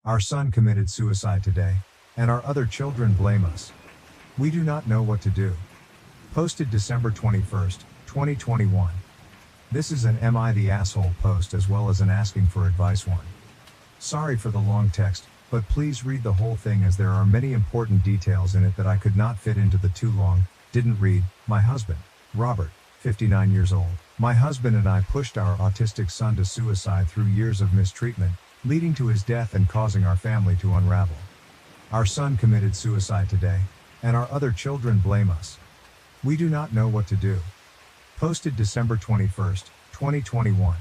Our son committed suicide today, and our other children blame us. We do not know what to do. Posted December 21st, 2021. This is an "Am I the asshole" post as well as an asking for advice one. Sorry for the long text, but please read the whole thing as there are many important details in it that I could not fit into the too long, didn't read. My husband, Robert, 59 years old. My husband and I pushed our autistic son to suicide through years of mistreatment, leading to his death and causing our family to unravel. Our son committed suicide today, and our other children blame us. We do not know what to do. Posted December 21st, 2021.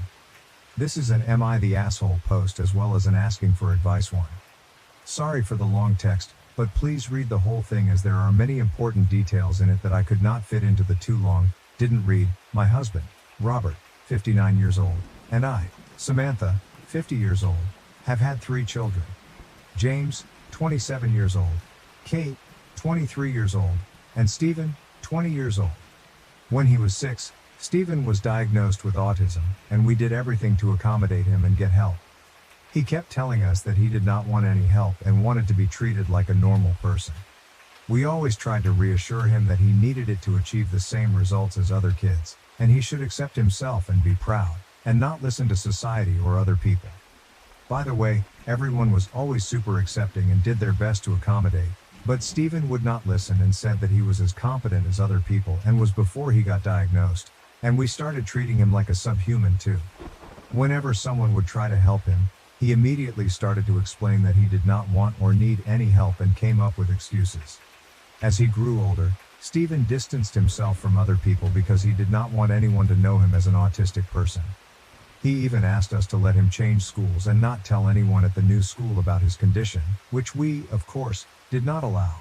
This is an "Am I the asshole" post as well as an asking for advice one. Sorry for the long text, but please read the whole thing as there are many important details in it that I could not fit into the too long, didn't read. My husband, Robert, 59 years old, and I, Samantha, 50 years old, have had 3 children. James, 27 years old, Kate, 23 years old, and Stephen, 20 years old. When he was 6, Stephen was diagnosed with autism, and we did everything to accommodate him and get help. He kept telling us that he did not want any help and wanted to be treated like a normal person. We always tried to reassure him that he needed it to achieve the same results as other kids, and he should accept himself and be proud, and not listen to society or other people. By the way, everyone was always super accepting and did their best to accommodate, but Stephen would not listen and said that he was as competent as other people and was before he got diagnosed, and we started treating him like a subhuman too. Whenever someone would try to help him, he immediately started to explain that he did not want or need any help and came up with excuses. As he grew older, Stephen distanced himself from other people because he did not want anyone to know him as an autistic person. He even asked us to let him change schools and not tell anyone at the new school about his condition, which we, of course, did not allow.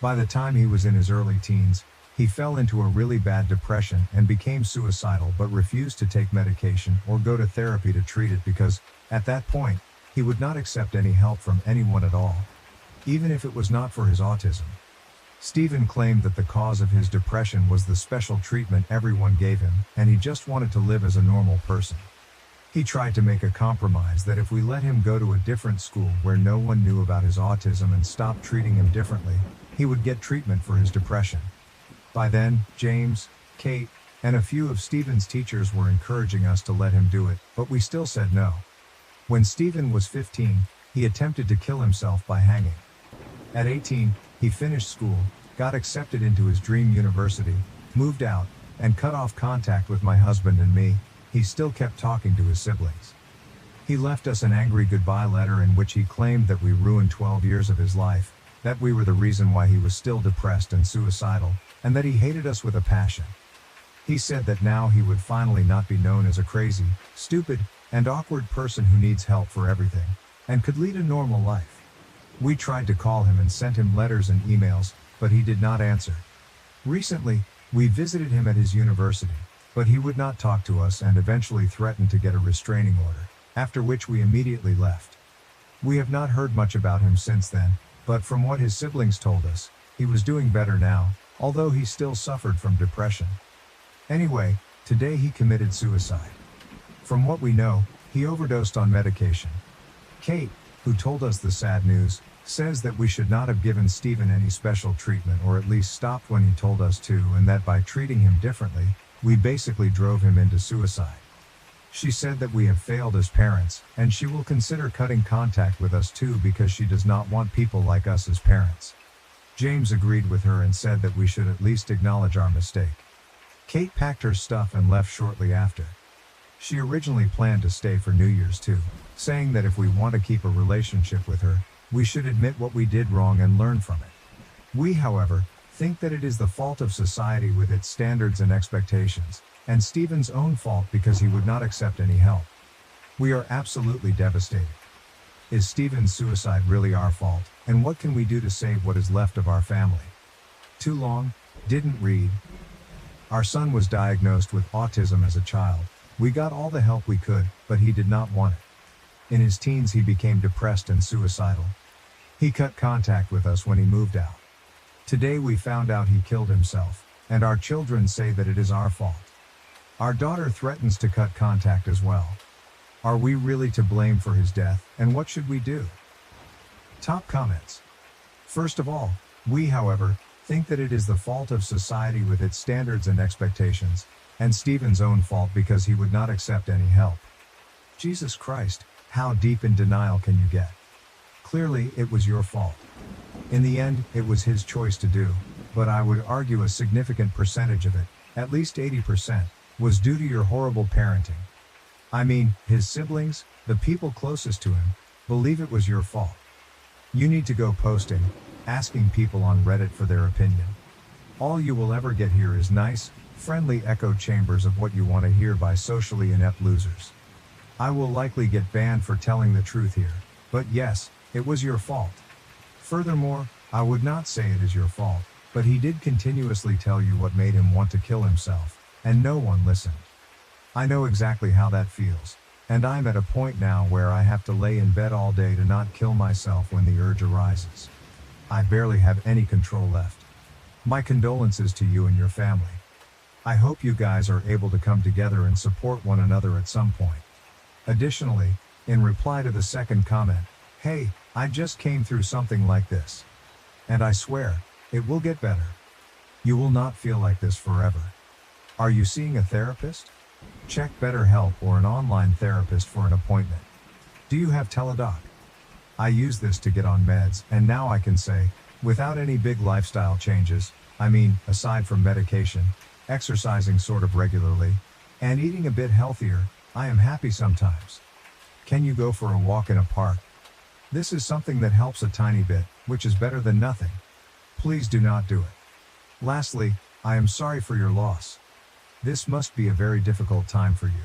By the time he was in his early teens, he fell into a really bad depression and became suicidal but refused to take medication or go to therapy to treat it because, at that point, he would not accept any help from anyone at all, even if it was not for his autism. Stephen claimed that the cause of his depression was the special treatment everyone gave him, and he just wanted to live as a normal person. He tried to make a compromise that if we let him go to a different school where no one knew about his autism and stopped treating him differently, he would get treatment for his depression. By then, James, Kate, and a few of Stephen's teachers were encouraging us to let him do it, but we still said no. When Stephen was 15, he attempted to kill himself by hanging. At 18, he finished school, got accepted into his dream university, moved out, and cut off contact with my husband and me. He still kept talking to his siblings. He left us an angry goodbye letter in which he claimed that we ruined 12 years of his life, that we were the reason why he was still depressed and suicidal, and that he hated us with a passion. He said that now he would finally not be known as a crazy, stupid, and awkward person who needs help for everything, and could lead a normal life. We tried to call him and sent him letters and emails, but he did not answer. Recently, we visited him at his university, but he would not talk to us and eventually threatened to get a restraining order, after which we immediately left. We have not heard much about him since then, but from what his siblings told us, he was doing better now, although he still suffered from depression. Anyway, today he committed suicide. From what we know, he overdosed on medication. Kate, who told us the sad news, says that we should not have given Stephen any special treatment or at least stopped when he told us to, and that by treating him differently, we basically drove him into suicide. She said that we have failed as parents, and she will consider cutting contact with us too because she does not want people like us as parents. James agreed with her and said that we should at least acknowledge our mistake. Kate packed her stuff and left shortly after. She originally planned to stay for New Year's too, saying that if we want to keep a relationship with her, we should admit what we did wrong and learn from it. We, however, think that it is the fault of society with its standards and expectations, and Stephen's own fault because he would not accept any help. We are absolutely devastated. Is Stephen's suicide really our fault, and what can we do to save what is left of our family? Too long, didn't read. Our son was diagnosed with autism as a child. We got all the help we could, but he did not want it. In his teens he became depressed and suicidal. He cut contact with us when he moved out. Today we found out he killed himself, and our children say that it is our fault. Our daughter threatens to cut contact as well. Are we really to blame for his death, and what should we do? Top comments. First of all, we, however, think that it is the fault of society with its standards and expectations, and Stephen's own fault because he would not accept any help. Jesus Christ, how deep in denial can you get? Clearly, it was your fault. In the end, it was his choice to do, but I would argue a significant percentage of it, at least 80%, was due to your horrible parenting. I mean, his siblings, the people closest to him, believe it was your fault. You need to go posting, asking people on Reddit for their opinion. All you will ever get here is nice, friendly echo chambers of what you want to hear by socially inept losers. I will likely get banned for telling the truth here, but yes, it was your fault. Furthermore, I would not say it is your fault, but he did continuously tell you what made him want to kill himself, and no one listened. I know exactly how that feels, and I'm at a point now where I have to lay in bed all day to not kill myself when the urge arises. I barely have any control left. My condolences to you and your family. I hope you guys are able to come together and support one another at some point. Additionally, in reply to the second comment, hey, I just came through something like this. And I swear, it will get better. You will not feel like this forever. Are you seeing a therapist? Check BetterHelp or an online therapist for an appointment. Do you have Teledoc? I use this to get on meds, and now I can say, without any big lifestyle changes, I mean, aside from medication, exercising sort of regularly, and eating a bit healthier, I am happy sometimes. Can you go for a walk in a park? This is something that helps a tiny bit, which is better than nothing. Please do not do it. Lastly, I am sorry for your loss. This must be a very difficult time for you.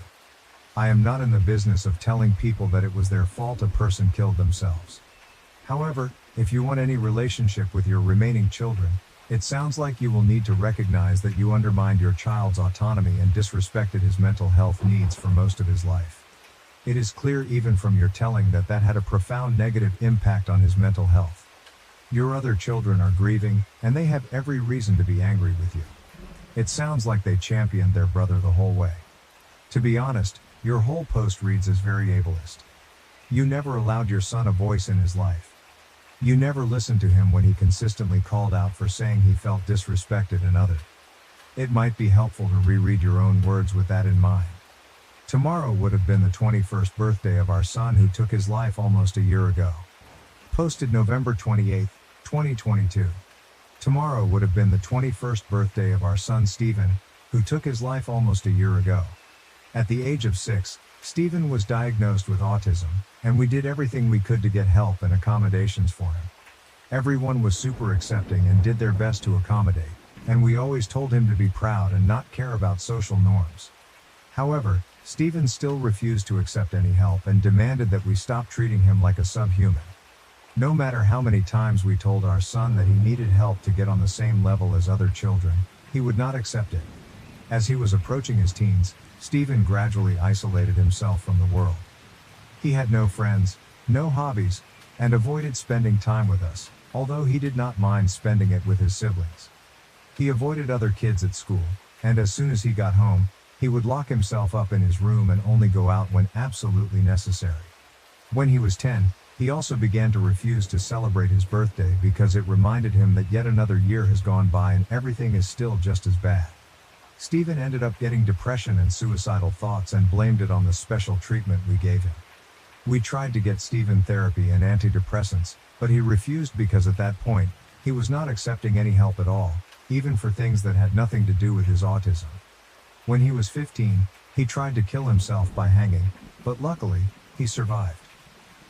I am not in the business of telling people that it was their fault a person killed themselves. However, if you want any relationship with your remaining children, it sounds like you will need to recognize that you undermined your child's autonomy and disrespected his mental health needs for most of his life. It is clear even from your telling that that had a profound negative impact on his mental health. Your other children are grieving, and they have every reason to be angry with you. It sounds like they championed their brother the whole way. To be honest, your whole post reads as very ableist. You never allowed your son a voice in his life. You never listened to him when he consistently called out for saying he felt disrespected and othered. It might be helpful to reread your own words with that in mind. Tomorrow would have been the 21st birthday of our son who took his life almost a year ago. Posted November 28, 2022. Tomorrow would have been the 21st birthday of our son Stephen, who took his life almost a year ago. At the age of 6, Stephen was diagnosed with autism, and we did everything we could to get help and accommodations for him. Everyone was super accepting and did their best to accommodate, and we always told him to be proud and not care about social norms. However, Stephen still refused to accept any help and demanded that we stop treating him like a subhuman. No matter how many times we told our son that he needed help to get on the same level as other children, he would not accept it. As he was approaching his teens, Stephen gradually isolated himself from the world. He had no friends, no hobbies, and avoided spending time with us, although he did not mind spending it with his siblings. He avoided other kids at school, and as soon as he got home, he would lock himself up in his room and only go out when absolutely necessary. When he was 10, he also began to refuse to celebrate his birthday because it reminded him that yet another year has gone by and everything is still just as bad. Stephen ended up getting depression and suicidal thoughts and blamed it on the special treatment we gave him. We tried to get Stephen therapy and antidepressants, but he refused because at that point, he was not accepting any help at all, even for things that had nothing to do with his autism. When he was 15, he tried to kill himself by hanging, but luckily, he survived.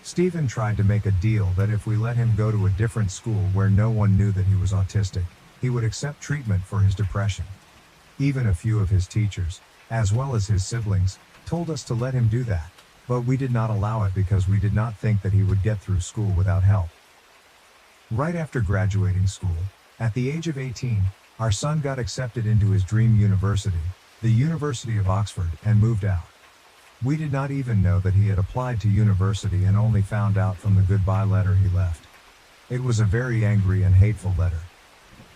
Stephen tried to make a deal that if we let him go to a different school where no one knew that he was autistic, he would accept treatment for his depression. Even a few of his teachers, as well as his siblings, told us to let him do that, but we did not allow it because we did not think that he would get through school without help. Right after graduating school, at the age of 18, our son got accepted into his dream university, the University of Oxford, and moved out. We did not even know that he had applied to university and only found out from the goodbye letter he left. It was a very angry and hateful letter.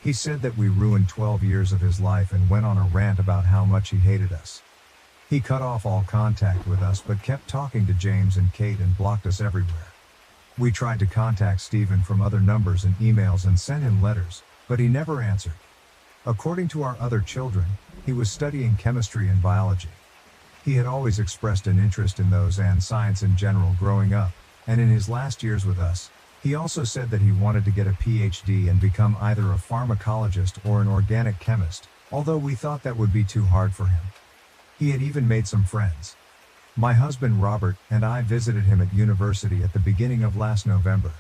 He said that we ruined 12 years of his life and went on a rant about how much he hated us. He cut off all contact with us but kept talking to James and Kate and blocked us everywhere. We tried to contact Stephen from other numbers and emails and sent him letters, but he never answered. According to our other children, he was studying chemistry and biology. He had always expressed an interest in those and science in general growing up, and in his last years with us, he also said that he wanted to get a PhD and become either a pharmacologist or an organic chemist, although we thought that would be too hard for him. He had even made some friends. My husband Robert and I visited him at university at the beginning of last November.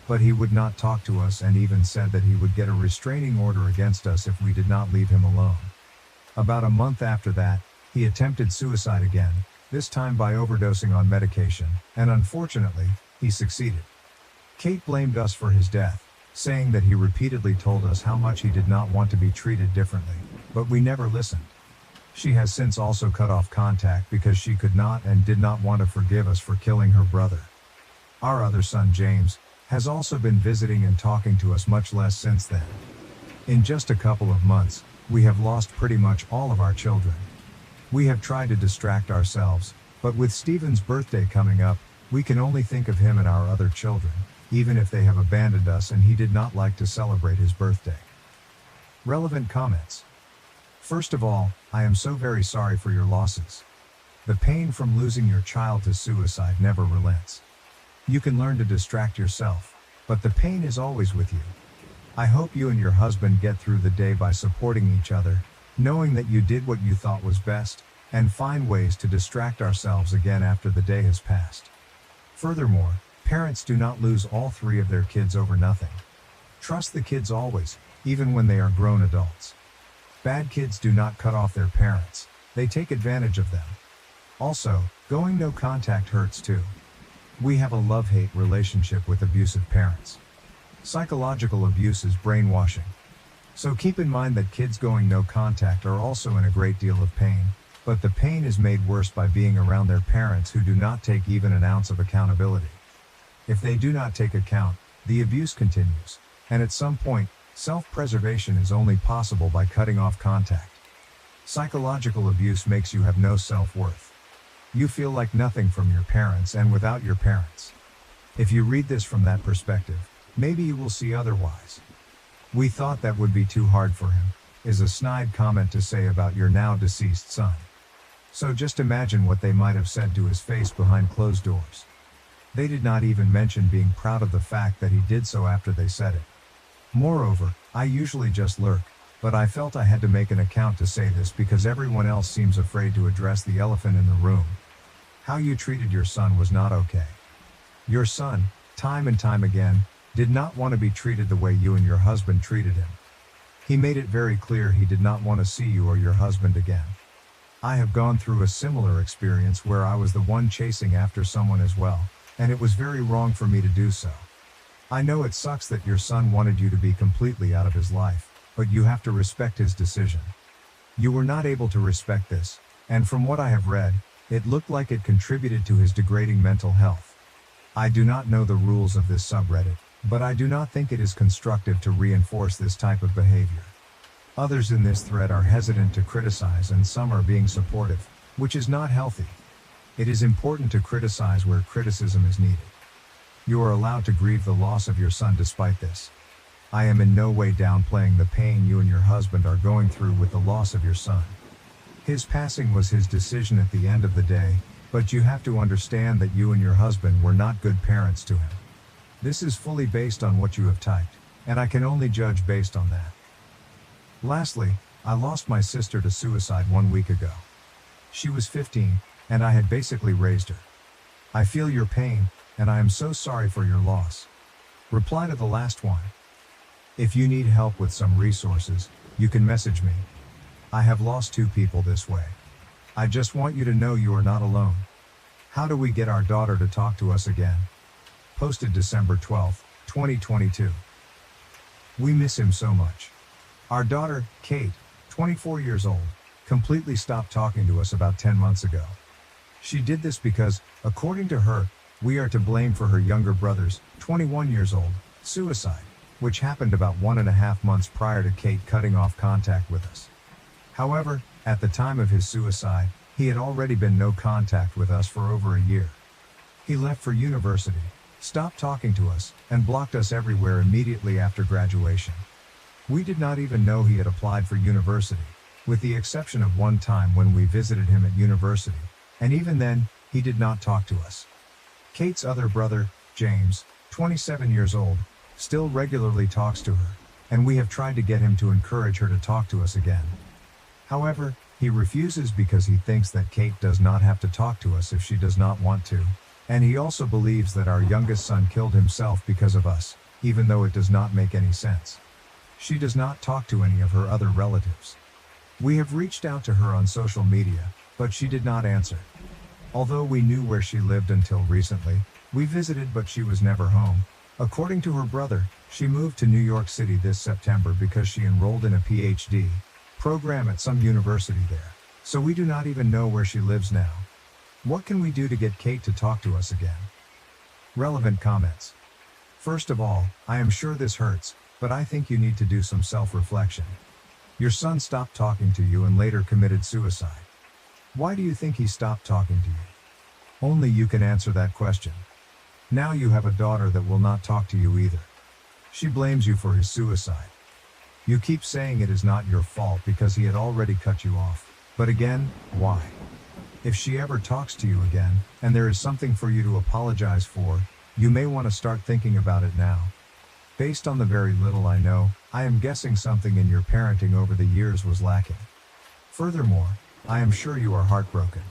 But he would not talk to us and even said that he would get a restraining order against us if we did not leave him alone. About a month after that, he attempted suicide again, this time by overdosing on medication, and unfortunately, he succeeded. Kate blamed us for his death, saying that he repeatedly told us how much he did not want to be treated differently, but we never listened. She has since also cut off contact because she could not and did not want to forgive us for killing her brother. Our other son James has also been visiting and talking to us much less since then. In just a couple of months, we have lost pretty much all of our children. We have tried to distract ourselves, but with Stephen's birthday coming up, we can only think of him and our other children, even if they have abandoned us and he did not like to celebrate his birthday. Relevant comments. First of all, I am so very sorry for your losses. The pain from losing your child to suicide never relents. You can learn to distract yourself, but the pain is always with you. I hope you and your husband get through the day by supporting each other, knowing that you did what you thought was best, and find ways to distract ourselves again after the day has passed. Furthermore, parents do not lose all three of their kids over nothing. Trust the kids always, even when they are grown adults. Bad kids do not cut off their parents, they take advantage of them. Also, going no contact hurts too. We have a love-hate relationship with abusive parents. Psychological abuse is brainwashing. So keep in mind that kids going no contact are also in a great deal of pain, but the pain is made worse by being around their parents who do not take even an ounce of accountability. If they do not take account, the abuse continues, and at some point, self-preservation is only possible by cutting off contact. Psychological abuse makes you have no self-worth. You feel like nothing from your parents and without your parents. If you read this from that perspective, maybe you will see otherwise. We thought that would be too hard for him, is a snide comment to say about your now deceased son. So just imagine what they might have said to his face behind closed doors. They did not even mention being proud of the fact that he did so after they said it. Moreover, I usually just lurk, but I felt I had to make an account to say this because everyone else seems afraid to address the elephant in the room. How you treated your son was not okay. Your son, time and time again, did not want to be treated the way you and your husband treated him. He made it very clear he did not want to see you or your husband again. I have gone through a similar experience where I was the one chasing after someone as well, and it was very wrong for me to do so. I know it sucks that your son wanted you to be completely out of his life, but you have to respect his decision. You were not able to respect this, and from what I have read, it looked like it contributed to his degrading mental health. I do not know the rules of this subreddit, but I do not think it is constructive to reinforce this type of behavior. Others in this thread are hesitant to criticize and some are being supportive, which is not healthy. It is important to criticize where criticism is needed. You are allowed to grieve the loss of your son despite this. I am in no way downplaying the pain you and your husband are going through with the loss of your son. His passing was his decision at the end of the day, but you have to understand that you and your husband were not good parents to him. This is fully based on what you have typed, and I can only judge based on that. Lastly, I lost my sister to suicide 1 week ago. She was 15, and I had basically raised her. I feel your pain, and I am so sorry for your loss. Reply to the last one. If you need help with some resources, you can message me. I have lost 2 people this way. I just want you to know you are not alone. How do we get our daughter to talk to us again? Posted December 12, 2022. We miss him so much. Our daughter, Kate, 24 years old, completely stopped talking to us about 10 months ago. She did this because, according to her, we are to blame for her younger brother's, 21 years old, suicide, which happened about 1.5 months prior to Kate cutting off contact with us. However, at the time of his suicide, he had already been no contact with us for over a year. He left for university, stopped talking to us, and blocked us everywhere immediately after graduation. We did not even know he had applied for university, with the exception of one time when we visited him at university, and even then, he did not talk to us. Kate's other brother, James, 27 years old, still regularly talks to her, and we have tried to get him to encourage her to talk to us again. However, he refuses because he thinks that Kate does not have to talk to us if she does not want to, and he also believes that our youngest son killed himself because of us, even though it does not make any sense. She does not talk to any of her other relatives. We have reached out to her on social media, but she did not answer. Although we knew where she lived until recently, we visited but she was never home. According to her brother, she moved to New York City this September because she enrolled in a PhD program at some university there. So we do not even know where she lives now. What can we do to get Kate to talk to us again? Relevant comments. First of all, I am sure this hurts, but I think you need to do some self-reflection. Your son stopped talking to you and later committed suicide. Why do you think he stopped talking to you? Only you can answer that question. Now you have a daughter that will not talk to you either. She blames you for his suicide. You keep saying it is not your fault because he had already cut you off. But again, why? If she ever talks to you again, and there is something for you to apologize for, you may want to start thinking about it now. Based on the very little I know, I am guessing something in your parenting over the years was lacking. Furthermore, I am sure you are heartbroken.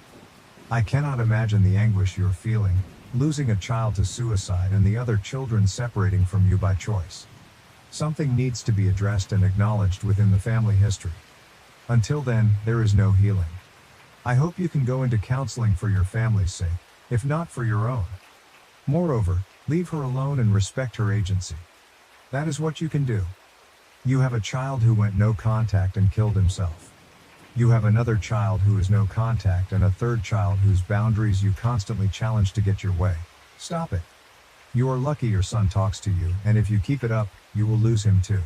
I cannot imagine the anguish you're feeling, losing a child to suicide and the other children separating from you by choice. Something needs to be addressed and acknowledged within the family history. Until then, there is no healing. I hope you can go into counseling for your family's sake, if not for your own. Moreover, leave her alone and respect her agency. That is what you can do. You have a child who went no contact and killed himself. You have another child who is no contact and a third child whose boundaries you constantly challenge to get your way. Stop it. You are lucky your son talks to you, and if you keep it up, you will lose him too.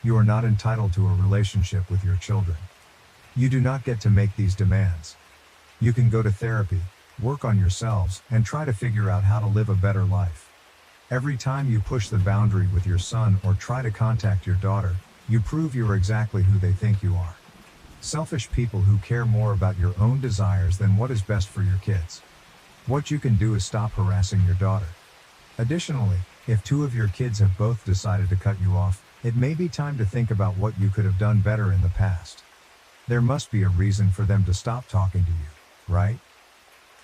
You are not entitled to a relationship with your children. You do not get to make these demands. You can go to therapy, work on yourselves, and try to figure out how to live a better life. Every time you push the boundary with your son or try to contact your daughter, you prove you're exactly who they think you are. Selfish people who care more about your own desires than what is best for your kids. What you can do is stop harassing your daughter. Additionally, if two of your kids have both decided to cut you off, it may be time to think about what you could have done better in the past. There must be a reason for them to stop talking to you, right?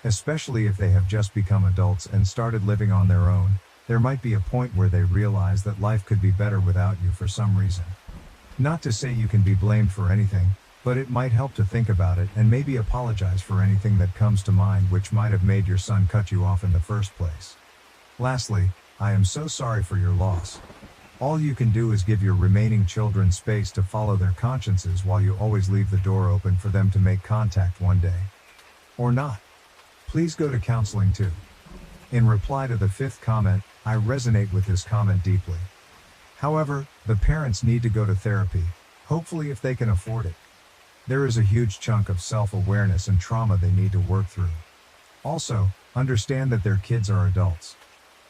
Especially if they have just become adults and started living on their own, there might be a point where they realize that life could be better without you for some reason. Not to say you can be blamed for anything, but it might help to think about it and maybe apologize for anything that comes to mind which might have made your son cut you off in the first place. Lastly, I am so sorry for your loss. All you can do is give your remaining children space to follow their consciences while you always leave the door open for them to make contact one day. Or not. Please go to counseling too. In reply to the fifth comment, I resonate with this comment deeply. However, the parents need to go to therapy, hopefully if they can afford it. There is a huge chunk of self-awareness and trauma they need to work through. Also, understand that their kids are adults.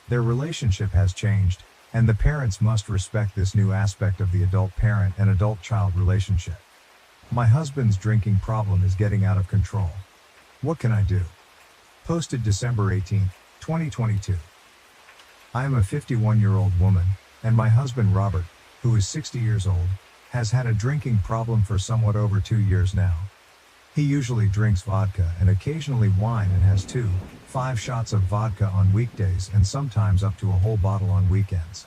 Their relationship has changed, and the parents must respect this new aspect of the adult-parent and adult-child relationship. My husband's drinking problem is getting out of control. What can I do? Posted December 18, 2022. I am a 51-year-old woman, and my husband Robert, who is 60 years old, has had a drinking problem for somewhat over 2 years now. He usually drinks vodka and occasionally wine and has 5 shots of vodka on weekdays and sometimes up to a whole bottle on weekends.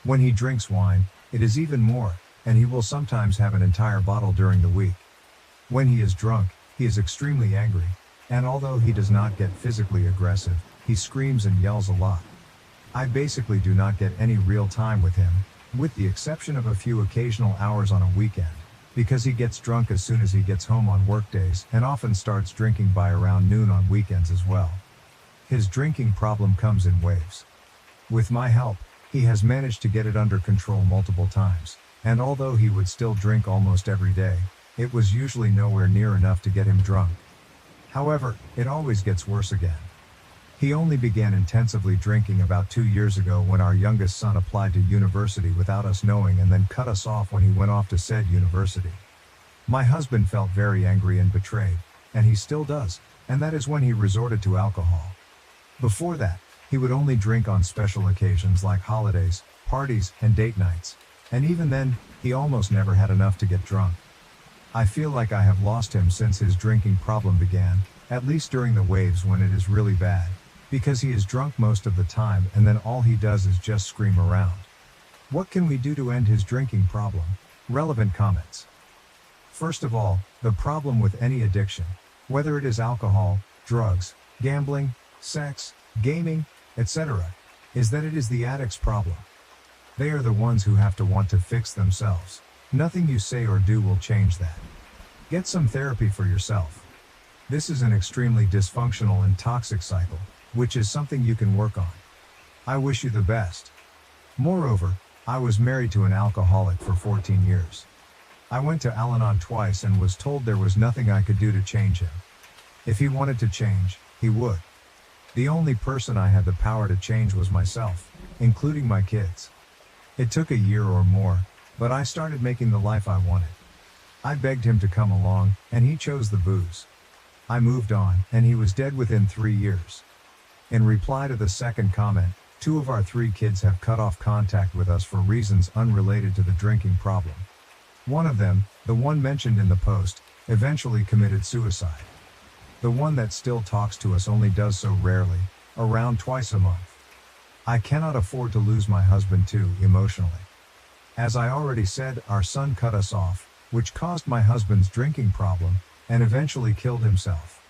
When he drinks wine, it is even more, and he will sometimes have an entire bottle during the week. When he is drunk, he is extremely angry, and although he does not get physically aggressive, he screams and yells a lot. I basically do not get any real time with him, with the exception of a few occasional hours on a weekend, because he gets drunk as soon as he gets home on workdays and often starts drinking by around noon on weekends as well. His drinking problem comes in waves. With my help, he has managed to get it under control multiple times, and although he would still drink almost every day, it was usually nowhere near enough to get him drunk. However, it always gets worse again. He only began intensively drinking about 2 years ago when our youngest son applied to university without us knowing and then cut us off when he went off to said university. My husband felt very angry and betrayed, and he still does, and that is when he resorted to alcohol. Before that, he would only drink on special occasions like holidays, parties, and date nights, and even then, he almost never had enough to get drunk. I feel like I have lost him since his drinking problem began, at least during the waves when it is really bad, because he is drunk most of the time and then all he does is just scream around. What can we do to end his drinking problem? Relevant comments. First of all, the problem with any addiction, whether it is alcohol, drugs, gambling, sex, gaming, etc., is that it is the addict's problem. They are the ones who have to want to fix themselves. Nothing you say or do will change that. Get some therapy for yourself. This is an extremely dysfunctional and toxic cycle, which is something you can work on. I wish you the best. Moreover, I was married to an alcoholic for 14 years. I went to Al-Anon twice and was told there was nothing I could do to change him. If he wanted to change, he would. The only person I had the power to change was myself, including my kids. It took a year or more, but I started making the life I wanted. I begged him to come along, and he chose the booze. I moved on, and he was dead within 3 years. In reply to the second comment, 2 of our 3 kids have cut off contact with us for reasons unrelated to the drinking problem. One of them, the one mentioned in the post, eventually committed suicide. The one that still talks to us only does so rarely, around twice a month. I cannot afford to lose my husband too, emotionally. As I already said, our son cut us off, which caused my husband's drinking problem, and eventually killed himself.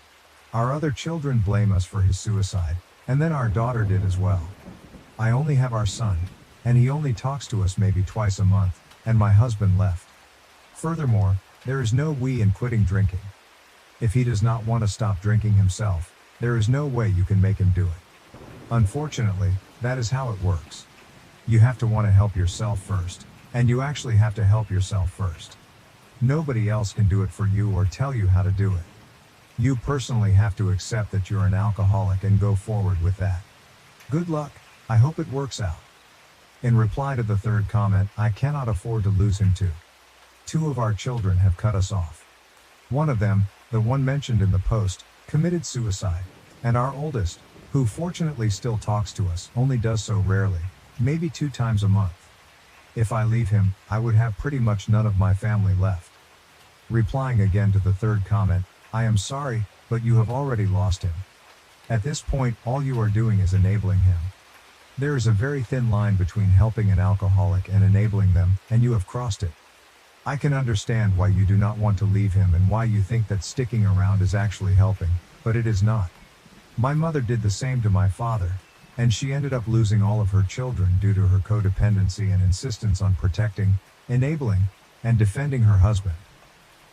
Our other children blame us for his suicide, and then our daughter did as well. I only have our son, and he only talks to us maybe twice a month, and my husband left. Furthermore, there is no we in quitting drinking. If he does not want to stop drinking himself, there is no way you can make him do it. Unfortunately, that is how it works. You have to want to help yourself first, and you actually have to help yourself first. Nobody else can do it for you or tell you how to do it. You personally have to accept that you're an alcoholic and go forward with that. Good luck, I hope it works out. In reply to the third comment, I cannot afford to lose him too. 2 of our children have cut us off. One of them, the one mentioned in the post, committed suicide, and our oldest, who fortunately still talks to us, only does so rarely, maybe 2 times a month. If I leave him, I would have pretty much none of my family left. Replying again to the third comment, I am sorry, but you have already lost him. At this point, all you are doing is enabling him. There is a very thin line between helping an alcoholic and enabling them, and you have crossed it. I can understand why you do not want to leave him and why you think that sticking around is actually helping, but it is not. My mother did the same to my father, and she ended up losing all of her children due to her codependency and insistence on protecting, enabling, and defending her husband.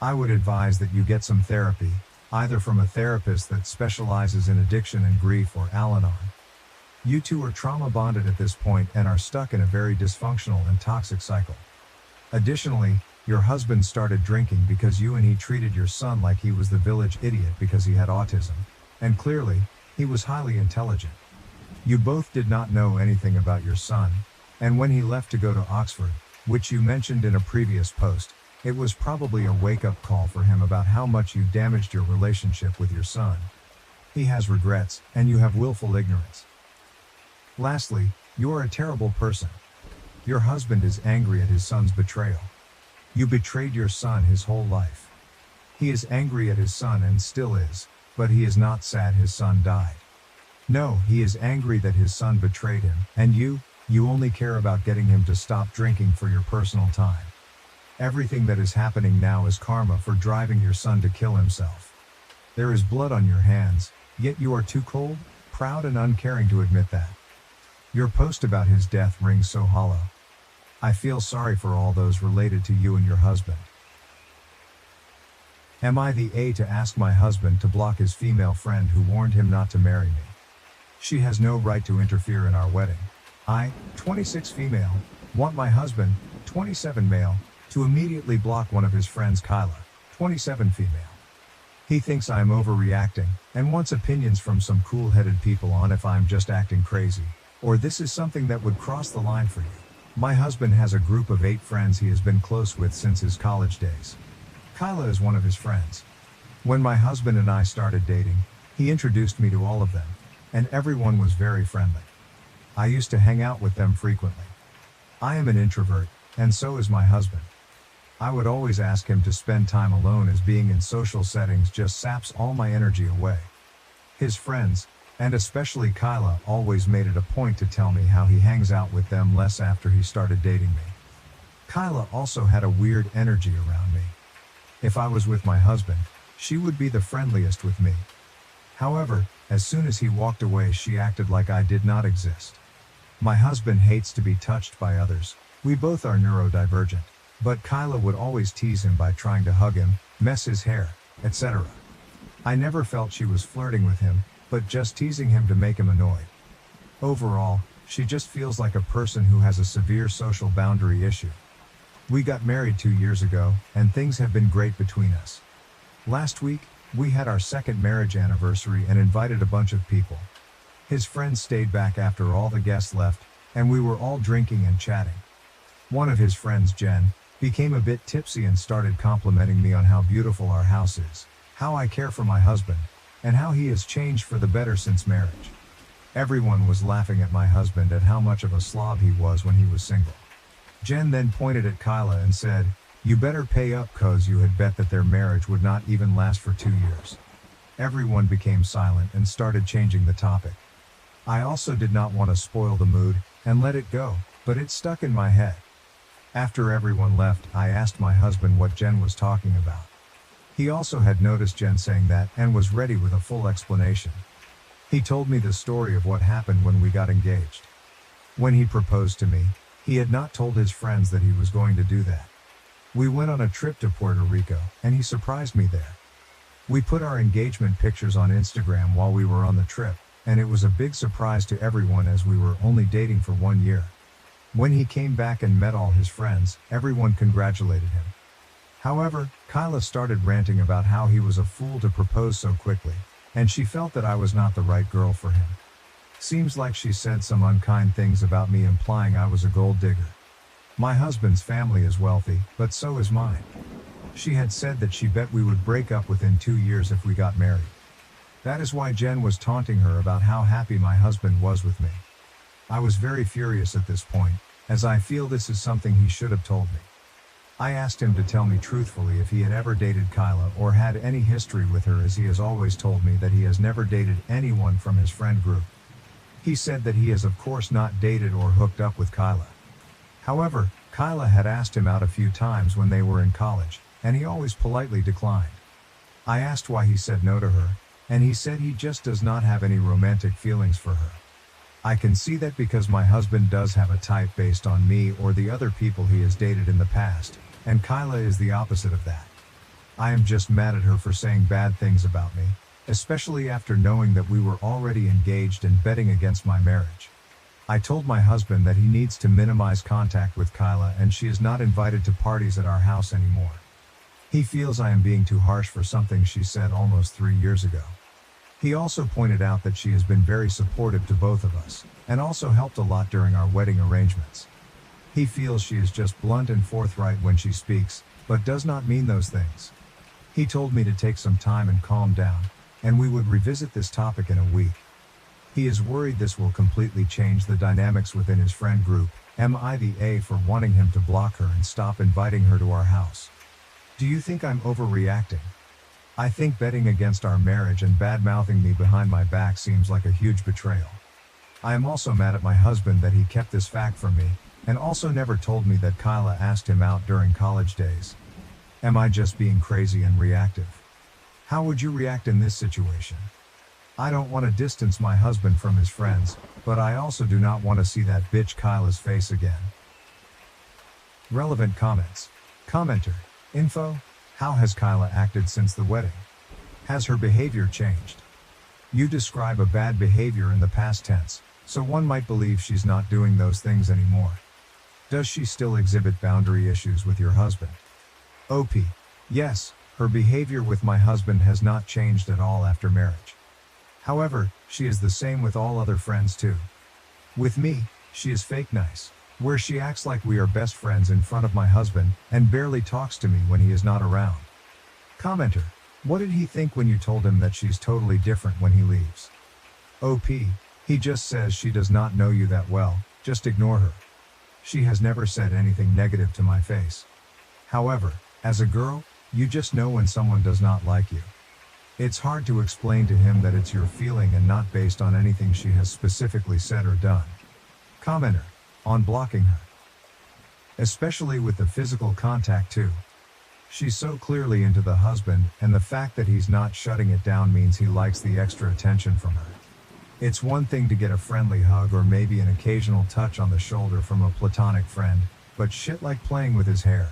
I would advise that you get some therapy, either from a therapist that specializes in addiction and grief or Al-Anon. You 2 are trauma bonded at this point and are stuck in a very dysfunctional and toxic cycle. Additionally, your husband started drinking because you and he treated your son like he was the village idiot because he had autism, and clearly, he was highly intelligent. You both did not know anything about your son, and when he left to go to Oxford, which you mentioned in a previous post, it was probably a wake-up call for him about how much you damaged your relationship with your son. He has regrets, and you have willful ignorance. Lastly, you are a terrible person. Your husband is angry at his son's betrayal. You betrayed your son his whole life. He is angry at his son and still is, but he is not sad his son died. No, he is angry that his son betrayed him, and you only care about getting him to stop drinking for your personal time. Everything that is happening now is karma for driving your son to kill himself. There is blood on your hands, yet you are too cold, proud and uncaring to admit that. Your post about his death rings so hollow. I feel sorry for all those related to you and your husband. Am I the A to ask my husband to block his female friend who warned him not to marry me? She has no right to interfere in our wedding. I, 26 female, want my husband, 27 male, to immediately block one of his friends, Kyla, 27 female. He thinks I'm overreacting, and wants opinions from some cool-headed people on if I'm just acting crazy, or this is something that would cross the line for you. My husband has a group of 8 friends he has been close with since his college days. Kyla is one of his friends. When my husband and I started dating, he introduced me to all of them, and everyone was very friendly. I used to hang out with them frequently. I am an introvert, and so is my husband. I would always ask him to spend time alone as being in social settings just saps all my energy away. His friends, and especially Kyla, always made it a point to tell me how he hangs out with them less after he started dating me. Kyla also had a weird energy around me. If I was with my husband, she would be the friendliest with me. However, as soon as he walked away, she acted like I did not exist. My husband hates to be touched by others. We both are neurodivergent. But Kyla would always tease him by trying to hug him, mess his hair, etc. I never felt she was flirting with him, but just teasing him to make him annoyed. Overall, she just feels like a person who has a severe social boundary issue. We got married 2 years ago, and things have been great between us. Last week, we had our 2nd marriage anniversary and invited a bunch of people. His friends stayed back after all the guests left, and we were all drinking and chatting. One of his friends, Jen, became a bit tipsy and started complimenting me on how beautiful our house is, how I care for my husband, and how he has changed for the better since marriage. Everyone was laughing at my husband at how much of a slob he was when he was single. Jen then pointed at Kyla and said, "You better pay up, 'cause you had bet that their marriage would not even last for 2 years. Everyone became silent and started changing the topic. I also did not want to spoil the mood and let it go, but it stuck in my head. After everyone left, I asked my husband what Jen was talking about. He also had noticed Jen saying that and was ready with a full explanation. He told me the story of what happened when we got engaged. When he proposed to me, he had not told his friends that he was going to do that. We went on a trip to Puerto Rico, and he surprised me there. We put our engagement pictures on Instagram while we were on the trip, and it was a big surprise to everyone as we were only dating for 1 year. When he came back and met all his friends, everyone congratulated him. However, Kyla started ranting about how he was a fool to propose so quickly, and she felt that I was not the right girl for him. Seems like she said some unkind things about me, implying I was a gold digger. My husband's family is wealthy, but so is mine. She had said that she bet we would break up within 2 years if we got married. That is why Jen was taunting her about how happy my husband was with me. I was very furious at this point, as I feel this is something he should have told me. I asked him to tell me truthfully if he had ever dated Kyla or had any history with her, as he has always told me that he has never dated anyone from his friend group. He said that he has of course not dated or hooked up with Kyla. However, Kyla had asked him out a few times when they were in college, and he always politely declined. I asked why he said no to her, and he said he just does not have any romantic feelings for her. I can see that because my husband does have a type based on me or the other people he has dated in the past, and Kyla is the opposite of that. I am just mad at her for saying bad things about me, especially after knowing that we were already engaged and betting against my marriage. I told my husband that he needs to minimize contact with Kyla, and she is not invited to parties at our house anymore. He feels I am being too harsh for something she said almost 3 years ago. He also pointed out that she has been very supportive to both of us, and also helped a lot during our wedding arrangements. He feels she is just blunt and forthright when she speaks, but does not mean those things. He told me to take some time and calm down, and we would revisit this topic in a week. He is worried this will completely change the dynamics within his friend group. Am I the A for wanting him to block her and stop inviting her to our house? Do you think I'm overreacting? I think betting against our marriage and bad-mouthing me behind my back seems like a huge betrayal. I am also mad at my husband that he kept this fact from me, and also never told me that Kyla asked him out during college days. Am I just being crazy and reactive? How would you react in this situation? I don't want to distance my husband from his friends, but I also do not want to see that bitch Kyla's face again. Relevant comments. Commenter. Info. How has Kyla acted since the wedding? Has her behavior changed? You describe a bad behavior in the past tense, so one might believe she's not doing those things anymore. Does she still exhibit boundary issues with your husband? OP. Yes, Her behavior with my husband has not changed at all after marriage. However, she is the same with all other friends too. With me, she is fake nice, where she acts like we are best friends in front of my husband and barely talks to me when he is not around. Commenter: what did he think when you told him that she's totally different when he leaves? OP: he just says she does not know you that well, just ignore her. She has never said anything negative to my face. However, as a girl, you just know when someone does not like you. It's hard to explain to him that it's your feeling and not based on anything she has specifically said or done. Commenter: on blocking her. Especially with the physical contact too. She's so clearly into the husband, and the fact that he's not shutting it down means he likes the extra attention from her. It's one thing to get a friendly hug or maybe an occasional touch on the shoulder from a platonic friend, but shit like playing with his hair.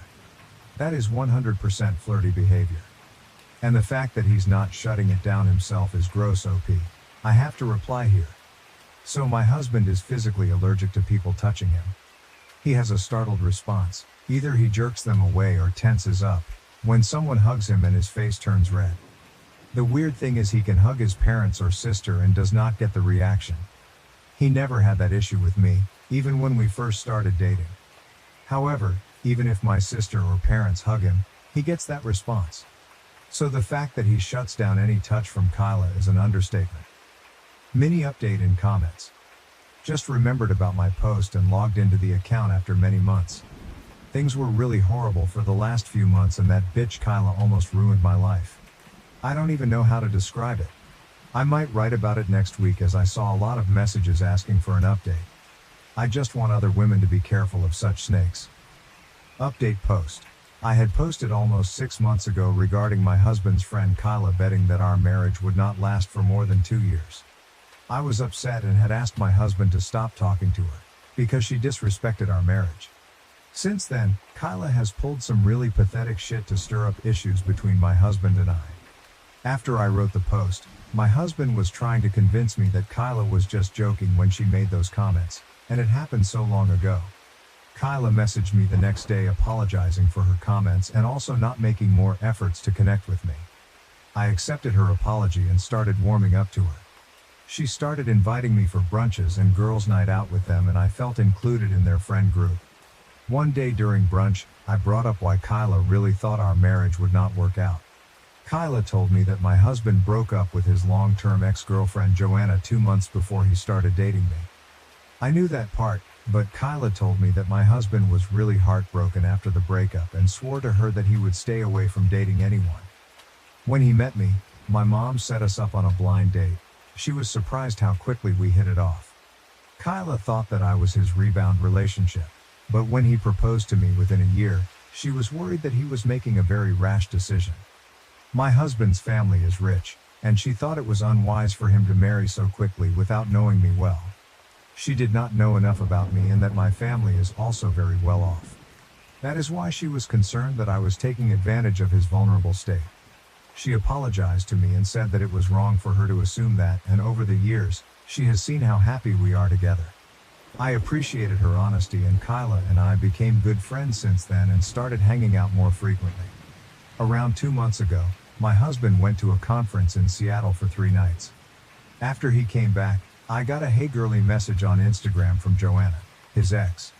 That is 100% flirty behavior. And the fact that he's not shutting it down himself is gross. OP. I have to reply here. So my husband is physically allergic to people touching him. He has a startled response. Either he jerks them away or tenses up when someone hugs him and his face turns red. The weird thing is he can hug his parents or sister and does not get the reaction. He never had that issue with me, even when we first started dating. However, even if my sister or parents hug him, he gets that response. So the fact that he shuts down any touch from Kyla is an understatement. Mini update in comments. Just remembered about my post and logged into the account after many months. Things were really horrible for the last few months and that bitch Kyla almost ruined my life. I don't even know how to describe it. I might write about it next week as I saw a lot of messages asking for an update. I just want other women to be careful of such snakes. Update post. I had posted almost 6 months ago regarding my husband's friend Kyla betting that our marriage would not last for more than 2 years. I was upset and had asked my husband to stop talking to her, because she disrespected our marriage. Since then, Kyla has pulled some really pathetic shit to stir up issues between my husband and I. After I wrote the post, my husband was trying to convince me that Kyla was just joking when she made those comments, and it happened so long ago. Kyla messaged me the next day apologizing for her comments and also not making more efforts to connect with me. I accepted her apology and started warming up to her. She started inviting me for brunches and girls' night out with them, and I felt included in their friend group. One day during brunch, I brought up why Kyla really thought our marriage would not work out. Kyla told me that my husband broke up with his long-term ex-girlfriend Joanna 2 months before he started dating me. I knew that part, but Kyla told me that my husband was really heartbroken after the breakup and swore to her that he would stay away from dating anyone. When he met me, my mom set us up on a blind date. She was surprised how quickly we hit it off. Kyla thought that I was his rebound relationship, but when he proposed to me within a year, she was worried that he was making a very rash decision. My husband's family is rich, and she thought it was unwise for him to marry so quickly without knowing me well. She did not know enough about me and that my family is also very well off. That is why she was concerned that I was taking advantage of his vulnerable state. She apologized to me and said that it was wrong for her to assume that, and over the years, she has seen how happy we are together. I appreciated her honesty, and Kyla and I became good friends since then and started hanging out more frequently. Around 2 months ago, my husband went to a conference in Seattle for 3 nights. After he came back, I got a "Hey girly" message on Instagram from Joanna, his ex.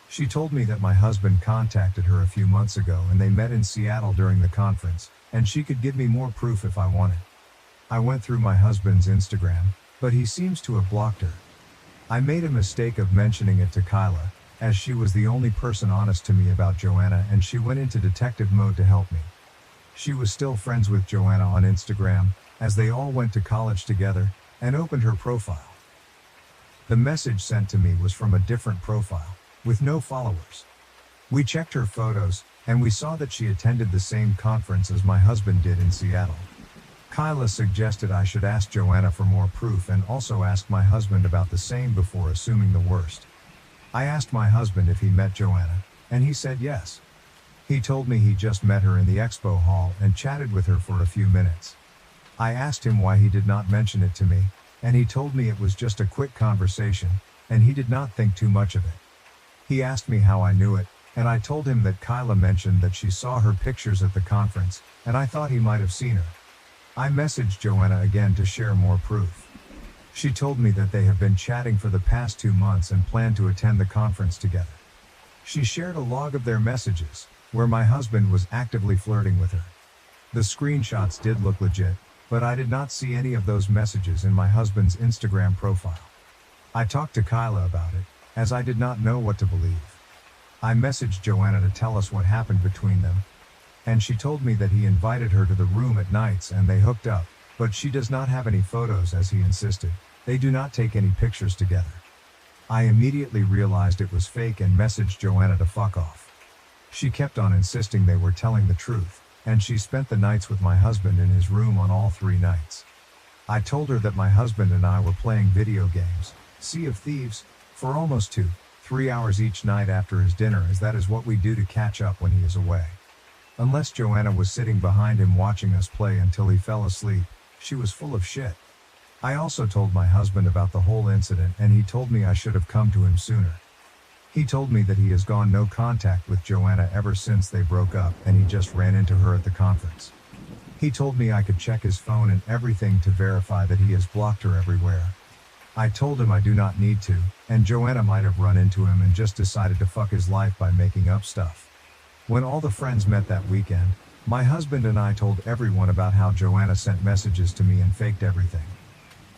She told me that my husband contacted her a few months ago and they met in Seattle during the conference, and she could give me more proof if I wanted. I went through my husband's Instagram, but he seems to have blocked her. I made a mistake of mentioning it to Kyla, as she was the only person honest to me about Joanna, and she went into detective mode to help me. She was still friends with Joanna on Instagram, as they all went to college together, and opened her profile. The message sent to me was from a different profile, with no followers. We checked her photos, and we saw that she attended the same conference as my husband did in Seattle. Kyla suggested I should ask Joanna for more proof and also ask my husband about the same before assuming the worst. I asked my husband if he met Joanna, and he said yes. He told me he just met her in the expo hall and chatted with her for a few minutes. I asked him why he did not mention it to me, and he told me it was just a quick conversation, and he did not think too much of it. He asked me how I knew it, and I told him that Kyla mentioned that she saw her pictures at the conference, and I thought he might have seen her. I messaged Joanna again to share more proof. She told me that they have been chatting for the past 2 months and plan to attend the conference together. She shared a log of their messages, where my husband was actively flirting with her. The screenshots did look legit, but I did not see any of those messages in my husband's Instagram profile. I talked to Kyla about it, as I did not know what to believe. I messaged Joanna to tell us what happened between them, and she told me that he invited her to the room at nights and they hooked up, but she does not have any photos as he insisted. They do not take any pictures together. I immediately realized it was fake and messaged Joanna to fuck off. She kept on insisting they were telling the truth, and she spent the nights with my husband in his room on all 3 nights. I told her that my husband and I were playing video games, Sea of Thieves, for almost 2-3 hours each night after his dinner, as that is what we do to catch up when he is away. Unless Joanna was sitting behind him watching us play until he fell asleep, she was full of shit. I also told my husband about the whole incident and he told me I should have come to him sooner. He told me that he has gone no contact with Joanna ever since they broke up and he just ran into her at the conference. He told me I could check his phone and everything to verify that he has blocked her everywhere. I told him I do not need to, and Joanna might have run into him and just decided to fuck his life by making up stuff. When all the friends met that weekend, my husband and I told everyone about how Joanna sent messages to me and faked everything.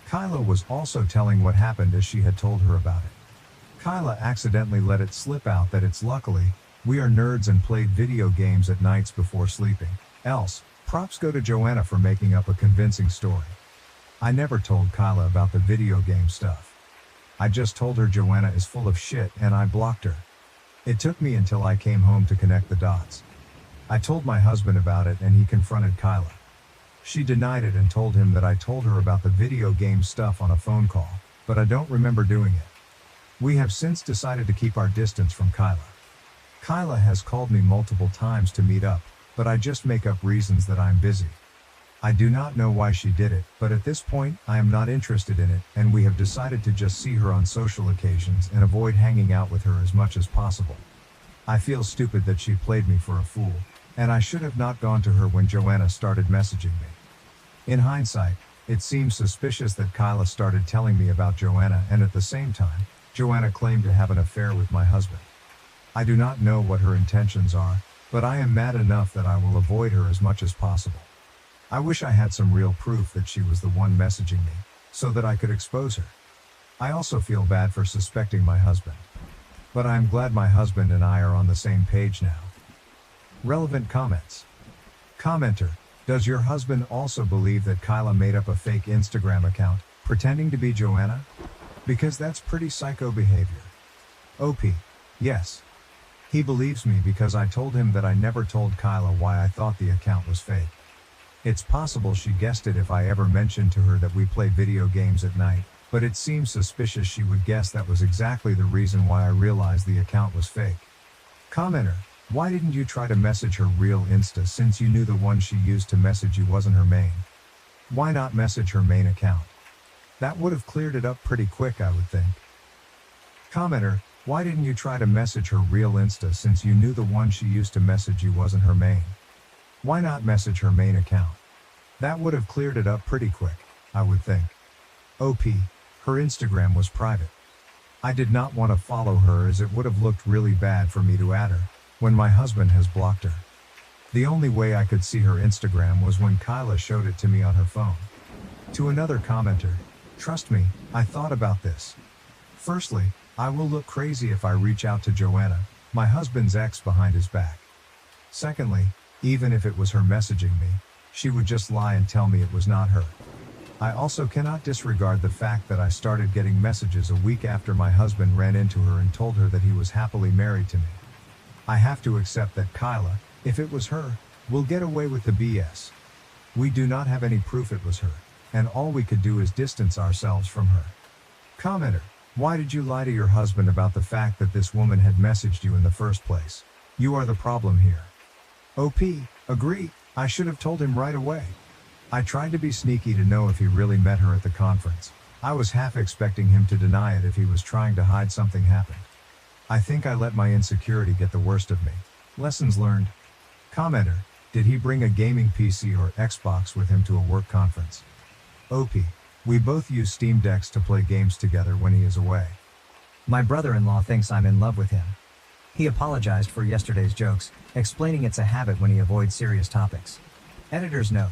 Kyla was also telling what happened as she had told her about it. Kyla accidentally let it slip out that it's luckily, we are nerds and played video games at nights before sleeping. Else, props go to Joanna for making up a convincing story. I never told Kyla about the video game stuff. I just told her Joanna is full of shit and I blocked her. It took me until I came home to connect the dots. I told my husband about it and he confronted Kyla. She denied it and told him that I told her about the video game stuff on a phone call, but I don't remember doing it. We have since decided to keep our distance from Kyla. Kyla has called me multiple times to meet up, but I just make up reasons that I'm busy. I do not know why she did it, but at this point, I am not interested in it, and we have decided to just see her on social occasions and avoid hanging out with her as much as possible. I feel stupid that she played me for a fool, and I should have not gone to her when Joanna started messaging me. In hindsight, it seems suspicious that Kyla started telling me about Joanna and at the same time, Joanna claimed to have an affair with my husband. I do not know what her intentions are, but I am mad enough that I will avoid her as much as possible. I wish I had some real proof that she was the one messaging me, so that I could expose her. I also feel bad for suspecting my husband. But I am glad my husband and I are on the same page now. Relevant comments. Commenter, does your husband also believe that Kyla made up a fake Instagram account, pretending to be Joanna? Because that's pretty psycho behavior. OP, yes. He believes me because I told him that I never told Kyla why I thought the account was fake. It's possible she guessed it if I ever mentioned to her that we play video games at night, but it seems suspicious she would guess that was exactly the reason why I realized the account was fake. Commenter, why didn't you try to message her real Insta since you knew the one she used to message you wasn't her main? Why not message her main account? That would have cleared it up pretty quick, I would think. Commenter, why didn't you try to message her real Insta since you knew the one she used to message you wasn't her main? Why not message her main account? That would have cleared it up pretty quick, I would think. OP, her Instagram was private. I did not want to follow her as it would have looked really bad for me to add her, when my husband has blocked her. The only way I could see her Instagram was when Kyla showed it to me on her phone. To another commenter, trust me, I thought about this. Firstly, I will look crazy if I reach out to Joanna, my husband's ex, behind his back. Secondly, even if it was her messaging me, she would just lie and tell me it was not her. I also cannot disregard the fact that I started getting messages a week after my husband ran into her and told her that he was happily married to me. I have to accept that Kyla, if it was her, will get away with the BS. We do not have any proof it was her, and all we could do is distance ourselves from her. Commenter, why did you lie to your husband about the fact that this woman had messaged you in the first place? You are the problem here. OP, agree, I should have told him right away. I tried to be sneaky to know if he really met her at the conference. I was half expecting him to deny it if he was trying to hide something happened. I think I let my insecurity get the worst of me. Lessons learned. Commenter, did he bring a gaming PC or Xbox with him to a work conference? OP, we both use Steam Decks to play games together when he is away. My brother-in-law thinks I'm in love with him. He apologized for yesterday's jokes, explaining it's a habit when he avoids serious topics. Editor's note.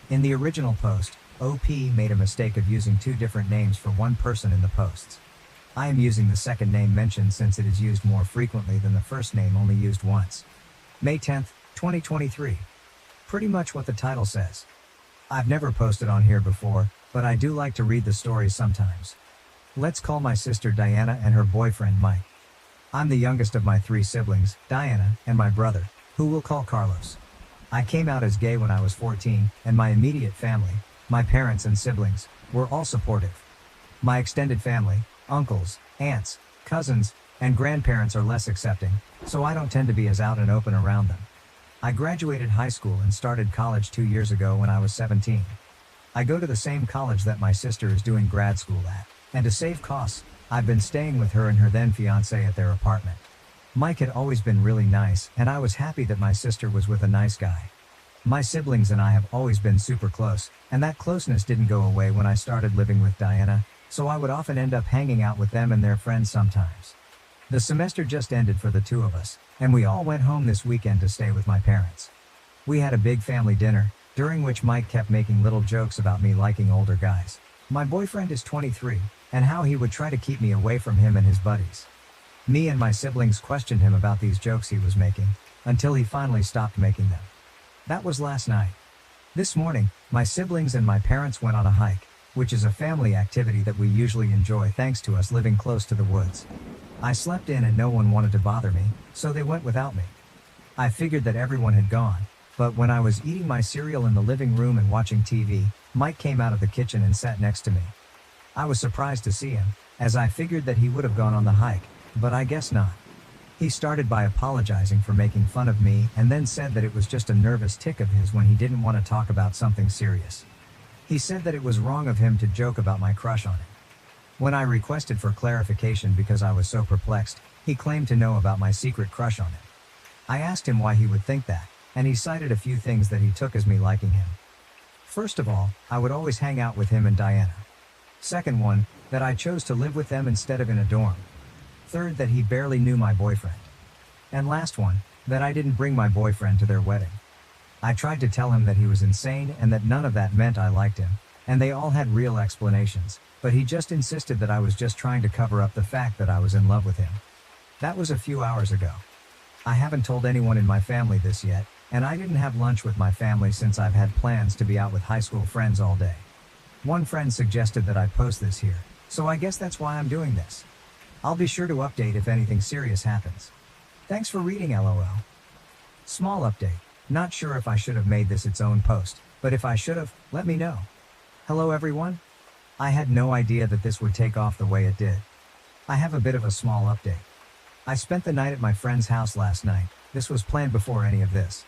In the original post, OP made a mistake of using two different names for one person in the posts. I am using the second name mentioned since it is used more frequently than the first name only used once. May 10th, 2023. Pretty much what the title says. I've never posted on here before, but I do like to read the stories sometimes. Let's call my sister Diana and her boyfriend Mike. I'm the youngest of my 3 siblings, Diana, and my brother, who we'll call Carlos. I came out as gay when I was 14, and my immediate family, my parents and siblings, were all supportive. My extended family, uncles, aunts, cousins, and grandparents are less accepting, so I don't tend to be as out and open around them. I graduated high school and started college 2 years ago when I was 17. I go to the same college that my sister is doing grad school at, and to save costs, I've been staying with her and her then fiancé at their apartment. Mike had always been really nice, and I was happy that my sister was with a nice guy. My siblings and I have always been super close, and that closeness didn't go away when I started living with Diana, so I would often end up hanging out with them and their friends sometimes. The semester just ended for the two of us, and we all went home this weekend to stay with my parents. We had a big family dinner, during which Mike kept making little jokes about me liking older guys. My boyfriend is 23, and how he would try to keep me away from him and his buddies. Me and my siblings questioned him about these jokes he was making, until he finally stopped making them. That was last night. This morning, my siblings and my parents went on a hike, which is a family activity that we usually enjoy thanks to us living close to the woods. I slept in and no one wanted to bother me, so they went without me. I figured that everyone had gone, but when I was eating my cereal in the living room and watching TV, Mike came out of the kitchen and sat next to me. I was surprised to see him, as I figured that he would have gone on the hike, but I guess not. He started by apologizing for making fun of me and then said that it was just a nervous tick of his when he didn't want to talk about something serious. He said that it was wrong of him to joke about my crush on him. When I requested for clarification because I was so perplexed, he claimed to know about my secret crush on him. I asked him why he would think that, and he cited a few things that he took as me liking him. First of all, I would always hang out with him and Diana. Second one, that I chose to live with them instead of in a dorm. Third, that he barely knew my boyfriend. And last one, that I didn't bring my boyfriend to their wedding. I tried to tell him that he was insane and that none of that meant I liked him, and they all had real explanations, but he just insisted that I was just trying to cover up the fact that I was in love with him. That was a few hours ago. I haven't told anyone in my family this yet, and I didn't have lunch with my family since I've had plans to be out with high school friends all day. One friend suggested that I post this here, so I guess that's why I'm doing this. I'll be sure to update if anything serious happens. Thanks for reading, LOL. Small update. Not sure if I should have made this its own post, but if I should have, let me know. Hello everyone. I had no idea that this would take off the way it did. I have a bit of a small update. I spent the night at my friend's house last night. This was planned before any of this.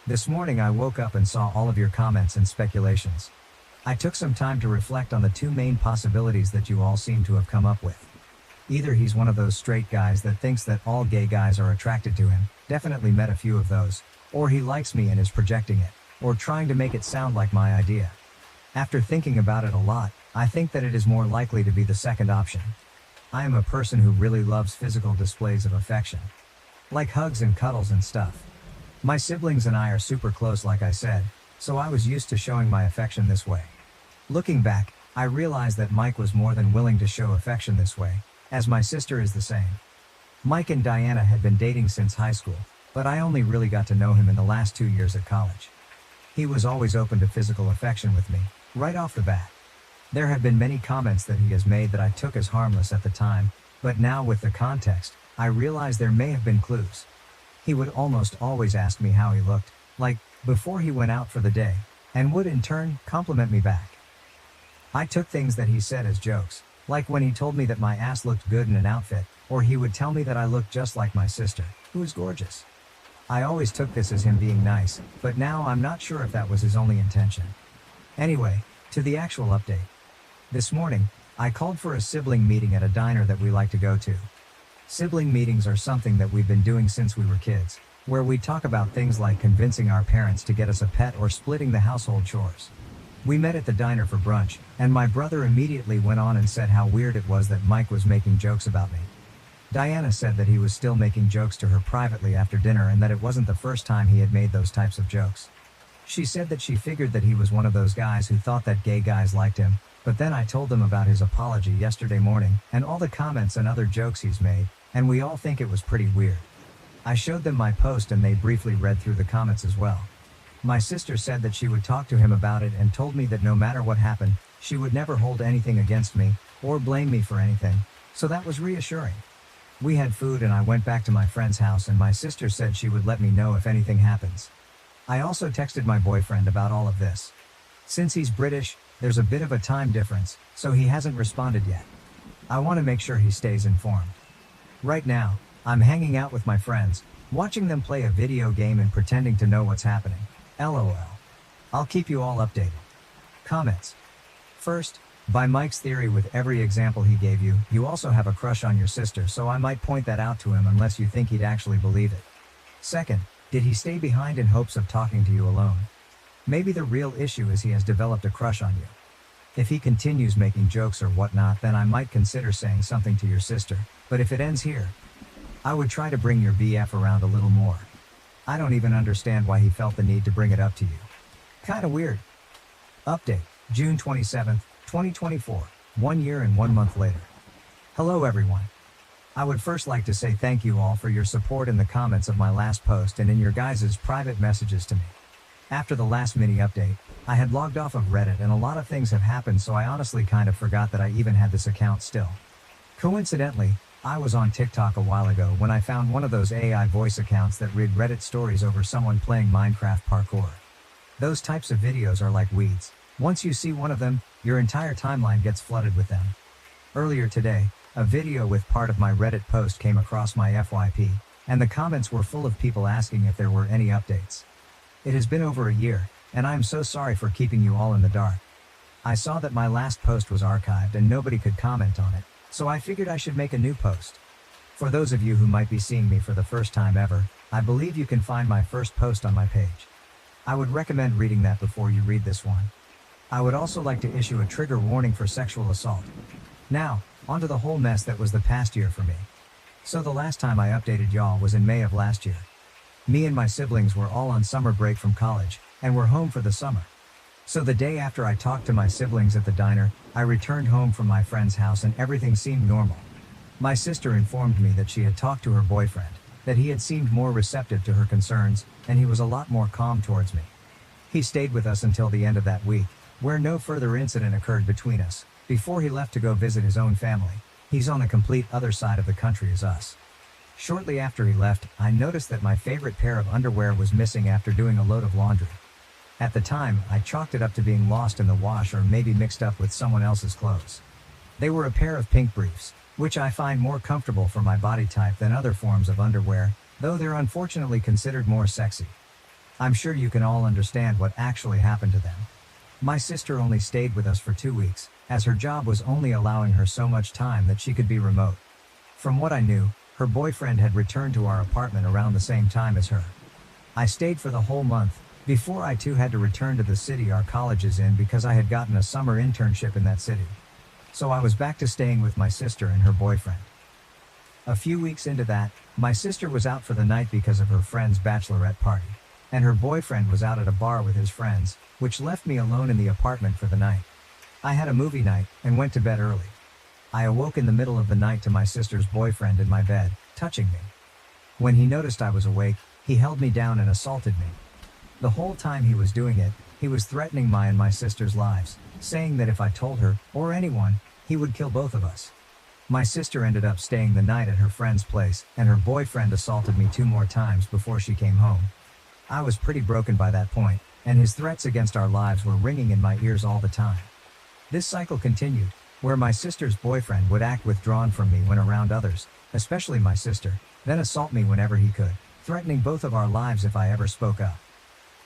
This morning I woke up and saw all of your comments and speculations. I took some time to reflect on the two main possibilities that you all seem to have come up with. Either he's one of those straight guys that thinks that all gay guys are attracted to him, definitely met a few of those, or he likes me and is projecting it, or trying to make it sound like my idea. After thinking about it a lot, I think that it is more likely to be the second option. I am a person who really loves physical displays of affection. Like hugs and cuddles and stuff. My siblings and I are super close like I said, so I was used to showing my affection this way. Looking back, I realized that Mike was more than willing to show affection this way, as my sister is the same. Mike and Diana had been dating since high school, but I only really got to know him in the last 2 years at college. He was always open to physical affection with me, right off the bat. There have been many comments that he has made that I took as harmless at the time, but now with the context, I realize there may have been clues. He would almost always ask me how he looked, like, before he went out for the day, and would in turn compliment me back. I took things that he said as jokes, like when he told me that my ass looked good in an outfit, or he would tell me that I looked just like my sister, who is gorgeous. I always took this as him being nice, but now I'm not sure if that was his only intention. Anyway, to the actual update. This morning, I called for a sibling meeting at a diner that we like to go to. Sibling meetings are something that we've been doing since we were kids, where we talk about things like convincing our parents to get us a pet or splitting the household chores. We met at the diner for brunch, and my brother immediately went on and said how weird it was that Mike was making jokes about me. Diana said that he was still making jokes to her privately after dinner and that it wasn't the first time he had made those types of jokes. She said that she figured that he was one of those guys who thought that gay guys liked him, but then I told them about his apology yesterday morning and all the comments and other jokes he's made, and we all think it was pretty weird. I showed them my post and they briefly read through the comments as well. My sister said that she would talk to him about it and told me that no matter what happened, she would never hold anything against me or blame me for anything, so that was reassuring. We had food and I went back to my friend's house and my sister said she would let me know if anything happens. I also texted my boyfriend about all of this. Since he's British, there's a bit of a time difference, so he hasn't responded yet. I want to make sure he stays informed. Right now, I'm hanging out with my friends, watching them play a video game and pretending to know what's happening. LOL. I'll keep you all updated. Comments. First, by Mike's theory, with every example he gave you, you also have a crush on your sister, so I might point that out to him unless you think he'd actually believe it. Second, did he stay behind in hopes of talking to you alone? Maybe the real issue is he has developed a crush on you. If he continues making jokes or whatnot, then I might consider saying something to your sister, but if it ends here, I would try to bring your BF around a little more. I don't even understand why he felt the need to bring it up to you. Kinda weird. Update, June 27th, 2024, 1 year and 1 month later. Hello everyone. I would first like to say thank you all for your support in the comments of my last post and in your guys' private messages to me. After the last mini update, I had logged off of Reddit and a lot of things have happened, so I honestly kind of forgot that I even had this account still. Coincidentally, I was on TikTok a while ago when I found one of those AI voice accounts that read Reddit stories over someone playing Minecraft parkour. Those types of videos are like weeds. Once you see one of them, your entire timeline gets flooded with them. Earlier today, a video with part of my Reddit post came across my FYP, and the comments were full of people asking if there were any updates. It has been over a year, and I am so sorry for keeping you all in the dark. I saw that my last post was archived and nobody could comment on it, so I figured I should make a new post. For those of you who might be seeing me for the first time ever, I believe you can find my first post on my page. I would recommend reading that before you read this one. I would also like to issue a trigger warning for sexual assault. Now, onto the whole mess that was the past year for me. So the last time I updated y'all was in May of last year. Me and my siblings were all on summer break from college, and were home for the summer. So the day after I talked to my siblings at the diner, I returned home from my friend's house and everything seemed normal. My sister informed me that she had talked to her boyfriend, that he had seemed more receptive to her concerns, and he was a lot more calm towards me. He stayed with us until the end of that week, where no further incident occurred between us, before he left to go visit his own family. He's on the complete other side of the country as us. Shortly after he left, I noticed that my favorite pair of underwear was missing after doing a load of laundry. At the time, I chalked it up to being lost in the wash or maybe mixed up with someone else's clothes. They were a pair of pink briefs, which I find more comfortable for my body type than other forms of underwear, though they're unfortunately considered more sexy. I'm sure you can all understand what actually happened to them. My sister only stayed with us for 2 weeks, as her job was only allowing her so much time that she could be remote. From what I knew, her boyfriend had returned to our apartment around the same time as her. I stayed for the whole month, before I too had to return to the city our college is in because I had gotten a summer internship in that city. So I was back to staying with my sister and her boyfriend. A few weeks into that, my sister was out for the night because of her friend's bachelorette party, and her boyfriend was out at a bar with his friends, which left me alone in the apartment for the night. I had a movie night and went to bed early. I awoke in the middle of the night to my sister's boyfriend in my bed, touching me. When he noticed I was awake, he held me down and assaulted me. The whole time he was doing it, he was threatening my and my sister's lives, saying that if I told her, or anyone, he would kill both of us. My sister ended up staying the night at her friend's place, and her boyfriend assaulted me 2 more times before she came home. I was pretty broken by that point, and his threats against our lives were ringing in my ears all the time. This cycle continued, where my sister's boyfriend would act withdrawn from me when around others, especially my sister, then assault me whenever he could, threatening both of our lives if I ever spoke up.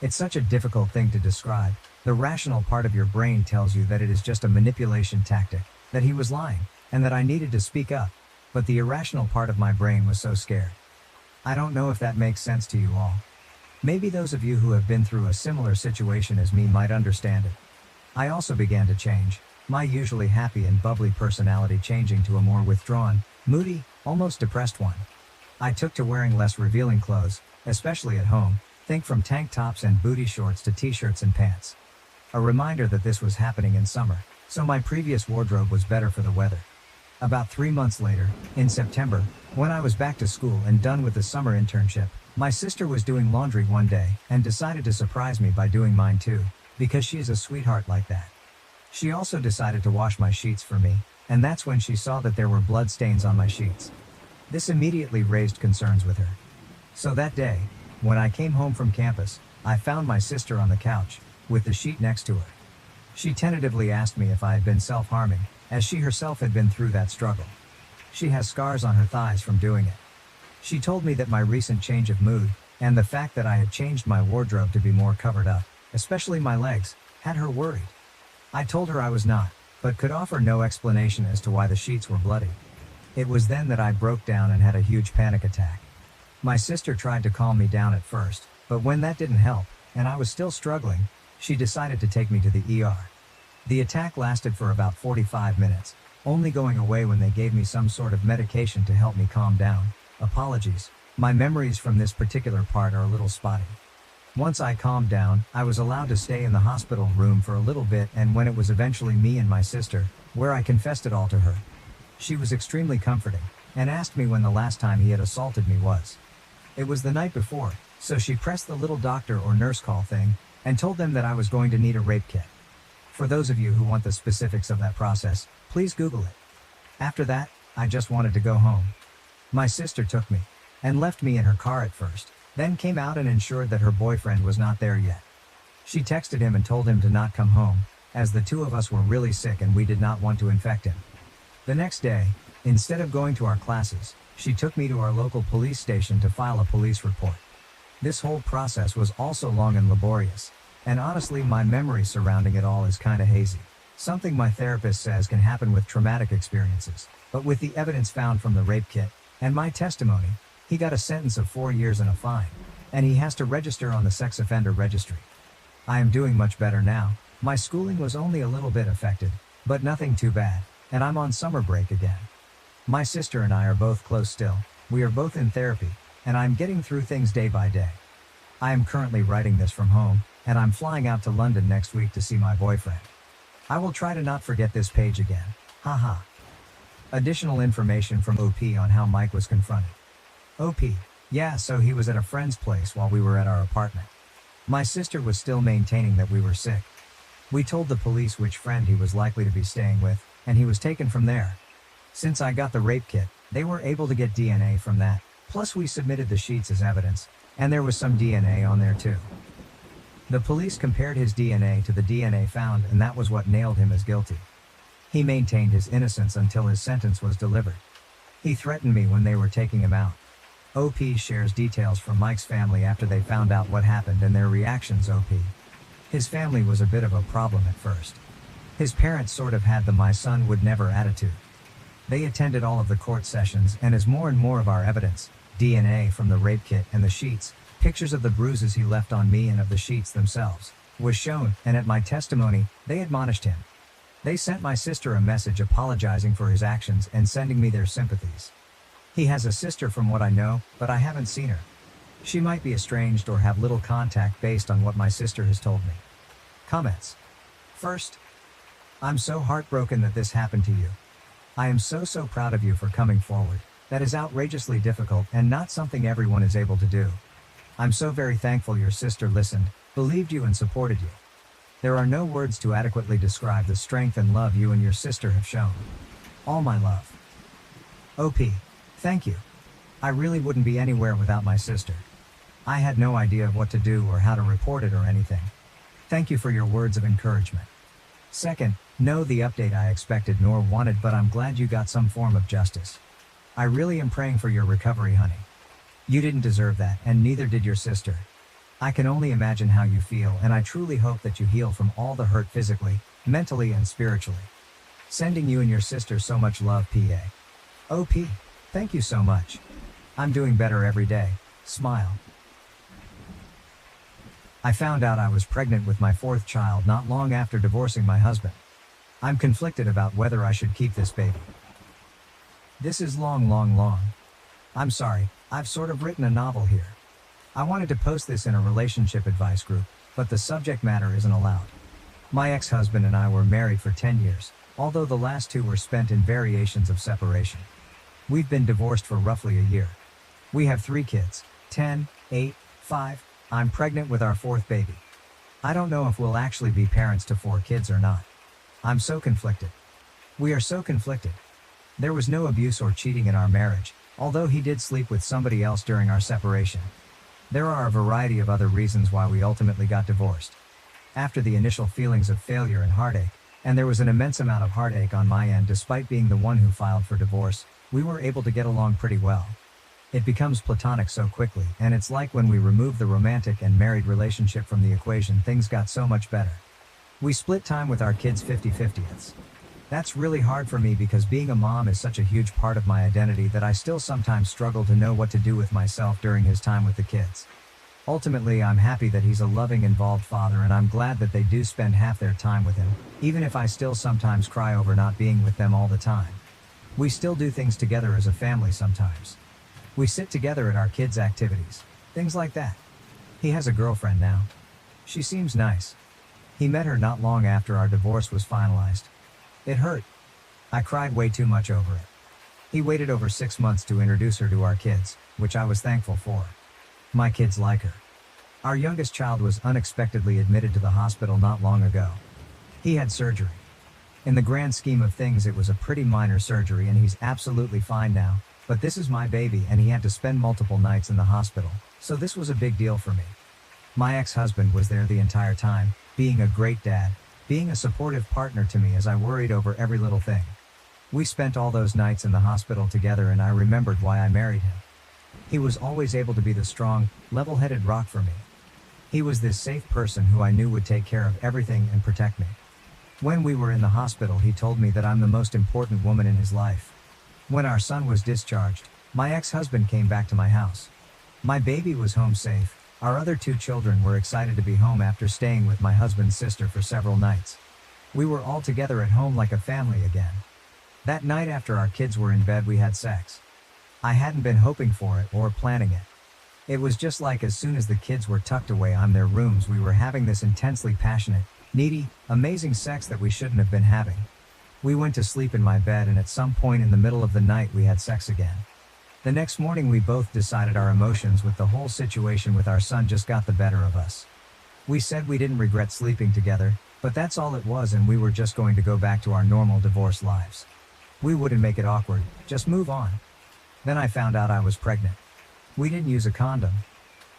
It's such a difficult thing to describe. The rational part of your brain tells you that it is just a manipulation tactic, that he was lying, and that I needed to speak up. but the irrational part of my brain was so scared. I don't know if that makes sense to you all. Maybe those of you who have been through a similar situation as me might understand it. I also began to change, my usually happy and bubbly personality changing to a more withdrawn, moody, almost depressed one. I took to wearing less revealing clothes, especially at home, think from tank tops and booty shorts to t-shirts and pants. A reminder that this was happening in summer, so my previous wardrobe was better for the weather. About 3 months later, in September, when I was back to school and done with the summer internship, my sister was doing laundry one day and decided to surprise me by doing mine too, because she is a sweetheart like that. She also decided to wash my sheets for me, and that's when she saw that there were blood stains on my sheets. This immediately raised concerns with her. So that day, when I came home from campus, I found my sister on the couch, with the sheet next to her. She tentatively asked me if I had been self-harming, as she herself had been through that struggle. She has scars on her thighs from doing it. She told me that my recent change of mood, and the fact that I had changed my wardrobe to be more covered up, especially my legs, had her worried. I told her I was not, but could offer no explanation as to why the sheets were bloody. It was then that I broke down and had a huge panic attack. My sister tried to calm me down at first, but when that didn't help, and I was still struggling, she decided to take me to the ER. The attack lasted for about 45 minutes, only going away when they gave me some sort of medication to help me calm down. Apologies, my memories from this particular part are a little spotty. Once I calmed down, I was allowed to stay in the hospital room for a little bit, and when it was eventually me and my sister, where I confessed it all to her. She was extremely comforting, and asked me when the last time he had assaulted me was. It was the night before, so she pressed the little doctor or nurse call thing, and told them that I was going to need a rape kit. For those of you who want the specifics of that process, please Google it. After that, I just wanted to go home. My sister took me, and left me in her car at first, then came out and ensured that her boyfriend was not there yet. She texted him and told him to not come home, as the two of us were really sick and we did not want to infect him. The next day, instead of going to our classes, she took me to our local police station to file a police report. This whole process was also long and laborious, and honestly my memory surrounding it all is kinda hazy. Something my therapist says can happen with traumatic experiences, but with the evidence found from the rape kit, and my testimony, he got a sentence of 4 years and a fine, and he has to register on the sex offender registry. I am doing much better now, my schooling was only a little bit affected, but nothing too bad, and I'm on summer break again. My sister and I are both close still, we are both in therapy, and I'm getting through things day by day. I am currently writing this from home, and I'm flying out to London next week to see my boyfriend. I will try to not forget this page again, haha. Additional information from OP on how Mike was confronted. OP, yeah, so he was at a friend's place while we were at our apartment. My sister was still maintaining that we were sick. We told the police which friend he was likely to be staying with, and he was taken from there. Since I got the rape kit, they were able to get DNA from that, plus we submitted the sheets as evidence, and there was some DNA on there too. The police compared his DNA to the DNA found, and that was what nailed him as guilty. He maintained his innocence until his sentence was delivered. He threatened me when they were taking him out. OP shares details from Mike's family after they found out what happened and their reactions. OP. His family was a bit of a problem at first. His parents sort of had the "my son would never" attitude. They attended all of the court sessions, and as more and more of our evidence, DNA from the rape kit and the sheets, pictures of the bruises he left on me and of the sheets themselves, was shown, and at my testimony, they admonished him. They sent my sister a message apologizing for his actions and sending me their sympathies. He has a sister from what I know, but I haven't seen her. She might be estranged or have little contact based on what my sister has told me. Comments. First, I'm so heartbroken that this happened to you. I am so proud of you for coming forward. That is outrageously difficult and not something everyone is able to do. I'm so very thankful your sister listened, believed you and supported you. There are no words to adequately describe the strength and love you and your sister have shown. All my love. OP, thank you. I really wouldn't be anywhere without my sister. I had no idea of what to do or how to report it or anything. Thank you for your words of encouragement. Second, no the update I expected nor wanted, but I'm glad you got some form of justice. I really am praying for your recovery, honey. You didn't deserve that, and neither did your sister. I can only imagine how you feel, and I truly hope that you heal from all the hurt physically, mentally and spiritually. Sending you and your sister so much love, PA. OP. Thank you so much. I'm doing better every day. Smile. I found out I was pregnant with my fourth child not long after divorcing my husband. I'm conflicted about whether I should keep this baby. This is long. I'm sorry, I've sort of written a novel here. I wanted to post this in a relationship advice group, but the subject matter isn't allowed. My ex-husband and I were married for 10 years, although the last 2 were spent in variations of separation. We've been divorced for roughly a year. We have 3 kids, 10, 8, 5. I'm pregnant with our 4th baby. I don't know if we'll actually be parents to 4 kids or not. I'm so conflicted. We are so conflicted. There was no abuse or cheating in our marriage, although he did sleep with somebody else during our separation. There are a variety of other reasons why we ultimately got divorced. After the initial feelings of failure and heartache, and there was an immense amount of heartache on my end despite being the one who filed for divorce, we were able to get along pretty well. It becomes platonic so quickly, and it's like when we removed the romantic and married relationship from the equation, things got so much better. We split time with our kids 50-50. That's really hard for me because being a mom is such a huge part of my identity that I still sometimes struggle to know what to do with myself during his time with the kids. Ultimately, I'm happy that he's a loving, involved father, and I'm glad that they do spend half their time with him, even if I still sometimes cry over not being with them all the time. We still do things together as a family sometimes. We sit together at our kids' activities, things like that. He has a girlfriend now. She seems nice. He met her not long after our divorce was finalized. It hurt. I cried way too much over it. He waited over 6 months to introduce her to our kids, which I was thankful for. My kids like her. Our youngest child was unexpectedly admitted to the hospital not long ago. He had surgery. In the grand scheme of things, it was a pretty minor surgery and he's absolutely fine now, but this is my baby and he had to spend multiple nights in the hospital, so this was a big deal for me. My ex-husband was there the entire time, being a great dad, being a supportive partner to me as I worried over every little thing. We spent all those nights in the hospital together and I remembered why I married him. He was always able to be the strong, level-headed rock for me. He was this safe person who I knew would take care of everything and protect me. When we were in the hospital, he told me that I'm the most important woman in his life. When our son was discharged, my ex-husband came back to my house. My baby was home safe. Our other 2 children were excited to be home after staying with my husband's sister for several nights. We were all together at home like a family again. That night after our kids were in bed, we had sex. I hadn't been hoping for it or planning it. It was just like as soon as the kids were tucked away on their rooms, we were having this intensely passionate, needy, amazing sex that we shouldn't have been having. We went to sleep in my bed and at some point in the middle of the night we had sex again. The next morning we both decided our emotions with the whole situation with our son just got the better of us. We said we didn't regret sleeping together, but that's all it was, and we were just going to go back to our normal divorce lives. We wouldn't make it awkward, just move on. Then I found out I was pregnant. We didn't use a condom.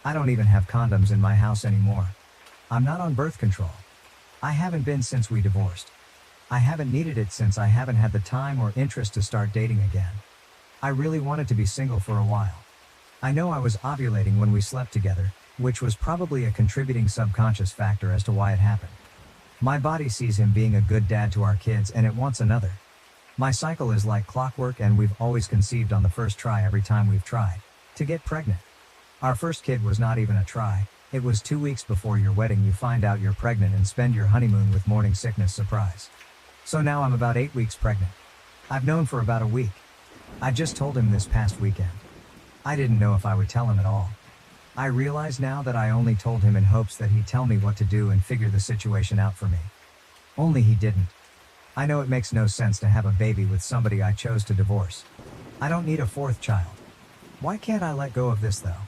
I don't even have condoms in my house anymore. I'm not on birth control. I haven't been since we divorced. I haven't needed it since I haven't had the time or interest to start dating again. I really wanted to be single for a while. I know I was ovulating when we slept together, which was probably a contributing subconscious factor as to why it happened. My body sees him being a good dad to our kids and it wants another. My cycle is like clockwork and we've always conceived on the first try every time we've tried to get pregnant. Our first kid was not even a try. It was 2 weeks before your wedding you find out you're pregnant and spend your honeymoon with morning sickness surprise. So now I'm about 8 weeks pregnant. I've known for about a week. I just told him this past weekend. I didn't know if I would tell him at all. I realize now that I only told him in hopes that he'd tell me what to do and figure the situation out for me. Only he didn't. I know it makes no sense to have a baby with somebody I chose to divorce. I don't need a 4th child. Why can't I let go of this though?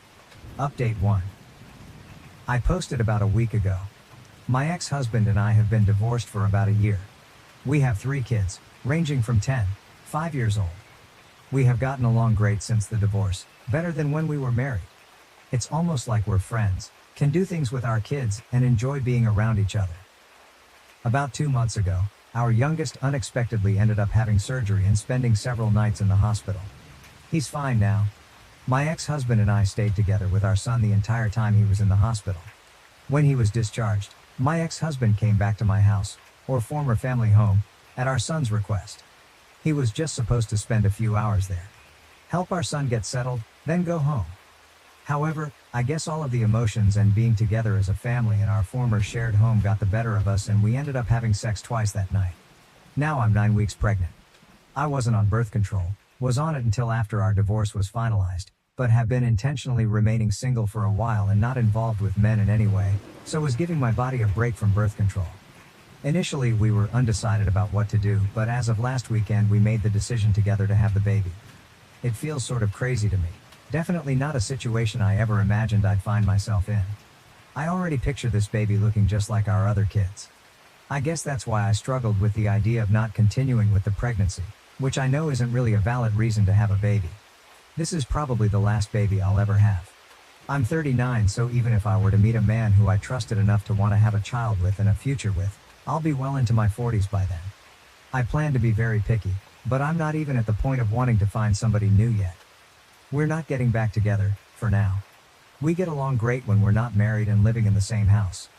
Update 1. I posted about a week ago. My ex-husband and I have been divorced for about a year. We have 3 kids, ranging from 10, 5 years old. We have gotten along great since the divorce, better than when we were married. It's almost like we're friends, can do things with our kids, and enjoy being around each other. About 2 months ago, our youngest unexpectedly ended up having surgery and spending several nights in the hospital. He's fine now. My ex-husband and I stayed together with our son the entire time he was in the hospital. When he was discharged, my ex-husband came back to my house, or former family home, at our son's request. He was just supposed to spend a few hours there. help our son get settled, then go home. However, I guess all of the emotions and being together as a family in our former shared home got the better of us and we ended up having sex twice that night. Now I'm 9 weeks pregnant. I wasn't on birth control, was on it until after our divorce was finalized, but have been intentionally remaining single for a while and not involved with men in any way, so was giving my body a break from birth control. Initially we were undecided about what to do, but as of last weekend we made the decision together to have the baby. It feels sort of crazy to me. Definitely not a situation I ever imagined I'd find myself in. I already picture this baby looking just like our other kids. I guess that's why I struggled with the idea of not continuing with the pregnancy, which I know isn't really a valid reason to have a baby. This is probably the last baby I'll ever have. I'm 39, so even if I were to meet a man who I trusted enough to want to have a child with and a future with, I'll be well into my 40s by then. I plan to be very picky, but I'm not even at the point of wanting to find somebody new yet. We're not getting back together, for now. We get along great when we're not married and living in the same house.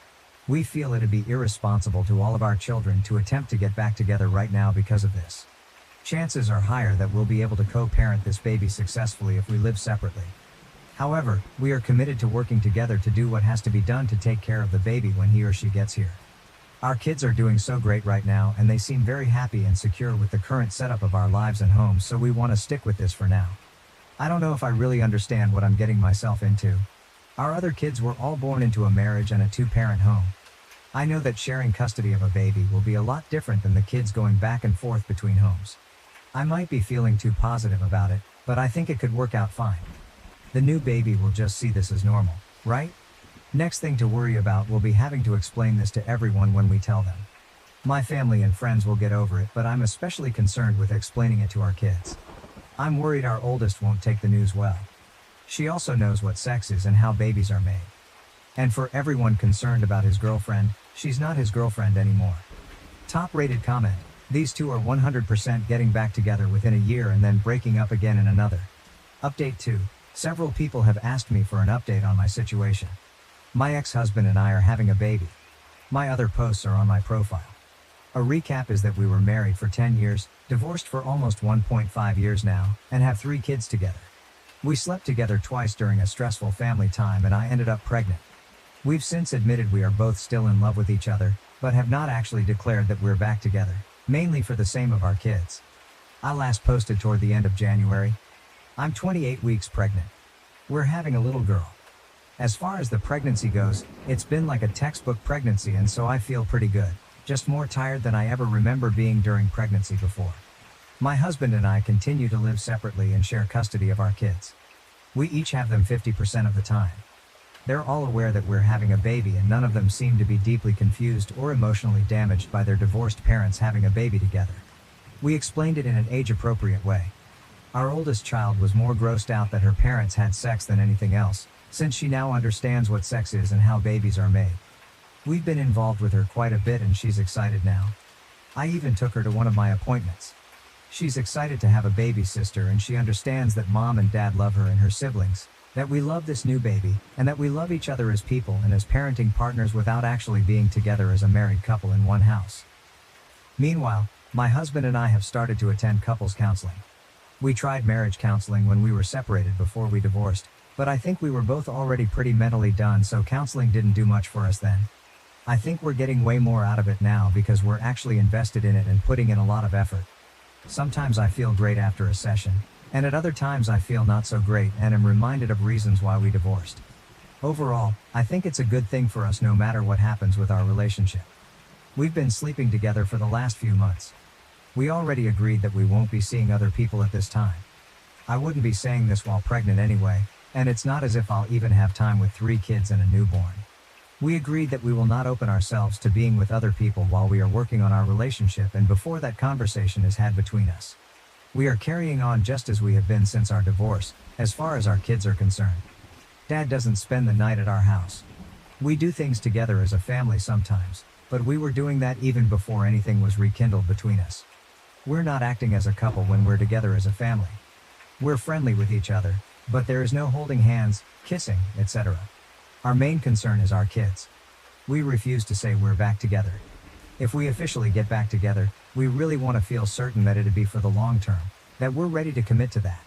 We feel it'd be irresponsible to all of our children to attempt to get back together right now because of this. Chances are higher that we'll be able to co-parent this baby successfully if we live separately. However, we are committed to working together to do what has to be done to take care of the baby when he or she gets here. Our kids are doing so great right now and they seem very happy and secure with the current setup of our lives and homes, so we want to stick with this for now. I don't know if I really understand what I'm getting myself into. Our other kids were all born into a marriage and a two-parent home. I know that sharing custody of a baby will be a lot different than the kids going back and forth between homes. I might be feeling too positive about it, but I think it could work out fine. The new baby will just see this as normal, right? Next thing to worry about will be having to explain this to everyone when we tell them. My family and friends will get over it, but I'm especially concerned with explaining it to our kids. I'm worried our oldest won't take the news well. She also knows what sex is and how babies are made. And for everyone concerned about his girlfriend, she's not his girlfriend anymore. Top-rated comment: these two are 100% getting back together within a year and then breaking up again in another. Update 2. Several people have asked me for an update on my situation. My ex-husband and I are having a baby. My other posts are on my profile. A recap is that we were married for 10 years, divorced for almost 1.5 years now, and have 3 kids together. We slept together twice during a stressful family time and I ended up pregnant. We've since admitted we are both still in love with each other, but have not actually declared that we're back together, mainly for the same of our kids. I last posted toward the end of January. I'm 28 weeks pregnant. We're having a little girl. As far as the pregnancy goes, it's been like a textbook pregnancy and so I feel pretty good. Just more tired than I ever remember being during pregnancy before. My husband and I continue to live separately and share custody of our kids. We each have them 50% of the time. They're all aware that we're having a baby and none of them seem to be deeply confused or emotionally damaged by their divorced parents having a baby together. We explained it in an age-appropriate way. Our oldest child was more grossed out that her parents had sex than anything else, since she now understands what sex is and how babies are made. We've been involved with her quite a bit and she's excited now. I even took her to one of my appointments. She's excited to have a baby sister and she understands that mom and dad love her and her siblings, that we love this new baby, and that we love each other as people and as parenting partners without actually being together as a married couple in one house. Meanwhile, my husband and I have started to attend couples counseling. We tried marriage counseling when we were separated before we divorced, but I think we were both already pretty mentally done, so counseling didn't do much for us then. I think we're getting way more out of it now because we're actually invested in it and putting in a lot of effort. Sometimes I feel great after a session, and at other times I feel not so great and am reminded of reasons why we divorced. Overall, I think it's a good thing for us no matter what happens with our relationship. We've been sleeping together for the last few months. We already agreed that we won't be seeing other people at this time. I wouldn't be saying this while pregnant anyway, and it's not as if I'll even have time with 3 kids and a newborn. We agreed that we will not open ourselves to being with other people while we are working on our relationship and before that conversation is had between us. We are carrying on just as we have been since our divorce, as far as our kids are concerned. Dad doesn't spend the night at our house. We do things together as a family sometimes, but we were doing that even before anything was rekindled between us. We're not acting as a couple when we're together as a family. We're friendly with each other, but there is no holding hands, kissing, etc. Our main concern is our kids. We refuse to say we're back together. If we officially get back together, we really want to feel certain that it'd be for the long term, that we're ready to commit to that.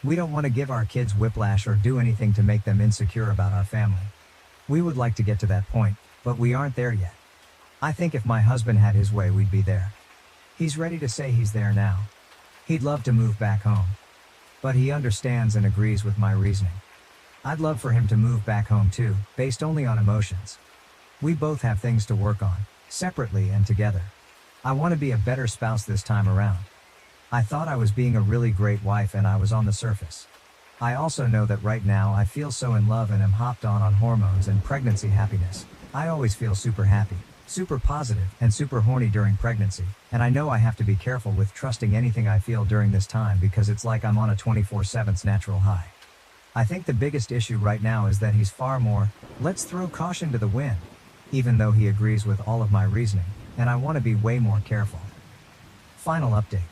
We don't want to give our kids whiplash or do anything to make them insecure about our family. We would like to get to that point, but we aren't there yet. I think if my husband had his way, we'd be there. He's ready to say he's there now. He'd love to move back home. But he understands and agrees with my reasoning. I'd love for him to move back home too, based only on emotions. We both have things to work on, separately and together. I want to be a better spouse this time around. I thought I was being a really great wife and I was on the surface. I also know that right now I feel so in love and am hopped on hormones and pregnancy happiness. I always feel super happy, super positive, and super horny during pregnancy, and I know I have to be careful with trusting anything I feel during this time because it's like I'm on a 24/7 natural high. I think the biggest issue right now is that he's far more, let's throw caution to the wind, even though he agrees with all of my reasoning, and I want to be way more careful. Final update.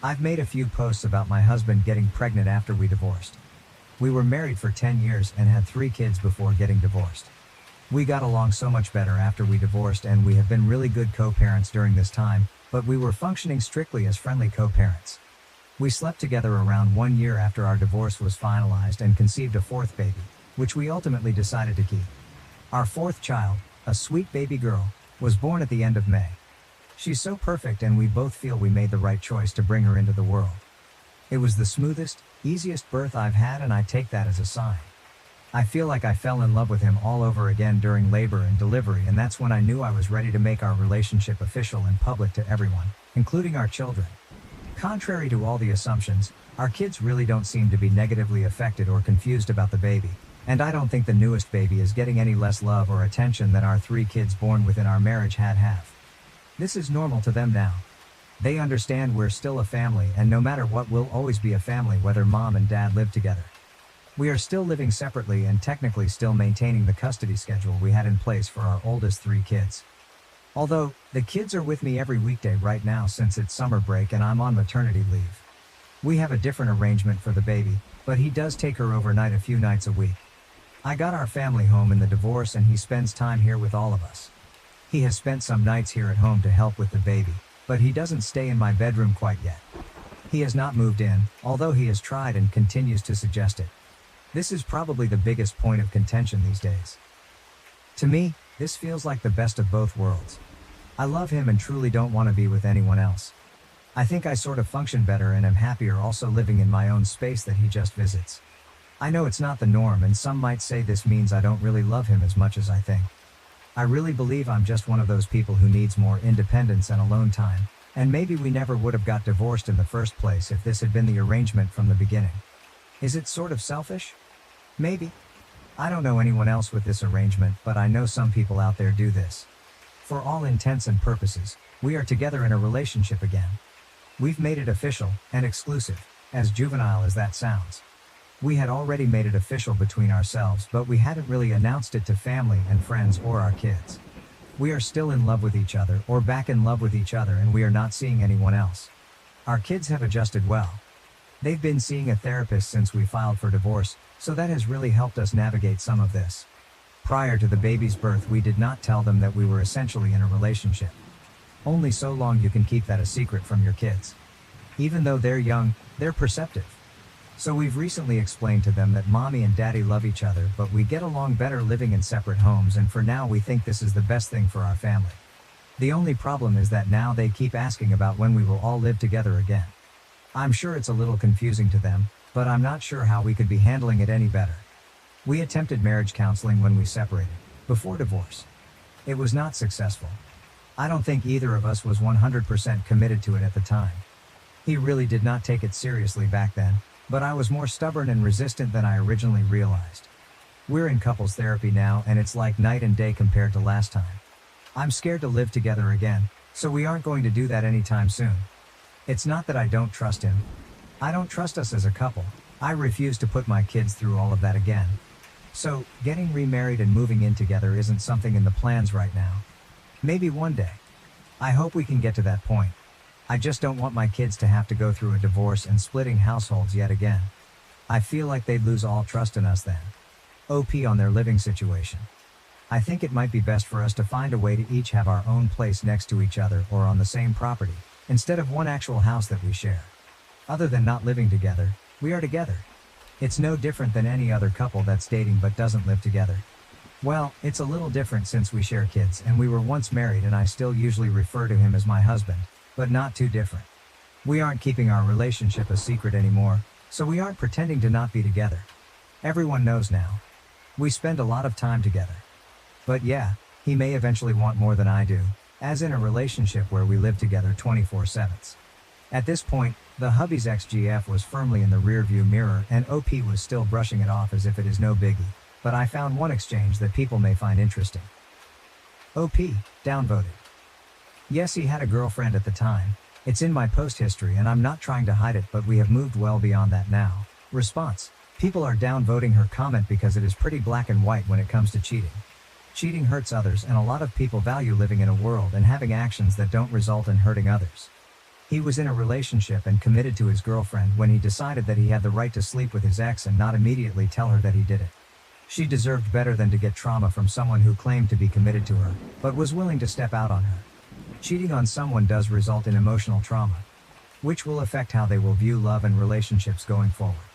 I've made a few posts about my husband getting pregnant after we divorced. We were married for 10 years and had 3 kids before getting divorced. We got along so much better after we divorced and we have been really good co-parents during this time, but we were functioning strictly as friendly co-parents. We slept together around 1 year after our divorce was finalized and conceived a 4th baby, which we ultimately decided to keep. Our 4th child, a sweet baby girl, was born at the end of May. She's so perfect and we both feel we made the right choice to bring her into the world. It was the smoothest, easiest birth I've had and I take that as a sign. I feel like I fell in love with him all over again during labor and delivery, and that's when I knew I was ready to make our relationship official and public to everyone, including our children. Contrary to all the assumptions, our kids really don't seem to be negatively affected or confused about the baby, and I don't think the newest baby is getting any less love or attention than our 3 kids born within our marriage have. This is normal to them now. They understand we're still a family, and no matter what, we'll always be a family whether mom and dad live together. We are still living separately and technically still maintaining the custody schedule we had in place for our oldest 3 kids. Although, the kids are with me every weekday right now since it's summer break and I'm on maternity leave. We have a different arrangement for the baby, but he does take her overnight a few nights a week. I got our family home in the divorce and he spends time here with all of us. He has spent some nights here at home to help with the baby, but he doesn't stay in my bedroom quite yet. He has not moved in, although he has tried and continues to suggest it. This is probably the biggest point of contention these days. To me, this feels like the best of both worlds. I love him and truly don't want to be with anyone else. I think I sort of function better and am happier also living in my own space that he just visits. I know it's not the norm and some might say this means I don't really love him as much as I think. I really believe I'm just one of those people who needs more independence and alone time, and maybe we never would have got divorced in the first place if this had been the arrangement from the beginning. Is it sort of selfish? Maybe. I don't know anyone else with this arrangement, but I know some people out there do this. For all intents and purposes, we are together in a relationship again. We've made it official and exclusive, as juvenile as that sounds. We had already made it official between ourselves, but we hadn't really announced it to family and friends or our kids. We are still in love with each other or back in love with each other, and we are not seeing anyone else. Our kids have adjusted well. They've been seeing a therapist since we filed for divorce, so that has really helped us navigate some of this. Prior to the baby's birth, we did not tell them that we were essentially in a relationship. Only so long you can keep that a secret from your kids. Even though they're young, they're perceptive. So we've recently explained to them that mommy and daddy love each other, but we get along better living in separate homes, and for now we think this is the best thing for our family. The only problem is that now they keep asking about when we will all live together again. I'm sure it's a little confusing to them, but I'm not sure how we could be handling it any better. We attempted marriage counseling when we separated, before divorce. It was not successful. I don't think either of us was 100% committed to it at the time. He really did not take it seriously back then, but I was more stubborn and resistant than I originally realized. We're in couples therapy now, and it's like night and day compared to last time. I'm scared to live together again, so we aren't going to do that anytime soon. It's not that I don't trust him. I don't trust us as a couple. I refuse to put my kids through all of that again. So, getting remarried and moving in together isn't something in the plans right now. Maybe one day. I hope we can get to that point. I just don't want my kids to have to go through a divorce and splitting households yet again. I feel like they'd lose all trust in us then. OP on their living situation. I think it might be best for us to find a way to each have our own place next to each other or on the same property, instead of one actual house that we share. Other than not living together, We are together. It's no different than any other couple that's dating but doesn't live together. Well, it's a little different since we share kids and we were once married and I still usually refer to him as my husband, but not too different. We aren't keeping our relationship a secret anymore, so we aren't pretending to not be together. Everyone knows now. We spend a lot of time together. But yeah, he may eventually want more than I do, as in a relationship where we live together 24/7. At this point, the hubby's ex-GF was firmly in the rearview mirror and OP was still brushing it off as if it is no biggie, but I found one exchange that people may find interesting. OP, downvoted. Yes, he had a girlfriend at the time. It's in my post history and I'm not trying to hide it, but we have moved well beyond that now. Response: people are downvoting her comment because it is pretty black and white when it comes to cheating. Cheating hurts others and a lot of people value living in a world and having actions that don't result in hurting others. He was in a relationship and committed to his girlfriend when he decided that he had the right to sleep with his ex and not immediately tell her that he did it. She deserved better than to get trauma from someone who claimed to be committed to her, but was willing to step out on her. Cheating on someone does result in emotional trauma, which will affect how they will view love and relationships going forward.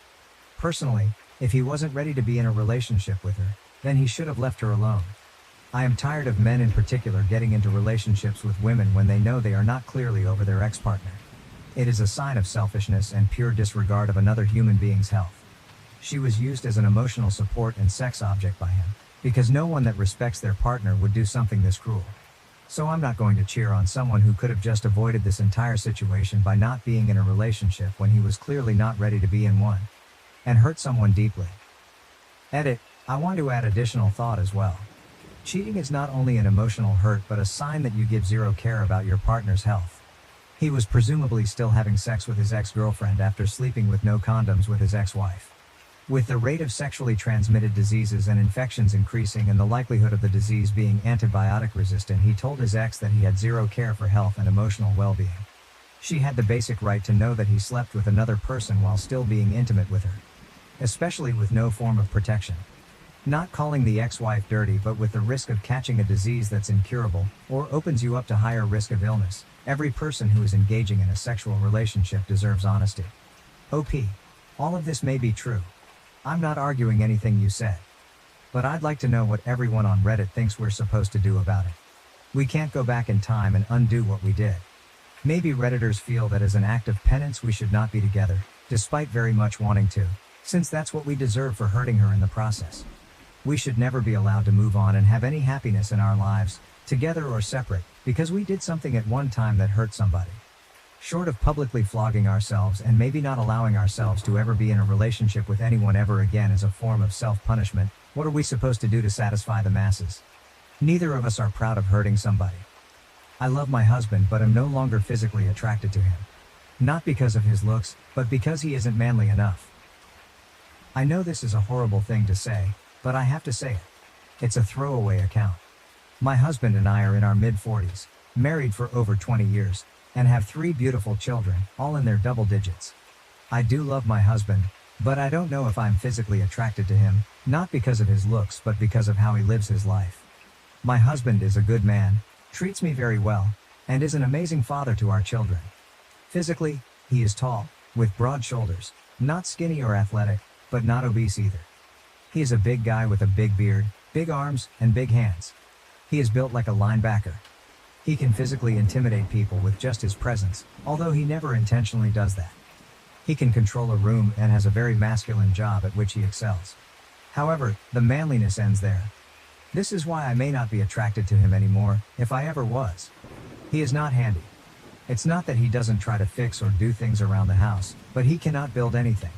Personally, if he wasn't ready to be in a relationship with her, then he should have left her alone. I am tired of men in particular getting into relationships with women when they know they are not clearly over their ex-partner. It is a sign of selfishness and pure disregard of another human being's health. She was used as an emotional support and sex object by him, because no one that respects their partner would do something this cruel. So I'm not going to cheer on someone who could have just avoided this entire situation by not being in a relationship when he was clearly not ready to be in one, and hurt someone deeply. Edit: I want to add additional thought as well. Cheating is not only an emotional hurt but a sign that you give zero care about your partner's health. He was presumably still having sex with his ex-girlfriend after sleeping with no condoms with his ex-wife. With the rate of sexually transmitted diseases and infections increasing and the likelihood of the disease being antibiotic resistant, he told his ex that he had zero care for health and emotional well-being. She had the basic right to know that he slept with another person while still being intimate with her, especially with no form of protection. Not calling the ex-wife dirty, but with the risk of catching a disease that's incurable, or opens you up to higher risk of illness. Every person who is engaging in a sexual relationship deserves honesty. OP. All of this may be true. I'm not arguing anything you said. But I'd like to know what everyone on Reddit thinks we're supposed to do about it. We can't go back in time and undo what we did. Maybe Redditors feel that as an act of penance we should not be together, despite very much wanting to, since that's what we deserve for hurting her in the process. We should never be allowed to move on and have any happiness in our lives, together or separate, because we did something at one time that hurt somebody. Short of publicly flogging ourselves and maybe not allowing ourselves to ever be in a relationship with anyone ever again as a form of self-punishment, what are we supposed to do to satisfy the masses? Neither of us are proud of hurting somebody. I love my husband but am no longer physically attracted to him. Not because of his looks, but because he isn't manly enough. I know this is a horrible thing to say, but I have to say it. It's a throwaway account. My husband and I are in our mid-40s, married for over 20 years, and have 3 beautiful children, all in their double digits. I do love my husband, but I don't know if I'm physically attracted to him, not because of his looks but because of how he lives his life. My husband is a good man, treats me very well, and is an amazing father to our children. Physically, he is tall, with broad shoulders, not skinny or athletic, but not obese either. He is a big guy with a big beard, big arms, and big hands. He is built like a linebacker. He can physically intimidate people with just his presence, although he never intentionally does that. He can control a room and has a very masculine job at which he excels. However, the manliness ends there. This is why I may not be attracted to him anymore, if I ever was. He is not handy. It's not that he doesn't try to fix or do things around the house, but he cannot build anything.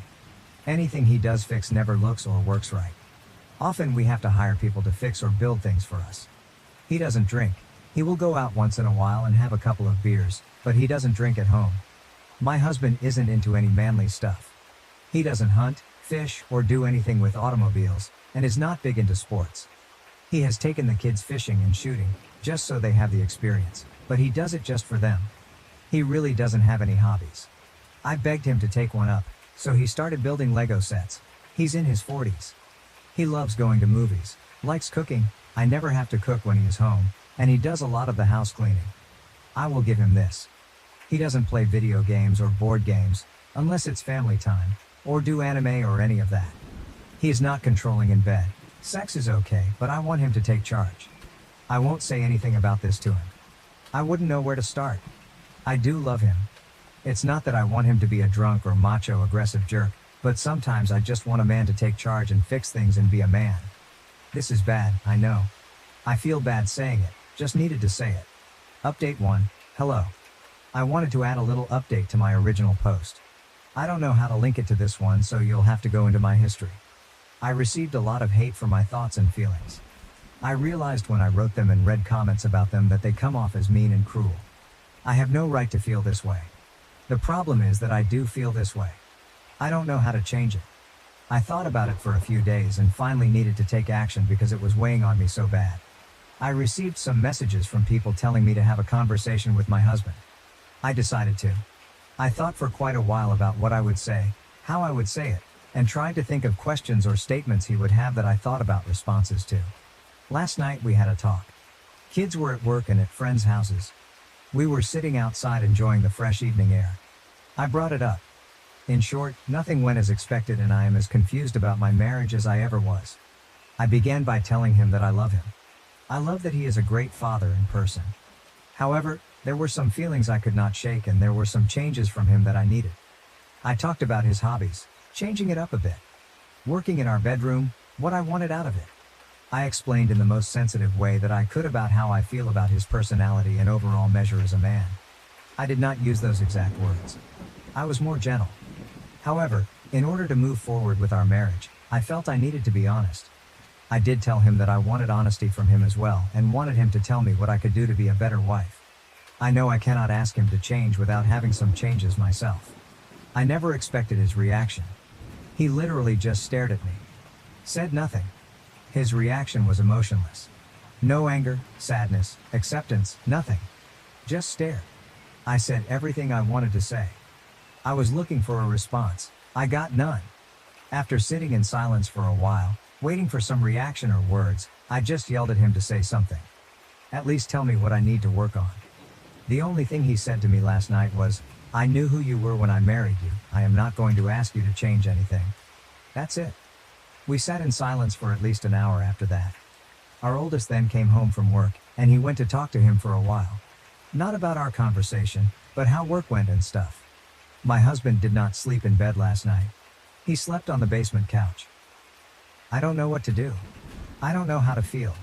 Anything he does fix never looks or works right. Often we have to hire people to fix or build things for us. He doesn't drink. He will go out once in a while and have a couple of beers, but he doesn't drink at home. My husband isn't into any manly stuff. He doesn't hunt, fish, or do anything with automobiles, and is not big into sports. He has taken the kids fishing and shooting, just so they have the experience, but he does it just for them. He really doesn't have any hobbies. I begged him to take one up, so he started building Lego sets. He's in his 40s. He loves going to movies, likes cooking. I never have to cook when he is home, and he does a lot of the house cleaning. I will give him this. He doesn't play video games or board games, unless it's family time, or do anime or any of that. He is not controlling in bed. Sex is okay, but I want him to take charge. I won't say anything about this to him. I wouldn't know where to start. I do love him. It's not that I want him to be a drunk or macho aggressive jerk, but sometimes I just want a man to take charge and fix things and be a man. This is bad, I know. I feel bad saying it, just needed to say it. Update 1, hello. I wanted to add a little update to my original post. I don't know how to link it to this one, so you'll have to go into my history. I received a lot of hate for my thoughts and feelings. I realized when I wrote them and read comments about them that they come off as mean and cruel. I have no right to feel this way. The problem is that I do feel this way. I don't know how to change it. I thought about it for a few days and finally needed to take action because it was weighing on me so bad. I received some messages from people telling me to have a conversation with my husband. I decided to. I thought for quite a while about what I would say, how I would say it, and tried to think of questions or statements he would have that I thought about responses to. Last night we had a talk. Kids were at work and at friends' houses. We were sitting outside enjoying the fresh evening air. I brought it up. In short, nothing went as expected and I am as confused about my marriage as I ever was. I began by telling him that I love him. I love that he is a great father in person. However, there were some feelings I could not shake and there were some changes from him that I needed. I talked about his hobbies, changing it up a bit. Working in our bedroom, what I wanted out of it. I explained in the most sensitive way that I could about how I feel about his personality and overall measure as a man. I did not use those exact words. I was more gentle. However, in order to move forward with our marriage, I felt I needed to be honest. I did tell him that I wanted honesty from him as well and wanted him to tell me what I could do to be a better wife. I know I cannot ask him to change without having some changes myself. I never expected his reaction. He literally just stared at me. Said nothing. His reaction was emotionless. No anger, sadness, acceptance, nothing. Just stared. I said everything I wanted to say. I was looking for a response. I got none. After sitting in silence for a while, waiting for some reaction or words, I just yelled at him to say something. At least tell me what I need to work on. The only thing he said to me last night was, "I knew who you were when I married you. I am not going to ask you to change anything." That's it. We sat in silence for at least an hour after that. Our oldest then came home from work, and he went to talk to him for a while. Not about our conversation, but how work went and stuff. My husband did not sleep in bed last night. He slept on the basement couch. I don't know what to do. I don't know how to feel.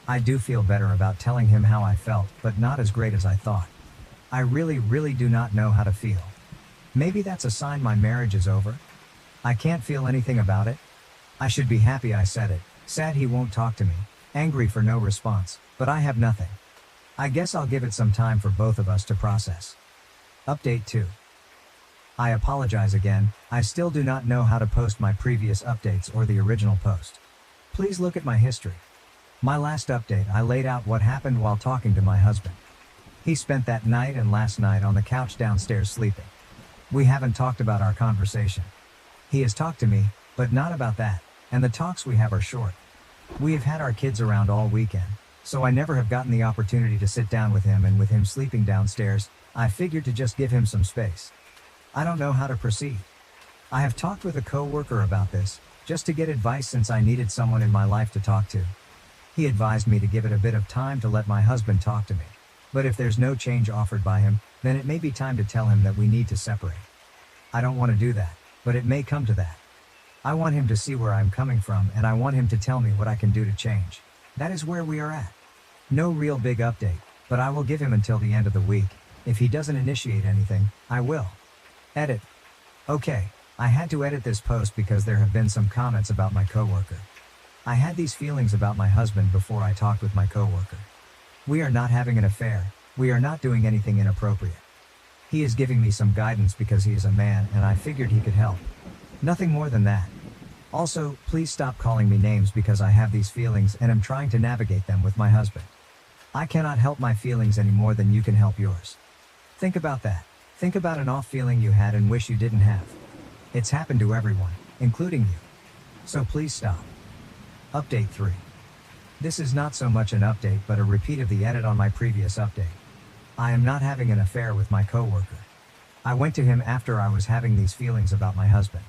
I do feel better about telling him how I felt, but not as great as I thought. I really do not know how to feel. Maybe that's a sign my marriage is over? I can't feel anything about it. I should be happy I said it, sad he won't talk to me, angry for no response, but I have nothing. I guess I'll give it some time for both of us to process. Update 2. I apologize again, I still do not know how to post my previous updates or the original post. Please look at my history. My last update I laid out what happened while talking to my husband. He spent that night and last night on the couch downstairs sleeping. We haven't talked about our conversation. He has talked to me, but not about that, and the talks we have are short. We have had our kids around all weekend, so I never have gotten the opportunity to sit down with him, and with him sleeping downstairs, I figured to just give him some space. I don't know how to proceed. I have talked with a co-worker about this, just to get advice since I needed someone in my life to talk to. He advised me to give it a bit of time to let my husband talk to me. But if there's no change offered by him, then it may be time to tell him that we need to separate. I don't want to do that, but it may come to that. I want him to see where I'm coming from, and I want him to tell me what I can do to change. That is where we are at. No real big update, but I will give him until the end of the week. If he doesn't initiate anything, I will. Edit. Okay, I had to edit this post because there have been some comments about my coworker. I had these feelings about my husband before I talked with my coworker. We are not having an affair, we are not doing anything inappropriate. He is giving me some guidance because he is a man and I figured he could help. Nothing more than that. Also, please stop calling me names because I have these feelings and am trying to navigate them with my husband. I cannot help my feelings any more than you can help yours. Think about that. Think about an off feeling you had and wish you didn't have. It's happened to everyone, including you. So please stop. Update 3. This is not so much an update but a repeat of the edit on my previous update. I am not having an affair with my coworker. I went to him after I was having these feelings about my husband.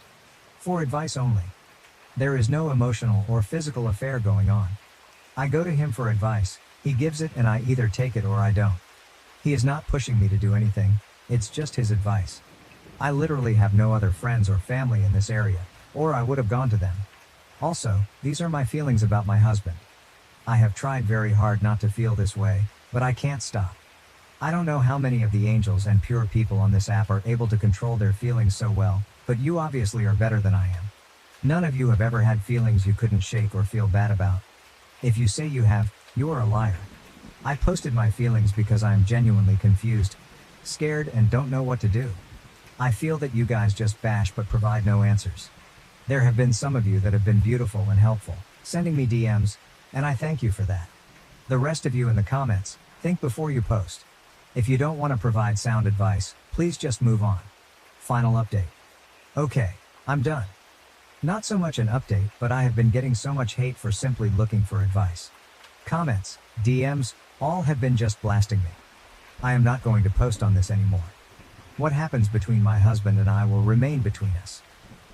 For advice only. There is no emotional or physical affair going on. I go to him for advice, he gives it and I either take it or I don't. He is not pushing me to do anything, it's just his advice. I literally have no other friends or family in this area, or I would have gone to them. Also, these are my feelings about my husband. I have tried very hard not to feel this way, but I can't stop. I don't know how many of the angels and pure people on this app are able to control their feelings so well, but you obviously are better than I am. None of you have ever had feelings you couldn't shake or feel bad about. If you say you have, you are a liar. I posted my feelings because I am genuinely confused, scared and don't know what to do. I feel that you guys just bash but provide no answers. There have been some of you that have been beautiful and helpful, sending me DMs, and I thank you for that. The rest of you in the comments, think before you post. If you don't want to provide sound advice, please just move on. Final update. Okay, I'm done. Not so much an update, but I have been getting so much hate for simply looking for advice. Comments, DMs, all have been just blasting me. I am not going to post on this anymore. What happens between my husband and I will remain between us.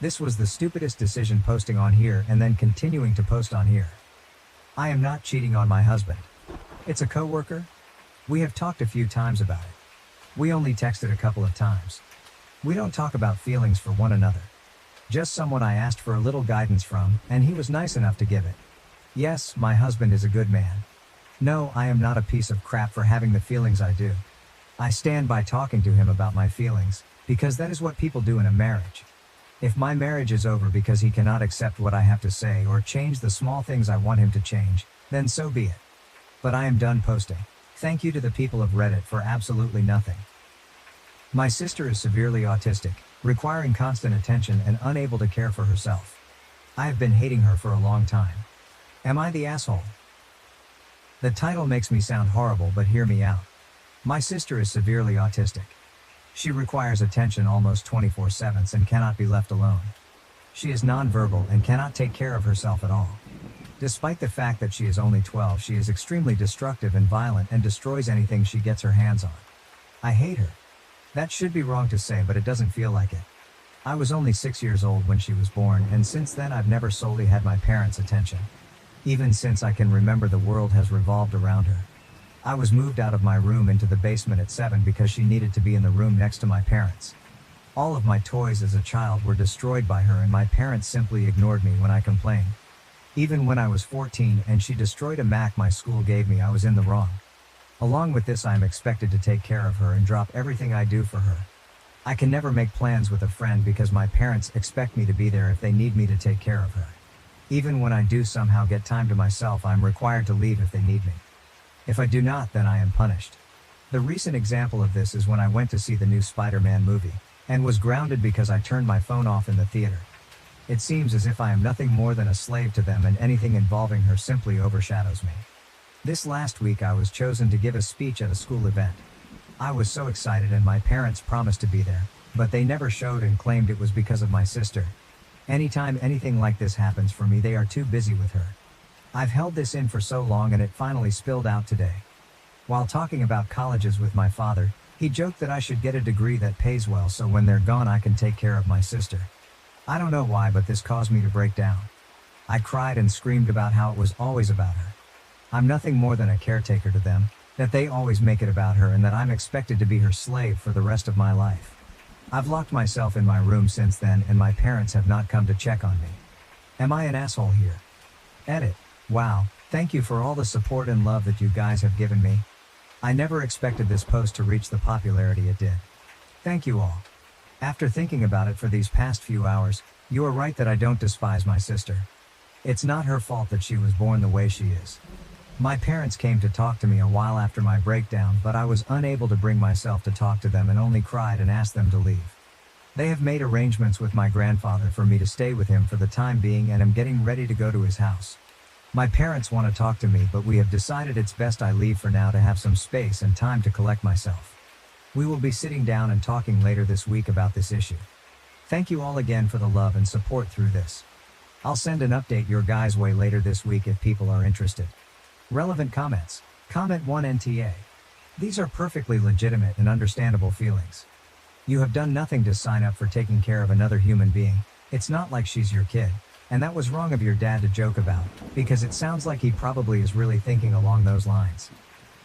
This was the stupidest decision, posting on here and then continuing to post on here. I am not cheating on my husband. It's a coworker. We have talked a few times about it. We only texted a couple of times. We don't talk about feelings for one another. Just someone I asked for a little guidance from, and he was nice enough to give it. Yes, my husband is a good man. No, I am not a piece of crap for having the feelings I do. I stand by talking to him about my feelings, because that is what people do in a marriage. If my marriage is over because he cannot accept what I have to say or change the small things I want him to change, then so be it. But I am done posting. Thank you to the people of Reddit for absolutely nothing. My sister is severely autistic, requiring constant attention and unable to care for herself. I have been hating her for a long time. Am I the asshole? The title makes me sound horrible, but hear me out. My sister is severely autistic. She requires attention almost 24/7 and cannot be left alone. She is nonverbal and cannot take care of herself at all. Despite the fact that she is only 12, she is extremely destructive and violent and destroys anything she gets her hands on. I hate her. That should be wrong to say, but it doesn't feel like it. I was only 6 years old when she was born, and since then I've never solely had my parents' attention. Even since I can remember, the world has revolved around her. I was moved out of my room into the basement at 7 because she needed to be in the room next to my parents. All of my toys as a child were destroyed by her, and my parents simply ignored me when I complained. Even when I was 14 and she destroyed a Mac my school gave me, I was in the wrong. Along with this, I am expected to take care of her and drop everything I do for her. I can never make plans with a friend because my parents expect me to be there if they need me to take care of her. Even when I do somehow get time to myself, I'm required to leave if they need me. If I do not, then I am punished. The recent example of this is when I went to see the new Spider-Man movie, and was grounded because I turned my phone off in the theater. It seems as if I am nothing more than a slave to them, and anything involving her simply overshadows me. This last week I was chosen to give a speech at a school event. I was so excited, and my parents promised to be there, but they never showed and claimed it was because of my sister. Anytime anything like this happens for me, they are too busy with her. I've held this in for so long, and it finally spilled out today. While talking about colleges with my father, he joked that I should get a degree that pays well so when they're gone I can take care of my sister. I don't know why, but this caused me to break down. I cried and screamed about how it was always about her. I'm nothing more than a caretaker to them, that they always make it about her, and that I'm expected to be her slave for the rest of my life. I've locked myself in my room since then, and my parents have not come to check on me. Am I an asshole here? Edit. Wow, thank you for all the support and love that you guys have given me. I never expected this post to reach the popularity it did. Thank you all. After thinking about it for these past few hours, you are right that I don't despise my sister. It's not her fault that she was born the way she is. My parents came to talk to me a while after my breakdown, but I was unable to bring myself to talk to them and only cried and asked them to leave. They have made arrangements with my grandfather for me to stay with him for the time being, and am getting ready to go to his house. My parents want to talk to me, but we have decided it's best I leave for now to have some space and time to collect myself. We will be sitting down and talking later this week about this issue. Thank you all again for the love and support through this. I'll send an update your guys' way later this week if people are interested. Relevant comments. Comment 1 NTA. These are perfectly legitimate and understandable feelings. You have done nothing to sign up for taking care of another human being, It's not like she's your kid, and that was wrong of your dad to joke about, because it sounds like he probably is really thinking along those lines.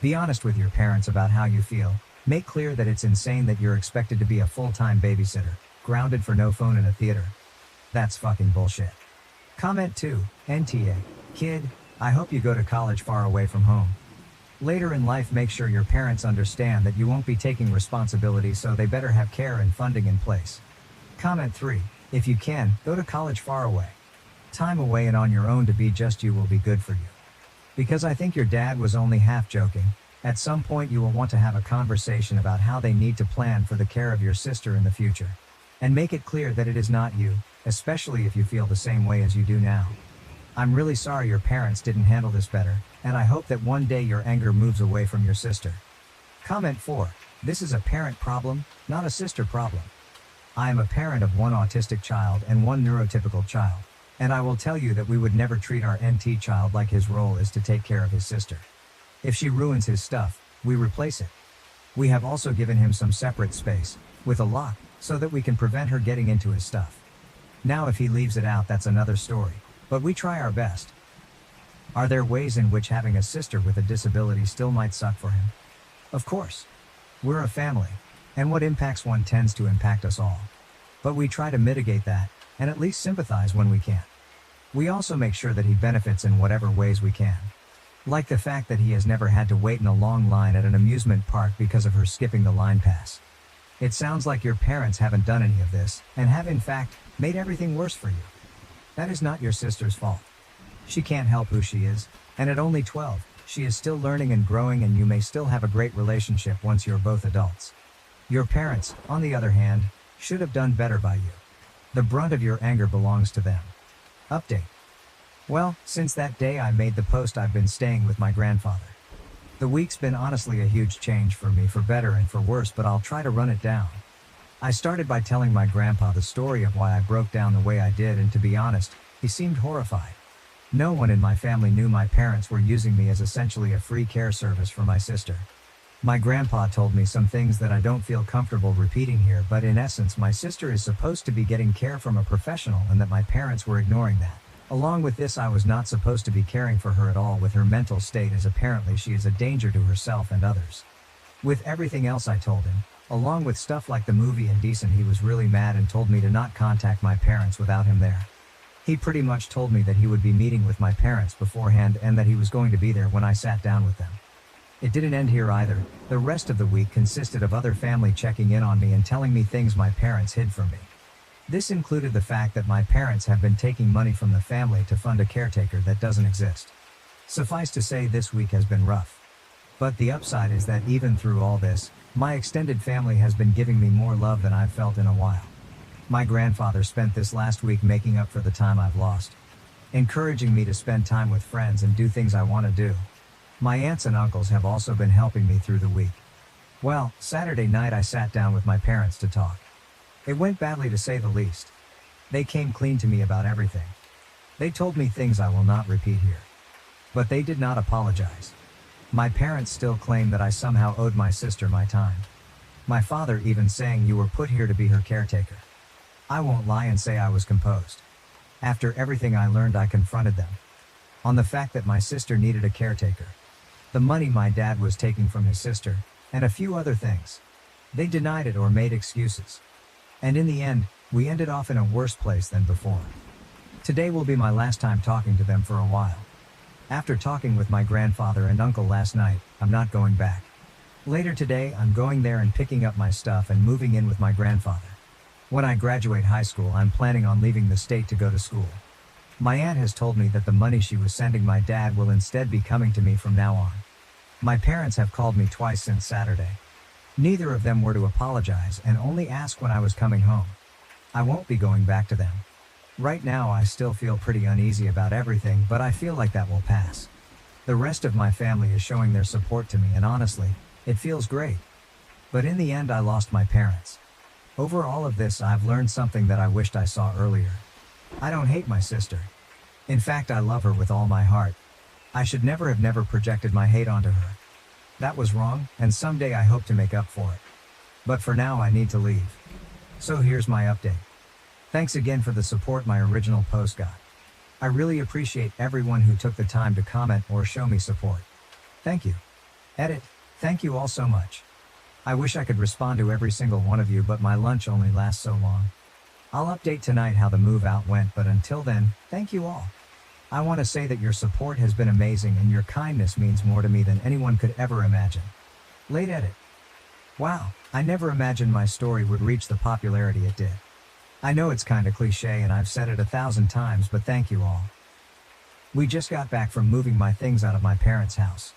Be honest with your parents about how you feel. Make clear that it's insane that you're expected to be a full-time babysitter, grounded for no phone in a theater. That's fucking bullshit. Comment 2, NTA. Kid, I hope you go to college far away from home. Later in life, make sure your parents understand that you won't be taking responsibility, so they better have care and funding in place. Comment 3, if you can, go to college far away. Time away and on your own to be just you will be good for you. Because I think your dad was only half joking. At some point you will want to have a conversation about how they need to plan for the care of your sister in the future. And make it clear that it is not you, especially if you feel the same way as you do now. I'm really sorry your parents didn't handle this better, and I hope that one day your anger moves away from your sister. Comment 4, this is a parent problem, not a sister problem. I am a parent of one autistic child and one neurotypical child, and I will tell you that we would never treat our NT child like his role is to take care of his sister. If she ruins his stuff, we replace it. We have also given him some separate space, with a lock, so that we can prevent her getting into his stuff. Now if he leaves it out, that's another story, but we try our best. Are there ways in which having a sister with a disability still might suck for him? Of course. We're a family, and what impacts one tends to impact us all. But we try to mitigate that, and at least sympathize when we can. We also make sure that he benefits in whatever ways we can. Like the fact that he has never had to wait in a long line at an amusement park because of her skipping the line pass. It sounds like your parents haven't done any of this, and have in fact, made everything worse for you. That is not your sister's fault. She can't help who she is, and at only 12, she is still learning and growing, and you may still have a great relationship once you're both adults. Your parents, on the other hand, should have done better by you. The brunt of your anger belongs to them. Update. Well, since that day I made the post, I've been staying with my grandfather. The week's been honestly a huge change for me, for better and for worse, but I'll try to run it down. I started by telling my grandpa the story of why I broke down the way I did, and to be honest, he seemed horrified. No one in my family knew my parents were using me as essentially a free care service for my sister. My grandpa told me some things that I don't feel comfortable repeating here, but in essence my sister is supposed to be getting care from a professional, and that my parents were ignoring that. Along with this, I was not supposed to be caring for her at all with her mental state, as apparently she is a danger to herself and others. With everything else I told him, along with stuff like the movie Indecent, he was really mad and told me to not contact my parents without him there. He pretty much told me that he would be meeting with my parents beforehand and that he was going to be there when I sat down with them. It didn't end here either. The rest of the week consisted of other family checking in on me and telling me things my parents hid from me. This included the fact that my parents have been taking money from the family to fund a caretaker that doesn't exist. Suffice to say, this week has been rough. But the upside is that even through all this, my extended family has been giving me more love than I've felt in a while. My grandfather spent this last week making up for the time I've lost, encouraging me to spend time with friends and do things I want to do. My aunts and uncles have also been helping me through the week. Well, Saturday night I sat down with my parents to talk. It went badly, to say the least. They came clean to me about everything. They told me things I will not repeat here. But they did not apologize. My parents still claim that I somehow owed my sister my time. My father even saying, "You were put here to be her caretaker." I won't lie and say I was composed. After everything I learned, I confronted them on the fact that my sister needed a caretaker, the money my dad was taking from his sister, and a few other things. They denied it or made excuses. And in the end, we ended off in a worse place than before. Today will be my last time talking to them for a while. After talking with my grandfather and uncle last night, I'm not going back. Later today, I'm going there and picking up my stuff and moving in with my grandfather. When I graduate high school, I'm planning on leaving the state to go to school. My aunt has told me that the money she was sending my dad will instead be coming to me from now on. My parents have called me twice since Saturday. Neither of them were to apologize and only ask when I was coming home. I won't be going back to them. Right now I still feel pretty uneasy about everything, but I feel like that will pass. The rest of my family is showing their support to me, and honestly, it feels great. But in the end, I lost my parents. Over all of this, I've learned something that I wished I saw earlier. I don't hate my sister. In fact, I love her with all my heart. I should never have projected my hate onto her. That was wrong, and someday I hope to make up for it. But for now I need to leave. So here's my update. Thanks again for the support my original post got. I really appreciate everyone who took the time to comment or show me support. Thank you. Edit. Thank you all so much. I wish I could respond to every single one of you, but my lunch only lasts so long. I'll update tonight how the move out went, but until then, thank you all. I want to say that your support has been amazing and your kindness means more to me than anyone could ever imagine. Late edit. Wow, I never imagined my story would reach the popularity it did. I know it's kinda cliche and I've said it 1,000 times, but thank you all. We just got back from moving my things out of my parents' house.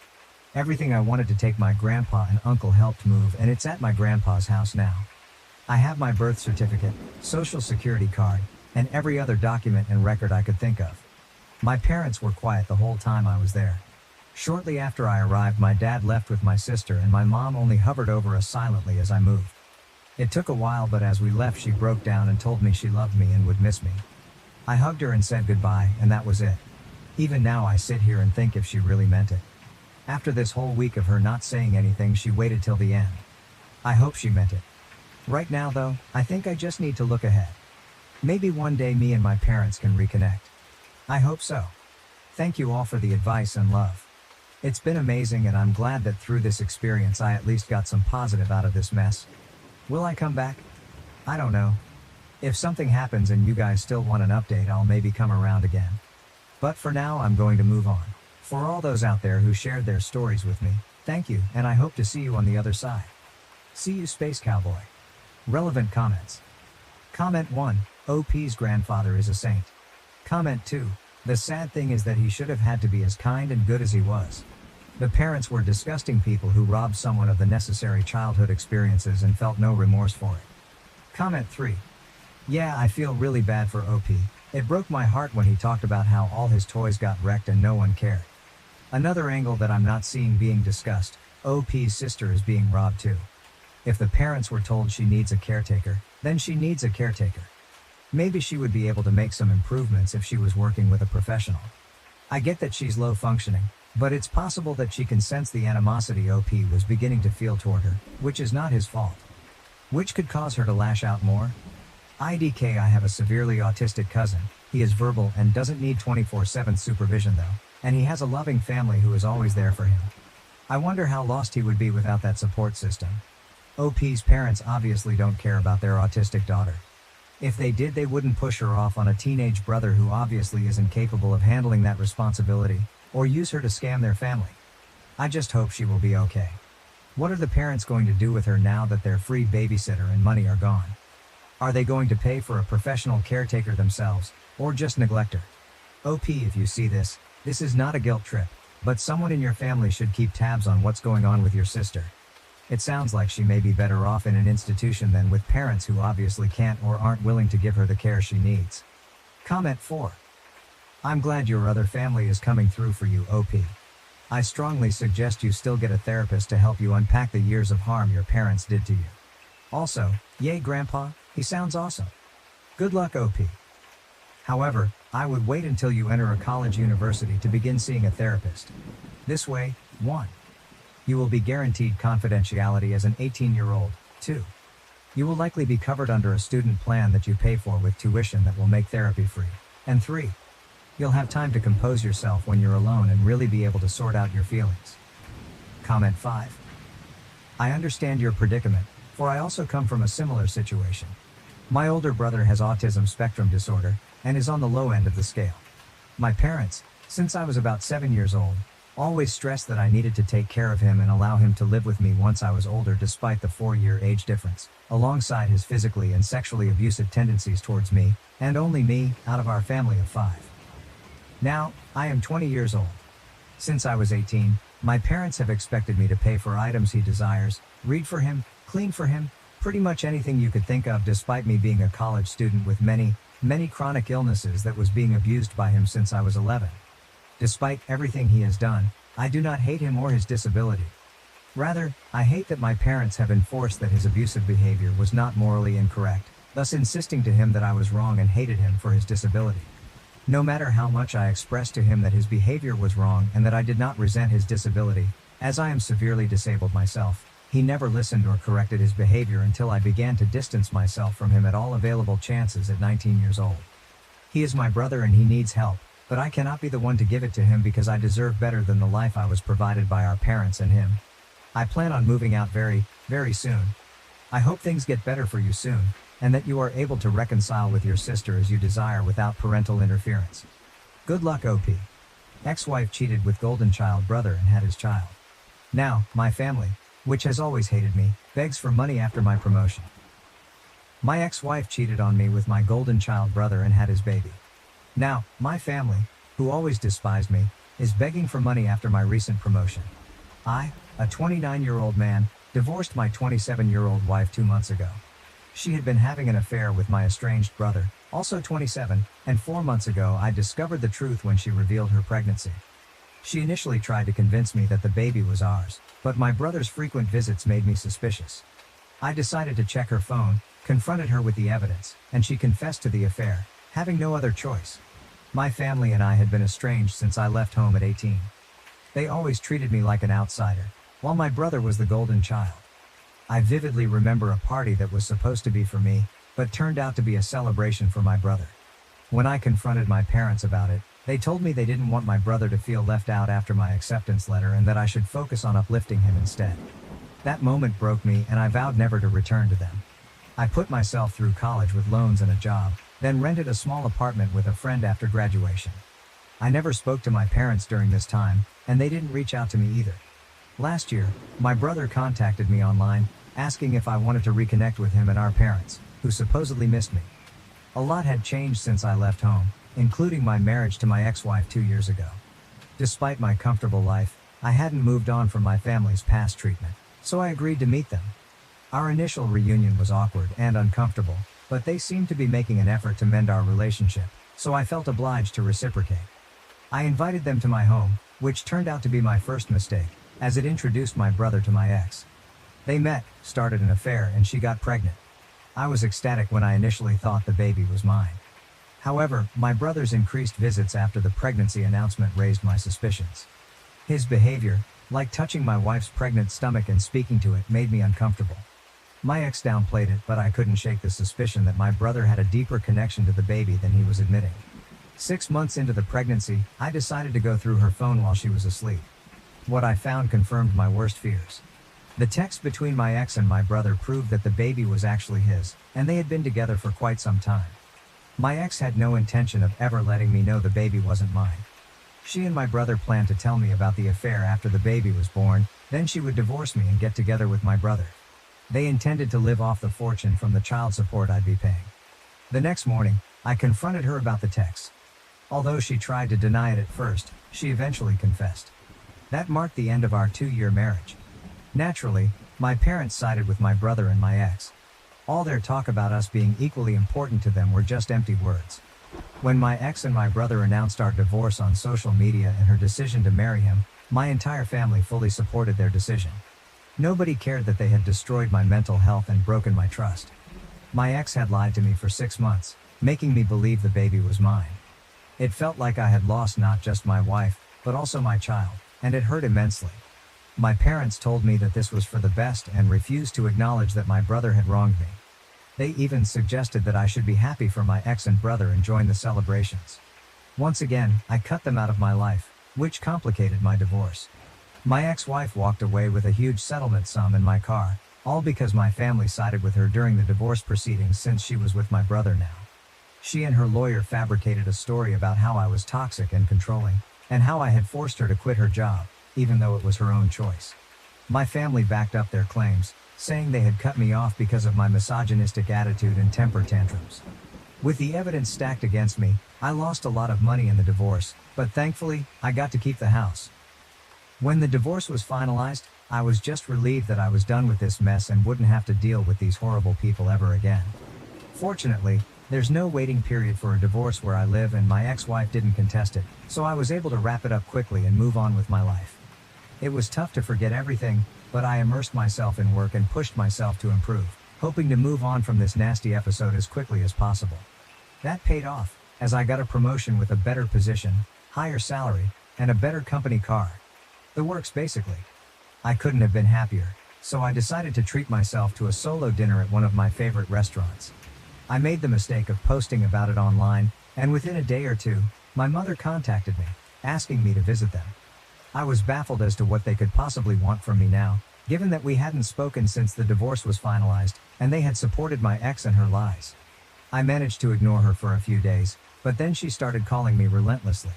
Everything I wanted to take my grandpa and uncle helped move, and it's at my grandpa's house now. I have my birth certificate, social security card, and every other document and record I could think of. My parents were quiet the whole time I was there. Shortly after I arrived, my dad left with my sister and my mom only hovered over us silently as I moved. It took a while, but as we left she broke down and told me she loved me and would miss me. I hugged her and said goodbye, and that was it. Even now I sit here and think if she really meant it. After this whole week of her not saying anything, she waited till the end. I hope she meant it. Right now though, I think I just need to look ahead. Maybe one day me and my parents can reconnect. I hope so. Thank you all for the advice and love. It's been amazing, and I'm glad that through this experience I at least got some positive out of this mess. Will I come back? I don't know. If something happens and you guys still want an update, I'll maybe come around again. But for now I'm going to move on. For all those out there who shared their stories with me, thank you, and I hope to see you on the other side. See you, Space Cowboy. Relevant comments. Comment 1, OP's grandfather is a saint. Comment 2, the sad thing is that he should have had to be as kind and good as he was. The parents were disgusting people who robbed someone of the necessary childhood experiences and felt no remorse for it. Comment 3. Yeah, I feel really bad for OP. It broke my heart when he talked about how all his toys got wrecked and no one cared. Another angle that I'm not seeing being discussed, OP's sister is being robbed too. If the parents were told she needs a caretaker, then she needs a caretaker. Maybe she would be able to make some improvements if she was working with a professional. I get that she's low functioning, but it's possible that she can sense the animosity OP was beginning to feel toward her, which is not his fault. Which could cause her to lash out more. IDK, I have a severely autistic cousin. He is verbal and doesn't need 24/7 supervision though, and he has a loving family who is always there for him. I wonder how lost he would be without that support system. OP's parents obviously don't care about their autistic daughter. If they did, they wouldn't push her off on a teenage brother who obviously isn't capable of handling that responsibility, or use her to scam their family. I just hope she will be okay. What are the parents going to do with her now that their free babysitter and money are gone? Are they going to pay for a professional caretaker themselves, or just neglect her? OP, if you see this, this is not a guilt trip, but someone in your family should keep tabs on what's going on with your sister. It sounds like she may be better off in an institution than with parents who obviously can't or aren't willing to give her the care she needs. Comment 4. I'm glad your other family is coming through for you, OP. I strongly suggest you still get a therapist to help you unpack the years of harm your parents did to you. Also, yay Grandpa, he sounds awesome. Good luck, OP. However, I would wait until you enter a college university to begin seeing a therapist. This way, 1. You will be guaranteed confidentiality as an 18-year-old. 2. You will likely be covered under a student plan that you pay for with tuition that will make therapy free. And 3. You'll have time to compose yourself when you're alone and really be able to sort out your feelings. Comment 5. I understand your predicament, for I also come from a similar situation. My older brother has autism spectrum disorder, and is on the low end of the scale. My parents, since I was about 7 years old, always stressed that I needed to take care of him and allow him to live with me once I was older, despite the 4-year age difference, alongside his physically and sexually abusive tendencies towards me, and only me, out of our family of 5. Now, I am 20 years old. Since I was 18, my parents have expected me to pay for items he desires, read for him, clean for him, pretty much anything you could think of, despite me being a college student with many chronic illnesses that was being abused by him since I was 11. Despite everything he has done, I do not hate him or his disability. Rather, I hate that my parents have enforced that his abusive behavior was not morally incorrect, thus insisting to him that I was wrong and hated him for his disability. No matter how much I expressed to him that his behavior was wrong and that I did not resent his disability, as I am severely disabled myself, He never listened or corrected his behavior until I began to distance myself from him at all available chances at 19 years old. He is my brother and he needs help, but I cannot be the one to give it to him because I deserve better than the life I was provided by our parents and him. I plan on moving out very, very soon. I hope things get better for you soon, and that you are able to reconcile with your sister as you desire without parental interference. Good luck, OP. Ex-wife cheated with golden child brother and had his child. Now, my family, which has always hated me, begs for money after my promotion. My ex-wife cheated on me with my golden child brother and had his baby. Now, my family, who always despised me, is begging for money after my recent promotion. I, a 29-year-old man, divorced my 27-year-old wife 2 months ago. She had been having an affair with my estranged brother, also 27, and 4 months ago I discovered the truth when she revealed her pregnancy. She initially tried to convince me that the baby was ours, but my brother's frequent visits made me suspicious. I decided to check her phone, confronted her with the evidence, and she confessed to the affair, having no other choice. My family and I had been estranged since I left home at 18. They always treated me like an outsider, while my brother was the golden child. I vividly remember a party that was supposed to be for me, but turned out to be a celebration for my brother. When I confronted my parents about it, they told me they didn't want my brother to feel left out after my acceptance letter and that I should focus on uplifting him instead. That moment broke me and I vowed never to return to them. I put myself through college with loans and a job, then rented a small apartment with a friend after graduation. I never spoke to my parents during this time, and they didn't reach out to me either. Last year, my brother contacted me online, asking if I wanted to reconnect with him and our parents, who supposedly missed me. A lot had changed since I left home, including my marriage to my ex-wife 2 years ago. Despite my comfortable life, I hadn't moved on from my family's past treatment, so I agreed to meet them. Our initial reunion was awkward and uncomfortable, but they seemed to be making an effort to mend our relationship, so I felt obliged to reciprocate. I invited them to my home, which turned out to be my first mistake, as it introduced my brother to my ex. They met, started an affair, and she got pregnant. I was ecstatic when I initially thought the baby was mine. However, my brother's increased visits after the pregnancy announcement raised my suspicions. His behavior, like touching my wife's pregnant stomach and speaking to it, made me uncomfortable. My ex downplayed it, but I couldn't shake the suspicion that my brother had a deeper connection to the baby than he was admitting. 6 months into the pregnancy, I decided to go through her phone while she was asleep. What I found confirmed my worst fears. The text between my ex and my brother proved that the baby was actually his, and they had been together for quite some time. My ex had no intention of ever letting me know the baby wasn't mine. She and my brother planned to tell me about the affair after the baby was born, then she would divorce me and get together with my brother. They intended to live off the fortune from the child support I'd be paying. The next morning, I confronted her about the text. Although she tried to deny it at first, she eventually confessed. That marked the end of our 2-year marriage. Naturally, my parents sided with my brother and my ex. All their talk about us being equally important to them were just empty words. When my ex and my brother announced our divorce on social media and her decision to marry him, my entire family fully supported their decision. Nobody cared that they had destroyed my mental health and broken my trust. My ex had lied to me for 6 months, making me believe the baby was mine. It felt like I had lost not just my wife, but also my child, and it hurt immensely. My parents told me that this was for the best and refused to acknowledge that my brother had wronged me. They even suggested that I should be happy for my ex and brother and join the celebrations. Once again, I cut them out of my life, which complicated my divorce. My ex-wife walked away with a huge settlement sum in my car, all because my family sided with her during the divorce proceedings since she was with my brother now. She and her lawyer fabricated a story about how I was toxic and controlling, and how I had forced her to quit her job, even though it was her own choice. My family backed up their claims, saying they had cut me off because of my misogynistic attitude and temper tantrums. With the evidence stacked against me, I lost a lot of money in the divorce, but thankfully, I got to keep the house. When the divorce was finalized, I was just relieved that I was done with this mess and wouldn't have to deal with these horrible people ever again. Fortunately, there's no waiting period for a divorce where I live and my ex-wife didn't contest it, so I was able to wrap it up quickly and move on with my life. It was tough to forget everything, but I immersed myself in work and pushed myself to improve, hoping to move on from this nasty episode as quickly as possible. That paid off, as I got a promotion with a better position, higher salary, and a better company car. The works basically. I couldn't have been happier, so I decided to treat myself to a solo dinner at one of my favorite restaurants. I made the mistake of posting about it online, and within a day or two, my mother contacted me, asking me to visit them. I was baffled as to what they could possibly want from me now, given that we hadn't spoken since the divorce was finalized, and they had supported my ex and her lies. I managed to ignore her for a few days, but then she started calling me relentlessly.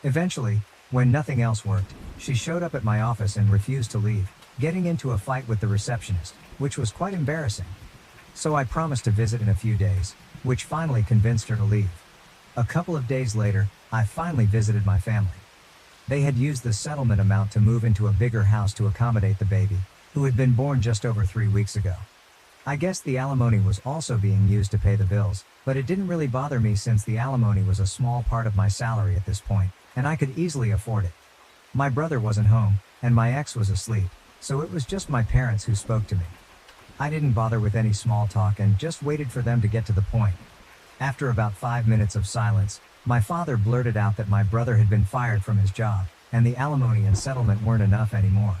Eventually, when nothing else worked, she showed up at my office and refused to leave, getting into a fight with the receptionist, which was quite embarrassing. So I promised to visit in a few days, which finally convinced her to leave. A couple of days later, I finally visited my family. They had used the settlement amount to move into a bigger house to accommodate the baby, who had been born just over 3 weeks ago. I guess the alimony was also being used to pay the bills, but it didn't really bother me since the alimony was a small part of my salary at this point, and I could easily afford it. My brother wasn't home, and my ex was asleep, so it was just my parents who spoke to me. I didn't bother with any small talk and just waited for them to get to the point. After about 5 minutes of silence, my father blurted out that my brother had been fired from his job, and the alimony and settlement weren't enough anymore.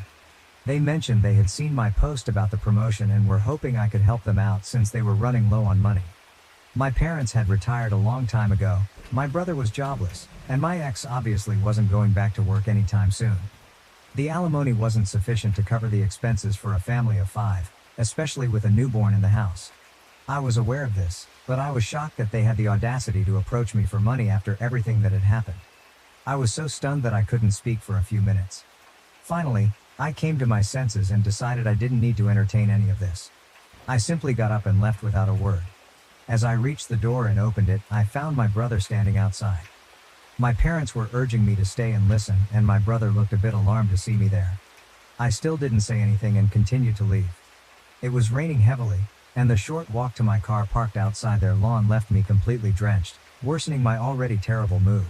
They mentioned they had seen my post about the promotion and were hoping I could help them out since they were running low on money. My parents had retired a long time ago, my brother was jobless, and my ex obviously wasn't going back to work anytime soon. The alimony wasn't sufficient to cover the expenses for a family of 5, especially with a newborn in the house. I was aware of this, but I was shocked that they had the audacity to approach me for money after everything that had happened. I was so stunned that I couldn't speak for a few minutes. Finally, I came to my senses and decided I didn't need to entertain any of this. I simply got up and left without a word. As I reached the door and opened it, I found my brother standing outside. My parents were urging me to stay and listen, and my brother looked a bit alarmed to see me there. I still didn't say anything and continued to leave. It was raining heavily, and the short walk to my car parked outside their lawn left me completely drenched, worsening my already terrible mood.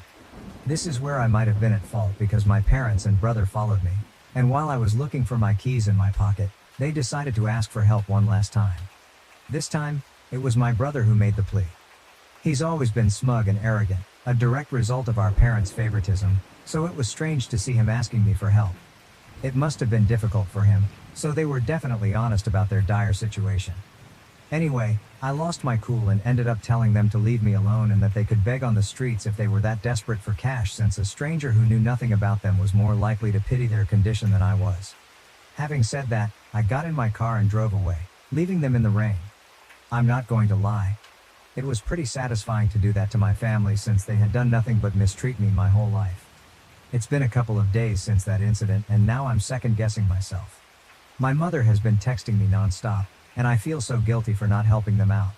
This is where I might have been at fault because my parents and brother followed me, and while I was looking for my keys in my pocket, they decided to ask for help one last time. This time, it was my brother who made the plea. He's always been smug and arrogant, a direct result of our parents' favoritism, so it was strange to see him asking me for help. It must have been difficult for him, so they were definitely honest about their dire situation. Anyway, I lost my cool and ended up telling them to leave me alone and that they could beg on the streets if they were that desperate for cash, since a stranger who knew nothing about them was more likely to pity their condition than I was. Having said that, I got in my car and drove away, leaving them in the rain. I'm not going to lie. It was pretty satisfying to do that to my family since they had done nothing but mistreat me my whole life. It's been a couple of days since that incident, and now I'm second-guessing myself. My mother has been texting me non-stop, and I feel so guilty for not helping them out.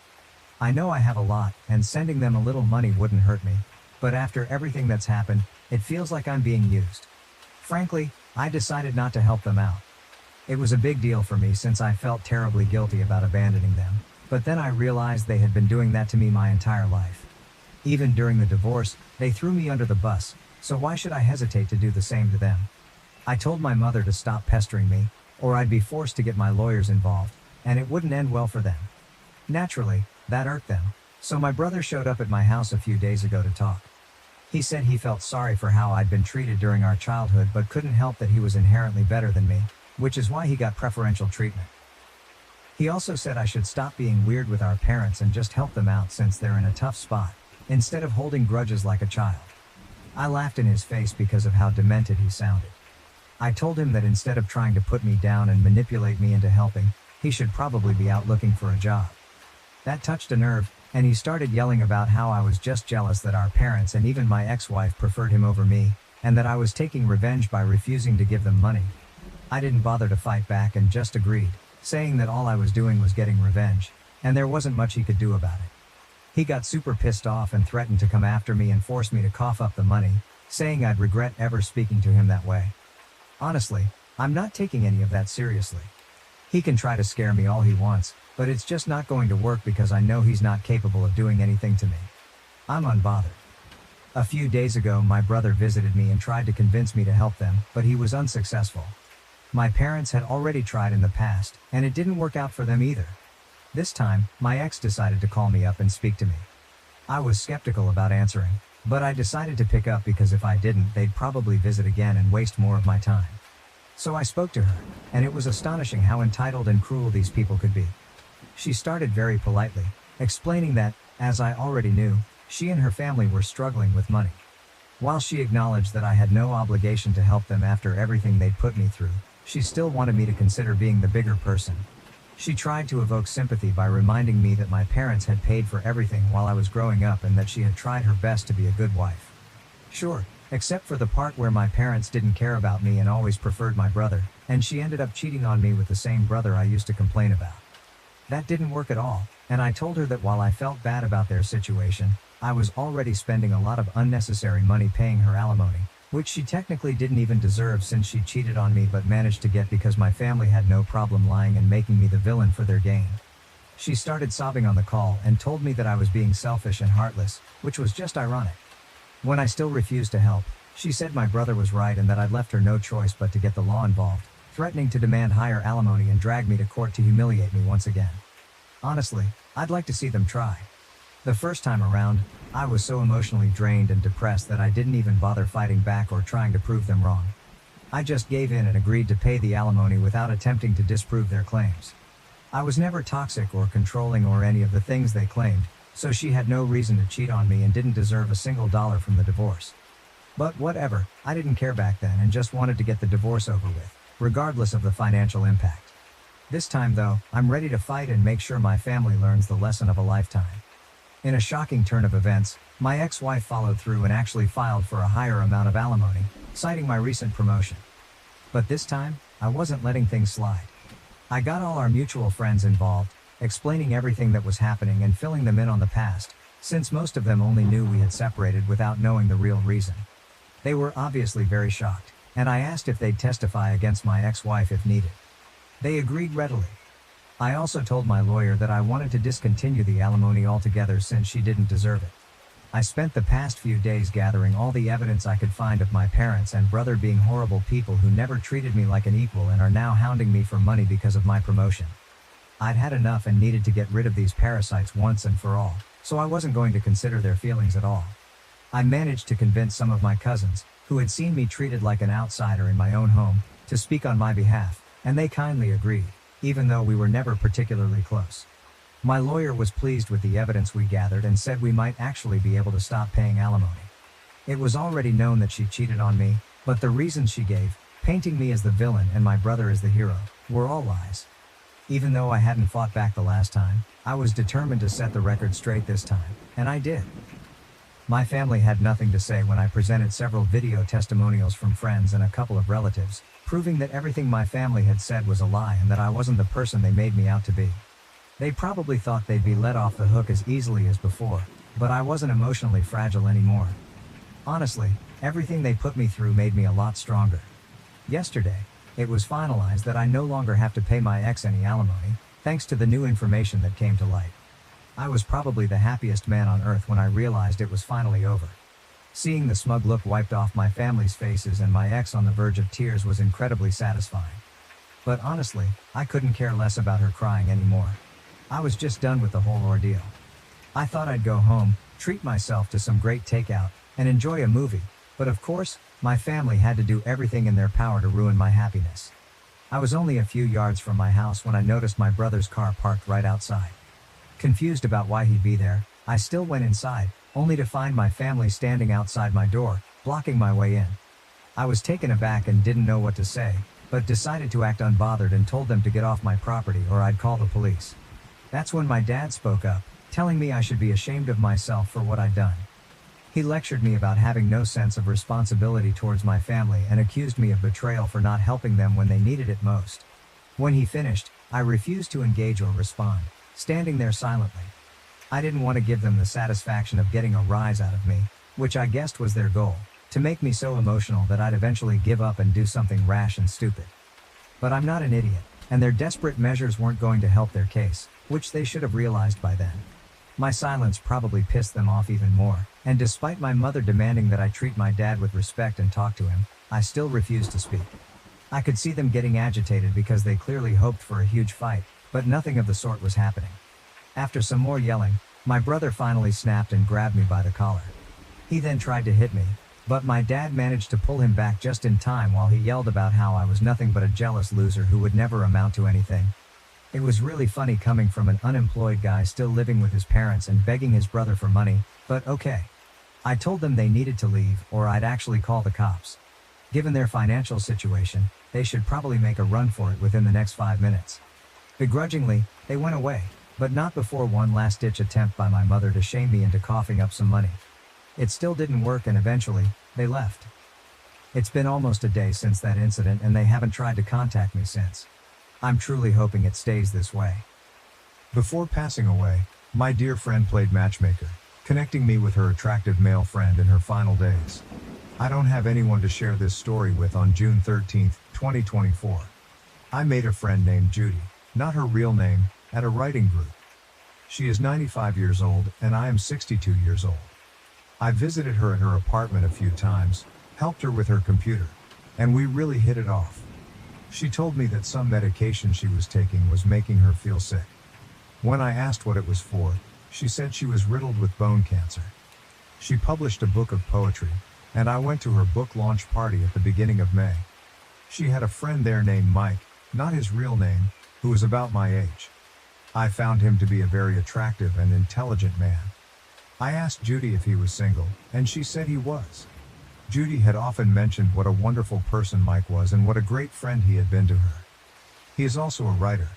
I know I have a lot, and sending them a little money wouldn't hurt me, but after everything that's happened, it feels like I'm being used. Frankly, I decided not to help them out. It was a big deal for me since I felt terribly guilty about abandoning them, but then I realized they had been doing that to me my entire life. Even during the divorce, they threw me under the bus, so why should I hesitate to do the same to them? I told my mother to stop pestering me, or I'd be forced to get my lawyers involved, and it wouldn't end well for them. Naturally, that irked them, so my brother showed up at my house a few days ago to talk. He said he felt sorry for how I'd been treated during our childhood but couldn't help that he was inherently better than me, which is why he got preferential treatment. He also said I should stop being weird with our parents and just help them out since they're in a tough spot, instead of holding grudges like a child. I laughed in his face because of how demented he sounded. I told him that instead of trying to put me down and manipulate me into helping, he should probably be out looking for a job. That touched a nerve, and he started yelling about how I was just jealous that our parents and even my ex-wife preferred him over me, and that I was taking revenge by refusing to give them money. I didn't bother to fight back and just agreed, saying that all I was doing was getting revenge, and there wasn't much he could do about it. He got super pissed off and threatened to come after me and force me to cough up the money, saying I'd regret ever speaking to him that way. Honestly, I'm not taking any of that seriously. He can try to scare me all he wants, but it's just not going to work because I know he's not capable of doing anything to me. I'm unbothered. A few days ago, my brother visited me and tried to convince me to help them, but he was unsuccessful. My parents had already tried in the past, and it didn't work out for them either. This time, my ex decided to call me up and speak to me. I was skeptical about answering, but I decided to pick up because if I didn't, they'd probably visit again and waste more of my time. So I spoke to her, and it was astonishing how entitled and cruel these people could be. She started very politely, explaining that, as I already knew, she and her family were struggling with money. While she acknowledged that I had no obligation to help them after everything they'd put me through, she still wanted me to consider being the bigger person. She tried to evoke sympathy by reminding me that my parents had paid for everything while I was growing up and that she had tried her best to be a good wife. Sure, except for the part where my parents didn't care about me and always preferred my brother, and she ended up cheating on me with the same brother I used to complain about. That didn't work at all, and I told her that while I felt bad about their situation, I was already spending a lot of unnecessary money paying her alimony, which she technically didn't even deserve since she cheated on me but managed to get because my family had no problem lying and making me the villain for their gain. She started sobbing on the call and told me that I was being selfish and heartless, which was just ironic. When I still refused to help, she said my brother was right and that I'd left her no choice but to get the law involved, threatening to demand higher alimony and drag me to court to humiliate me once again. Honestly, I'd like to see them try. The first time around, I was so emotionally drained and depressed that I didn't even bother fighting back or trying to prove them wrong. I just gave in and agreed to pay the alimony without attempting to disprove their claims. I was never toxic or controlling or any of the things they claimed, so she had no reason to cheat on me and didn't deserve a single dollar from the divorce. But whatever, I didn't care back then and just wanted to get the divorce over with, regardless of the financial impact. This time though, I'm ready to fight and make sure my family learns the lesson of a lifetime. In a shocking turn of events, my ex-wife followed through and actually filed for a higher amount of alimony, citing my recent promotion. But this time, I wasn't letting things slide. I got all our mutual friends involved, explaining everything that was happening and filling them in on the past, since most of them only knew we had separated without knowing the real reason. They were obviously very shocked, and I asked if they'd testify against my ex-wife if needed. They agreed readily. I also told my lawyer that I wanted to discontinue the alimony altogether since she didn't deserve it. I spent the past few days gathering all the evidence I could find of my parents and brother being horrible people who never treated me like an equal and are now hounding me for money because of my promotion. I'd had enough and needed to get rid of these parasites once and for all, so I wasn't going to consider their feelings at all. I managed to convince some of my cousins, who had seen me treated like an outsider in my own home, to speak on my behalf, and they kindly agreed, even though we were never particularly close. My lawyer was pleased with the evidence we gathered and said we might actually be able to stop paying alimony. It was already known that she cheated on me, but the reasons she gave, painting me as the villain and my brother as the hero, were all lies. Even though I hadn't fought back the last time, I was determined to set the record straight this time, and I did. My family had nothing to say when I presented several video testimonials from friends and a couple of relatives, proving that everything my family had said was a lie and that I wasn't the person they made me out to be. They probably thought they'd be let off the hook as easily as before, but I wasn't emotionally fragile anymore. Honestly, everything they put me through made me a lot stronger. Yesterday, it was finalized that I no longer have to pay my ex any alimony, thanks to the new information that came to light. I was probably the happiest man on earth when I realized it was finally over. Seeing the smug look wiped off my family's faces and my ex on the verge of tears was incredibly satisfying. But honestly, I couldn't care less about her crying anymore. I was just done with the whole ordeal. I thought I'd go home, treat myself to some great takeout, and enjoy a movie, but of course, my family had to do everything in their power to ruin my happiness. I was only a few yards from my house when I noticed my brother's car parked right outside. Confused about why he'd be there, I still went inside, only to find my family standing outside my door, blocking my way in. I was taken aback and didn't know what to say, but decided to act unbothered and told them to get off my property or I'd call the police. That's when my dad spoke up, telling me I should be ashamed of myself for what I'd done. He lectured me about having no sense of responsibility towards my family and accused me of betrayal for not helping them when they needed it most. When he finished, I refused to engage or respond, standing there silently. I didn't want to give them the satisfaction of getting a rise out of me, which I guessed was their goal, to make me so emotional that I'd eventually give up and do something rash and stupid. But I'm not an idiot, and their desperate measures weren't going to help their case, which they should have realized by then. My silence probably pissed them off even more, and despite my mother demanding that I treat my dad with respect and talk to him, I still refused to speak. I could see them getting agitated because they clearly hoped for a huge fight, but nothing of the sort was happening. After some more yelling, my brother finally snapped and grabbed me by the collar. He then tried to hit me, But my dad managed to pull him back just in time while he yelled about how I was nothing but a jealous loser who would never amount to anything. It was really funny coming from an unemployed guy still living with his parents and begging his brother for money, but okay. I told them they needed to leave or I'd actually call the cops. Given their financial situation, they should probably make a run for it within the next 5 minutes. Begrudgingly, they went away, but not before one last-ditch attempt by my mother to shame me into coughing up some money. It still didn't work and eventually, they left. It's been almost a day since that incident and they haven't tried to contact me since. I'm truly hoping it stays this way. Before passing away, my dear friend played matchmaker, connecting me with her attractive male friend in her final days. I don't have anyone to share this story with on June 13, 2024. I made a friend named Judy, not her real name, at a writing group. She is 95 years old and I am 62 years old. I visited her at her apartment a few times, helped her with her computer, and we really hit it off. She told me that some medication she was taking was making her feel sick. When I asked what it was for, she said she was riddled with bone cancer. She published a book of poetry, and I went to her book launch party at the beginning of May. She had a friend there named Mike, not his real name, who was about my age. I found him to be a very attractive and intelligent man. I asked Judy if he was single, and she said he was. Judy had often mentioned what a wonderful person Mike was and what a great friend he had been to her. He is also a writer.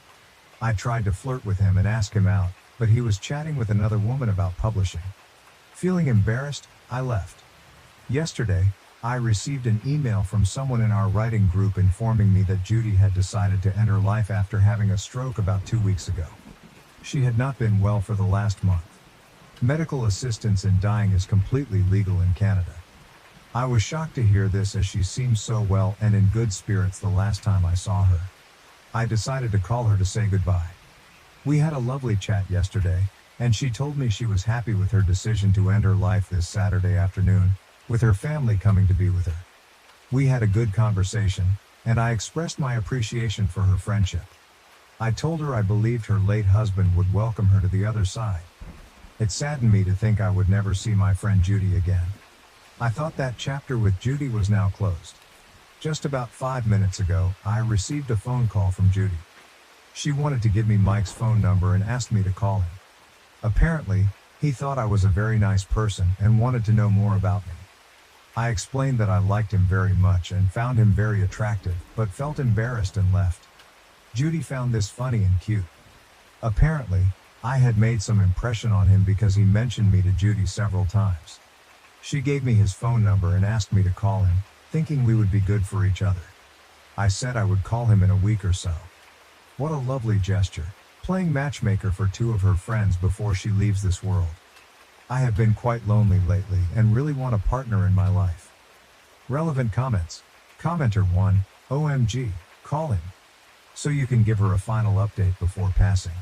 I tried to flirt with him and ask him out, but he was chatting with another woman about publishing. Feeling embarrassed, I left. Yesterday, I received an email from someone in our writing group informing me that Judy had decided to end her life after having a stroke about 2 weeks ago. She had not been well for the last month. Medical assistance in dying is completely legal in Canada. I was shocked to hear this as she seemed so well and in good spirits the last time I saw her. I decided to call her to say goodbye. We had a lovely chat yesterday, and she told me she was happy with her decision to end her life this Saturday afternoon, with her family coming to be with her. We had a good conversation, and I expressed my appreciation for her friendship. I told her I believed her late husband would welcome her to the other side. It saddened me to think I would never see my friend Judy again. I thought that chapter with Judy was now closed. Just about 5 minutes ago, I received a phone call from Judy. She wanted to give me Mike's phone number and asked me to call him. Apparently, he thought I was a very nice person and wanted to know more about me. I explained that I liked him very much and found him very attractive, but felt embarrassed and left. Judy found this funny and cute. Apparently, I had made some impression on him because he mentioned me to Judy several times. She gave me his phone number and asked me to call him, thinking we would be good for each other. I said I would call him in a week or so. What a lovely gesture, playing matchmaker for 2 of her friends before she leaves this world. I have been quite lonely lately and really want a partner in my life. Relevant comments. Commenter 1, OMG, call him. So you can give her a final update before passing.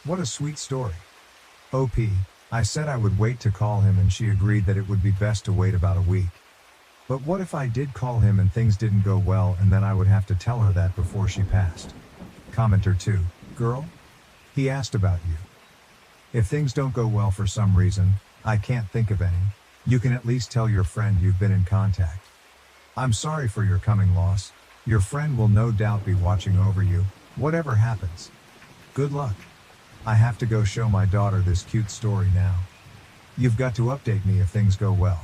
What a sweet story. OP, I said I would wait to call him and she agreed that it would be best to wait about a week. But what if I did call him and things didn't go well and then I would have to tell her that before she passed? Commenter 2, girl? He asked about you. If things don't go well for some reason, I can't think of any, you can at least tell your friend you've been in contact. I'm sorry for your coming loss. Your friend will no doubt be watching over you, whatever happens. Good luck. I have to go show my daughter this cute story now. You've got to update me if things go well.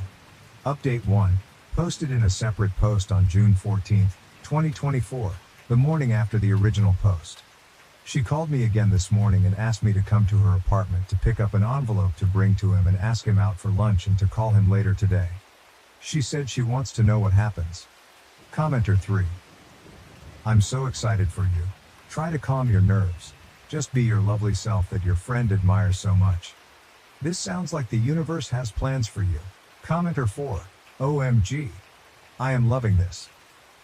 Update 1, posted in a separate post on June 14, 2024, the morning after the original post. She called me again this morning and asked me to come to her apartment to pick up an envelope to bring to him and ask him out for lunch and to call him later today. She said she wants to know what happens. Commenter 3. I'm so excited for you. Try to calm your nerves. Just be your lovely self that your friend admires so much. This sounds like the universe has plans for you. Commenter 4. OMG. I am loving this.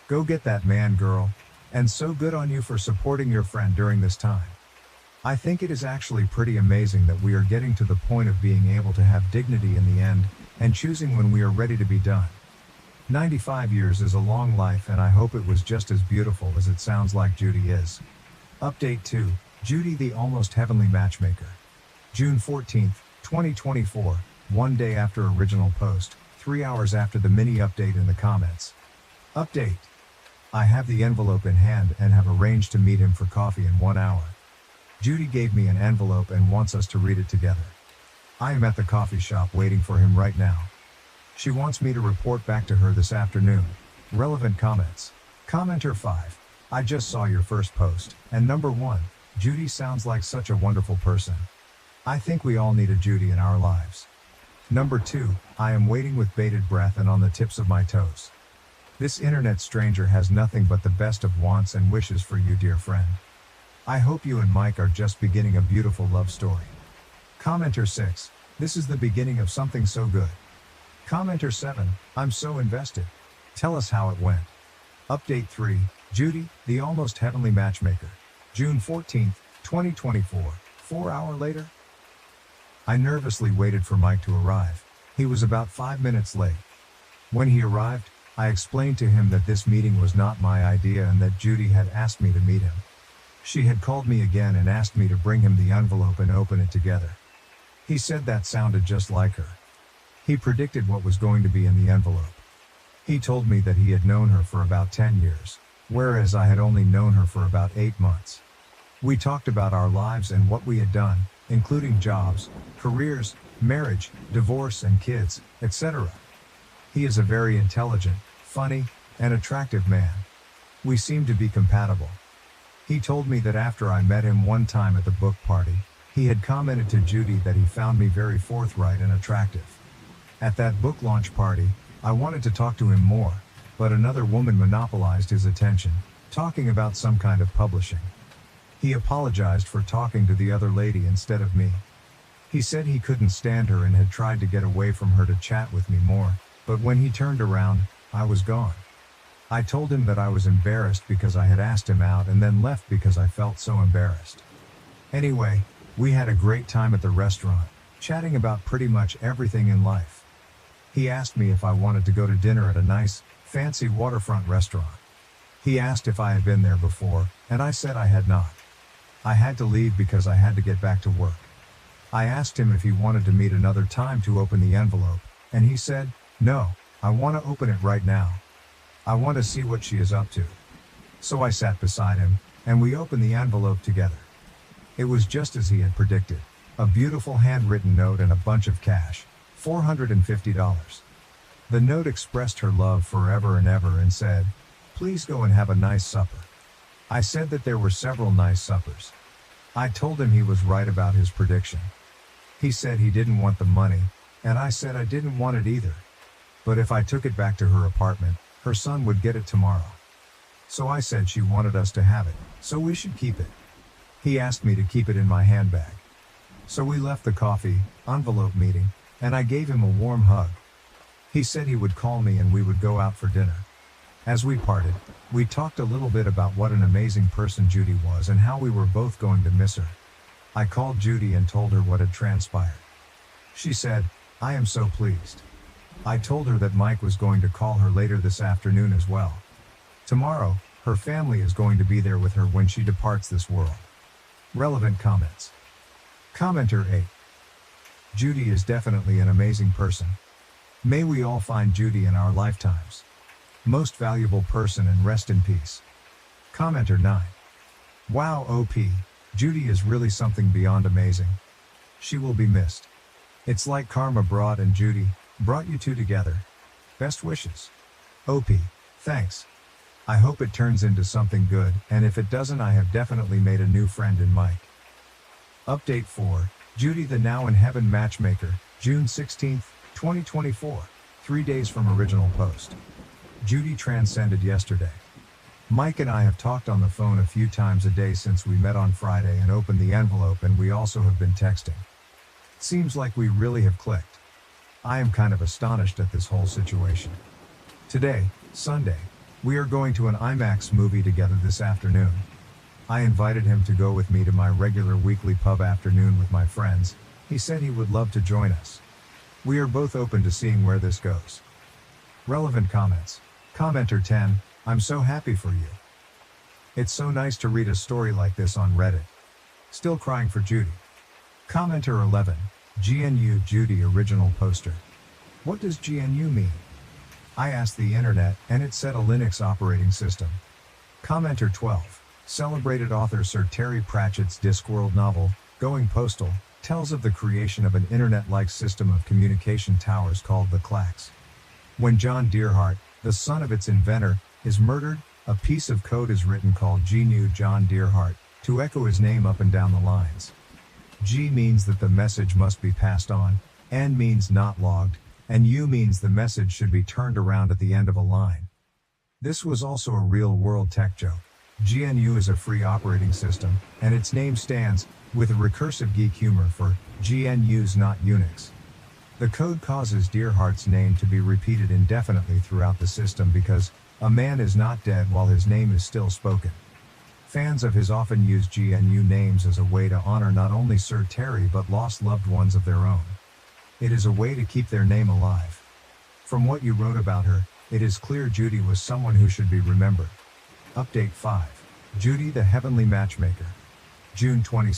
Go get that man, girl. And so good on you for supporting your friend during this time. I think it is actually pretty amazing that we are getting to the point of being able to have dignity in the end, and choosing when we are ready to be done. 95 years is a long life and I hope it was just as beautiful as it sounds like Judy is. Update 2, Judy the Almost Heavenly Matchmaker. June 14, 2024, one day after original post, 3 hours after the mini update in the comments. Update. I have the envelope in hand and have arranged to meet him for coffee in 1 hour. Judy gave me an envelope and wants us to read it together. I am at the coffee shop waiting for him right now. She wants me to report back to her this afternoon. Relevant comments. Commenter 5. I just saw your first post, and number 1, Judy sounds like such a wonderful person. I think we all need a Judy in our lives. Number 2, I am waiting with bated breath and on the tips of my toes. This internet stranger has nothing but the best of wants and wishes for you, dear friend. I hope you and Mike are just beginning a beautiful love story. Commenter 6, this is the beginning of something so good. Commenter 7, I'm so invested. Tell us how it went. Update 3, Judy, the almost heavenly matchmaker. June 14th, 2024, 4 hours later. I nervously waited for Mike to arrive. He was about 5 minutes late. When he arrived, I explained to him that this meeting was not my idea and that Judy had asked me to meet him. She had called me again and asked me to bring him the envelope and open it together. He said that sounded just like her. He predicted what was going to be in the envelope. He told me that he had known her for about 10 years, whereas I had only known her for about 8 months. We talked about our lives and what we had done, including jobs, careers, marriage, divorce and kids, etc. He is a very intelligent, funny, and attractive man. We seemed to be compatible. He told me that after I met him one time at the book party, he had commented to Judy that he found me very forthright and attractive. At that book launch party, I wanted to talk to him more, but another woman monopolized his attention, talking about some kind of publishing. He apologized for talking to the other lady instead of me. He said he couldn't stand her and had tried to get away from her to chat with me more, but when he turned around, I was gone. I told him that I was embarrassed because I had asked him out and then left because I felt so embarrassed. Anyway, we had a great time at the restaurant, chatting about pretty much everything in life. He asked me if I wanted to go to dinner at a nice, fancy waterfront restaurant. He asked if I had been there before, and I said I had not. I had to leave because I had to get back to work. I asked him if he wanted to meet another time to open the envelope, and he said, "No, I want to open it right now. I want to see what she is up to." So I sat beside him, and we opened the envelope together. It was just as he had predicted. A beautiful handwritten note and a bunch of cash, $450. The note expressed her love forever and ever and said, "Please go and have a nice supper." I said that there were several nice suppers. I told him he was right about his prediction. He said he didn't want the money, and I said I didn't want it either. But if I took it back to her apartment, her son would get it tomorrow. So I said she wanted us to have it, so we should keep it. He asked me to keep it in my handbag. So we left the coffee, envelope meeting, and I gave him a warm hug. He said he would call me and we would go out for dinner. As we parted, we talked a little bit about what an amazing person Judy was and how we were both going to miss her. I called Judy and told her what had transpired. She said, "I am so pleased." I told her that Mike was going to call her later this afternoon as well. Tomorrow, her family is going to be there with her when she departs this world. Relevant comments. Commenter 8. Judy is definitely an amazing person. May we all find Judy in our lifetimes. Most valuable person and rest in peace. Commenter 9. Wow, OP, Judy is really something beyond amazing. She will be missed. It's like karma brought and Judy brought you two together. Best wishes. OP, thanks. I hope it turns into something good, and if it doesn't, I have definitely made a new friend in Mike. Update 4, Judy the now in heaven matchmaker, June 16th, 2024, 3 days from original post. Judy transcended yesterday. Mike and I have talked on the phone a few times a day since we met on Friday and opened the envelope, and we also have been texting. Seems like we really have clicked. I am kind of astonished at this whole situation. Today, Sunday, we are going to an IMAX movie together this afternoon. I invited him to go with me to my regular weekly pub afternoon with my friends. He said he would love to join us. We are both open to seeing where this goes. Relevant comments. Commenter 10, I'm so happy for you. It's so nice to read a story like this on Reddit. Still crying for Judy. Commenter 11, GNU Judy original poster. What does GNU mean? I asked the internet, and it said a Linux operating system. Commenter 12. Celebrated author Sir Terry Pratchett's Discworld novel, Going Postal, tells of the creation of an internet-like system of communication towers called the Clacks. When John Deerhart, the son of its inventor, is murdered, a piece of code is written called GNU John Deerhart, to echo his name up and down the lines. G means that the message must be passed on, N means not logged, and U means the message should be turned around at the end of a line. This was also a real-world tech joke. GNU is a free operating system, and its name stands, with a recursive geek humor, for GNU's not Unix. The code causes Deerhart's name to be repeated indefinitely throughout the system because a man is not dead while his name is still spoken. Fans of his often use GNU names as a way to honor not only Sir Terry but lost loved ones of their own. It is a way to keep their name alive. From what you wrote about her, it is clear Judy was someone who should be remembered. Update 5. Judy the Heavenly Matchmaker. June 22,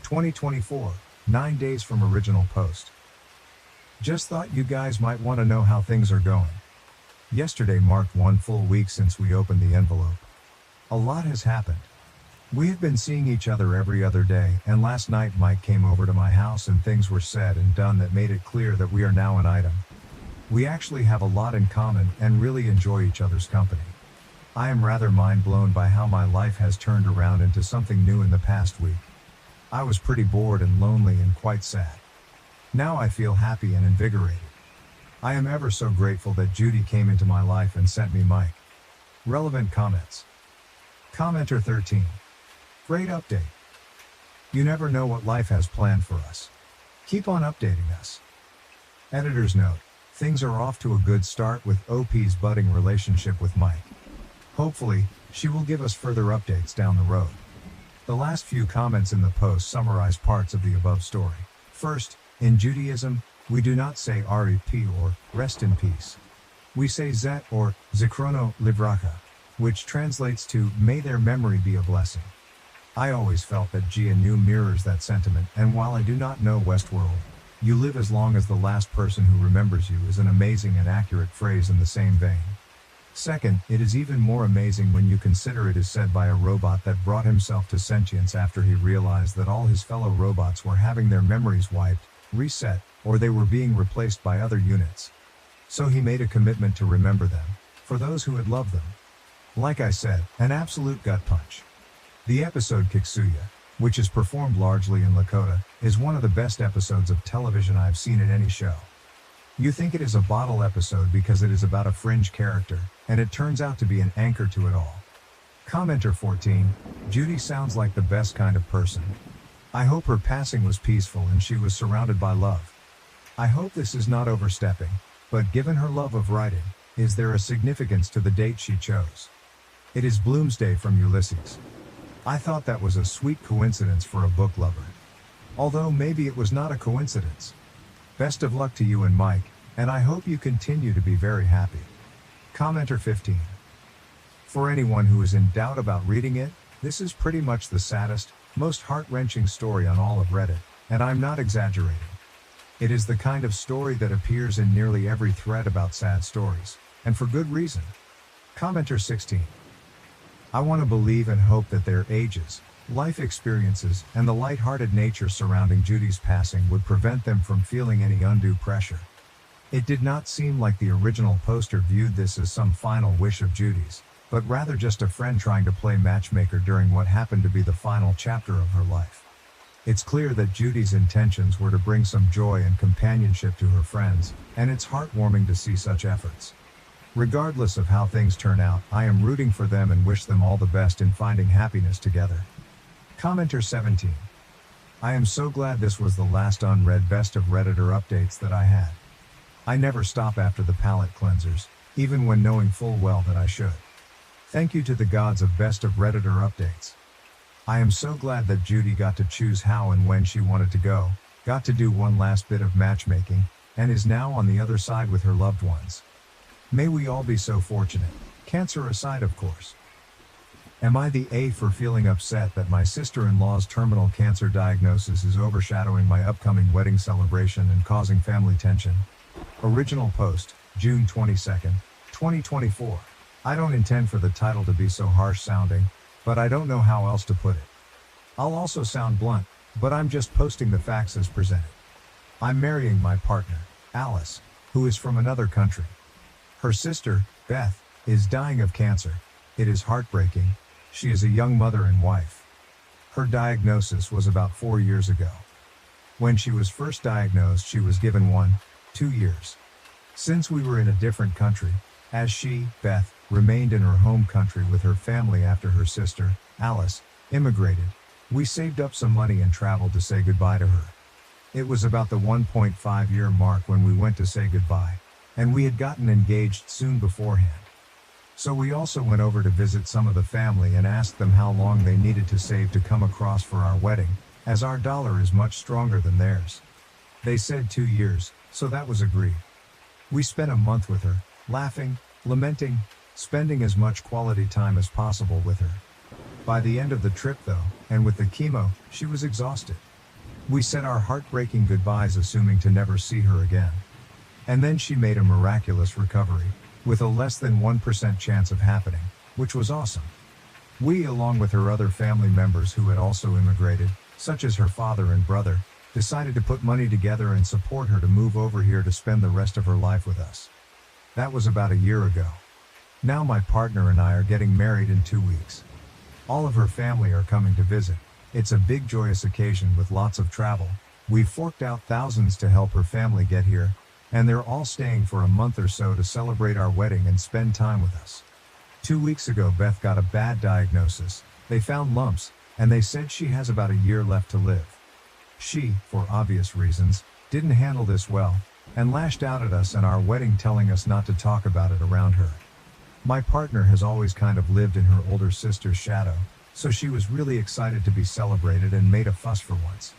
2024, 9 days from original post. Just thought you guys might want to know how things are going. Yesterday marked 1 full week since we opened the envelope. A lot has happened. We have been seeing each other every other day, and last night Mike came over to my house and things were said and done that made it clear that we are now an item. We actually have a lot in common and really enjoy each other's company. I am rather mind-blown by how my life has turned around into something new in the past week. I was pretty bored and lonely and quite sad. Now I feel happy and invigorated. I am ever so grateful that Judy came into my life and sent me Mike. Relevant comments. Commenter 13. Great update. You never know what life has planned for us. Keep on updating us. Editor's note. Things are off to a good start with OP's budding relationship with Mike. Hopefully, she will give us further updates down the road. The last few comments in the post summarize parts of the above story. First, in Judaism, we do not say REP or rest in peace. We say Zet or Zikrono Livracha, which translates to may their memory be a blessing. I always felt that GNU mirrors that sentiment, and while I do not know Westworld, you live as long as the last person who remembers you is an amazing and accurate phrase in the same vein. Second, it is even more amazing when you consider it is said by a robot that brought himself to sentience after he realized that all his fellow robots were having their memories wiped, reset, or they were being replaced by other units. So he made a commitment to remember them, for those who had loved them. Like I said, an absolute gut punch. The episode Kiksuya, which is performed largely in Lakota, is one of the best episodes of television I've seen in any show. You think it is a bottle episode because it is about a fringe character, and it turns out to be an anchor to it all. Commenter 14. Judy sounds like the best kind of person. I hope her passing was peaceful and she was surrounded by love. I hope this is not overstepping, but given her love of writing, is there a significance to the date she chose? It is Bloomsday from Ulysses. I thought that was a sweet coincidence for a book lover. Although maybe it was not a coincidence. Best of luck to you and Mike, and I hope you continue to be very happy. Commenter 15. For anyone who is in doubt about reading it, this is pretty much the saddest, most heart-wrenching story on all of Reddit, and I'm not exaggerating. It is the kind of story that appears in nearly every thread about sad stories, and for good reason. Commenter 16. I want to believe and hope that their ages, life experiences, and the light-hearted nature surrounding Judy's passing would prevent them from feeling any undue pressure. It did not seem like the original poster viewed this as some final wish of Judy's, but rather just a friend trying to play matchmaker during what happened to be the final chapter of her life. It's clear that Judy's intentions were to bring some joy and companionship to her friends, and it's heartwarming to see such efforts. Regardless of how things turn out, I am rooting for them and wish them all the best in finding happiness together. Commenter 17. I am so glad this was the last unread Best of Redditor updates that I had. I never stop after the palate cleansers, even when knowing full well that I should. Thank you to the gods of Best of Redditor updates. I am so glad that Judy got to choose how and when she wanted to go, got to do one last bit of matchmaking, and is now on the other side with her loved ones. May we all be so fortunate, cancer aside of course. Am I the A for feeling upset that my sister-in-law's terminal cancer diagnosis is overshadowing my upcoming wedding celebration and causing family tension? Original post, June 22nd, 2024. I don't intend for the title to be so harsh sounding, but I don't know how else to put it. I'll also sound blunt, but I'm just posting the facts as presented. I'm marrying my partner, Alice, who is from another country. Her sister, Beth, is dying of cancer. It is heartbreaking. She is a young mother and wife. Her diagnosis was about 4 years ago. When she was first diagnosed, she was given 2 years. Since we were in a different country, as she, Beth, remained in her home country with her family after her sister, Alice, immigrated, we saved up some money and traveled to say goodbye to her. It was about the 1.5-year mark when we went to say goodbye, and we had gotten engaged soon beforehand. So we also went over to visit some of the family and asked them how long they needed to save to come across for our wedding, as our dollar is much stronger than theirs. They said 2 years, so that was agreed. We spent a month with her, laughing, lamenting, spending as much quality time as possible with her. By the end of the trip though, and with the chemo, she was exhausted. We said our heartbreaking goodbyes assuming to never see her again. And then she made a miraculous recovery, with a less than 1% chance of happening, which was awesome. We, along with her other family members who had also immigrated, such as her father and brother, decided to put money together and support her to move over here to spend the rest of her life with us. That was about a year ago. Now my partner and I are getting married in 2 weeks. All of her family are coming to visit. It's a big joyous occasion with lots of travel. We've forked out thousands to help her family get here, and they're all staying for a month or so to celebrate our wedding and spend time with us. 2 weeks ago Beth got a bad diagnosis. They found lumps, and they said she has about a year left to live. She, for obvious reasons, didn't handle this well, and lashed out at us and our wedding, telling us not to talk about it around her. My partner has always kind of lived in her older sister's shadow, so she was really excited to be celebrated and made a fuss for once.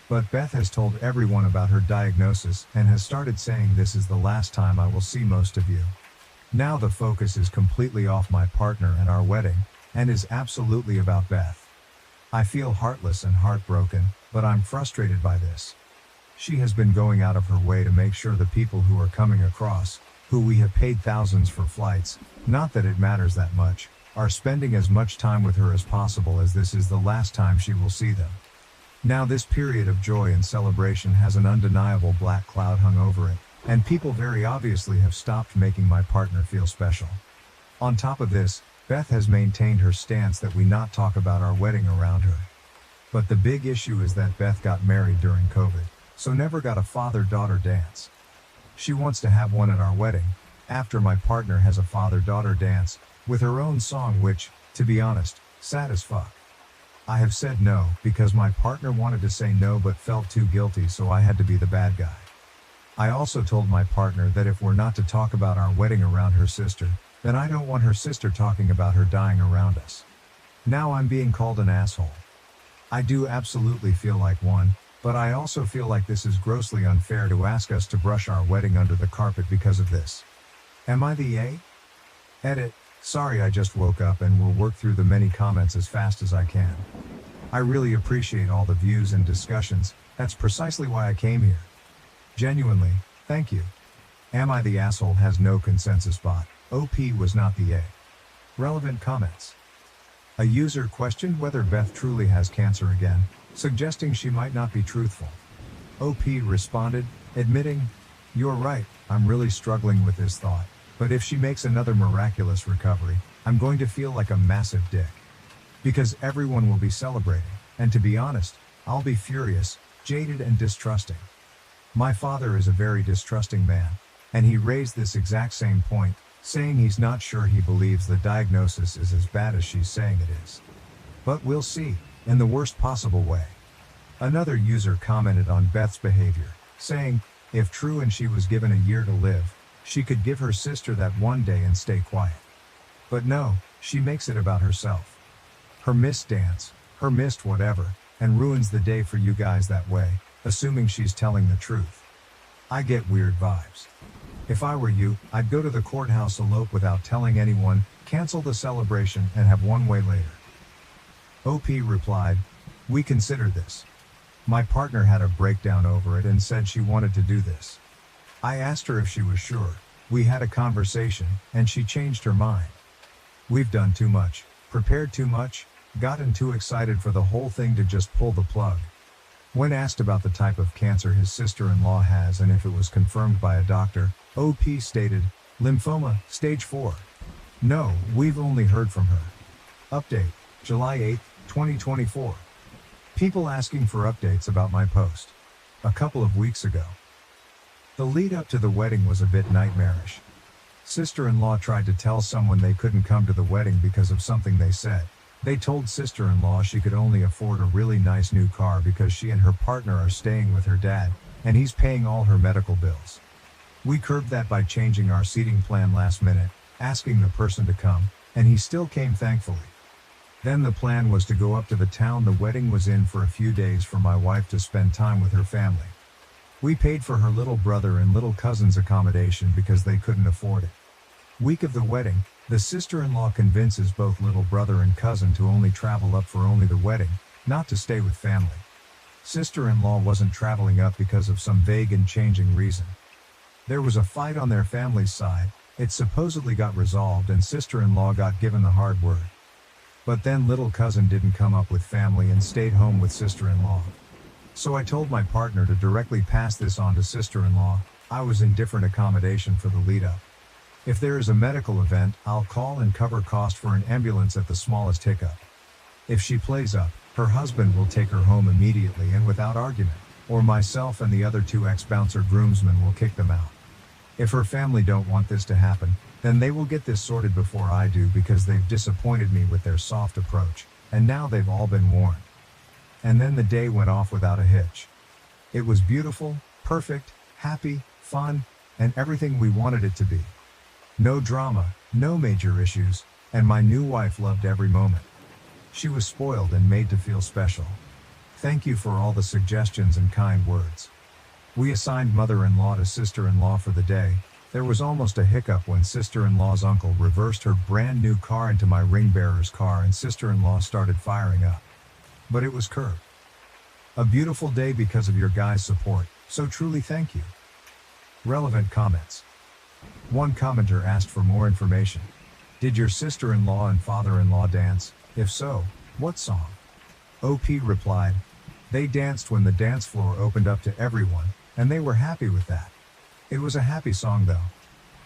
But Beth has told everyone about her diagnosis and has started saying this is the last time I will see most of you. Now the focus is completely off my partner and our wedding, and is absolutely about Beth. I feel heartless and heartbroken, but I'm frustrated by this. She has been going out of her way to make sure the people who are coming across, who we have paid thousands for flights, not that it matters that much, are spending as much time with her as possible, as this is the last time she will see them. Now this period of joy and celebration has an undeniable black cloud hung over it, and people very obviously have stopped making my partner feel special. On top of this, Beth has maintained her stance that we not talk about our wedding around her. But the big issue is that Beth got married during COVID, so never got a father-daughter dance. She wants to have one at our wedding, after my partner has a father-daughter dance, with her own song, which, to be honest, sad as fuck. I have said no, because my partner wanted to say no but felt too guilty, so I had to be the bad guy. I also told my partner that if we're not to talk about our wedding around her sister, then I don't want her sister talking about her dying around us. Now I'm being called an asshole. I do absolutely feel like one, but I also feel like this is grossly unfair to ask us to brush our wedding under the carpet because of this. Am I the A? Edit. Sorry, I just woke up and will work through the many comments as fast as I can. I really appreciate all the views and discussions. That's precisely why I came here. Genuinely, thank you. Am I the asshole has no consensus bot. OP was not the A. Relevant comments. A user questioned whether Beth truly has cancer again, suggesting she might not be truthful. OP responded, admitting, "You're right, I'm really struggling with this thought, but if she makes another miraculous recovery, I'm going to feel like a massive dick. Because everyone will be celebrating, and to be honest, I'll be furious, jaded and distrusting. My father is a very distrusting man, and he raised this exact same point, saying he's not sure he believes the diagnosis is as bad as she's saying it is. But we'll see, in the worst possible way." Another user commented on Beth's behavior, saying, if true and she was given a year to live, she could give her sister that one day and stay quiet. But no, she makes it about herself. Her missed dance, her missed whatever, and ruins the day for you guys that way, assuming she's telling the truth. I get weird vibes. If I were you, I'd go to the courthouse, elope without telling anyone, cancel the celebration, and have one way later. OP replied, "We considered this. My partner had a breakdown over it and said she wanted to do this. I asked her if she was sure. We had a conversation, and she changed her mind. We've done too much, prepared too much, gotten too excited for the whole thing to just pull the plug. When asked about the type of cancer his sister-in-law has and if it was confirmed by a doctor, OP stated, lymphoma, stage 4. No, we've only heard from her. Update, July 8, 2024. People asking for updates about my post. A couple of weeks ago. The lead up to the wedding was a bit nightmarish. Sister-in-law tried to tell someone they couldn't come to the wedding because of something they said. They told sister-in-law she could only afford a really nice new car because she and her partner are staying with her dad, and he's paying all her medical bills. We curbed that by changing our seating plan last minute, asking the person to come, and he still came thankfully. Then the plan was to go up to the town the wedding was in for a few days for my wife to spend time with her family. We paid for her little brother and little cousin's accommodation because they couldn't afford it. Week of the wedding, the sister-in-law convinces both little brother and cousin to only travel up for only the wedding, not to stay with family. Sister-in-law wasn't traveling up because of some vague and changing reason. There was a fight on their family's side, it supposedly got resolved and sister-in-law got given the hard word. But then little cousin didn't come up with family and stayed home with sister-in-law. So I told my partner to directly pass this on to sister-in-law. I was in different accommodation for the lead-up. If there is a medical event, I'll call and cover cost for an ambulance at the smallest hiccup. If she plays up, her husband will take her home immediately and without argument, or myself and the other 2 ex-bouncer groomsmen will kick them out. If her family don't want this to happen, then they will get this sorted before I do because they've disappointed me with their soft approach, and now they've all been warned. And then the day went off without a hitch. It was beautiful, perfect, happy, fun, and everything we wanted it to be. No drama, no major issues, and my new wife loved every moment. She was spoiled and made to feel special. Thank you for all the suggestions and kind words. We assigned mother-in-law to sister-in-law for the day. There was almost a hiccup when sister-in-law's uncle reversed her brand new car into my ring-bearer's car and sister-in-law started firing up. But it was curbed. A beautiful day because of your guys' support, so truly thank you. Relevant comments. One commenter asked for more information. Did your sister-in-law and father-in-law dance? If so, what song? OP replied, they danced when the dance floor opened up to everyone, and they were happy with that. It was a happy song though.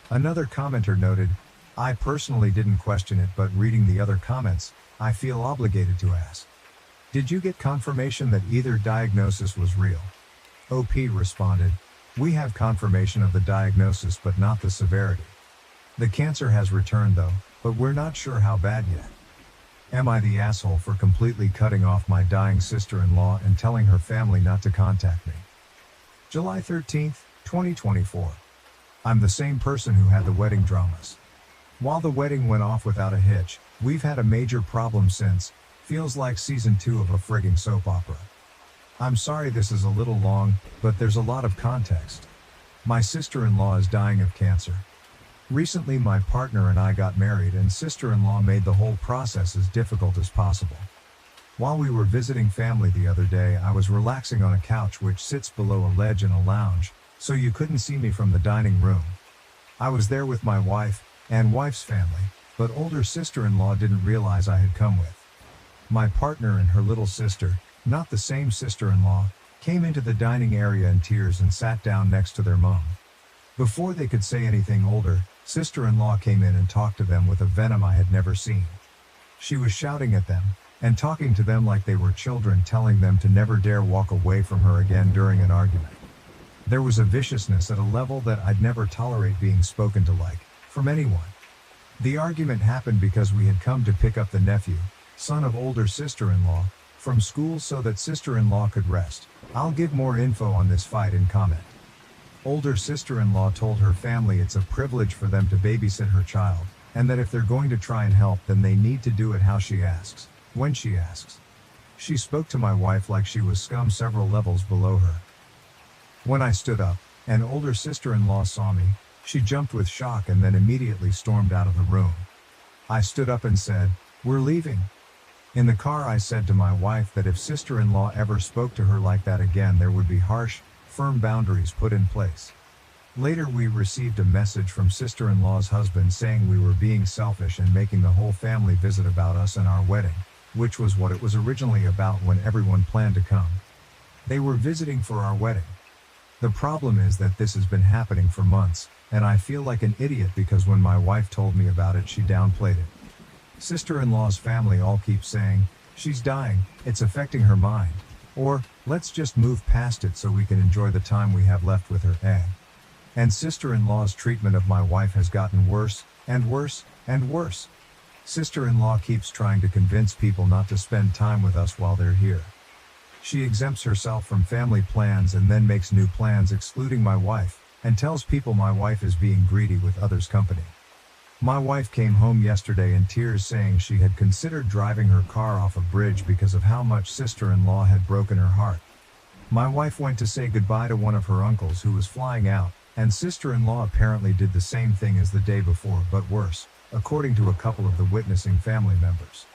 Another commenter noted, I personally didn't question it, but reading the other comments, I feel obligated to ask. Did you get confirmation that either diagnosis was real? OP responded, we have confirmation of the diagnosis but not the severity. The cancer has returned though, but we're not sure how bad yet. Am I the asshole for completely cutting off my dying sister-in-law and telling her family not to contact me? July 13th, 2024. I'm the same person who had the wedding dramas. While the wedding went off without a hitch, we've had a major problem since. Feels like season 2 of a frigging soap opera. I'm sorry this is a little long, but there's a lot of context. My sister-in-law is dying of cancer. Recently my partner and I got married and sister-in-law made the whole process as difficult as possible. While we were visiting family the other day, I was relaxing on a couch which sits below a ledge in a lounge, so you couldn't see me from the dining room. I was there with my wife and wife's family, but older sister-in-law didn't realize I had come with. My partner and her little sister, not the same sister-in-law, came into the dining area in tears and sat down next to their mom. Before they could say anything, older sister-in-law came in and talked to them with a venom I had never seen. She was shouting at them and talking to them like they were children, telling them to never dare walk away from her again during an argument. There was a viciousness at a level that I'd never tolerate being spoken to like, from anyone. The argument happened because we had come to pick up the nephew, son of older sister-in-law, from school so that sister-in-law could rest. I'll give more info on this fight in comment. Older sister-in-law told her family it's a privilege for them to babysit her child, and that if they're going to try and help then they need to do it how she asks, when she asks. She spoke to my wife like she was scum several levels below her. When I stood up, and older sister-in-law saw me, she jumped with shock and then immediately stormed out of the room. I stood up and said, we're leaving. In the car I said to my wife that if sister-in-law ever spoke to her like that again there would be harsh, firm boundaries put in place. Later we received a message from sister-in-law's husband saying we were being selfish and making the whole family visit about us and our wedding, which was what it was originally about when everyone planned to come. They were visiting for our wedding. The problem is that this has been happening for months, and I feel like an idiot because when my wife told me about it she downplayed it. Sister-in-law's family all keep saying, "She's dying, it's affecting her mind," or, "Let's just move past it so we can enjoy the time we have left with her." And sister-in-law's treatment of my wife has gotten worse, and worse, and worse. Sister-in-law keeps trying to convince people not to spend time with us while they're here. She exempts herself from family plans and then makes new plans excluding my wife, and tells people my wife is being greedy with others' company. My wife came home yesterday in tears saying she had considered driving her car off a bridge because of how much sister-in-law had broken her heart. My wife went to say goodbye to one of her uncles who was flying out, and sister-in-law apparently did the same thing as the day before, but worse, according to a couple of the witnessing family members.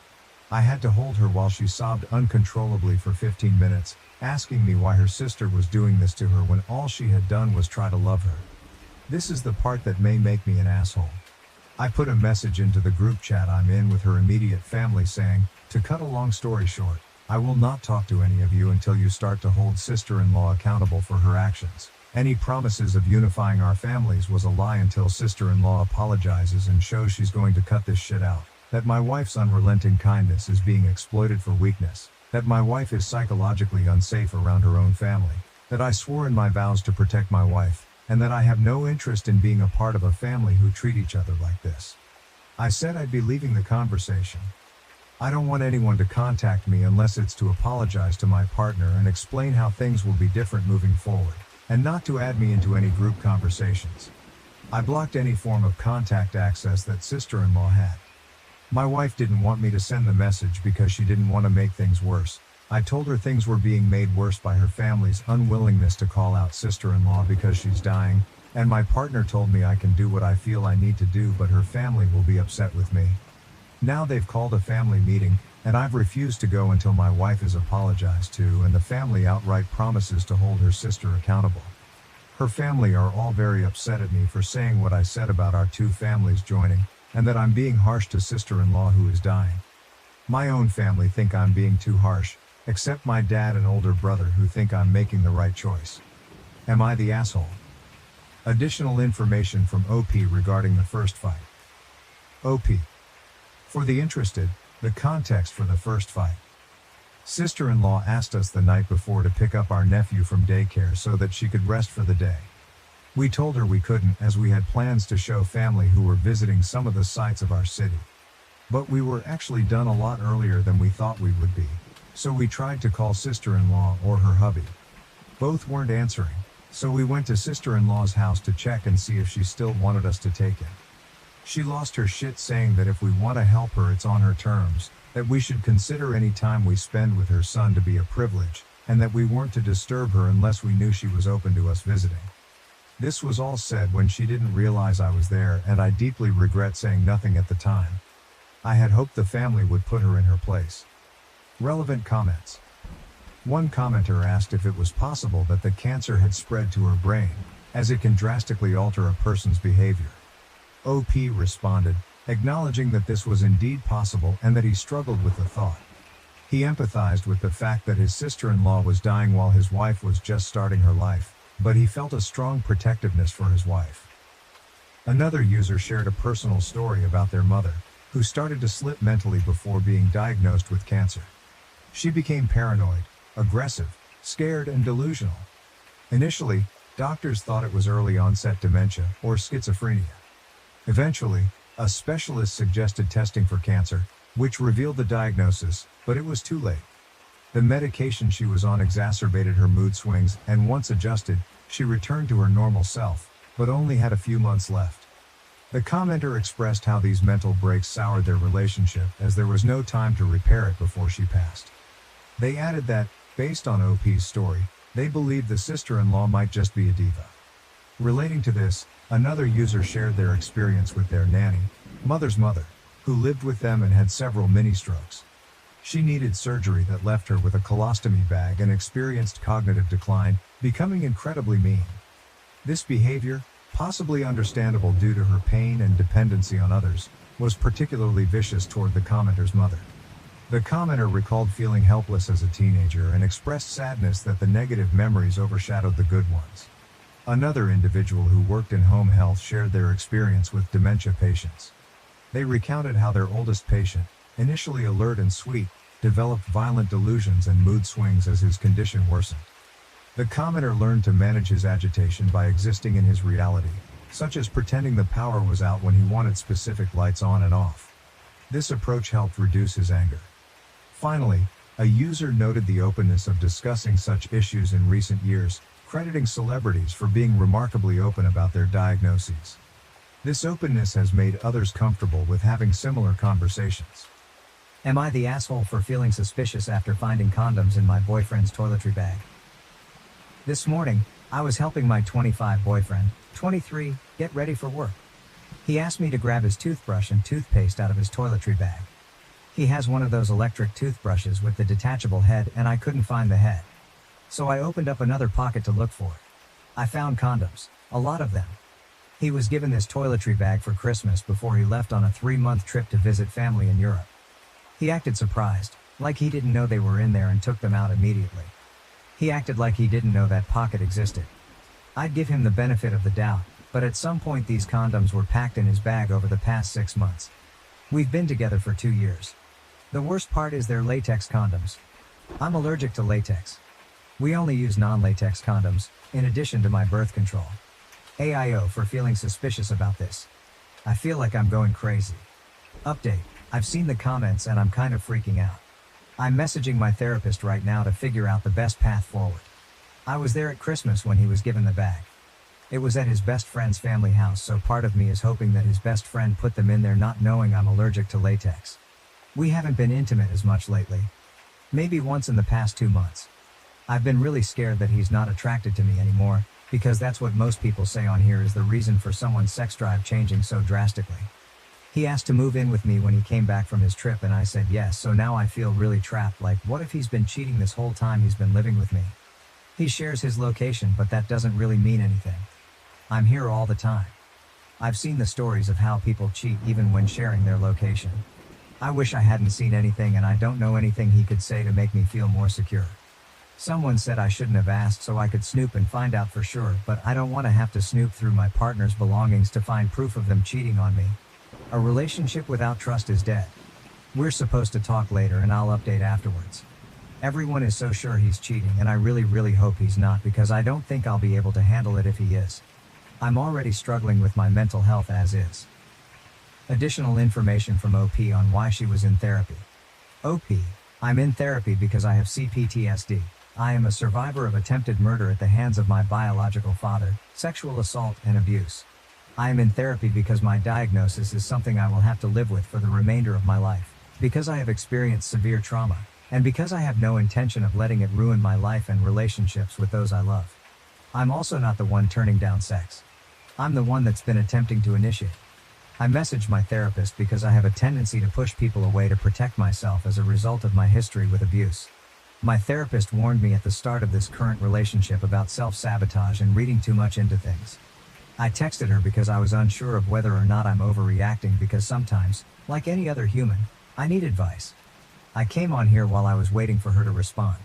I had to hold her while she sobbed uncontrollably for 15 minutes, asking me why her sister was doing this to her when all she had done was try to love her. This is the part that may make me an asshole. I put a message into the group chat I'm in with her immediate family saying, to cut a long story short, I will not talk to any of you until you start to hold sister-in-law accountable for her actions. Any promises of unifying our families was a lie until sister-in-law apologizes and shows she's going to cut this shit out. That my wife's unrelenting kindness is being exploited for weakness. That my wife is psychologically unsafe around her own family. That I swore in my vows to protect my wife, and that I have no interest in being a part of a family who treat each other like this. I said I'd be leaving the conversation. I don't want anyone to contact me unless it's to apologize to my partner and explain how things will be different moving forward, and not to add me into any group conversations. I blocked any form of contact access that sister-in-law had. My wife didn't want me to send the message because she didn't want to make things worse. I told her things were being made worse by her family's unwillingness to call out sister-in-law because she's dying, and my partner told me I can do what I feel I need to do but her family will be upset with me. Now they've called a family meeting, and I've refused to go until my wife is apologized to and the family outright promises to hold her sister accountable. Her family are all very upset at me for saying what I said about our two families joining, and that I'm being harsh to sister-in-law who is dying. My own family think I'm being too harsh, except my dad and older brother who think I'm making the right choice. Am I the asshole? Additional information from OP regarding the first fight. OP. For the interested, the context for the first fight. Sister-in-law asked us the night before to pick up our nephew from daycare so that she could rest for the day. We told her we couldn't as we had plans to show family who were visiting some of the sights of our city. But we were actually done a lot earlier than we thought we would be, so we tried to call sister-in-law or her hubby. Both weren't answering, so we went to sister-in-law's house to check and see if she still wanted us to take him. She lost her shit saying that if we want to help her it's on her terms, that we should consider any time we spend with her son to be a privilege, and that we weren't to disturb her unless we knew she was open to us visiting. This was all said when she didn't realize I was there, and I deeply regret saying nothing at the time. I had hoped the family would put her in her place. Relevant comments. One commenter asked if it was possible that the cancer had spread to her brain, as it can drastically alter a person's behavior. OP responded, acknowledging that this was indeed possible and that he struggled with the thought. He empathized with the fact that his sister-in-law was dying while his wife was just starting her life, but he felt a strong protectiveness for his wife. Another user shared a personal story about their mother, who started to slip mentally before being diagnosed with cancer. She became paranoid, aggressive, scared, and delusional. Initially, doctors thought it was early onset dementia or schizophrenia. Eventually, a specialist suggested testing for cancer, which revealed the diagnosis, but it was too late. The medication she was on exacerbated her mood swings, and once adjusted, she returned to her normal self, but only had a few months left. The commenter expressed how these mental breaks soured their relationship as there was no time to repair it before she passed. They added that, based on OP's story, they believed the sister-in-law might just be a diva. Relating to this, another user shared their experience with their nanny, mother's mother, who lived with them and had several mini-strokes. She needed surgery that left her with a colostomy bag and experienced cognitive decline, becoming incredibly mean. This behavior, possibly understandable due to her pain and dependency on others, was particularly vicious toward the commenter's mother. The commenter recalled feeling helpless as a teenager and expressed sadness that the negative memories overshadowed the good ones. Another individual who worked in home health shared their experience with dementia patients. They recounted how their oldest patient, initially alert and sweet, developed violent delusions and mood swings as his condition worsened. The commenter learned to manage his agitation by existing in his reality, such as pretending the power was out when he wanted specific lights on and off. This approach helped reduce his anger. Finally, a user noted the openness of discussing such issues in recent years, crediting celebrities for being remarkably open about their diagnoses. This openness has made others comfortable with having similar conversations. Am I the asshole for feeling suspicious after finding condoms in my boyfriend's toiletry bag? This morning, I was helping my 25 boyfriend, 23, get ready for work. He asked me to grab his toothbrush and toothpaste out of his toiletry bag. He has one of those electric toothbrushes with the detachable head and I couldn't find the head. So I opened up another pocket to look for it. I found condoms, a lot of them. He was given this toiletry bag for Christmas before he left on a 3-month trip to visit family in Europe. He acted surprised, like he didn't know they were in there and took them out immediately. He acted like he didn't know that pocket existed. I'd give him the benefit of the doubt, but at some point these condoms were packed in his bag over the past 6 months. We've been together for 2 years. The worst part is they're latex condoms. I'm allergic to latex. We only use non-latex condoms, in addition to my birth control. AIO for feeling suspicious about this. I feel like I'm going crazy. Update, I've seen the comments and I'm kind of freaking out. I'm messaging my therapist right now to figure out the best path forward. I was there at Christmas when he was given the bag. It was at his best friend's family house, so part of me is hoping that his best friend put them in there not knowing I'm allergic to latex. We haven't been intimate as much lately. Maybe once in the past 2 months. I've been really scared that he's not attracted to me anymore, because that's what most people say on here is the reason for someone's sex drive changing so drastically. He asked to move in with me when he came back from his trip and I said yes, so now I feel really trapped, like what if he's been cheating this whole time he's been living with me? He shares his location, but that doesn't really mean anything. I'm here all the time. I've seen the stories of how people cheat even when sharing their location. I wish I hadn't seen anything and I don't know anything he could say to make me feel more secure. Someone said I shouldn't have asked so I could snoop and find out for sure, but I don't want to have to snoop through my partner's belongings to find proof of them cheating on me. A relationship without trust is dead. We're supposed to talk later and I'll update afterwards. Everyone is so sure he's cheating and I really hope he's not, because I don't think I'll be able to handle it if he is. I'm already struggling with my mental health as is. Additional information from OP on why she was in therapy. OP, I'm in therapy because I have CPTSD. I am a survivor of attempted murder at the hands of my biological father, sexual assault and abuse. I am in therapy because my diagnosis is something I will have to live with for the remainder of my life, because I have experienced severe trauma, and because I have no intention of letting it ruin my life and relationships with those I love. I'm also not the one turning down sex. I'm the one that's been attempting to initiate. I messaged my therapist because I have a tendency to push people away to protect myself as a result of my history with abuse. My therapist warned me at the start of this current relationship about self-sabotage and reading too much into things. I texted her because I was unsure of whether or not I'm overreacting, because sometimes, like any other human, I need advice. I came on here while I was waiting for her to respond.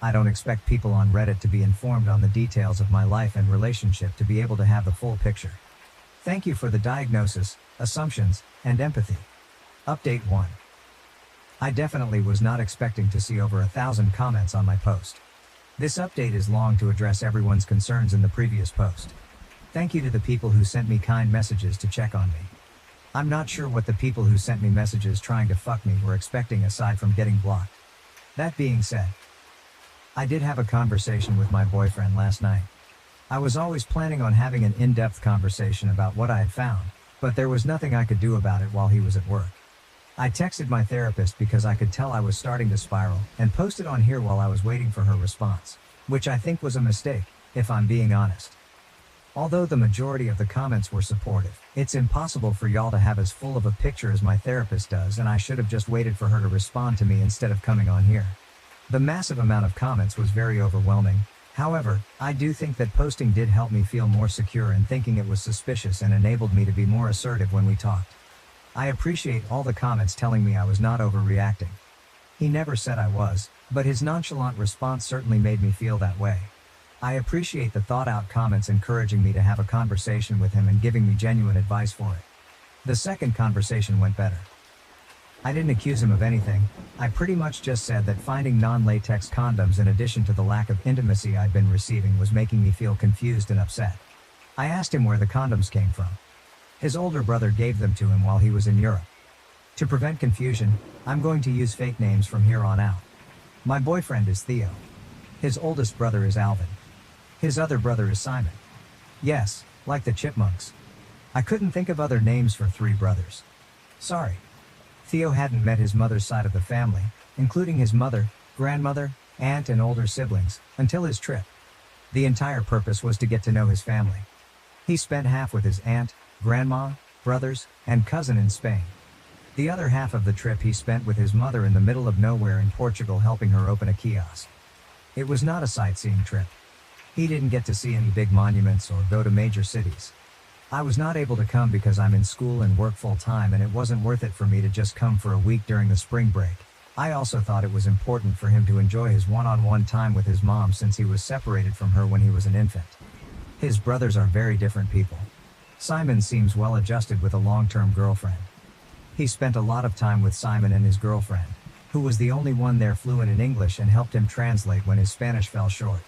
I don't expect people on Reddit to be informed on the details of my life and relationship to be able to have the full picture. Thank you for the diagnosis, assumptions, and empathy. Update 1. I definitely was not expecting to see over 1,000 comments on my post. This update is long to address everyone's concerns in the previous post. Thank you to the people who sent me kind messages to check on me. I'm not sure what the people who sent me messages trying to fuck me were expecting aside from getting blocked. That being said, I did have a conversation with my boyfriend last night. I was always planning on having an in-depth conversation about what I had found, but there was nothing I could do about it while he was at work. I texted my therapist because I could tell I was starting to spiral, and posted on here while I was waiting for her response, which I think was a mistake, if I'm being honest. Although the majority of the comments were supportive, it's impossible for y'all to have as full of a picture as my therapist does, and I should have just waited for her to respond to me instead of coming on here. The massive amount of comments was very overwhelming. However, I do think that posting did help me feel more secure in thinking it was suspicious and enabled me to be more assertive when we talked. I appreciate all the comments telling me I was not overreacting. He never said I was, but his nonchalant response certainly made me feel that way. I appreciate the thought-out comments encouraging me to have a conversation with him and giving me genuine advice for it. The second conversation went better. I didn't accuse him of anything. I pretty much just said that finding non-latex condoms in addition to the lack of intimacy I'd been receiving was making me feel confused and upset. I asked him where the condoms came from. His older brother gave them to him while he was in Europe. To prevent confusion, I'm going to use fake names from here on out. My boyfriend is Theo. His oldest brother is Alvin. His other brother is Simon. Yes, like the Chipmunks. I couldn't think of other names for 3 brothers. Sorry. Theo hadn't met his mother's side of the family, including his mother, grandmother, aunt and older siblings, until his trip. The entire purpose was to get to know his family. He spent half with his aunt, grandma, brothers, and cousin in Spain. The other half of the trip he spent with his mother in the middle of nowhere in Portugal helping her open a kiosk. It was not a sightseeing trip. He didn't get to see any big monuments or go to major cities. I was not able to come because I'm in school and work full time and it wasn't worth it for me to just come for a week during the spring break. I also thought it was important for him to enjoy his one-on-one time with his mom since he was separated from her when he was an infant. His brothers are very different people. Simon seems well adjusted with a long-term girlfriend. He spent a lot of time with Simon and his girlfriend, who was the only one there fluent in English and helped him translate when his Spanish fell short.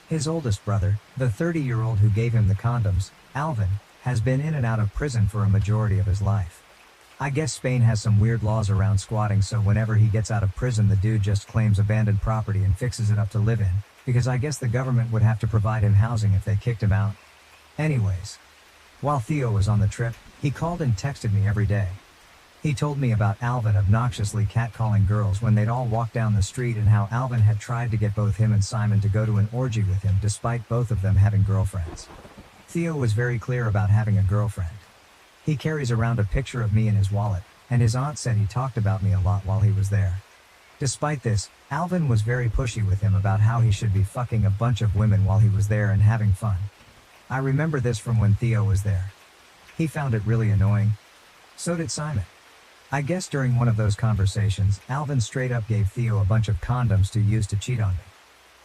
His oldest brother, the 30-year-old who gave him the condoms, Alvin, has been in and out of prison for a majority of his life. I guess Spain has some weird laws around squatting, so whenever he gets out of prison the dude just claims abandoned property and fixes it up to live in, because I guess the government would have to provide him housing if they kicked him out. Anyways, while Theo was on the trip, he called and texted me every day. He told me about Alvin obnoxiously catcalling girls when they'd all walk down the street and how Alvin had tried to get both him and Simon to go to an orgy with him despite both of them having girlfriends. Theo was very clear about having a girlfriend. He carries around a picture of me in his wallet, and his aunt said he talked about me a lot while he was there. Despite this, Alvin was very pushy with him about how he should be fucking a bunch of women while he was there and having fun. I remember this from when Theo was there. He found it really annoying. So did Simon. I guess during one of those conversations, Alvin straight up gave Theo a bunch of condoms to use to cheat on me.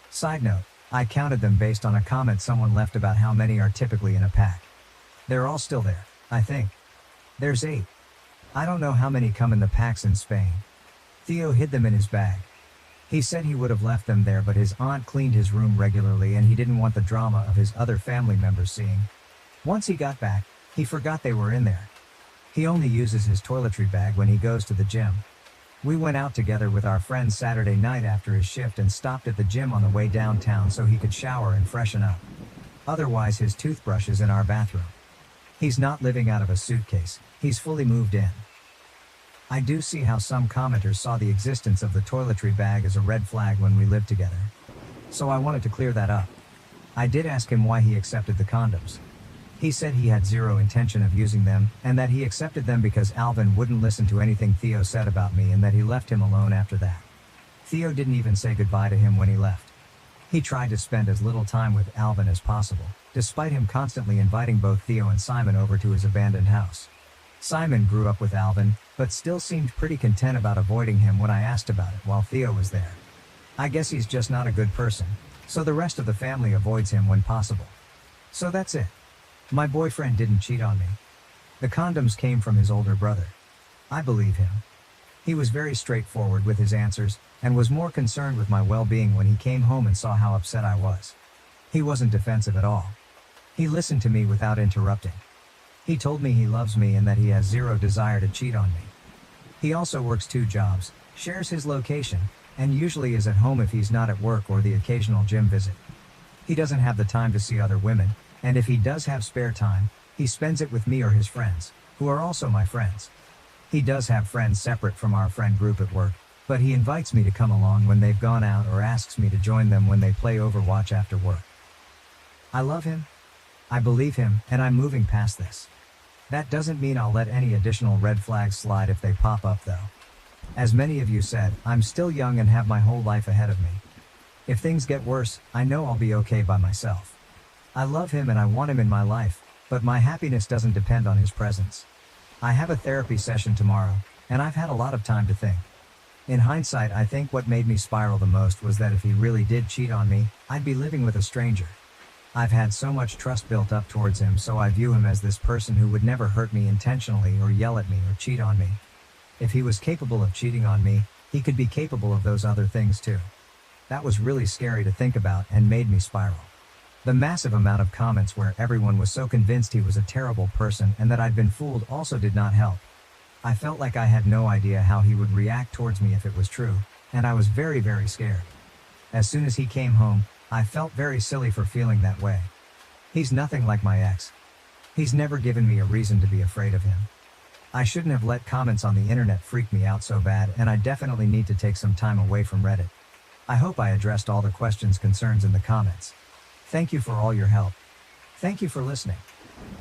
Side note, I counted them based on a comment someone left about how many are typically in a pack. They're all still there, I think. There's 8. I don't know how many come in the packs in Spain. Theo hid them in his bag. He said he would have left them there, but his aunt cleaned his room regularly and he didn't want the drama of his other family members seeing. Once he got back, he forgot they were in there. He only uses his toiletry bag when he goes to the gym. We went out together with our friends Saturday night after his shift and stopped at the gym on the way downtown so he could shower and freshen up. Otherwise, his toothbrush is in our bathroom. He's not living out of a suitcase, he's fully moved in. I do see how some commenters saw the existence of the toiletry bag as a red flag when we lived together. So I wanted to clear that up. I did ask him why he accepted the condoms. He said he had zero intention of using them, and that he accepted them because Alvin wouldn't listen to anything Theo said about me and that he left him alone after that. Theo didn't even say goodbye to him when he left. He tried to spend as little time with Alvin as possible, despite him constantly inviting both Theo and Simon over to his abandoned house. Simon grew up with Alvin, but still seemed pretty content about avoiding him when I asked about it while Theo was there. I guess he's just not a good person, so the rest of the family avoids him when possible. So that's it. My boyfriend didn't cheat on me. The condoms came from his older brother. I believe him. He was very straightforward with his answers, and was more concerned with my well-being when he came home and saw how upset I was. He wasn't defensive at all. He listened to me without interrupting. He told me he loves me and that he has zero desire to cheat on me. He also works 2 jobs, shares his location, and usually is at home if he's not at work or the occasional gym visit. He doesn't have the time to see other women, and if he does have spare time, he spends it with me or his friends, who are also my friends. He does have friends separate from our friend group at work, but he invites me to come along when they've gone out or asks me to join them when they play Overwatch after work. I love him. I believe him, and I'm moving past this. That doesn't mean I'll let any additional red flags slide if they pop up though. As many of you said, I'm still young and have my whole life ahead of me. If things get worse, I know I'll be okay by myself. I love him and I want him in my life, but my happiness doesn't depend on his presence. I have a therapy session tomorrow, and I've had a lot of time to think. In hindsight, I think what made me spiral the most was that if he really did cheat on me, I'd be living with a stranger. I've had so much trust built up towards him, so I view him as this person who would never hurt me intentionally or yell at me or cheat on me. If he was capable of cheating on me, he could be capable of those other things too. That was really scary to think about and made me spiral. The massive amount of comments where everyone was so convinced he was a terrible person and that I'd been fooled also did not help. I felt like I had no idea how he would react towards me if it was true, and I was very, very scared. As soon as he came home, I felt very silly for feeling that way. He's nothing like my ex. He's never given me a reason to be afraid of him. I shouldn't have let comments on the internet freak me out so bad, and I definitely need to take some time away from Reddit. I hope I addressed all the questions, concerns in the comments. Thank you for all your help. Thank you for listening.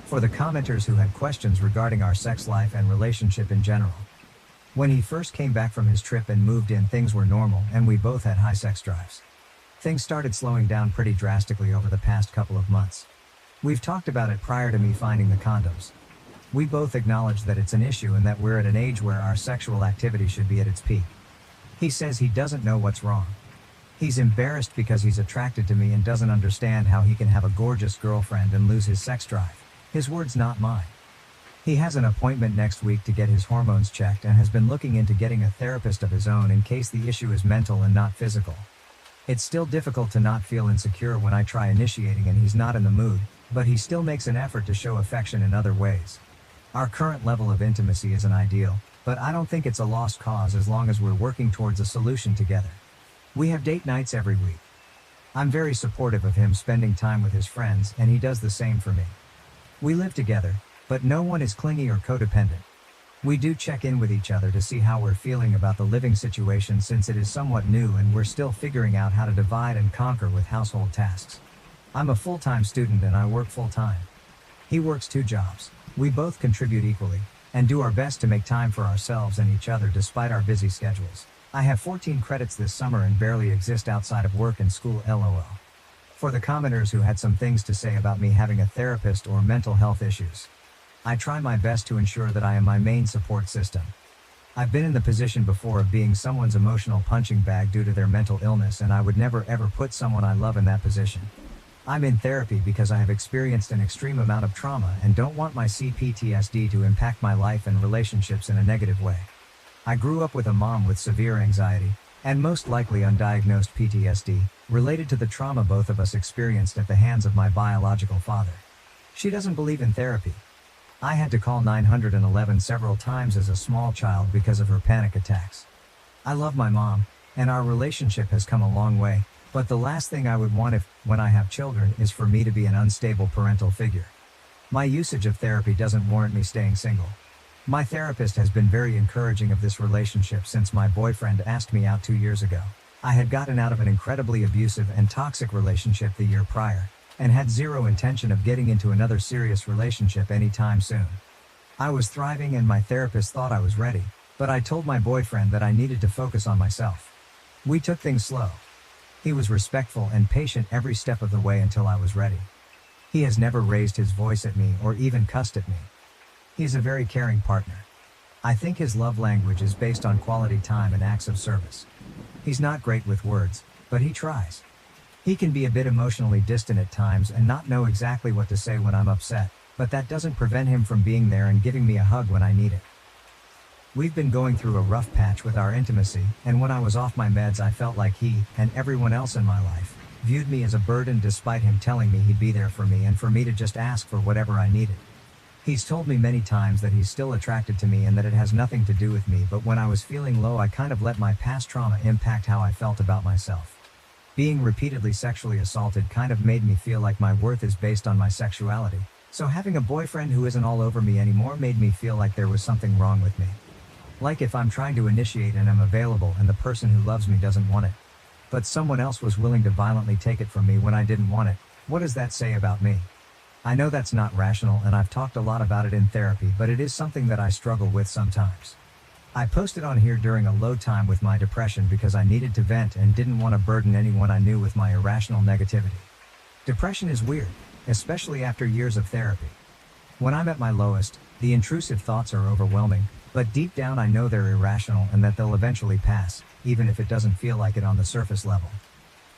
For the commenters who had questions regarding our sex life and relationship in general. When he first came back from his trip and moved in, things were normal and we both had high sex drives. Things started slowing down pretty drastically over the past couple of months. We've talked about it prior to me finding the condoms. We both acknowledge that it's an issue and that we're at an age where our sexual activity should be at its peak. He says he doesn't know what's wrong. He's embarrassed because he's attracted to me and doesn't understand how he can have a gorgeous girlfriend and lose his sex drive. His words, not mine. He has an appointment next week to get his hormones checked and has been looking into getting a therapist of his own in case the issue is mental and not physical. It's still difficult to not feel insecure when I try initiating and he's not in the mood, but he still makes an effort to show affection in other ways. Our current level of intimacy isn't ideal, but I don't think it's a lost cause as long as we're working towards a solution together. We have date nights every week. I'm very supportive of him spending time with his friends, and he does the same for me. We live together, but no one is clingy or codependent. We do check in with each other to see how we're feeling about the living situation since it is somewhat new and we're still figuring out how to divide and conquer with household tasks. I'm a full-time student and I work full-time. He works 2 jobs. We both contribute equally, and do our best to make time for ourselves and each other despite our busy schedules. I have 14 credits this summer and barely exist outside of work and school, LOL. For the commenters who had some things to say about me having a therapist or mental health issues, I try my best to ensure that I am my main support system. I've been in the position before of being someone's emotional punching bag due to their mental illness, and I would never ever put someone I love in that position. I'm in therapy because I have experienced an extreme amount of trauma and don't want my CPTSD to impact my life and relationships in a negative way. I grew up with a mom with severe anxiety, and most likely undiagnosed PTSD, related to the trauma both of us experienced at the hands of my biological father. She doesn't believe in therapy. I had to call 911 several times as a small child because of her panic attacks. I love my mom, and our relationship has come a long way, but the last thing I would want when I have children is for me to be an unstable parental figure. My usage of therapy doesn't warrant me staying single. My therapist has been very encouraging of this relationship since my boyfriend asked me out 2 years ago. I had gotten out of an incredibly abusive and toxic relationship the year prior, and had zero intention of getting into another serious relationship anytime soon. I was thriving and my therapist thought I was ready, but I told my boyfriend that I needed to focus on myself. We took things slow. He was respectful and patient every step of the way until I was ready. He has never raised his voice at me or even cussed at me. He is a very caring partner. I think his love language is based on quality time and acts of service. He's not great with words, but he tries. He can be a bit emotionally distant at times and not know exactly what to say when I'm upset, but that doesn't prevent him from being there and giving me a hug when I need it. We've been going through a rough patch with our intimacy, and when I was off my meds I felt like he, and everyone else in my life, viewed me as a burden despite him telling me he'd be there for me and for me to just ask for whatever I needed. He's told me many times that he's still attracted to me and that it has nothing to do with me, but when I was feeling low I kind of let my past trauma impact how I felt about myself. Being repeatedly sexually assaulted kind of made me feel like my worth is based on my sexuality, so having a boyfriend who isn't all over me anymore made me feel like there was something wrong with me. Like if I'm trying to initiate and I'm available and the person who loves me doesn't want it, but someone else was willing to violently take it from me when I didn't want it, what does that say about me? I know that's not rational and I've talked a lot about it in therapy, but it is something that I struggle with sometimes. I posted on here during a low time with my depression because I needed to vent and didn't want to burden anyone I knew with my irrational negativity. Depression is weird, especially after years of therapy. When I'm at my lowest, the intrusive thoughts are overwhelming, but deep down I know they're irrational and that they'll eventually pass, even if it doesn't feel like it on the surface level.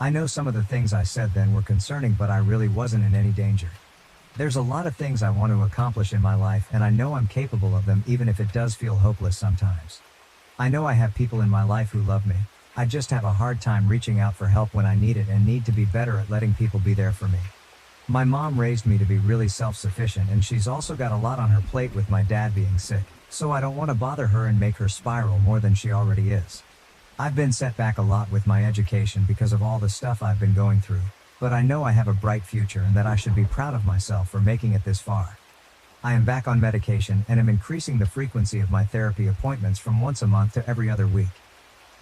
I know some of the things I said then were concerning, but I really wasn't in any danger. There's a lot of things I want to accomplish in my life, and I know I'm capable of them even if it does feel hopeless sometimes. I know I have people in my life who love me. I just have a hard time reaching out for help when I need it and need to be better at letting people be there for me. My mom raised me to be really self-sufficient, and she's also got a lot on her plate with my dad being sick, so I don't want to bother her and make her spiral more than she already is. I've been set back a lot with my education because of all the stuff I've been going through, but I know I have a bright future and that I should be proud of myself for making it this far. I am back on medication and am increasing the frequency of my therapy appointments from once a month to every other week.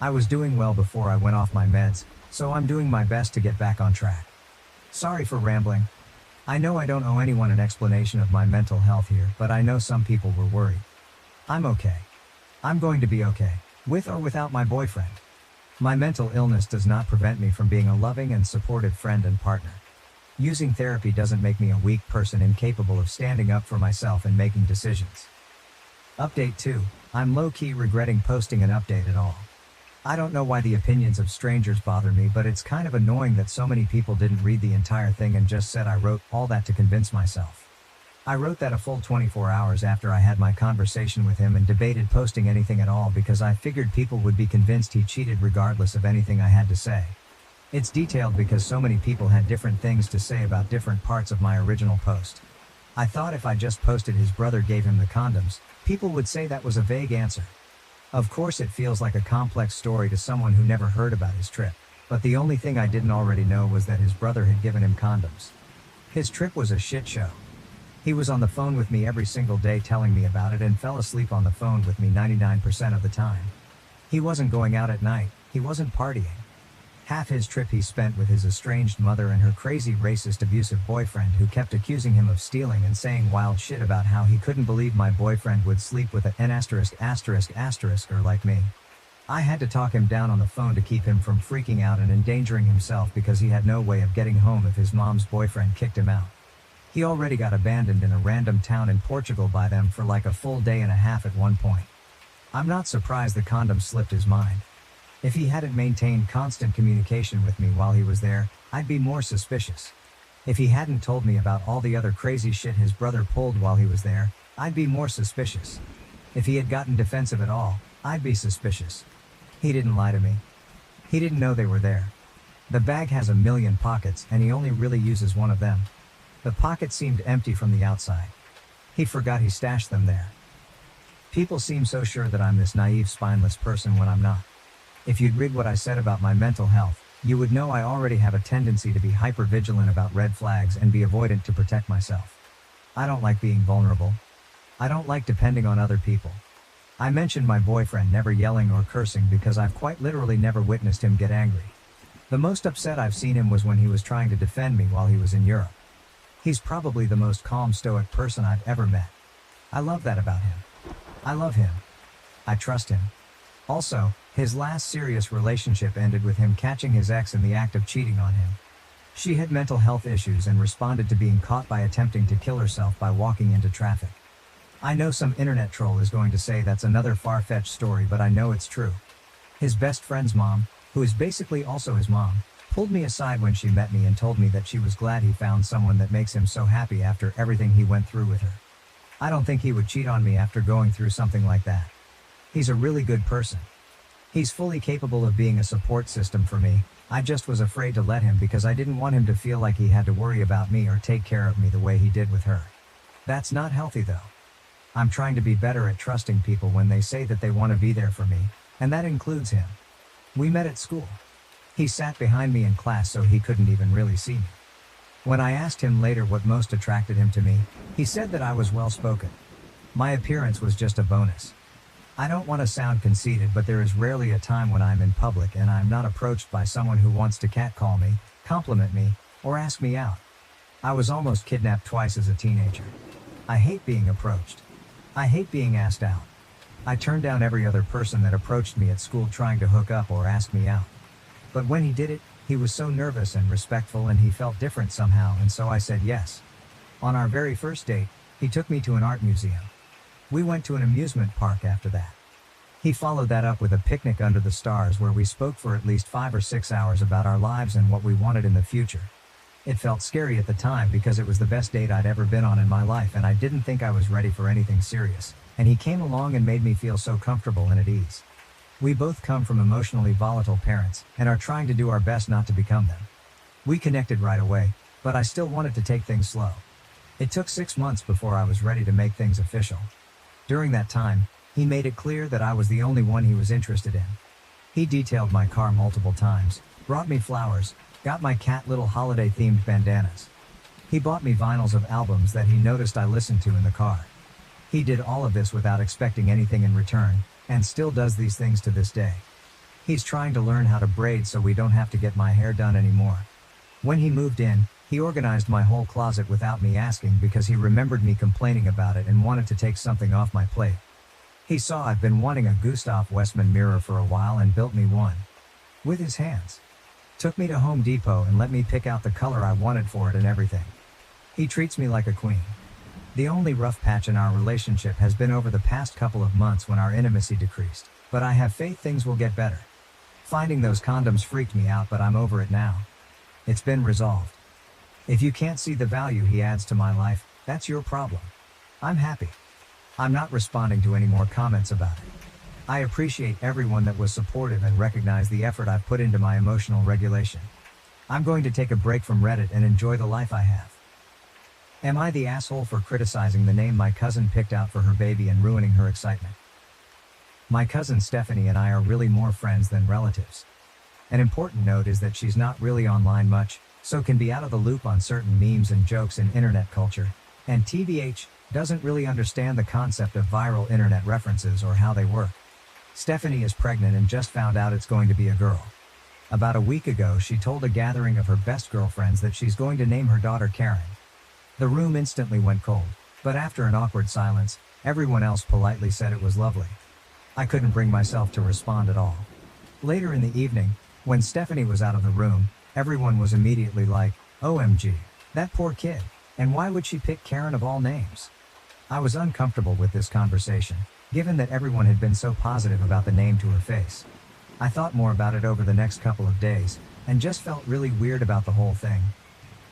I was doing well before I went off my meds, so I'm doing my best to get back on track. Sorry for rambling. I know I don't owe anyone an explanation of my mental health here, but I know some people were worried. I'm okay. I'm going to be okay, with or without my boyfriend. My mental illness does not prevent me from being a loving and supportive friend and partner. Using therapy doesn't make me a weak person incapable of standing up for myself and making decisions. Update 2. I'm low-key regretting posting an update at all. I don't know why the opinions of strangers bother me, but it's kind of annoying that so many people didn't read the entire thing and just said I wrote all that to convince myself. I wrote that a full 24 hours after I had my conversation with him and debated posting anything at all because I figured people would be convinced he cheated regardless of anything I had to say. It's detailed because so many people had different things to say about different parts of my original post. I thought if I just posted his brother gave him the condoms, people would say that was a vague answer. Of course it feels like a complex story to someone who never heard about his trip, but the only thing I didn't already know was that his brother had given him condoms. His trip was a shit show. He was on the phone with me every single day telling me about it and fell asleep on the phone with me 99% of the time. He wasn't going out at night, he wasn't partying. Half his trip he spent with his estranged mother and her crazy racist abusive boyfriend who kept accusing him of stealing and saying wild shit about how he couldn't believe my boyfriend would sleep with an *****er like me. I had to talk him down on the phone to keep him from freaking out and endangering himself because he had no way of getting home if his mom's boyfriend kicked him out. He already got abandoned in a random town in Portugal by them for like a full day and a half at one point. I'm not surprised the condom slipped his mind. If he hadn't maintained constant communication with me while he was there, I'd be more suspicious. If he hadn't told me about all the other crazy shit his brother pulled while he was there, I'd be more suspicious. If he had gotten defensive at all, I'd be suspicious. He didn't lie to me. He didn't know they were there. The bag has 1,000,000 pockets and he only really uses one of them. The pocket seemed empty from the outside. He forgot he stashed them there. People seem so sure that I'm this naive, spineless person when I'm not. If you'd read what I said about my mental health, you would know I already have a tendency to be hyper-vigilant about red flags and be avoidant to protect myself. I don't like being vulnerable. I don't like depending on other people. I mentioned my boyfriend never yelling or cursing because I've quite literally never witnessed him get angry. The most upset I've seen him was when he was trying to defend me while he was in Europe. He's probably the most calm, stoic person I've ever met. I love that about him. I love him. I trust him. Also, his last serious relationship ended with him catching his ex in the act of cheating on him. She had mental health issues and responded to being caught by attempting to kill herself by walking into traffic. I know some internet troll is going to say that's another far-fetched story, but I know it's true. His best friend's mom, who is basically also his mom, pulled me aside when she met me and told me that she was glad he found someone that makes him so happy after everything he went through with her. I don't think he would cheat on me after going through something like that. He's a really good person. He's fully capable of being a support system for me. I just was afraid to let him because I didn't want him to feel like he had to worry about me or take care of me the way he did with her. That's not healthy though. I'm trying to be better at trusting people when they say that they want to be there for me, and that includes him. We met at school. He sat behind me in class so he couldn't even really see me. When I asked him later what most attracted him to me, he said that I was well-spoken. My appearance was just a bonus. I don't want to sound conceited, but there is rarely a time when I'm in public and I'm not approached by someone who wants to catcall me, compliment me, or ask me out. I was almost kidnapped twice as a teenager. I hate being approached. I hate being asked out. I turned down every other person that approached me at school trying to hook up or ask me out. But when he did it, he was so nervous and respectful and he felt different somehow, and so I said yes. On our very first date, he took me to an art museum. We went to an amusement park after that. He followed that up with a picnic under the stars where we spoke for at least 5 or 6 hours about our lives and what we wanted in the future. It felt scary at the time because it was the best date I'd ever been on in my life and I didn't think I was ready for anything serious, and he came along and made me feel so comfortable and at ease. We both come from emotionally volatile parents and are trying to do our best not to become them. We connected right away, but I still wanted to take things slow. It took 6 months before I was ready to make things official. During that time, he made it clear that I was the only one he was interested in. He detailed my car multiple times, brought me flowers, got my cat little holiday-themed bandanas. He bought me vinyls of albums that he noticed I listened to in the car. He did all of this without expecting anything in return, and still does these things to this day. He's trying to learn how to braid so we don't have to get my hair done anymore. When he moved in, he organized my whole closet without me asking because he remembered me complaining about it and wanted to take something off my plate. He saw I've been wanting a Gustav Westman mirror for a while and built me one. With his hands. Took me to Home Depot and let me pick out the color I wanted for it and everything. He treats me like a queen. The only rough patch in our relationship has been over the past couple of months when our intimacy decreased, but I have faith things will get better. Finding those condoms freaked me out, but I'm over it now. It's been resolved. If you can't see the value he adds to my life, that's your problem. I'm happy. I'm not responding to any more comments about it. I appreciate everyone that was supportive and recognized the effort I've put into my emotional regulation. I'm going to take a break from Reddit and enjoy the life I have. Am I the asshole for criticizing the name my cousin picked out for her baby and ruining her excitement? My cousin Stephanie and I are really more friends than relatives. An important note is that she's not really online much, so can be out of the loop on certain memes and jokes in internet culture, and TBH, doesn't really understand the concept of viral internet references or how they work. Stephanie is pregnant and just found out it's going to be a girl. About a week ago, she told a gathering of her best girlfriends that she's going to name her daughter Karen. The room instantly went cold, but after an awkward silence, everyone else politely said it was lovely. I couldn't bring myself to respond at all. Later in the evening, when Stephanie was out of the room, everyone was immediately like, OMG, that poor kid, and why would she pick Karen of all names? I was uncomfortable with this conversation, given that everyone had been so positive about the name to her face. I thought more about it over the next couple of days, and just felt really weird about the whole thing.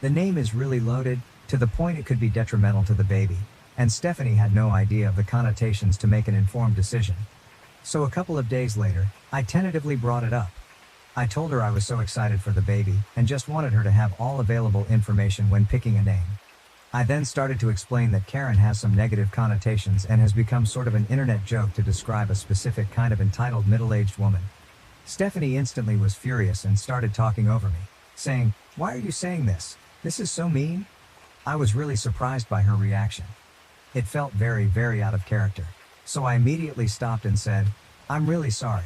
The name is really loaded, to the point it could be detrimental to the baby, and Stephanie had no idea of the connotations to make an informed decision. So a couple of days later, I tentatively brought it up. I told her I was so excited for the baby, and just wanted her to have all available information when picking a name. I then started to explain that Karen has some negative connotations and has become sort of an internet joke to describe a specific kind of entitled middle-aged woman. Stephanie instantly was furious and started talking over me, saying, "Why are you saying this? This is so mean." I was really surprised by her reaction. It felt very, very out of character, so I immediately stopped and said, "I'm really sorry.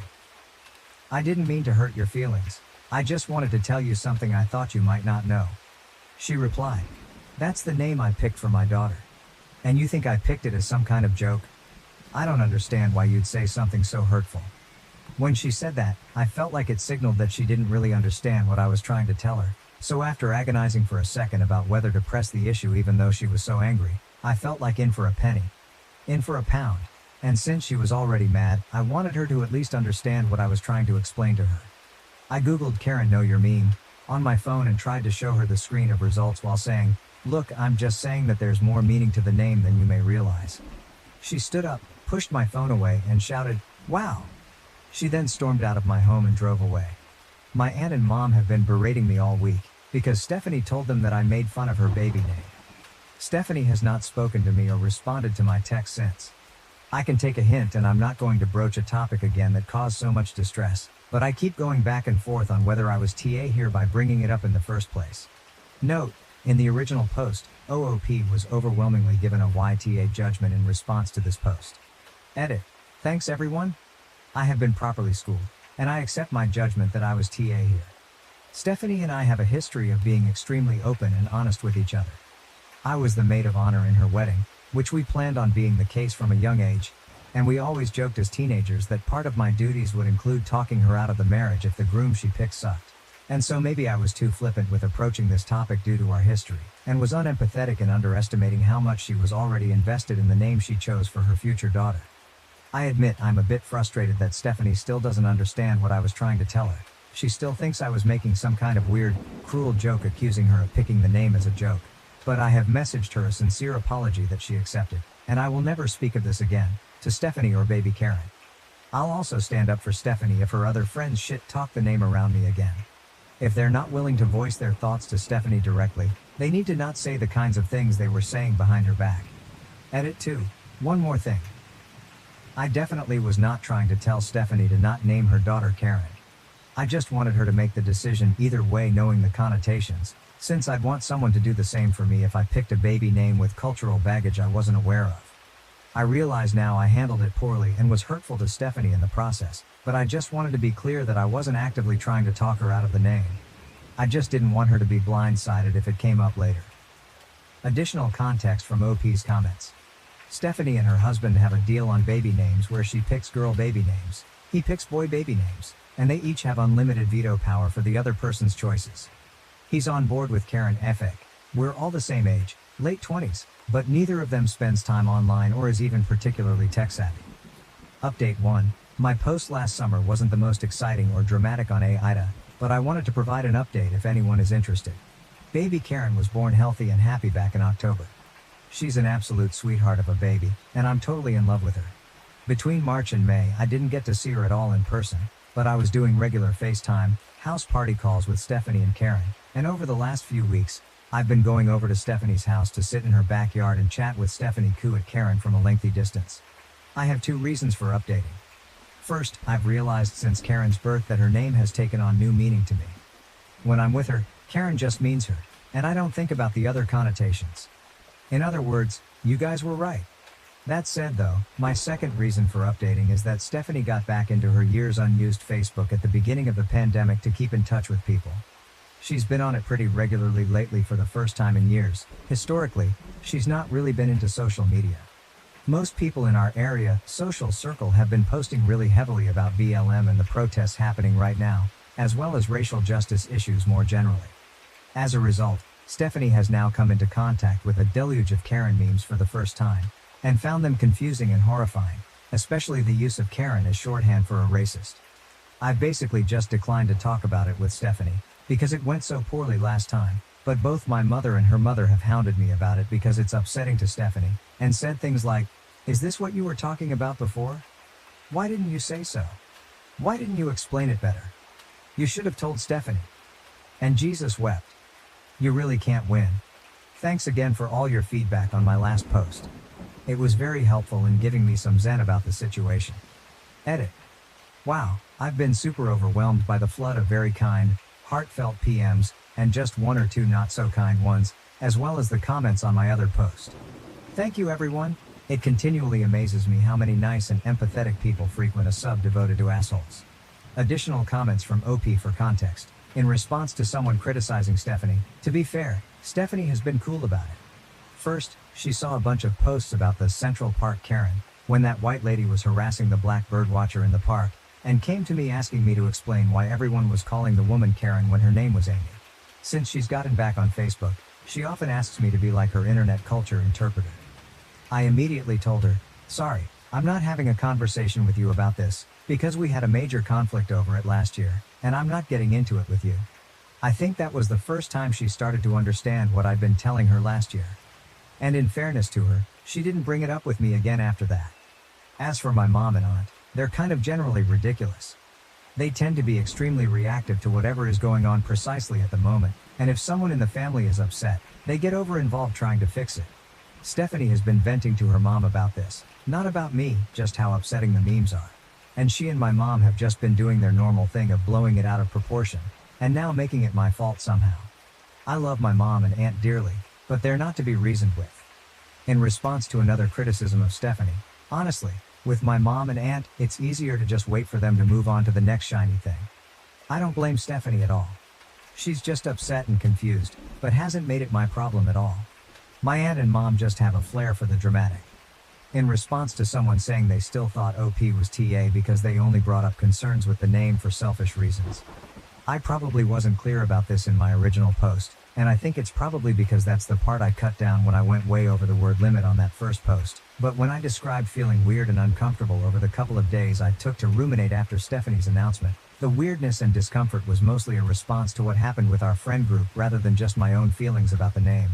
I didn't mean to hurt your feelings. I just wanted to tell you something I thought you might not know." She replied, "That's the name I picked for my daughter. And you think I picked it as some kind of joke? I don't understand why you'd say something so hurtful." When she said that, I felt like it signaled that she didn't really understand what I was trying to tell her. So after agonizing for a second about whether to press the issue even though she was so angry, I felt like in for a penny. In for a pound. And since she was already mad, I wanted her to at least understand what I was trying to explain to her. I googled Karen know your meme on my phone and tried to show her the screen of results while saying, "Look, I'm just saying that there's more meaning to the name than you may realize." She stood up, pushed my phone away, and shouted, "Wow!" She then stormed out of my home and drove away. My aunt and mom have been berating me all week, because Stephanie told them that I made fun of her baby name. Stephanie has not spoken to me or responded to my text since. I can take a hint and I'm not going to broach a topic again that caused so much distress, but I keep going back and forth on whether I was TA here by bringing it up in the first place. Note, in the original post, OOP was overwhelmingly given a YTA judgment in response to this post. Edit. Thanks everyone. I have been properly schooled, and I accept my judgment that I was TA here. Stephanie and I have a history of being extremely open and honest with each other. I was the maid of honor in her wedding, which we planned on being the case from a young age, And we always joked as teenagers that part of my duties would include talking her out of the marriage if the groom she picked sucked. And so maybe I was too flippant with approaching this topic due to our history, and was unempathetic in underestimating how much she was already invested in the name she chose for her future daughter. I admit I'm a bit frustrated that Stephanie still doesn't understand what I was trying to tell her. She still thinks I was making some kind of weird, cruel joke accusing her of picking the name as a joke. But I have messaged her a sincere apology that she accepted, and I will never speak of this again, to Stephanie or baby Karen. I'll also stand up for Stephanie if her other friends shit talk the name around me again. If they're not willing to voice their thoughts to Stephanie directly, they need to not say the kinds of things they were saying behind her back. Edit 2. One more thing. I definitely was not trying to tell Stephanie to not name her daughter Karen. I just wanted her to make the decision either way, knowing the connotations, since I'd want someone to do the same for me if I picked a baby name with cultural baggage I wasn't aware of. I realize now I handled it poorly and was hurtful to Stephanie in the process, but I just wanted to be clear that I wasn't actively trying to talk her out of the name. I just didn't want her to be blindsided if it came up later. Additional context from OP's comments. Stephanie and her husband have a deal on baby names where she picks girl baby names, he picks boy baby names, and they each have unlimited veto power for the other person's choices. He's on board with Karen Efek. We're all the same age, late 20s, but neither of them spends time online or is even particularly tech-savvy. Update 1. My post last summer wasn't the most exciting or dramatic on AITA, but I wanted to provide an update if anyone is interested. Baby Karen was born healthy and happy back in October. She's an absolute sweetheart of a baby, and I'm totally in love with her. Between March and May, I didn't get to see her at all in person, but I was doing regular FaceTime, house party calls with Stephanie and Karen, and over the last few weeks, I've been going over to Stephanie's house to sit in her backyard and chat with Stephanie curate Karen from a lengthy distance. I have 2 reasons for updating. First, I've realized since Karen's birth that her name has taken on new meaning to me. When I'm with her, Karen just means her, and I don't think about the other connotations. In other words, you guys were right. That said though, my second reason for updating is that Stephanie got back into her years unused Facebook at the beginning of the pandemic to keep in touch with people. She's been on it pretty regularly lately for the first time in years. Historically, she's not really been into social media. Most people in our area, social circle, have been posting really heavily about BLM and the protests happening right now, as well as racial justice issues more generally. As a result, Stephanie has now come into contact with a deluge of Karen memes for the first time, and found them confusing and horrifying, especially the use of Karen as shorthand for a racist. I've basically just declined to talk about it with Stephanie, because it went so poorly last time, but both my mother and her mother have hounded me about it because it's upsetting to Stephanie, and said things like, "Is this what you were talking about before? Why didn't you say so? Why didn't you explain it better? You should have told Stephanie." And Jesus wept. You really can't win. Thanks again for all your feedback on my last post. It was very helpful in giving me some zen about the situation. Edit. Wow, I've been super overwhelmed by the flood of very kind, heartfelt PMs, and just 1 or 2 not so kind ones, as well as the comments on my other post. Thank you everyone. It continually amazes me how many nice and empathetic people frequent a sub devoted to assholes. Additional comments from OP for context. In response to someone criticizing Stephanie, to be fair, Stephanie has been cool about it. First, she saw a bunch of posts about the Central Park Karen, when that white lady was harassing the black birdwatcher in the park, and came to me asking me to explain why everyone was calling the woman Karen when her name was Amy. Since she's gotten back on Facebook, she often asks me to be like her internet culture interpreter. I immediately told her, "Sorry, I'm not having a conversation with you about this, because we had a major conflict over it last year, and I'm not getting into it with you." I think that was the first time she started to understand what I'd been telling her last year. And in fairness to her, she didn't bring it up with me again after that. As for my mom and aunt, they're kind of generally ridiculous. They tend to be extremely reactive to whatever is going on precisely at the moment, and if someone in the family is upset, they get over-involved trying to fix it. Stephanie has been venting to her mom about this, not about me, just how upsetting the memes are. And she and my mom have just been doing their normal thing of blowing it out of proportion, and now making it my fault somehow. I love my mom and aunt dearly, but they're not to be reasoned with. In response to another criticism of Stephanie, honestly, with my mom and aunt, it's easier to just wait for them to move on to the next shiny thing. I don't blame Stephanie at all. She's just upset and confused, but hasn't made it my problem at all. My aunt and mom just have a flair for the dramatic. in response to someone saying they still thought OP was TA because they only brought up concerns with the name for selfish reasons. I probably wasn't clear about this in my original post, and I think it's probably because that's the part I cut down when I went way over the word limit on that first post. But when I described feeling weird and uncomfortable over the couple of days I took to ruminate after Stephanie's announcement, the weirdness and discomfort was mostly a response to what happened with our friend group rather than just my own feelings about the name.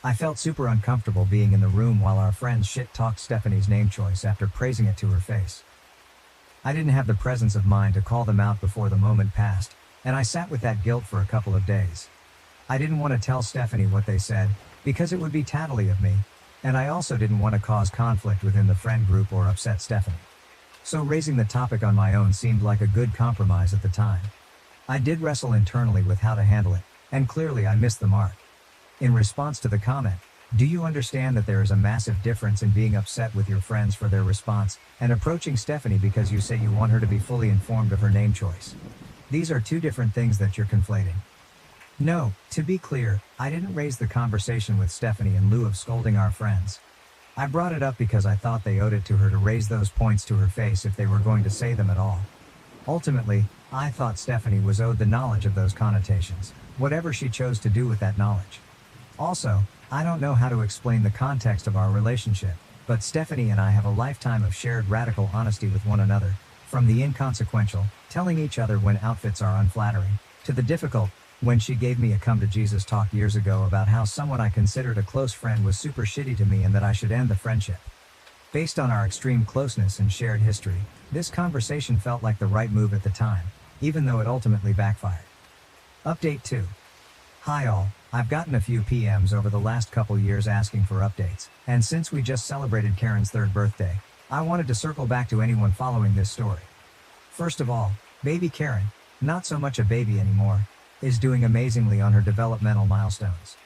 I felt super uncomfortable being in the room while our friends shit-talked Stephanie's name choice after praising it to her face. I didn't have the presence of mind to call them out before the moment passed, and I sat with that guilt for a couple of days. I didn't want to tell Stephanie what they said, because it would be tattly of me, and I also didn't want to cause conflict within the friend group or upset Stephanie. So raising the topic on my own seemed like a good compromise at the time. I did wrestle internally with how to handle it, and clearly I missed the mark. In response to the comment, do you understand that there is a massive difference in being upset with your friends for their response, and approaching Stephanie because you say you want her to be fully informed of her name choice? These are two different things that you're conflating. No, to be clear, I didn't raise the conversation with Stephanie in lieu of scolding our friends. I brought it up because I thought they owed it to her to raise those points to her face if they were going to say them at all. Ultimately, I thought Stephanie was owed the knowledge of those connotations, whatever she chose to do with that knowledge. Also, I don't know how to explain the context of our relationship, but Stephanie and I have a lifetime of shared radical honesty with one another, from the inconsequential, telling each other when outfits are unflattering, to the difficult, when she gave me a come to Jesus talk years ago about how someone I considered a close friend was super shitty to me and that I should end the friendship. Based on our extreme closeness and shared history, this conversation felt like the right move at the time, even though it ultimately backfired. Update 2. Hi all, I've gotten a few PMs over the last couple years asking for updates, and since we just celebrated Karen's 3rd birthday, I wanted to circle back to anyone following this story. First of all, baby Karen, not so much a baby anymore, is doing amazingly on her developmental milestones.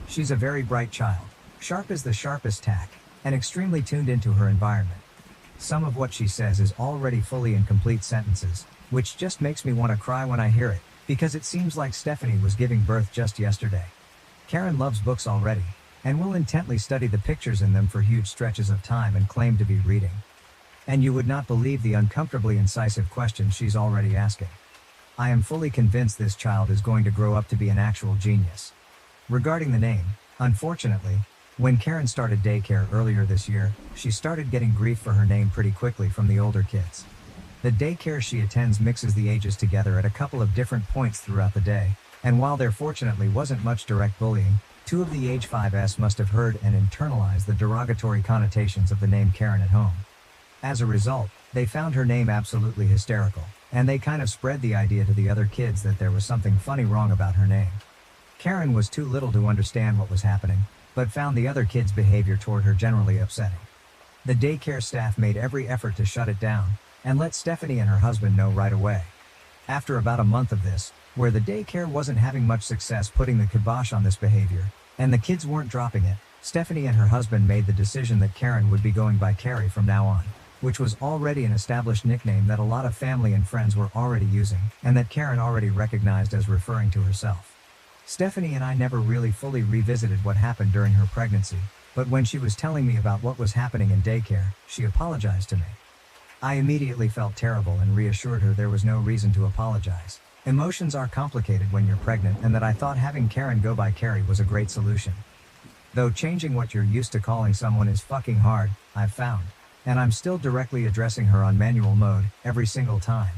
She's a very bright child, sharp as the sharpest tack, and extremely tuned into her environment. Some of what she says is already fully in complete sentences, which just makes me want to cry when I hear it, because it seems like Stephanie was giving birth just yesterday. Karen loves books already, and will intently study the pictures in them for huge stretches of time and claim to be reading. And you would not believe the uncomfortably incisive questions she's already asking. I am fully convinced this child is going to grow up to be an actual genius. Regarding the name, unfortunately, when Karen started daycare earlier this year, she started getting grief for her name pretty quickly from the older kids. The daycare she attends mixes the ages together at a couple of different points throughout the day, and while there fortunately wasn't much direct bullying, 2 of the age 5s must have heard and internalized the derogatory connotations of the name Karen at home. As a result, they found her name absolutely hysterical, and they kind of spread the idea to the other kids that there was something funny wrong about her name. Karen was too little to understand what was happening, but found the other kids' behavior toward her generally upsetting. The daycare staff made every effort to shut it down, and let Stephanie and her husband know right away. After about a month of this, where the daycare wasn't having much success putting the kibosh on this behavior, and the kids weren't dropping it, Stephanie and her husband made the decision that Karen would be going by Carrie from now on, which was already an established nickname that a lot of family and friends were already using, and that Karen already recognized as referring to herself. Stephanie and I never really fully revisited what happened during her pregnancy, but when she was telling me about what was happening in daycare, she apologized to me. I immediately felt terrible and reassured her there was no reason to apologize. Emotions are complicated when you're pregnant, and that I thought having Karen go by Carrie was a great solution. Though changing what you're used to calling someone is fucking hard, I've found. And I'm still directly addressing her on manual mode, every single time.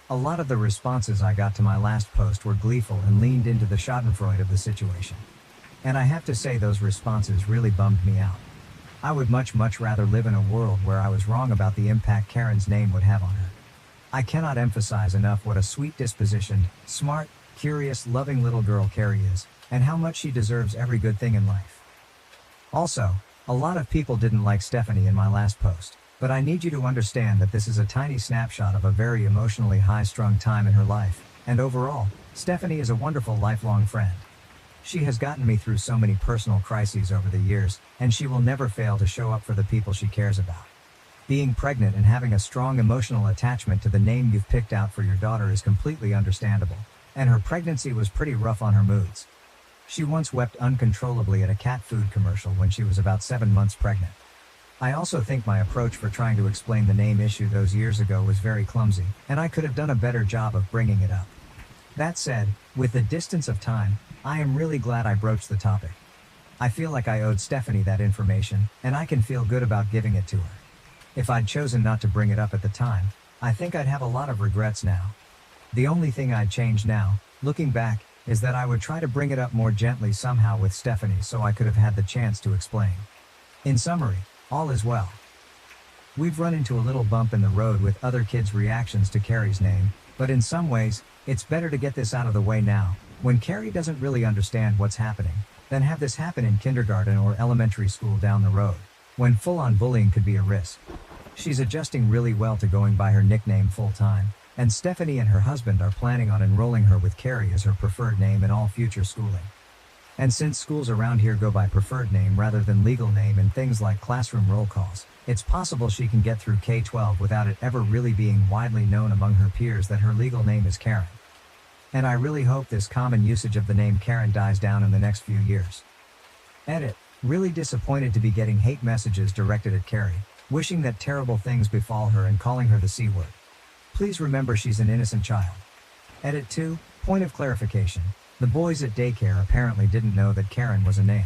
A lot of the responses I got to my last post were gleeful and leaned into the schadenfreude of the situation. And I have to say those responses really bummed me out. I would much rather live in a world where I was wrong about the impact Karen's name would have on her. I cannot emphasize enough what a sweet-dispositioned, smart, curious, loving little girl Carrie is, and how much she deserves every good thing in life. Also, a lot of people didn't like Stephanie in my last post, but I need you to understand that this is a tiny snapshot of a very emotionally high-strung time in her life, and overall, Stephanie is a wonderful lifelong friend. She has gotten me through so many personal crises over the years, and she will never fail to show up for the people she cares about. Being pregnant and having a strong emotional attachment to the name you've picked out for your daughter is completely understandable, and her pregnancy was pretty rough on her moods. She once wept uncontrollably at a cat food commercial when she was about 7 months pregnant. I also think my approach for trying to explain the name issue those years ago was very clumsy, and I could have done a better job of bringing it up. That said, with the distance of time, I am really glad I broached the topic. I feel like I owed Stephanie that information, and I can feel good about giving it to her. If I'd chosen not to bring it up at the time, I think I'd have a lot of regrets now. The only thing I'd change now, looking back, is that I would try to bring it up more gently somehow with Stephanie so I could have had the chance to explain. In summary, all is well. We've run into a little bump in the road with other kids' reactions to Carrie's name, but in some ways, it's better to get this out of the way now, when Carrie doesn't really understand what's happening, than have this happen in kindergarten or elementary school down the road, when full-on bullying could be a risk. She's adjusting really well to going by her nickname full-time, and Stephanie and her husband are planning on enrolling her with Carrie as her preferred name in all future schooling. And since schools around here go by preferred name rather than legal name in things like classroom roll calls, it's possible she can get through K-12 without it ever really being widely known among her peers that her legal name is Karen. And I really hope this common usage of the name Karen dies down in the next few years. Edit. Really disappointed to be getting hate messages directed at Carrie, wishing that terrible things befall her and calling her the C word. Please remember she's an innocent child. Edit 2. Point of clarification. The boys at daycare apparently didn't know that Karen was a name.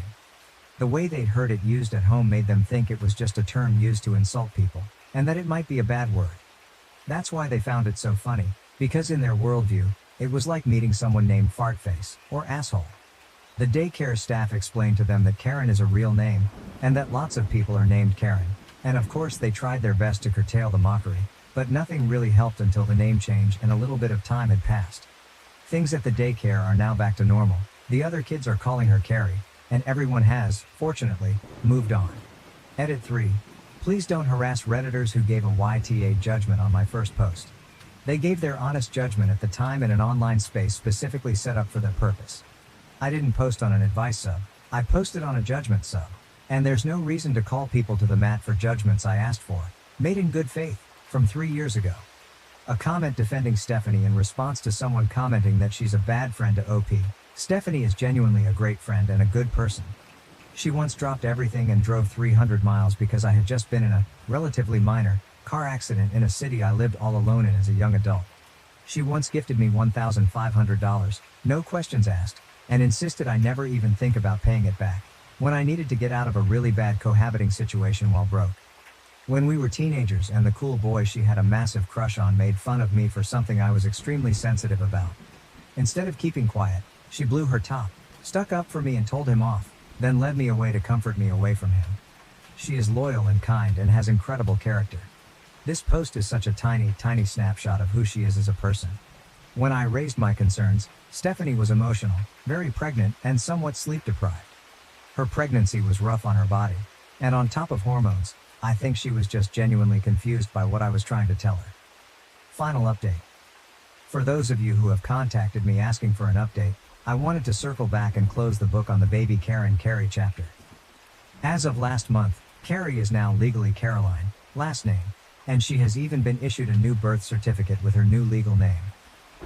The way they'd heard it used at home made them think it was just a term used to insult people, and that it might be a bad word. That's why they found it so funny, because in their worldview, it was like meeting someone named Fartface, or asshole. The daycare staff explained to them that Karen is a real name, and that lots of people are named Karen, and of course they tried their best to curtail the mockery, but nothing really helped until the name change and a little bit of time had passed. Things at the daycare are now back to normal, the other kids are calling her Carrie, and everyone has, fortunately, moved on. Edit 3. Please don't harass Redditors who gave a YTA judgment on my first post. They gave their honest judgment at the time in an online space specifically set up for that purpose. I didn't post on an advice sub, I posted on a judgment sub, and there's no reason to call people to the mat for judgments I asked for, made in good faith, from 3 years ago. A comment defending Stephanie in response to someone commenting that she's a bad friend to OP. Stephanie is genuinely a great friend and a good person. She once dropped everything and drove 300 miles because I had just been in a, relatively minor, car accident in a city I lived all alone in as a young adult. She once gifted me $1,500, no questions asked, and insisted I never even think about paying it back, when I needed to get out of a really bad cohabiting situation while broke. When we were teenagers and the cool boy she had a massive crush on made fun of me for something I was extremely sensitive about. Instead of keeping quiet, she blew her top, stuck up for me and told him off, then led me away to comfort me away from him. She is loyal and kind and has incredible character. This post is such a tiny snapshot of who she is as a person. When I raised my concerns, Stephanie was emotional, very pregnant, and somewhat sleep deprived. Her pregnancy was rough on her body, and on top of hormones, I think she was just genuinely confused by what I was trying to tell her. Final update. For those of you who have contacted me asking for an update, I wanted to circle back and close the book on the baby Carrie chapter. As of last month, Carrie is now legally Caroline, last name, and she has even been issued a new birth certificate with her new legal name.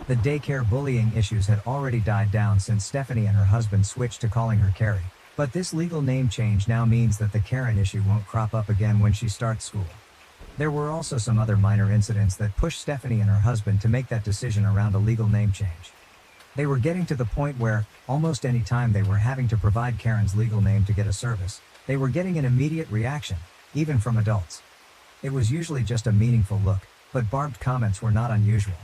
The daycare bullying issues had already died down since Stephanie and her husband switched to calling her Carrie, but this legal name change now means that the Karen issue won't crop up again when she starts school. There were also some other minor incidents that pushed Stephanie and her husband to make that decision around a legal name change. They were getting to the point where, almost any time they were having to provide Karen's legal name to get a service, they were getting an immediate reaction, even from adults. It was usually just a meaningful look, but barbed comments were not unusual.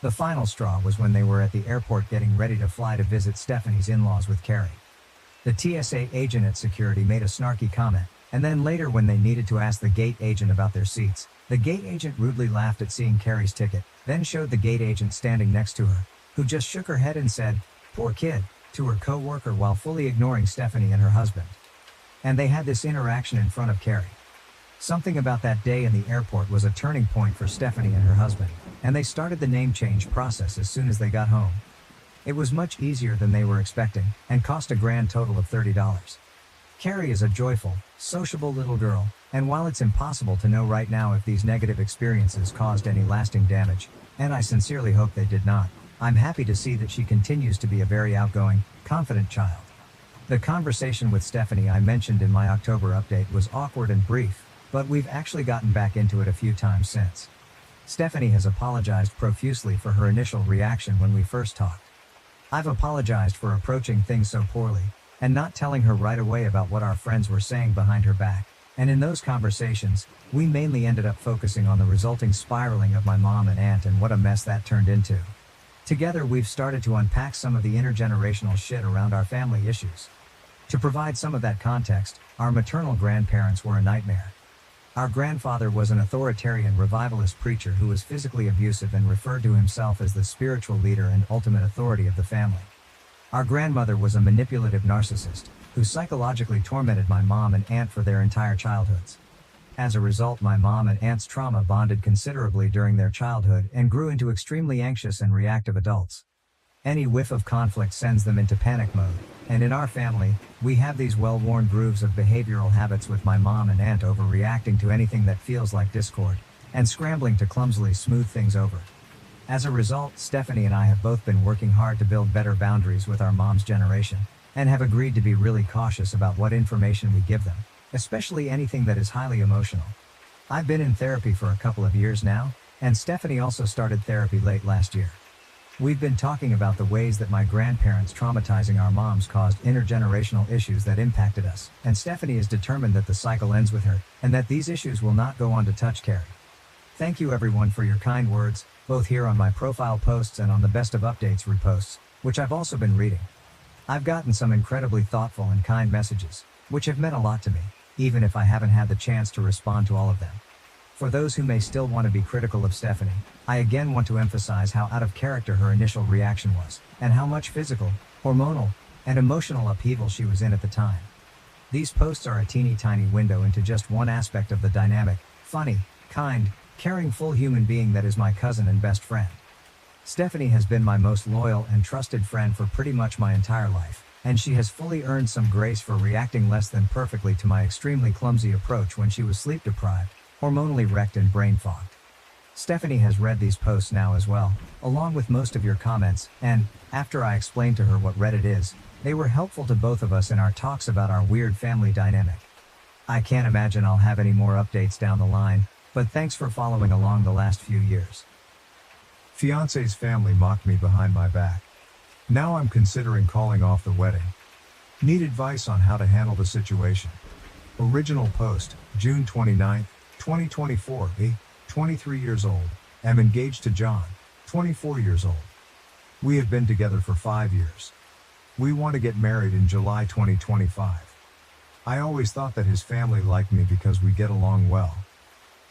The final straw was when they were at the airport getting ready to fly to visit Stephanie's in-laws with Carrie. The TSA agent at security made a snarky comment, and then later when they needed to ask the gate agent about their seats, the gate agent rudely laughed at seeing Carrie's ticket, then showed the gate agent standing next to her, who just shook her head and said, "Poor kid," to her co-worker while fully ignoring Stephanie and her husband. And they had this interaction in front of Carrie. Something about that day in the airport was a turning point for Stephanie and her husband, and they started the name change process as soon as they got home. It was much easier than they were expecting, and cost a grand total of $30. Carrie is a joyful, sociable little girl, and while it's impossible to know right now if these negative experiences caused any lasting damage, and I sincerely hope they did not, I'm happy to see that she continues to be a very outgoing, confident child. The conversation with Stephanie I mentioned in my October update was awkward and brief, but we've actually gotten back into it a few times since. Stephanie has apologized profusely for her initial reaction when we first talked. I've apologized for approaching things so poorly, and not telling her right away about what our friends were saying behind her back, and in those conversations, we mainly ended up focusing on the resulting spiraling of my mom and aunt and what a mess that turned into. Together we've started to unpack some of the intergenerational shit around our family issues. To provide some of that context, our maternal grandparents were a nightmare. Our grandfather was an authoritarian revivalist preacher who was physically abusive and referred to himself as the spiritual leader and ultimate authority of the family. Our grandmother was a manipulative narcissist who psychologically tormented my mom and aunt for their entire childhoods. As a result, my mom and aunt's trauma bonded considerably during their childhood and grew into extremely anxious and reactive adults. Any whiff of conflict sends them into panic mode, and in our family, we have these well-worn grooves of behavioral habits with my mom and aunt overreacting to anything that feels like discord, and scrambling to clumsily smooth things over. As a result, Stephanie and I have both been working hard to build better boundaries with our mom's generation, and have agreed to be really cautious about what information we give them, especially anything that is highly emotional. I've been in therapy for a couple of years now, and Stephanie also started therapy late last year. We've been talking about the ways that my grandparents traumatizing our moms caused intergenerational issues that impacted us, and Stephanie is determined that the cycle ends with her, and that these issues will not go on to touch Carrie. Thank you everyone for your kind words, both here on my profile posts and on the Best of Updates reposts, which I've also been reading. I've gotten some incredibly thoughtful and kind messages, which have meant a lot to me, even if I haven't had the chance to respond to all of them. For those who may still want to be critical of Stephanie, I again want to emphasize how out of character her initial reaction was, and how much physical, hormonal, and emotional upheaval she was in at the time. These posts are a teeny tiny window into just one aspect of the dynamic, funny, kind, caring full human being that is my cousin and best friend. Stephanie has been my most loyal and trusted friend for pretty much my entire life, and she has fully earned some grace for reacting less than perfectly to my extremely clumsy approach when she was sleep deprived, hormonally wrecked and brain fogged. Stephanie has read these posts now as well, along with most of your comments, and, after I explained to her what Reddit is, they were helpful to both of us in our talks about our weird family dynamic. I can't imagine I'll have any more updates down the line, but thanks for following along the last few years. Fiance's family mocked me behind my back. Now I'm considering calling off the wedding. Need advice on how to handle the situation. Original post, June 29, 2024, 23 years old, am engaged to John, 24 years old. We have been together for 5 years. We want to get married in July 2025. I always thought that his family liked me because we get along well.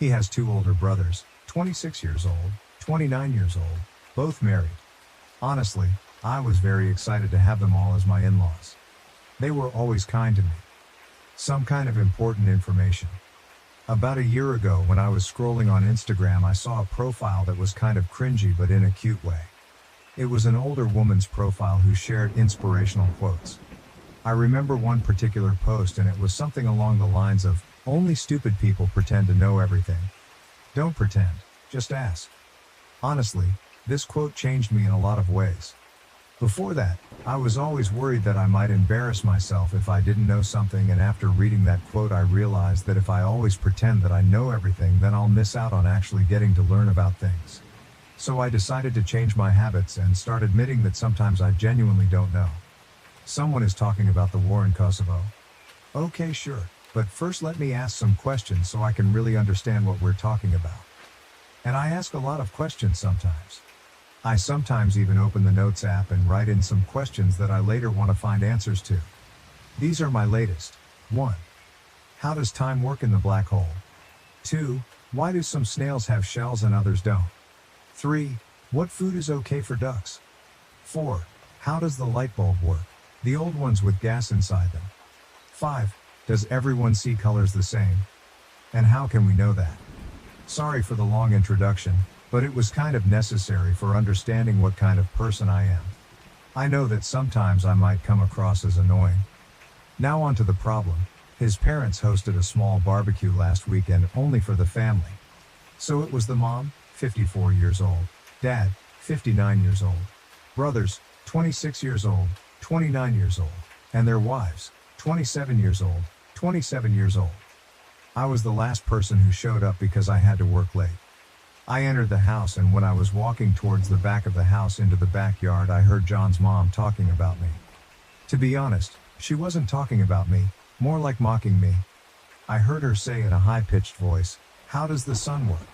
He has 2 older brothers, 26 years old, 29 years old, both married. Honestly, I was very excited to have them all as my in-laws. They were always kind to me. Some kind of important information. About a year ago when I was scrolling on Instagram, I saw a profile that was kind of cringy but in a cute way. It was an older woman's profile who shared inspirational quotes. I remember one particular post, and it was something along the lines of, "Only stupid people pretend to know everything. Don't pretend, just ask." Honestly, this quote changed me in a lot of ways. Before that, I was always worried that I might embarrass myself if I didn't know something, and after reading that quote I realized that if I always pretend that I know everything, then I'll miss out on actually getting to learn about things. So I decided to change my habits and start admitting that sometimes I genuinely don't know. Someone is talking about the war in Kosovo. Okay, sure, but first let me ask some questions so I can really understand what we're talking about. And I ask a lot of questions sometimes. I sometimes even open the Notes app and write in some questions that I later want to find answers to. These are my latest. 1. How does time work in the black hole? 2. Why do some snails have shells and others don't? 3. What food is okay for ducks? 4. How does the light bulb work? The old ones with gas inside them. 5. Does everyone see colors the same? And how can we know that? Sorry for the long introduction, but it was kind of necessary for understanding what kind of person I am. I know that sometimes I might come across as annoying. Now on to the problem. His parents hosted a small barbecue last weekend only for the family. So it was the mom, 54 years old, dad, 59 years old, brothers, 26 years old, 29 years old, and their wives, 27 years old, 27 years old. I was the last person who showed up because I had to work late. I entered the house, and when I was walking towards the back of the house into the backyard, I heard John's mom talking about me. To be honest, she wasn't talking about me, more like mocking me. I heard her say in a high-pitched voice, "How does the sun work?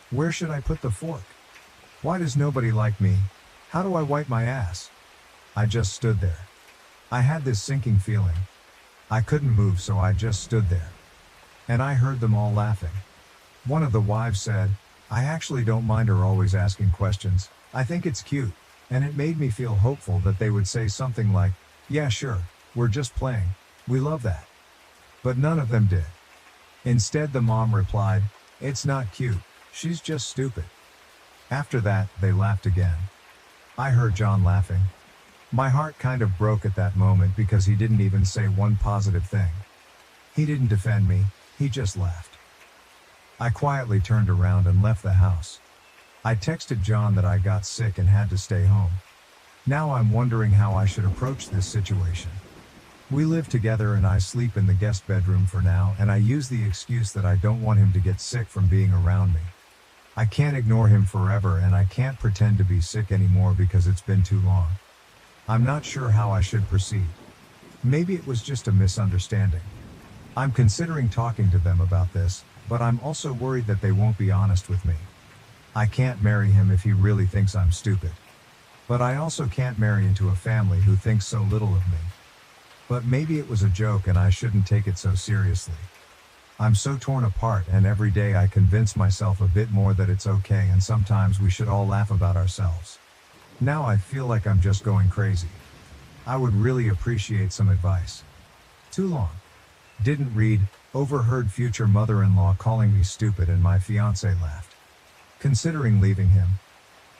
Where should I put the fork? Why does nobody like me? How do I wipe my ass?" I just stood there. I had this sinking feeling. I couldn't move, so I just stood there. And I heard them all laughing. One of the wives said, "I actually don't mind her always asking questions. I think it's cute." And it made me feel hopeful that they would say something like, "Yeah, sure, we're just playing. We love that." But none of them did. Instead, the mom replied, "It's not cute. She's just stupid." After that, they laughed again. I heard John laughing. My heart kind of broke at that moment because he didn't even say one positive thing. He didn't defend me, he just laughed. I quietly turned around and left the house. I texted John that I got sick and had to stay home. Now I'm wondering how I should approach this situation. We live together and I sleep in the guest bedroom for now, and I use the excuse that I don't want him to get sick from being around me. I can't ignore him forever, and I can't pretend to be sick anymore because it's been too long. I'm not sure how I should proceed. Maybe it was just a misunderstanding. I'm considering talking to them about this, but I'm also worried that they won't be honest with me. I can't marry him if he really thinks I'm stupid. But I also can't marry into a family who thinks so little of me. But maybe it was a joke and I shouldn't take it so seriously. I'm so torn apart, and every day I convince myself a bit more that it's okay, and sometimes we should all laugh about ourselves. Now I feel like I'm just going crazy. I would really appreciate some advice. Too long. Didn't read, overheard future mother-in-law calling me stupid and my fiancé laughed. Considering leaving him.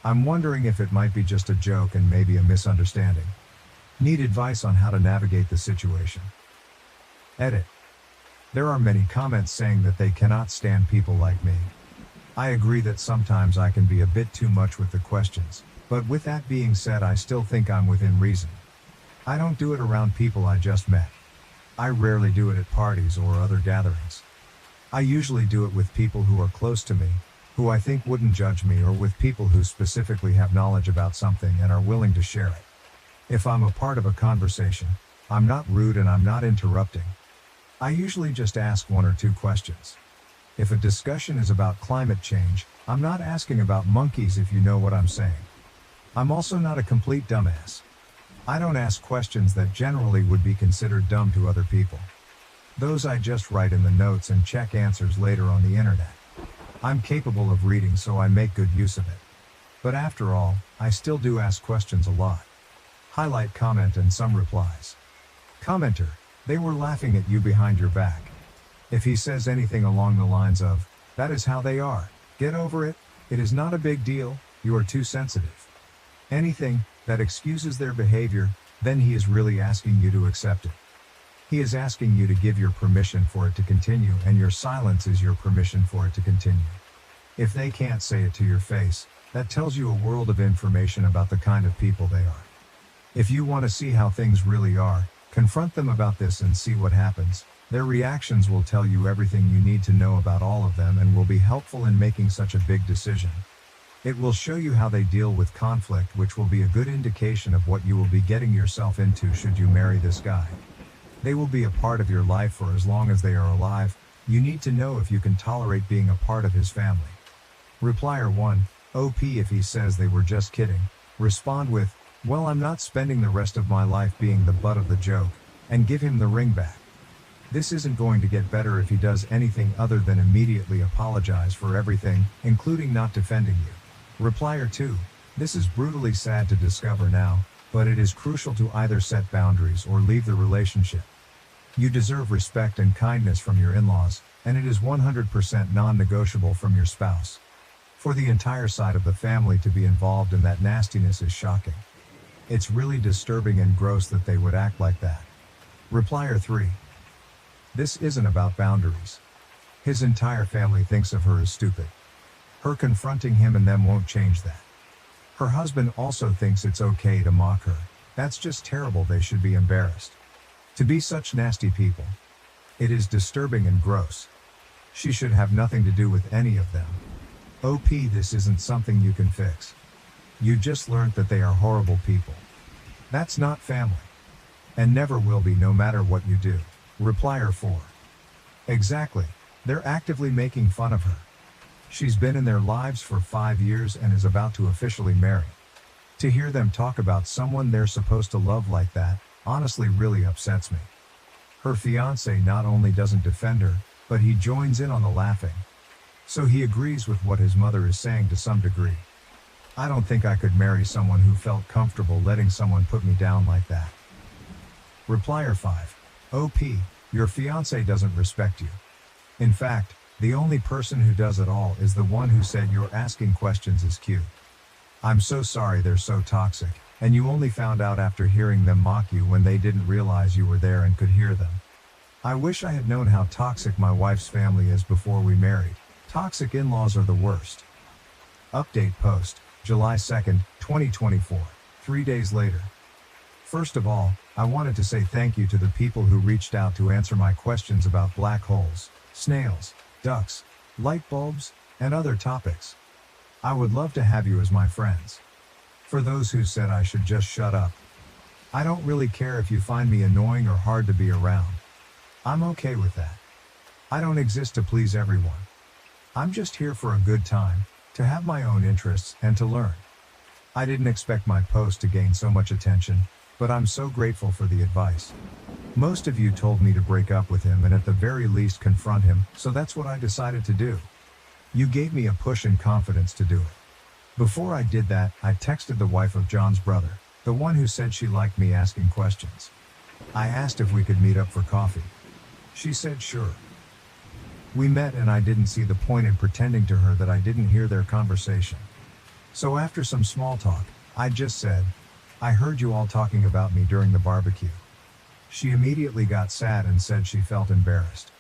I'm wondering if it might be just a joke and maybe a misunderstanding. Need advice on how to navigate the situation. Edit. There are many comments saying that they cannot stand people like me. I agree that sometimes I can be a bit too much with the questions, but with that being said, I still think I'm within reason. I don't do it around people I just met. I rarely do it at parties or other gatherings. I usually do it with people who are close to me, who I think wouldn't judge me, or with people who specifically have knowledge about something and are willing to share it. If I'm a part of a conversation, I'm not rude and I'm not interrupting. I usually just ask one or two questions. If a discussion is about climate change, I'm not asking about monkeys, if you know what I'm saying. I'm also not a complete dumbass. I don't ask questions that generally would be considered dumb to other people. Those I just write in the notes and check answers later on the internet. I'm capable of reading, so I make good use of it. But after all, I still do ask questions a lot. Highlight comment and some replies. Commenter: they were laughing at you behind your back. If he says anything along the lines of, "That is how they are, get over it, it is not a big deal, you are too sensitive," anything that excuses their behavior, then he is really asking you to accept it. He is asking you to give your permission for it to continue, and your silence is your permission for it to continue. If they can't say it to your face, that tells you a world of information about the kind of people they are. If you want to see how things really are, confront them about this and see what happens. Their reactions will tell you everything you need to know about all of them and will be helpful in making such a big decision. It will show you how they deal with conflict, which will be a good indication of what you will be getting yourself into should you marry this guy. They will be a part of your life for as long as they are alive. You need to know if you can tolerate being a part of his family. Replier 1, OP: if he says they were just kidding, respond with, "Well, I'm not spending the rest of my life being the butt of the joke," and give him the ring back. This isn't going to get better if he does anything other than immediately apologize for everything, including not defending you. Replier 2, this is brutally sad to discover now, but it is crucial to either set boundaries or leave the relationship. You deserve respect and kindness from your in-laws, and it is 100% non-negotiable from your spouse. For the entire side of the family to be involved in that nastiness is shocking. It's really disturbing and gross that they would act like that. Replier 3, this isn't about boundaries. His entire family thinks of her as stupid. Her confronting him and them won't change that. Her husband also thinks it's okay to mock her. That's just terrible. They should be embarrassed to be such nasty people. It is disturbing and gross. She should have nothing to do with any of them. OP, this isn't something you can fix. You just learned that they are horrible people. That's not family. And never will be, no matter what you do. Replier 4. Exactly. They're actively making fun of her. She's been in their lives for 5 years and is about to officially marry. To hear them talk about someone they're supposed to love like that, honestly really upsets me. Her fiancé not only doesn't defend her, but he joins in on the laughing. So he agrees with what his mother is saying to some degree. I don't think I could marry someone who felt comfortable letting someone put me down like that. Replier 5. OP, your fiancé doesn't respect you. In fact, the only person who does it all is the one who said your asking questions is cute. I'm so sorry they're so toxic, and you only found out after hearing them mock you when they didn't realize you were there and could hear them. I wish I had known how toxic my wife's family is before we married. Toxic in-laws are the worst. Update post, July 2nd, 2024, 3 days later. First of all, I wanted to say thank you to the people who reached out to answer my questions about black holes, snails, ducks, light bulbs, and other topics. I would love to have you as my friends. For those who said I should just shut up, I don't really care if you find me annoying or hard to be around. I'm okay with that. I don't exist to please everyone. I'm just here for a good time, to have my own interests, and to learn. I didn't expect my post to gain so much attention, but I'm so grateful for the advice. Most of you told me to break up with him and at the very least confront him, so that's what I decided to do. You gave me a push and confidence to do it. Before I did that, I texted the wife of John's brother, the one who said she liked me asking questions. I asked if we could meet up for coffee. She said sure. We met and I didn't see the point in pretending to her that I didn't hear their conversation. So after some small talk, I just said, I heard you all talking about me during the barbecue. She immediately got sad and said she felt embarrassed.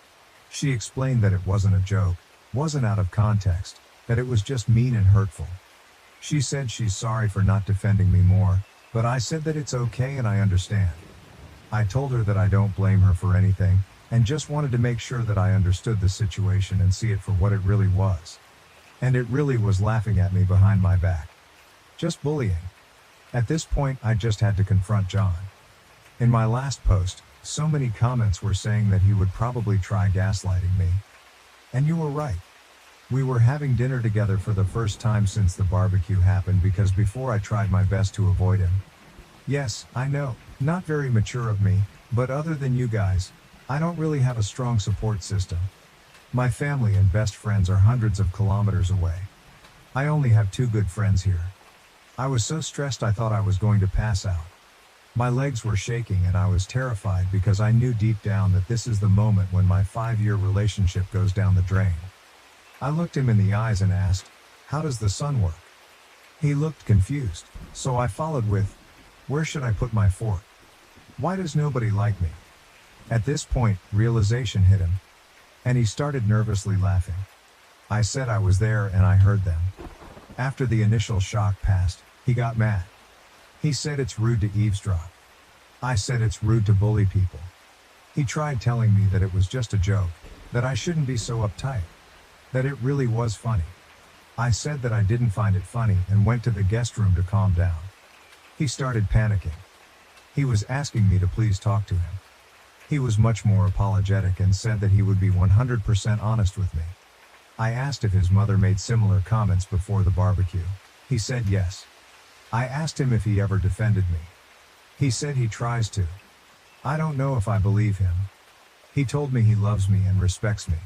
She explained that it wasn't a joke, wasn't out of context, that it was just mean and hurtful. She said she's sorry for not defending me more, but I said that it's okay and I understand. I told her that I don't blame her for anything, and just wanted to make sure that I understood the situation and see it for what it really was. And it really was laughing at me behind my back. Just bullying. At this point, I just had to confront John. In my last post, so many comments were saying that he would probably try gaslighting me. And you were right. We were having dinner together for the first time since the barbecue happened because before I tried my best to avoid him. Yes, I know, not very mature of me, but other than you guys, I don't really have a strong support system. My family and best friends are hundreds of kilometers away. I only have 2 good friends here. I was so stressed I thought I was going to pass out. My legs were shaking and I was terrified because I knew deep down that this is the moment when my 5-year relationship goes down the drain. I looked him in the eyes and asked, how does the sun work? He looked confused, so I followed with, where should I put my fork? Why does nobody like me? At this point, realization hit him, and he started nervously laughing. I said I was there and I heard them. After the initial shock passed, he got mad. He said it's rude to eavesdrop. I said it's rude to bully people. He tried telling me that it was just a joke, that I shouldn't be so uptight, that it really was funny. I said that I didn't find it funny and went to the guest room to calm down. He started panicking. He was asking me to please talk to him. He was much more apologetic and said that he would be 100% honest with me. I asked if his mother made similar comments before the barbecue. He said yes. I asked him if he ever defended me. He said he tries to. I don't know if I believe him. He told me he loves me and respects me.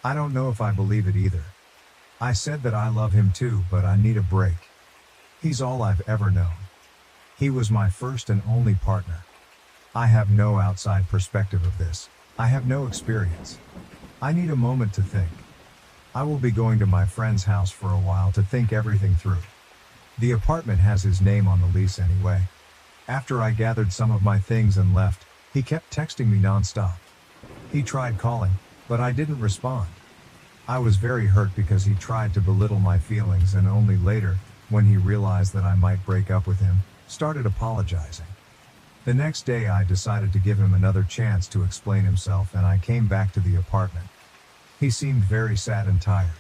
I don't know if I believe it either. I said that I love him too, but I need a break. He's all I've ever known. He was my first and only partner. I have no outside perspective of this. I have no experience. I need a moment to think. I will be going to my friend's house for a while to think everything through. The apartment has his name on the lease anyway. After I gathered some of my things and left, he kept texting me nonstop. He tried calling, but I didn't respond. I was very hurt because he tried to belittle my feelings and only later, when he realized that I might break up with him, started apologizing. The next day I decided to give him another chance to explain himself and I came back to the apartment. He seemed very sad and tired.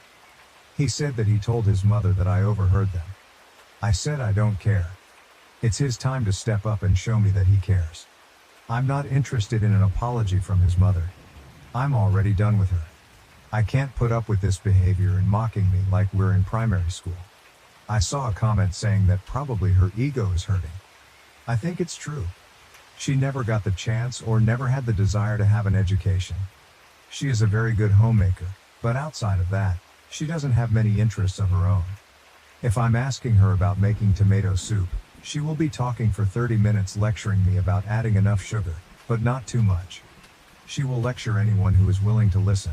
He said that he told his mother that I overheard them. I said I don't care. It's his time to step up and show me that he cares. I'm not interested in an apology from his mother. I'm already done with her. I can't put up with this behavior and mocking me like we're in primary school. I saw a comment saying that probably her ego is hurting. I think it's true. She never got the chance or never had the desire to have an education. She is a very good homemaker, but outside of that, she doesn't have many interests of her own. If I'm asking her about making tomato soup, she will be talking for 30 minutes lecturing me about adding enough sugar, but not too much. She will lecture anyone who is willing to listen.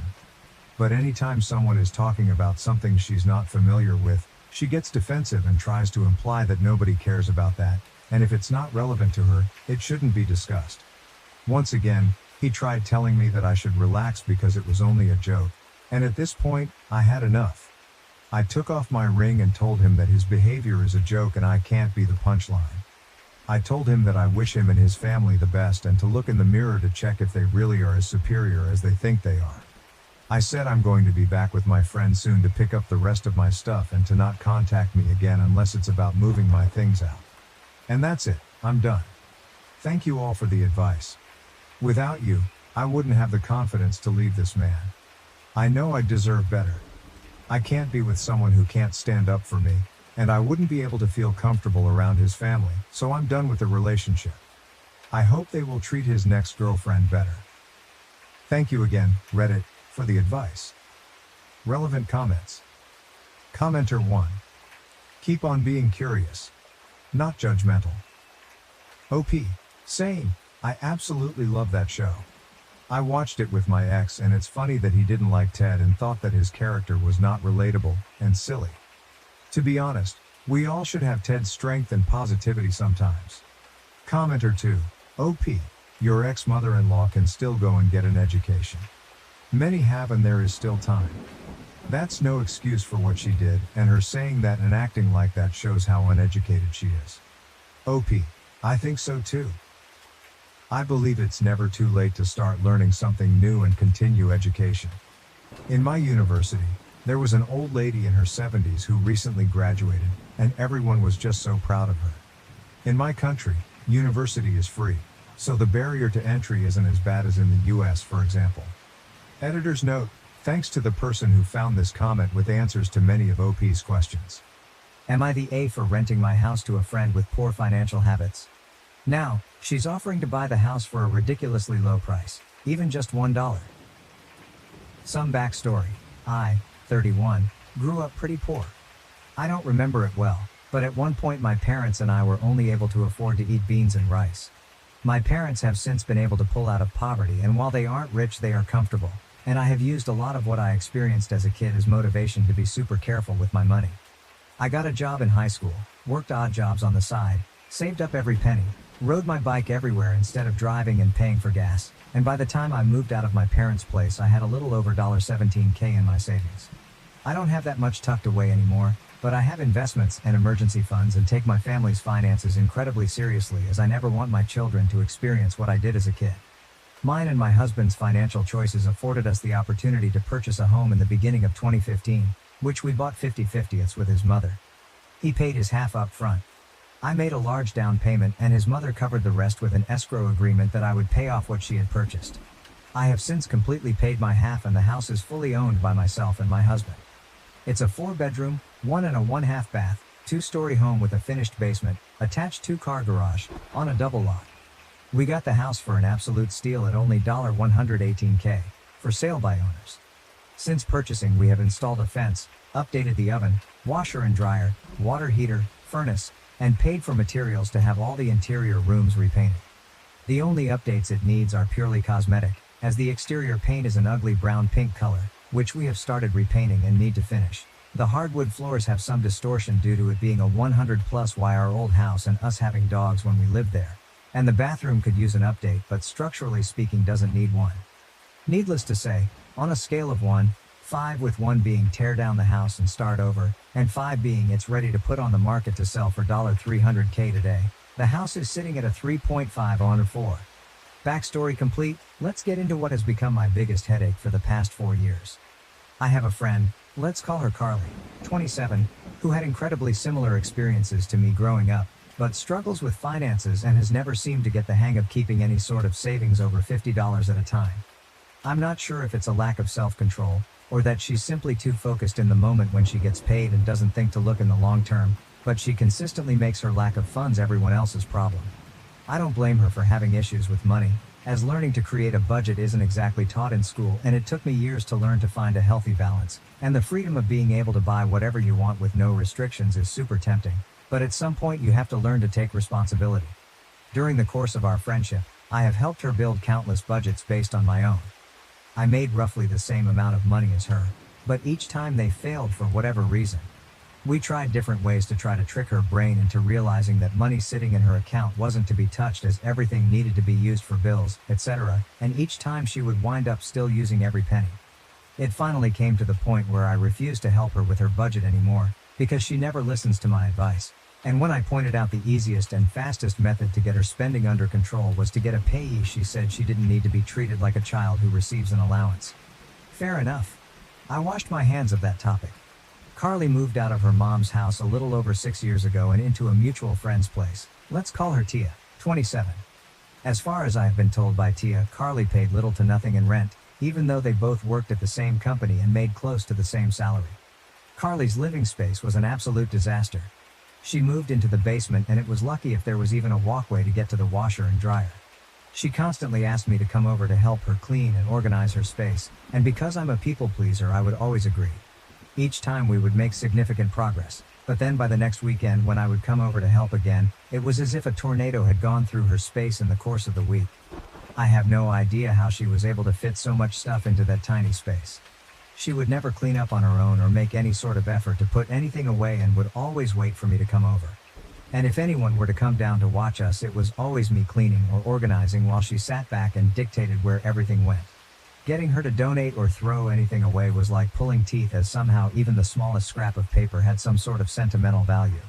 But anytime someone is talking about something she's not familiar with, she gets defensive and tries to imply that nobody cares about that, and if it's not relevant to her, it shouldn't be discussed. Once again, he tried telling me that I should relax because it was only a joke, and at this point, I had enough. I took off my ring and told him that his behavior is a joke and I can't be the punchline. I told him that I wish him and his family the best and to look in the mirror to check if they really are as superior as they think they are. I said I'm going to be back with my friend soon to pick up the rest of my stuff and to not contact me again unless it's about moving my things out. And that's it, I'm done. Thank you all for the advice. Without you, I wouldn't have the confidence to leave this man. I know I deserve better. I can't be with someone who can't stand up for me, and I wouldn't be able to feel comfortable around his family, so I'm done with the relationship. I hope they will treat his next girlfriend better. Thank you again, Reddit, for the advice. Relevant comments. Commenter 1. Keep on being curious. Not judgmental. OP. Same. I absolutely love that show. I watched it with my ex and it's funny that he didn't like Ted and thought that his character was not relatable and silly. To be honest, we all should have Ted's strength and positivity sometimes. Commenter 2. OP. Your ex-mother-in-law can still go and get an education. Many have and there is still time. That's no excuse for what she did, and her saying that and acting like that shows how uneducated she is. OP. I think so too. I believe it's never too late to start learning something new and continue education. In my university, there was an old lady in her 70s who recently graduated, and everyone was just so proud of her. In my country, university is free, so the barrier to entry isn't as bad as in the US, for example. Editor's note, thanks to the person who found this comment with answers to many of OP's questions. Am I the A for renting my house to a friend with poor financial habits? Now, she's offering to buy the house for a ridiculously low price, even just $1. Some backstory. I, 31, grew up pretty poor. I don't remember it well, but at one point my parents and I were only able to afford to eat beans and rice. My parents have since been able to pull out of poverty, and while they aren't rich, they are comfortable. And I have used a lot of what I experienced as a kid as motivation to be super careful with my money. I got a job in high school, worked odd jobs on the side, saved up every penny, rode my bike everywhere instead of driving and paying for gas, and by the time I moved out of my parents' place I had a little over $17K in my savings. I don't have that much tucked away anymore, but I have investments and emergency funds and take my family's finances incredibly seriously as I never want my children to experience what I did as a kid. Mine and my husband's financial choices afforded us the opportunity to purchase a home in the beginning of 2015, which we bought 50/50 with his mother. He paid his half up front. I made a large down payment and his mother covered the rest with an escrow agreement that I would pay off what she had purchased. I have since completely paid my half and the house is fully owned by myself and my husband. It's a 4-bedroom, 1 and a 1/2 bath, 2-story home with a finished basement, attached 2-car garage, on a double lot. We got the house for an absolute steal at only $118K, for sale by owners. Since purchasing we have installed a fence, updated the oven, washer and dryer, water heater, furnace, and paid for materials to have all the interior rooms repainted. The only updates it needs are purely cosmetic, as the exterior paint is an ugly brown-pink color, which we have started repainting and need to finish. The hardwood floors have some distortion due to it being a 100-plus-year-old house and us having dogs when we lived there. And the bathroom could use an update, but structurally speaking doesn't need one. Needless to say, on a scale of 1, 5 with 1 being tear down the house and start over, and 5 being it's ready to put on the market to sell for $300K today, the house is sitting at a 3.5 on or 4. Backstory complete, let's get into what has become my biggest headache for the past 4 years. I have a friend, let's call her Carly, 27, who had incredibly similar experiences to me growing up, but struggles with finances and has never seemed to get the hang of keeping any sort of savings over $50 at a time. I'm not sure if it's a lack of self-control, or that she's simply too focused in the moment when she gets paid and doesn't think to look in the long term, but she consistently makes her lack of funds everyone else's problem. I don't blame her for having issues with money, as learning to create a budget isn't exactly taught in school, and it took me years to learn to find a healthy balance, and the freedom of being able to buy whatever you want with no restrictions is super tempting, but at some point you have to learn to take responsibility. During the course of our friendship, I have helped her build countless budgets based on my own. I made roughly the same amount of money as her, but each time they failed for whatever reason. We tried different ways to try to trick her brain into realizing that money sitting in her account wasn't to be touched, as everything needed to be used for bills, etc., and each time she would wind up still using every penny. It finally came to the point where I refused to help her with her budget anymore, because she never listens to my advice. And when I pointed out the easiest and fastest method to get her spending under control was to get a payee, she said she didn't need to be treated like a child who receives an allowance. Fair enough. I washed my hands of that topic. Carly moved out of her mom's house a little over 6 years ago and into a mutual friend's place. Let's call her Tia, 27. As far as I have been told by Tia, Carly paid little to nothing in rent, even though they both worked at the same company and made close to the same salary. Carly's living space was an absolute disaster. She moved into the basement, and it was lucky if there was even a walkway to get to the washer and dryer. She constantly asked me to come over to help her clean and organize her space, and because I'm a people pleaser, I would always agree. Each time we would make significant progress, but then by the next weekend when I would come over to help again, it was as if a tornado had gone through her space in the course of the week. I have no idea how she was able to fit so much stuff into that tiny space. She would never clean up on her own or make any sort of effort to put anything away, and would always wait for me to come over. And if anyone were to come down to watch us, it was always me cleaning or organizing while she sat back and dictated where everything went. Getting her to donate or throw anything away was like pulling teeth, as somehow even the smallest scrap of paper had some sort of sentimental value.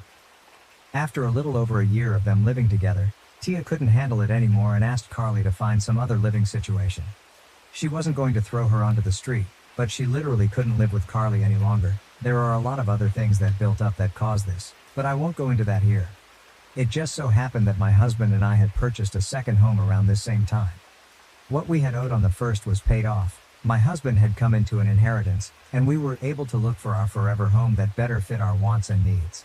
After a little over a year of them living together, Tia couldn't handle it anymore and asked Carly to find some other living situation. She wasn't going to throw her onto the street, but she literally couldn't live with Carly any longer. There are a lot of other things that built up that caused this, but I won't go into that here. It just so happened that my husband and I had purchased a second home around this same time. What we had owed on the first was paid off. My husband had come into an inheritance, and we were able to look for our forever home that better fit our wants and needs.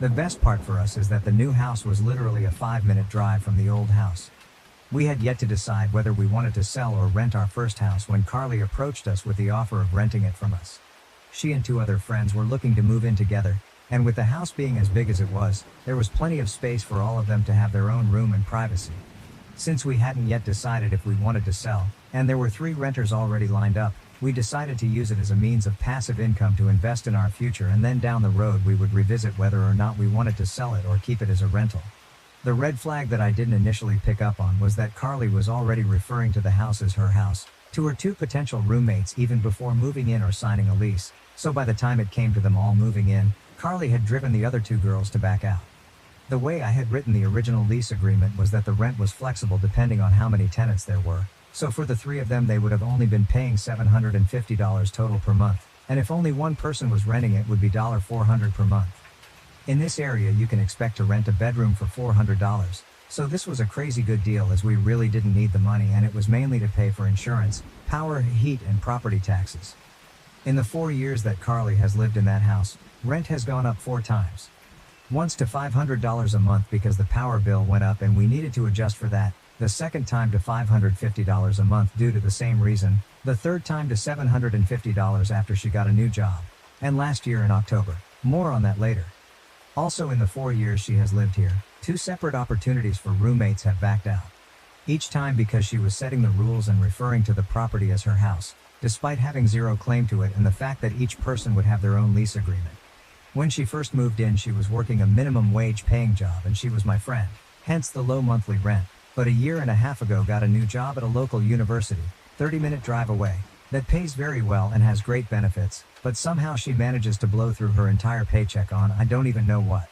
The best part for us is that the new house was literally a 5-minute drive from the old house. We had yet to decide whether we wanted to sell or rent our first house when Carly approached us with the offer of renting it from us. She and 2 other friends were looking to move in together, and with the house being as big as it was, there was plenty of space for all of them to have their own room and privacy. Since we hadn't yet decided if we wanted to sell, and there were 3 renters already lined up, we decided to use it as a means of passive income to invest in our future, and then down the road we would revisit whether or not we wanted to sell it or keep it as a rental. The red flag that I didn't initially pick up on was that Carly was already referring to the house as her house, to her 2 potential roommates even before moving in or signing a lease, so by the time it came to them all moving in, Carly had driven the other 2 girls to back out. The way I had written the original lease agreement was that the rent was flexible depending on how many tenants there were, so for the 3 of them they would have only been paying $750 total per month, and if only one person was renting it would be $400 per month. In this area you can expect to rent a bedroom for $400, so this was a crazy good deal, as we really didn't need the money and it was mainly to pay for insurance, power, heat, and property taxes. In the 4 years that Carly has lived in that house, rent has gone up 4 times. Once to $500 a month because the power bill went up and we needed to adjust for that, the second time to $550 a month due to the same reason, the third time to $750 after she got a new job, and last year in October. More on that later. Also, in the 4 years she has lived here, 2 separate opportunities for roommates have backed out. Each time because she was setting the rules and referring to the property as her house, despite having zero claim to it and the fact that each person would have their own lease agreement. When she first moved in, she was working a minimum wage paying job and she was my friend, hence the low monthly rent, but a year and a half ago got a new job at a local university, 30-minute drive away, that pays very well and has great benefits, but somehow she manages to blow through her entire paycheck on I don't even know what.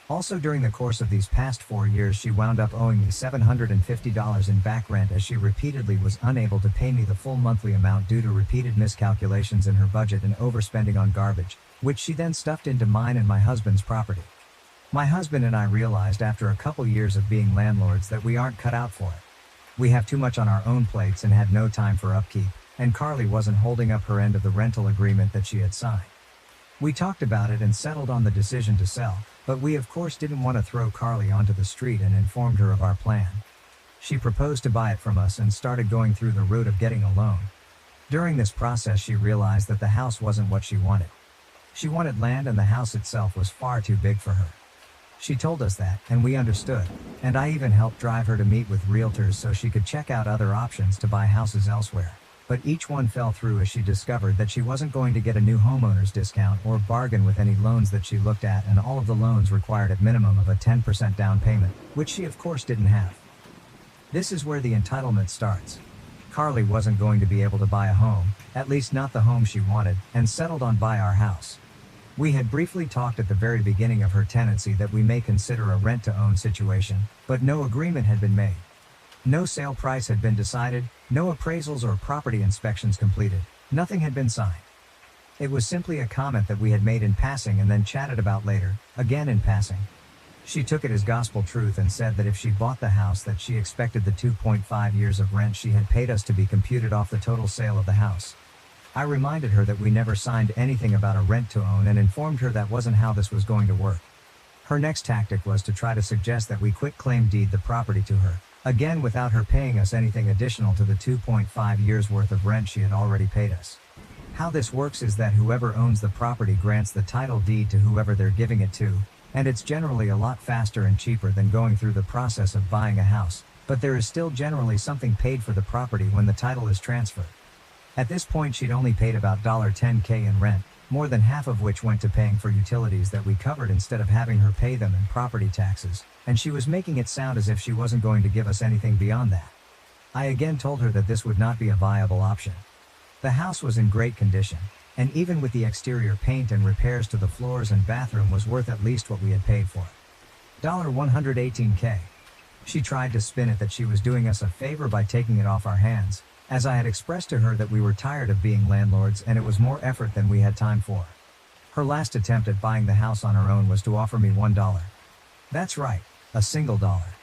Also during the course of these past 4 years she wound up owing me $750 in back rent as she repeatedly was unable to pay me the full monthly amount due to repeated miscalculations in her budget and overspending on garbage, which she then stuffed into mine and my husband's property. My husband and I realized after a couple years of being landlords that we aren't cut out for it. We have too much on our own plates and had no time for upkeep, and Carly wasn't holding up her end of the rental agreement that she had signed. We talked about it and settled on the decision to sell, but we of course didn't want to throw Carly onto the street and informed her of our plan. She proposed to buy it from us and started going through the route of getting a loan. During this process she realized that the house wasn't what she wanted. She wanted land and the house itself was far too big for her. She told us that, and we understood, and I even helped drive her to meet with realtors so she could check out other options to buy houses elsewhere. But each one fell through as she discovered that she wasn't going to get a new homeowner's discount or bargain with any loans that she looked at, and all of the loans required a minimum of a 10% down payment, which she of course didn't have. This is where the entitlement starts. Carly wasn't going to be able to buy a home, at least not the home she wanted, and settled on buy our house. We had briefly talked at the very beginning of her tenancy that we may consider a rent-to-own situation, but no agreement had been made. No sale price had been decided, no appraisals or property inspections completed, nothing had been signed. It was simply a comment that we had made in passing and then chatted about later, again in passing. She took it as gospel truth and said that if she bought the house that she expected the 2.5 years of rent she had paid us to be computed off the total sale of the house. I reminded her that we never signed anything about a rent-to-own and informed her that wasn't how this was going to work. Her next tactic was to try to suggest that we quit-claim deed the property to her, again without her paying us anything additional to the 2.5 years worth of rent she had already paid us. How this works is that whoever owns the property grants the title deed to whoever they're giving it to, and it's generally a lot faster and cheaper than going through the process of buying a house, but there is still generally something paid for the property when the title is transferred. At this point she'd only paid about $10K in rent, more than half of which went to paying for utilities that we covered instead of having her pay them in property taxes, and she was making it sound as if she wasn't going to give us anything beyond that. I again told her that this would not be a viable option. The house was in great condition, and even with the exterior paint and repairs to the floors and bathroom was worth at least what we had paid for it. $118K. She tried to spin it that she was doing us a favor by taking it off our hands, as I had expressed to her that we were tired of being landlords and it was more effort than we had time for. Her last attempt at buying the house on her own was to offer me $1. That's right, a single dollar.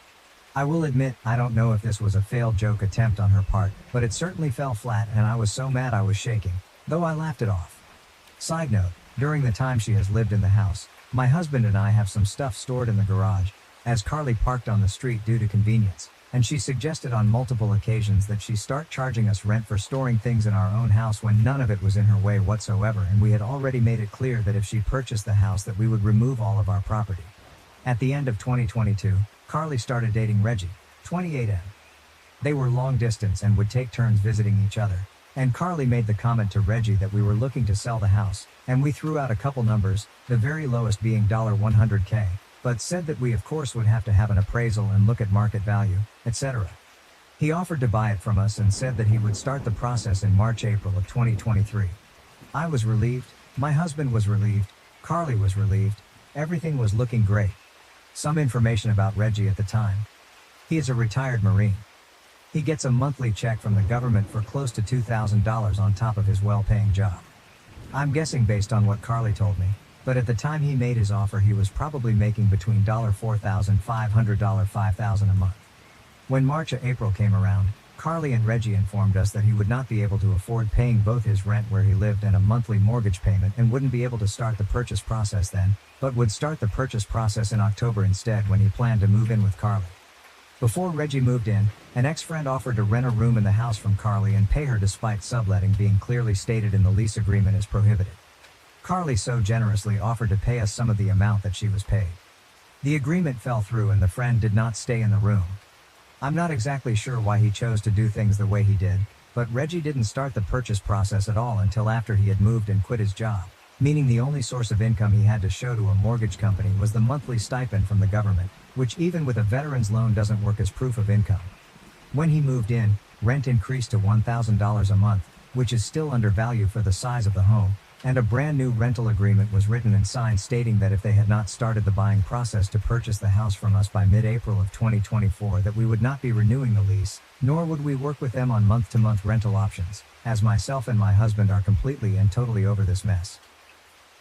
I will admit, I don't know if this was a failed joke attempt on her part, but it certainly fell flat and I was so mad I was shaking, though I laughed it off. Side note, during the time she has lived in the house, my husband and I have some stuff stored in the garage, as Carly parked on the street due to convenience, and she suggested on multiple occasions that she start charging us rent for storing things in our own house when none of it was in her way whatsoever, and we had already made it clear that if she purchased the house that we would remove all of our property. At the end of 2022, Carly started dating Reggie, 28M. They were long distance and would take turns visiting each other, and Carly made the comment to Reggie that we were looking to sell the house, and we threw out a couple numbers, the very lowest being $100K, but said that we of course would have to have an appraisal and look at market value, etc. He offered to buy it from us and said that he would start the process in March-April of 2023. I was relieved, my husband was relieved, Carly was relieved, everything was looking great. Some information about Reggie at the time. He is a retired Marine. He gets a monthly check from the government for close to $2,000 on top of his well-paying job. I'm guessing based on what Carly told me, but at the time he made his offer he was probably making between $4,500 $5,000 a month. When March or April came around, Carly and Reggie informed us that he would not be able to afford paying both his rent where he lived and a monthly mortgage payment and wouldn't be able to start the purchase process then, but would start the purchase process in October instead when he planned to move in with Carly. Before Reggie moved in, an ex-friend offered to rent a room in the house from Carly and pay her despite subletting being clearly stated in the lease agreement as prohibited. Carly so generously offered to pay us some of the amount that she was paid. The agreement fell through and the friend did not stay in the room. I'm not exactly sure why he chose to do things the way he did, but Reggie didn't start the purchase process at all until after he had moved and quit his job, meaning the only source of income he had to show to a mortgage company was the monthly stipend from the government, which even with a veteran's loan doesn't work as proof of income. When he moved in, rent increased to $1,000 a month, which is still undervalued for the size of the home, and a brand new rental agreement was written and signed stating that if they had not started the buying process to purchase the house from us by mid-April of 2024 that we would not be renewing the lease, nor would we work with them on month-to-month rental options, as myself and my husband are completely and totally over this mess.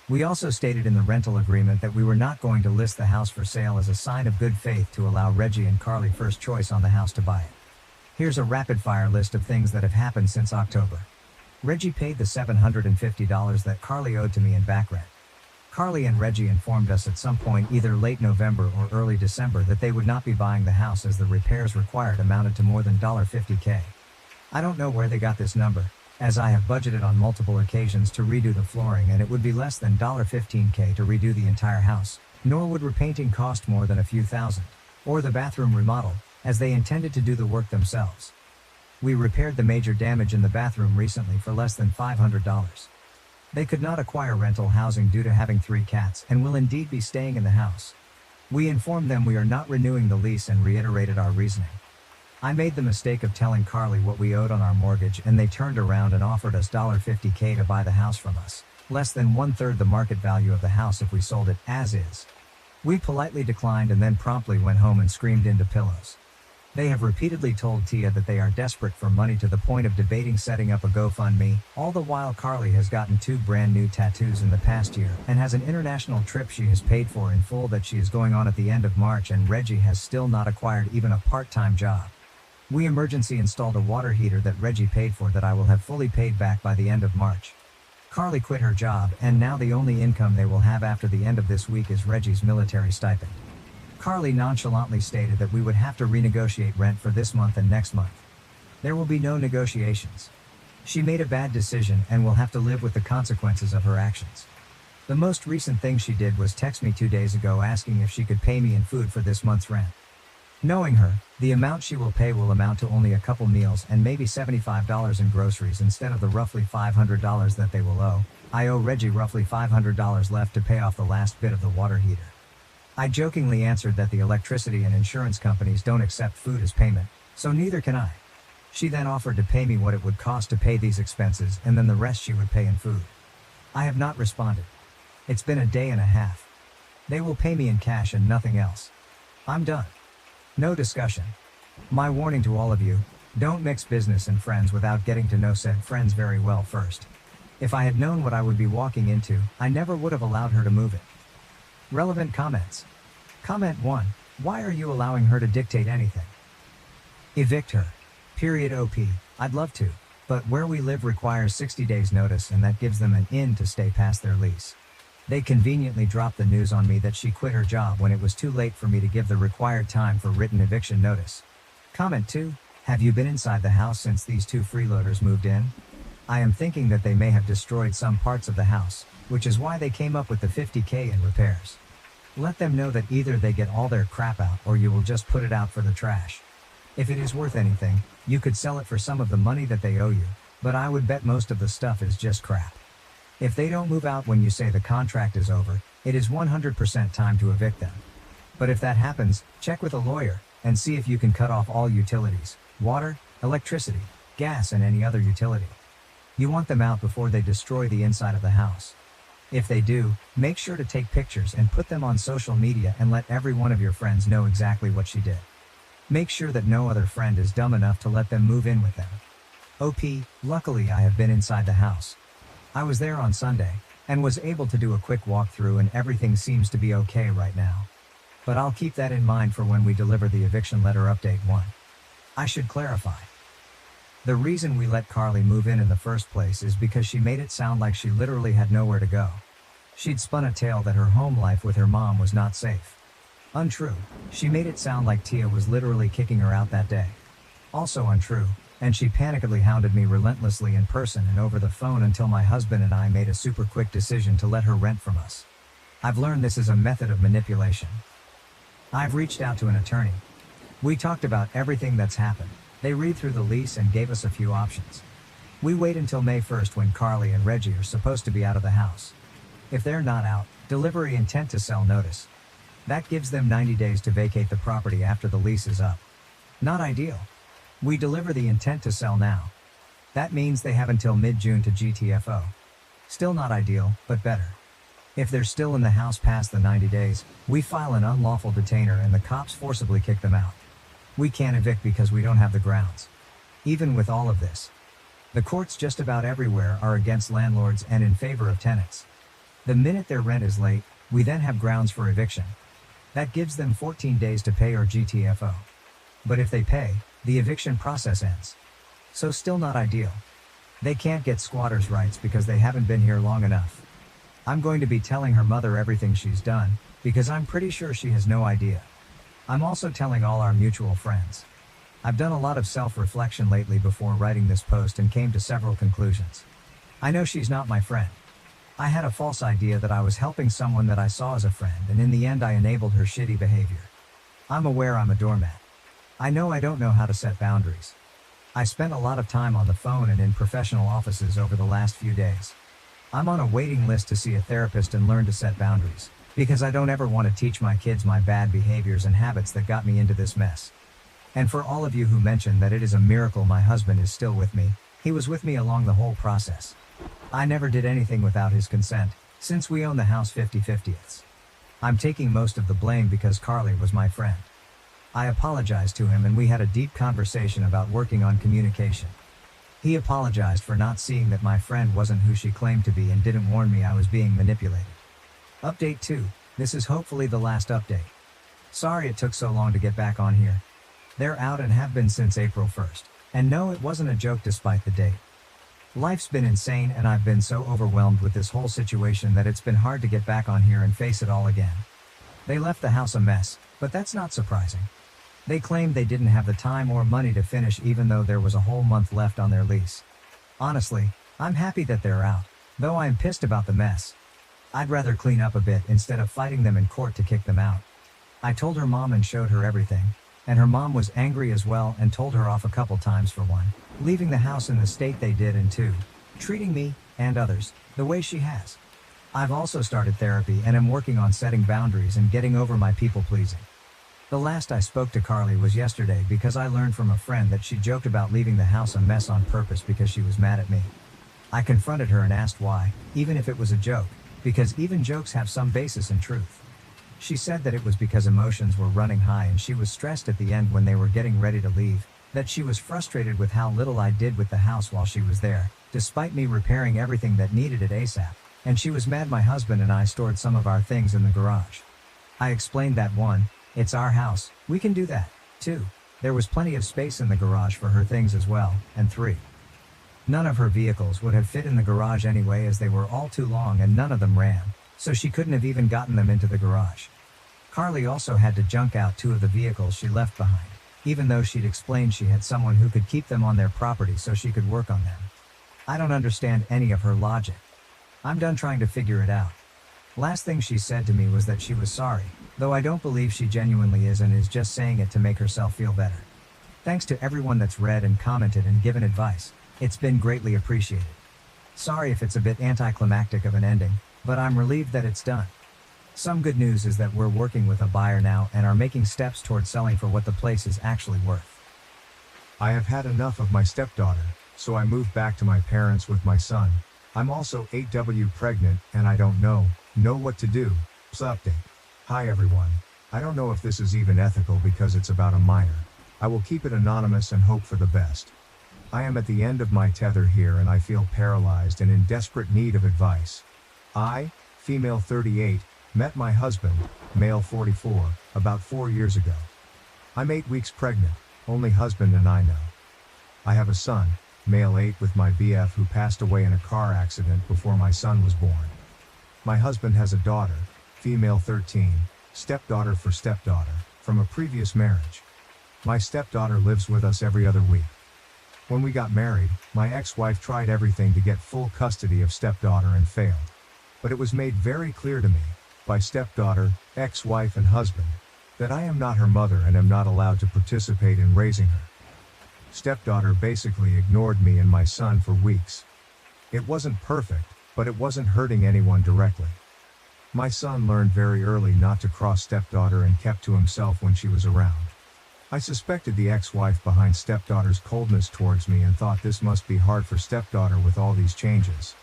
We also stated in the rental agreement that we were not going to list the house for sale as a sign of good faith to allow Reggie and Carly first choice on the house to buy it. Here's a rapid-fire list of things that have happened since October. Reggie paid the $750 that Carly owed to me in back rent. Carly and Reggie informed us at some point either late November or early December that they would not be buying the house as the repairs required amounted to more than $50K. I don't know where they got this number, as I have budgeted on multiple occasions to redo the flooring and it would be less than $15K to redo the entire house, nor would repainting cost more than a few thousand, or the bathroom remodel, as they intended to do the work themselves. We repaired the major damage in the bathroom recently for less than $500. They could not acquire rental housing due to having 3 cats and will indeed be staying in the house. We informed them we are not renewing the lease and reiterated our reasoning. I made the mistake of telling Carly what we owed on our mortgage and they turned around and offered us $50K to buy the house from us, less than 1/3 the market value of the house if we sold it as is. We politely declined and then promptly went home and screamed into pillows. They have repeatedly told Tia that they are desperate for money to the point of debating setting up a GoFundMe, all the while Carly has gotten 2 brand new tattoos in the past year and has an international trip she has paid for in full that she is going on at the end of March, and Reggie has still not acquired even a part-time job. We emergency installed a water heater that Reggie paid for that I will have fully paid back by the end of March. Carly quit her job and now the only income they will have after the end of this week is Reggie's military stipend. Carly nonchalantly stated that we would have to renegotiate rent for this month and next month. There will be no negotiations. She made a bad decision and will have to live with the consequences of her actions. The most recent thing she did was text me 2 days ago asking if she could pay me in food for this month's rent. Knowing her, the amount she will pay will amount to only a couple meals and maybe $75 in groceries instead of the roughly $500 that they will owe. I owe Reggie roughly $500 left to pay off the last bit of the water heater. I jokingly answered that the electricity and insurance companies don't accept food as payment, so neither can I. She then offered to pay me what it would cost to pay these expenses and then the rest she would pay in food. I have not responded. It's been a day and a half. They will pay me in cash and nothing else. I'm done. No discussion. My warning to all of you, don't mix business and friends without getting to know said friends very well first. If I had known what I would be walking into, I never would have allowed her to move it. Relevant comments. Comment 1. Why are you allowing her to dictate anything? Evict her. Period. OP. I'd love to, but where we live requires 60 days notice and that gives them an in to stay past their lease. They conveniently dropped the news on me that she quit her job when it was too late for me to give the required time for written eviction notice. Comment 2. Have you been inside the house since these 2 freeloaders moved in? I am thinking that they may have destroyed some parts of the house, which is why they came up with the $50K in repairs. Let them know that either they get all their crap out or you will just put it out for the trash. If it is worth anything, you could sell it for some of the money that they owe you, but I would bet most of the stuff is just crap. If they don't move out when you say the contract is over, it is 100% time to evict them. But if that happens, check with a lawyer and see if you can cut off all utilities, water, electricity, gas and any other utility. You want them out before they destroy the inside of the house. If they do, make sure to take pictures and put them on social media and let every one of your friends know exactly what she did. Make sure that no other friend is dumb enough to let them move in with them. OP, luckily I have been inside the house. I was there on Sunday, and was able to do a quick walkthrough and everything seems to be okay right now. But I'll keep that in mind for when we deliver the eviction letter update 1. I should clarify. The reason we let Carly move in the first place is because she made it sound like she literally had nowhere to go. She'd spun a tale that her home life with her mom was not safe. Untrue. She made it sound like Tia was literally kicking her out that day. Also untrue, and she panickedly hounded me relentlessly in person and over the phone until my husband and I made a super quick decision to let her rent from us. I've learned this is a method of manipulation. I've reached out to an attorney. We talked about everything that's happened. They read through the lease and gave us a few options. We wait until May 1st when Carly and Reggie are supposed to be out of the house. If they're not out, deliver an intent to sell notice. That gives them 90 days to vacate the property after the lease is up. Not ideal. We deliver the intent to sell now. That means they have until mid-June to GTFO. Still not ideal, but better. If they're still in the house past the 90 days, we file an unlawful detainer and the cops forcibly kick them out. We can't evict because we don't have the grounds. Even with all of this, the courts just about everywhere are against landlords and in favor of tenants. The minute their rent is late, we then have grounds for eviction. That gives them 14 days to pay or GTFO. But if they pay, the eviction process ends. So still not ideal. They can't get squatters' rights because they haven't been here long enough. I'm going to be telling her mother everything she's done, because I'm pretty sure she has no idea. I'm also telling all our mutual friends. I've done a lot of self-reflection lately before writing this post and came to several conclusions. I know she's not my friend. I had a false idea that I was helping someone that I saw as a friend, and in the end I enabled her shitty behavior. I'm aware I'm a doormat. I know I don't know how to set boundaries. I spent a lot of time on the phone and in professional offices over the last few days. I'm on a waiting list to see a therapist and learn to set boundaries, because I don't ever want to teach my kids my bad behaviors and habits that got me into this mess. And for all of you who mentioned that it is a miracle my husband is still with me, he was with me along the whole process. I never did anything without his consent, since we own the house 50/50ths. I'm taking most of the blame because Carly was my friend. I apologized to him and we had a deep conversation about working on communication. He apologized for not seeing that my friend wasn't who she claimed to be and didn't warn me I was being manipulated. Update 2. This is hopefully the last update. Sorry it took so long to get back on here. They're out and have been since April 1st. And no, it wasn't a joke despite the date. Life's been insane and I've been so overwhelmed with this whole situation that it's been hard to get back on here and face it all again. They left the house a mess, but that's not surprising. They claimed they didn't have the time or money to finish even though there was a whole month left on their lease. Honestly, I'm happy that they're out, though I'm pissed about the mess. I'd rather clean up a bit instead of fighting them in court to kick them out. I told her mom and showed her everything, and her mom was angry as well and told her off a couple times for 1, leaving the house in the state they did, and 2, treating me, and others, the way she has. I've also started therapy and am working on setting boundaries and getting over my people pleasing. The last I spoke to Carly was yesterday because I learned from a friend that she joked about leaving the house a mess on purpose because she was mad at me. I confronted her and asked why, even if it was a joke, because even jokes have some basis in truth. She said that it was because emotions were running high and she was stressed at the end when they were getting ready to leave, that she was frustrated with how little I did with the house while she was there, despite me repairing everything that needed it ASAP, and she was mad my husband and I stored some of our things in the garage. I explained that 1, it's our house, we can do that. 2, there was plenty of space in the garage for her things as well, and 3, none of her vehicles would have fit in the garage anyway as they were all too long and none of them ran, so she couldn't have even gotten them into the garage. Carly also had to junk out 2 of the vehicles she left behind, even though she'd explained she had someone who could keep them on their property so she could work on them. I don't understand any of her logic. I'm done trying to figure it out. Last thing she said to me was that she was sorry, though I don't believe she genuinely is and is just saying it to make herself feel better. Thanks to everyone that's read and commented and given advice. It's been greatly appreciated. Sorry if it's a bit anticlimactic of an ending, but I'm relieved that it's done. Some good news is that we're working with a buyer now and are making steps towards selling for what the place is actually worth. I have had enough of my stepdaughter, so I moved back to my parents with my son. I'm also 8W pregnant and I don't know what to do. Update. Hi everyone. I don't know if this is even ethical because it's about a minor. I will keep it anonymous and hope for the best. I am at the end of my tether here and I feel paralyzed and in desperate need of advice. I, female 38, met my husband, male 44, about 4 years ago. I'm 8 weeks pregnant, only husband and I know. I have a son, male 8, with my BF who passed away in a car accident before my son was born. My husband has a daughter, female 13, stepdaughter for stepdaughter, from a previous marriage. My stepdaughter lives with us every other week. When we got married, my ex-wife tried everything to get full custody of stepdaughter and failed. But it was made very clear to me, by stepdaughter, ex-wife and husband, that I am not her mother and am not allowed to participate in raising her. Stepdaughter basically ignored me and my son for weeks. It wasn't perfect, but it wasn't hurting anyone directly. My son learned very early not to cross stepdaughter and kept to himself when she was around. I suspected the ex-wife behind stepdaughter's coldness towards me and thought this must be hard for stepdaughter with all these changes.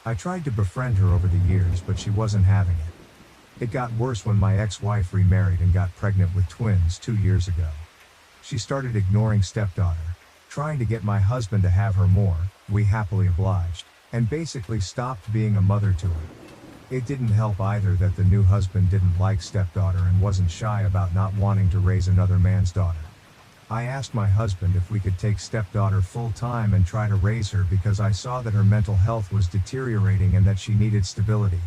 I tried to befriend her over the years, but she wasn't having it. It got worse when my ex-wife remarried and got pregnant with twins 2 years ago. She started ignoring stepdaughter, trying to get my husband to have her more, we happily obliged, and basically stopped being a mother to her. It didn't help either that the new husband didn't like stepdaughter and wasn't shy about not wanting to raise another man's daughter. I asked my husband if we could take stepdaughter full-time and try to raise her because I saw that her mental health was deteriorating and that she needed stability.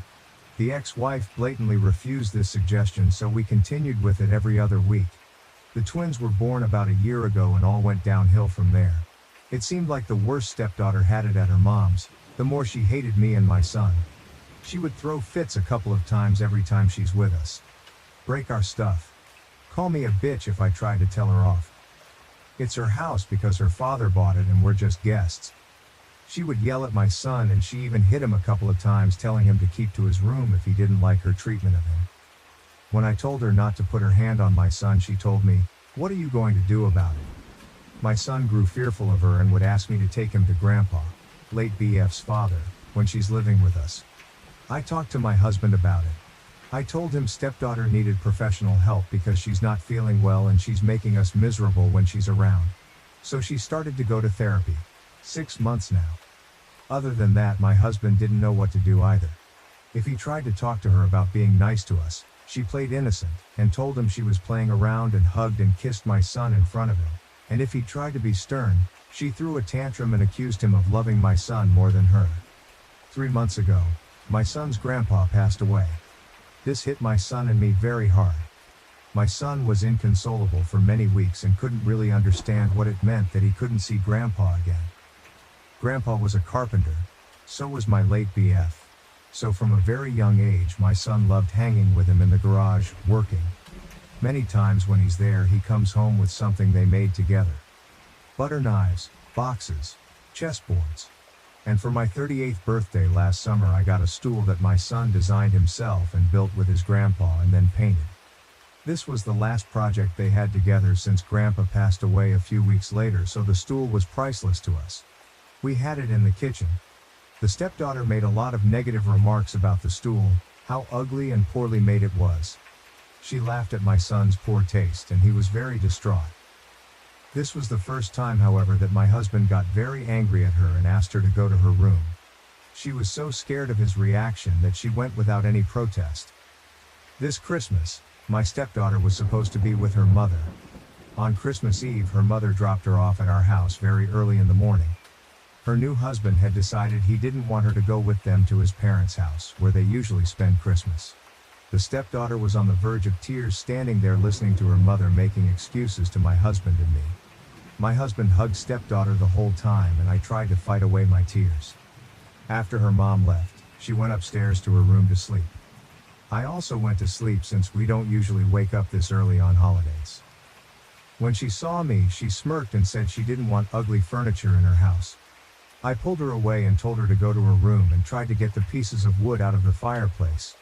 The ex-wife blatantly refused this suggestion, so we continued with it every other week. The twins were born about a year ago and all went downhill from there. It seemed like the worse stepdaughter had it at her mom's, the more she hated me and my son. She would throw fits a couple of times every time she's with us. Break our stuff. Call me a bitch if I try to tell her off. It's her house because her father bought it and we're just guests. She would yell at my son, and she even hit him a couple of times, telling him to keep to his room if he didn't like her treatment of him. When I told her not to put her hand on my son, she told me, "What are you going to do about it?" My son grew fearful of her and would ask me to take him to Grandpa, late BF's father, when she's living with us. I talked to my husband about it. I told him stepdaughter needed professional help because she's not feeling well and she's making us miserable when she's around. So she started to go to therapy. 6 months now. Other than that, my husband didn't know what to do either. If he tried to talk to her about being nice to us, she played innocent and told him she was playing around and hugged and kissed my son in front of him. And if he tried to be stern, she threw a tantrum and accused him of loving my son more than her. 3 months ago, my son's grandpa passed away. This hit my son and me very hard. My son was inconsolable for many weeks and couldn't really understand what it meant that he couldn't see Grandpa again. Grandpa was a carpenter, so was my late BF. So from a very young age, my son loved hanging with him in the garage, working. Many times when he's there, he comes home with something they made together. Butter knives, boxes, chessboards. And for my 38th birthday last summer, I got a stool that my son designed himself and built with his grandpa and then painted. This was the last project they had together since Grandpa passed away a few weeks later, so the stool was priceless to us. We had it in the kitchen. The stepdaughter made a lot of negative remarks about the stool, how ugly and poorly made it was. She laughed at my son's poor taste and he was very distraught. This was the first time, however, that my husband got very angry at her and asked her to go to her room. She was so scared of his reaction that she went without any protest. This Christmas, my stepdaughter was supposed to be with her mother. On Christmas Eve, her mother dropped her off at our house very early in the morning. Her new husband had decided he didn't want her to go with them to his parents' house, where they usually spend Christmas. The stepdaughter was on the verge of tears, standing there listening to her mother making excuses to my husband and me. My husband hugged stepdaughter the whole time and I tried to fight away my tears. After her mom left, she went upstairs to her room to sleep. I also went to sleep since we don't usually wake up this early on holidays. When she saw me, she smirked and said she didn't want ugly furniture in her house. I pulled her away and told her to go to her room and tried to get the pieces of wood out of the fireplace.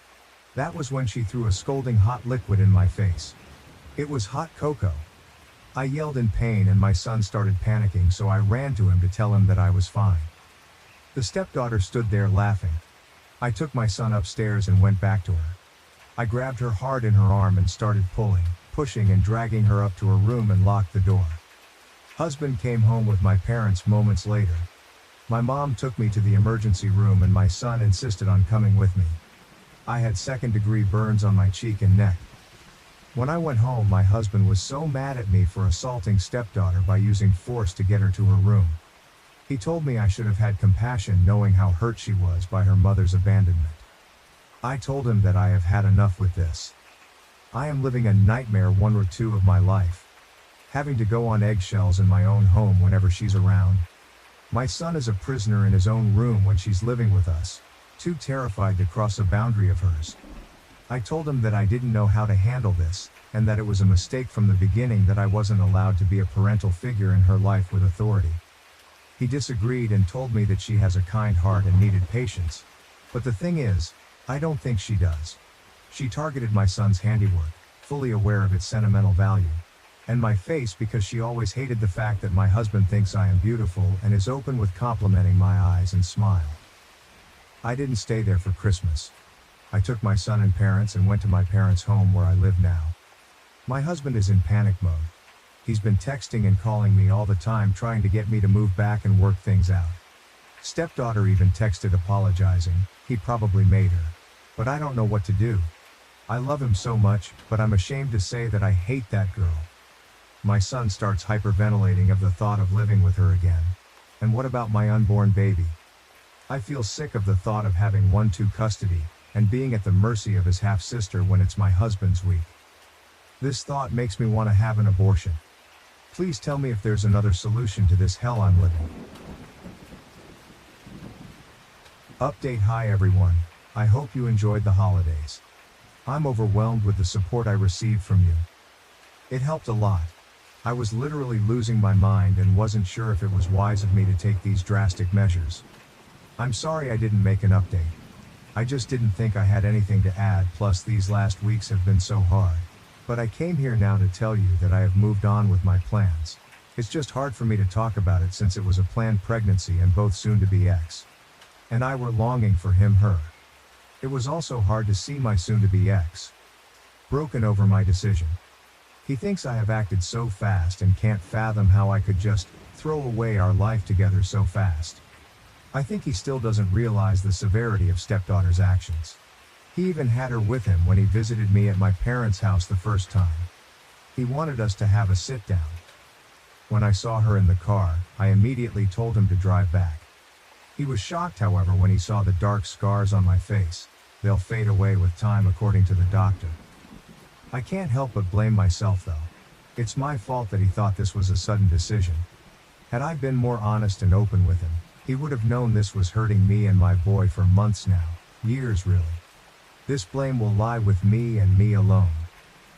That was when she threw a scalding hot liquid in my face. It was hot cocoa. I yelled in pain and my son started panicking, so I ran to him to tell him that I was fine. The stepdaughter stood there laughing. I took my son upstairs and went back to her. I grabbed her hard in her arm and started pulling, pushing and dragging her up to her room and locked the door. Husband came home with my parents moments later. My mom took me to the emergency room and my son insisted on coming with me. I had second-degree burns on my cheek and neck. When I went home, my husband was so mad at me for assaulting stepdaughter by using force to get her to her room. He told me I should have had compassion, knowing how hurt she was by her mother's abandonment. I told him that I have had enough with this. I am living a nightmare 1 or 2 of my life. Having to go on eggshells in my own home whenever she's around. My son is a prisoner in his own room when she's living with us, too terrified to cross a boundary of hers. I told him that I didn't know how to handle this, and that it was a mistake from the beginning that I wasn't allowed to be a parental figure in her life with authority. He disagreed and told me that she has a kind heart and needed patience. But the thing is, I don't think she does. She targeted my son's handiwork, fully aware of its sentimental value, and my face because she always hated the fact that my husband thinks I am beautiful and is open with complimenting my eyes and smile. I didn't stay there for Christmas. I took my son and parents and went to my parents' home where I live now. My husband is in panic mode. He's been texting and calling me all the time trying to get me to move back and work things out. Stepdaughter even texted apologizing, he probably made her. But I don't know what to do. I love him so much, but I'm ashamed to say that I hate that girl. My son starts hyperventilating of the thought of living with her again. And what about my unborn baby? I feel sick of the thought of having 1-2 custody, and being at the mercy of his half-sister when it's my husband's week. This thought makes me want to have an abortion. Please tell me if there's another solution to this hell I'm living. Update. Hi everyone, I hope you enjoyed the holidays. I'm overwhelmed with the support I received from you. It helped a lot. I was literally losing my mind and wasn't sure if it was wise of me to take these drastic measures. I'm sorry I didn't make an update. I just didn't think I had anything to add, plus these last weeks have been so hard. But I came here now to tell you that I have moved on with my plans. It's just hard for me to talk about it since it was a planned pregnancy and both soon-to-be ex and I were longing for him/her. It was also hard to see my soon-to-be ex broken over my decision. He thinks I have acted so fast and can't fathom how I could just throw away our life together so fast. I think he still doesn't realize the severity of stepdaughter's actions. He even had her with him when he visited me at my parents' house the first time. He wanted us to have a sit-down. When I saw her in the car, I immediately told him to drive back. He was shocked, however, when he saw the dark scars on my face. They'll fade away with time, according to the doctor. I can't help but blame myself though. It's my fault that he thought this was a sudden decision. Had I been more honest and open with him, he would have known this was hurting me and my boy for months now, years really. This blame will lie with me and me alone.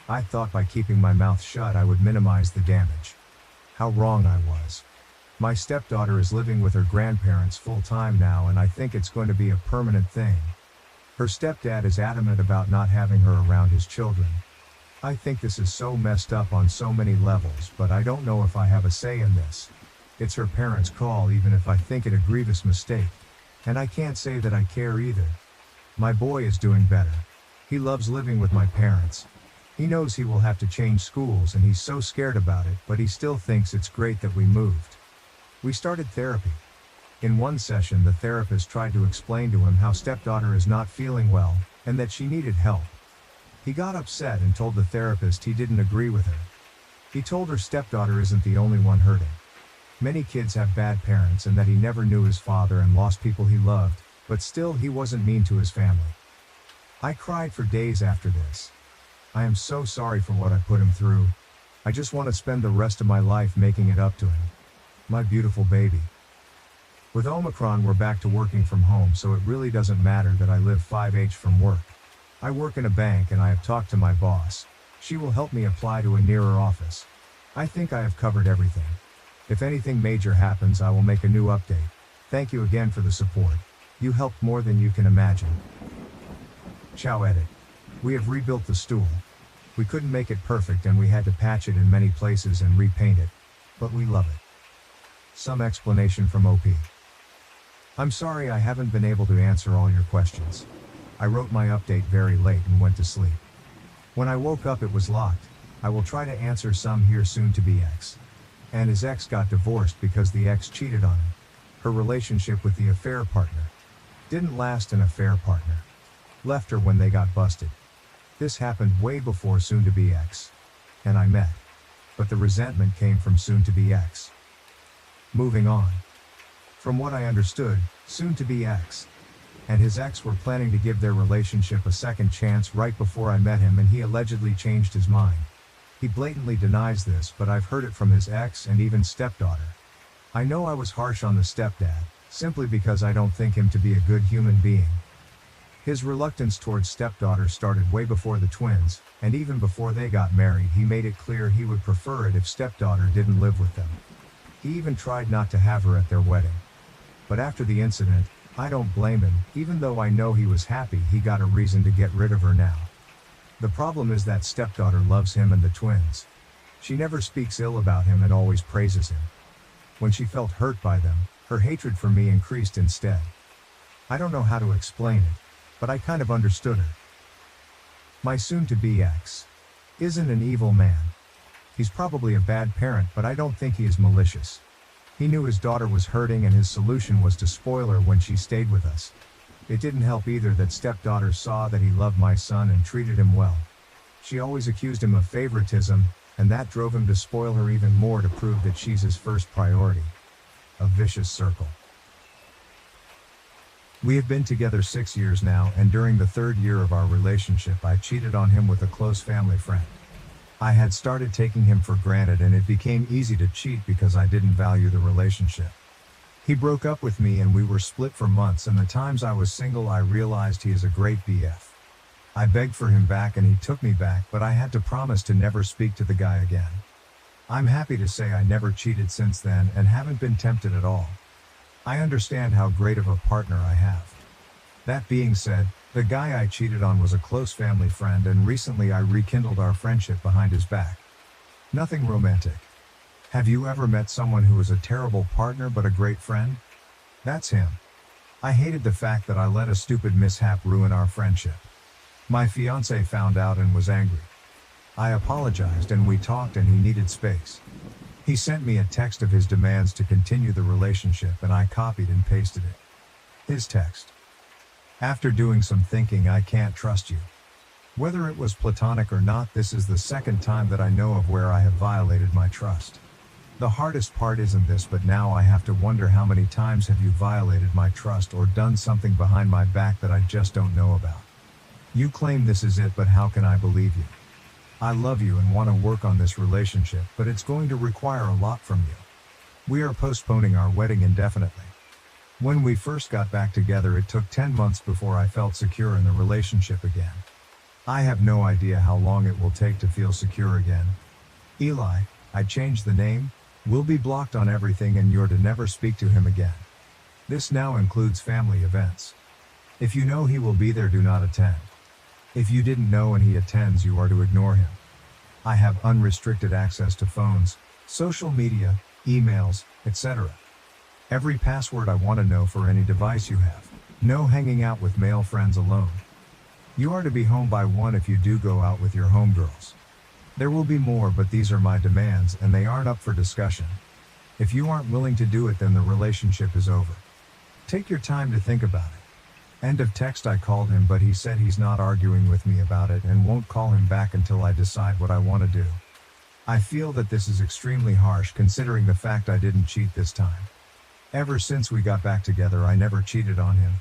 I thought by keeping my mouth shut I would minimize the damage. How wrong I was. My stepdaughter is living with her grandparents full-time now, and I think it's going to be a permanent thing. Her stepdad is adamant about not having her around his children. I think this is so messed up on so many levels, but I don't know if I have a say in this. It's her parents' call, even if I think it a grievous mistake. And I can't say that I care either. My boy is doing better. He loves living with my parents. He knows he will have to change schools and he's so scared about it, but he still thinks it's great that we moved. We started therapy. In one session, the therapist tried to explain to him how stepdaughter is not feeling well, and that she needed help. He got upset and told the therapist he didn't agree with her. He told her stepdaughter isn't the only one hurting. Many kids have bad parents and that he never knew his father and lost people he loved, but still he wasn't mean to his family. I cried for days after this. I am so sorry for what I put him through. I just want to spend the rest of my life making it up to him. My beautiful baby. With Omicron, we're back to working from home, so it really doesn't matter that I live 5H from work. I work in a bank and I have talked to my boss. She will help me apply to a nearer office. I think I have covered everything. If anything major happens, I will make a new update. Thank you again for the support. You helped more than you can imagine. Ciao edit. We have rebuilt the stool. We couldn't make it perfect and we had to patch it in many places and repaint it. But we love it. Some explanation from OP. I'm sorry I haven't been able to answer all your questions. I wrote my update very late and went to sleep. When I woke up it was locked. I will try to answer some here soon. To be ex. And his ex got divorced because the ex cheated on him. Her relationship with the affair partner didn't last. An affair partner left her when they got busted. This happened way before soon-to-be ex and I met. But the resentment came from soon-to-be ex. Moving on. From what I understood, soon-to-be ex and his ex were planning to give their relationship a second chance right before I met him, and he allegedly changed his mind. He blatantly denies this, but I've heard it from his ex and even stepdaughter. I know I was harsh on the stepdad, simply because I don't think him to be a good human being. His reluctance towards stepdaughter started way before the twins, and even before they got married he made it clear he would prefer it if stepdaughter didn't live with them. He even tried not to have her at their wedding. But after the incident, I don't blame him, even though I know he was happy he got a reason to get rid of her now. The problem is that stepdaughter loves him and the twins. She never speaks ill about him and always praises him. When she felt hurt by them, her hatred for me increased instead. I don't know how to explain it, but I kind of understood her. My soon-to-be ex isn't an evil man. He's probably a bad parent, but I don't think he is malicious. He knew his daughter was hurting and his solution was to spoil her when she stayed with us. It didn't help either that stepdaughter saw that he loved my son and treated him well. She always accused him of favoritism, and that drove him to spoil her even more to prove that she's his first priority. A vicious circle. We have been together 6 years now, and during the 3rd year of our relationship I cheated on him with a close family friend. I had started taking him for granted and it became easy to cheat because I didn't value the relationship. He broke up with me and we were split for months, and the times I was single I realized he is a great BF. I begged for him back and he took me back, but I had to promise to never speak to the guy again. I'm happy to say I never cheated since then and haven't been tempted at all. I understand how great of a partner I have. That being said, the guy I cheated on was a close family friend, and recently I rekindled our friendship behind his back. Nothing romantic. Have you ever met someone who was a terrible partner but a great friend? That's him. I hated the fact that I let a stupid mishap ruin our friendship. My fiancé found out and was angry. I apologized and we talked, and he needed space. He sent me a text of his demands to continue the relationship and I copied and pasted it. His text. After doing some thinking, I can't trust you. Whether it was platonic or not, this is the 2nd time that I know of where I have violated my trust. The hardest part isn't this, but now I have to wonder how many times have you violated my trust or done something behind my back that I just don't know about. You claim this is it, but how can I believe you? I love you and want to work on this relationship, but it's going to require a lot from you. We are postponing our wedding indefinitely. When we first got back together, it took 10 months before I felt secure in the relationship again. I have no idea how long it will take to feel secure again. Eli, I changed the name, will be blocked on everything, and you're to never speak to him again. This now includes family events. If you know he will be there, do not attend. If you didn't know and he attends, you are to ignore him. I have unrestricted access to phones, social media, emails, etc. Every password I want to know for any device you have. No hanging out with male friends alone. You are to be home by 1 if you do go out with your homegirls. There will be more, but these are my demands and they aren't up for discussion. If you aren't willing to do it, then the relationship is over. Take your time to think about it. End of text. I called him, but he said he's not arguing with me about it and won't call him back until I decide what I want to do. I feel that this is extremely harsh considering the fact I didn't cheat this time. Ever since we got back together, I never cheated on him.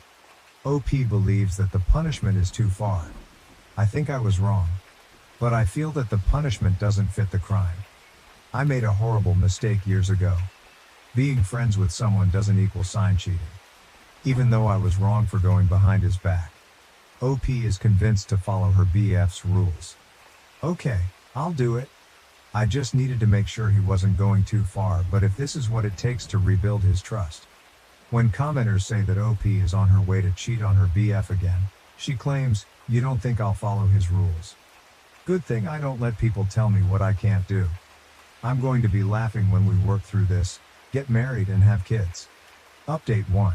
OP believes that the punishment is too far. I think I was wrong. But I feel that the punishment doesn't fit the crime. I made a horrible mistake years ago. Being friends with someone doesn't equal sign cheating. Even though I was wrong for going behind his back. OP is convinced to follow her BF's rules. Okay, I'll do it. I just needed to make sure he wasn't going too far, but if this is what it takes to rebuild his trust. When commenters say that OP is on her way to cheat on her BF again, she claims, "You don't think I'll follow his rules?" Good thing I don't let people tell me what I can't do. I'm going to be laughing when we work through this, get married and have kids. Update 1.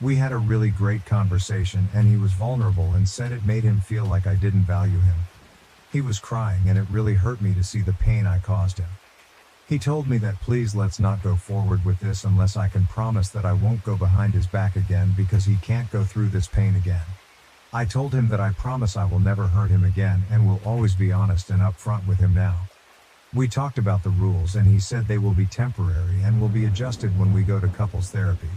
We had a really great conversation and he was vulnerable and said it made him feel like I didn't value him. He was crying and it really hurt me to see the pain I caused him. He told me that please let's not go forward with this unless I can promise that I won't go behind his back again because he can't go through this pain again. I told him that I promise I will never hurt him again and will always be honest and upfront with him now. We talked about the rules and he said they will be temporary and will be adjusted when we go to couples therapy.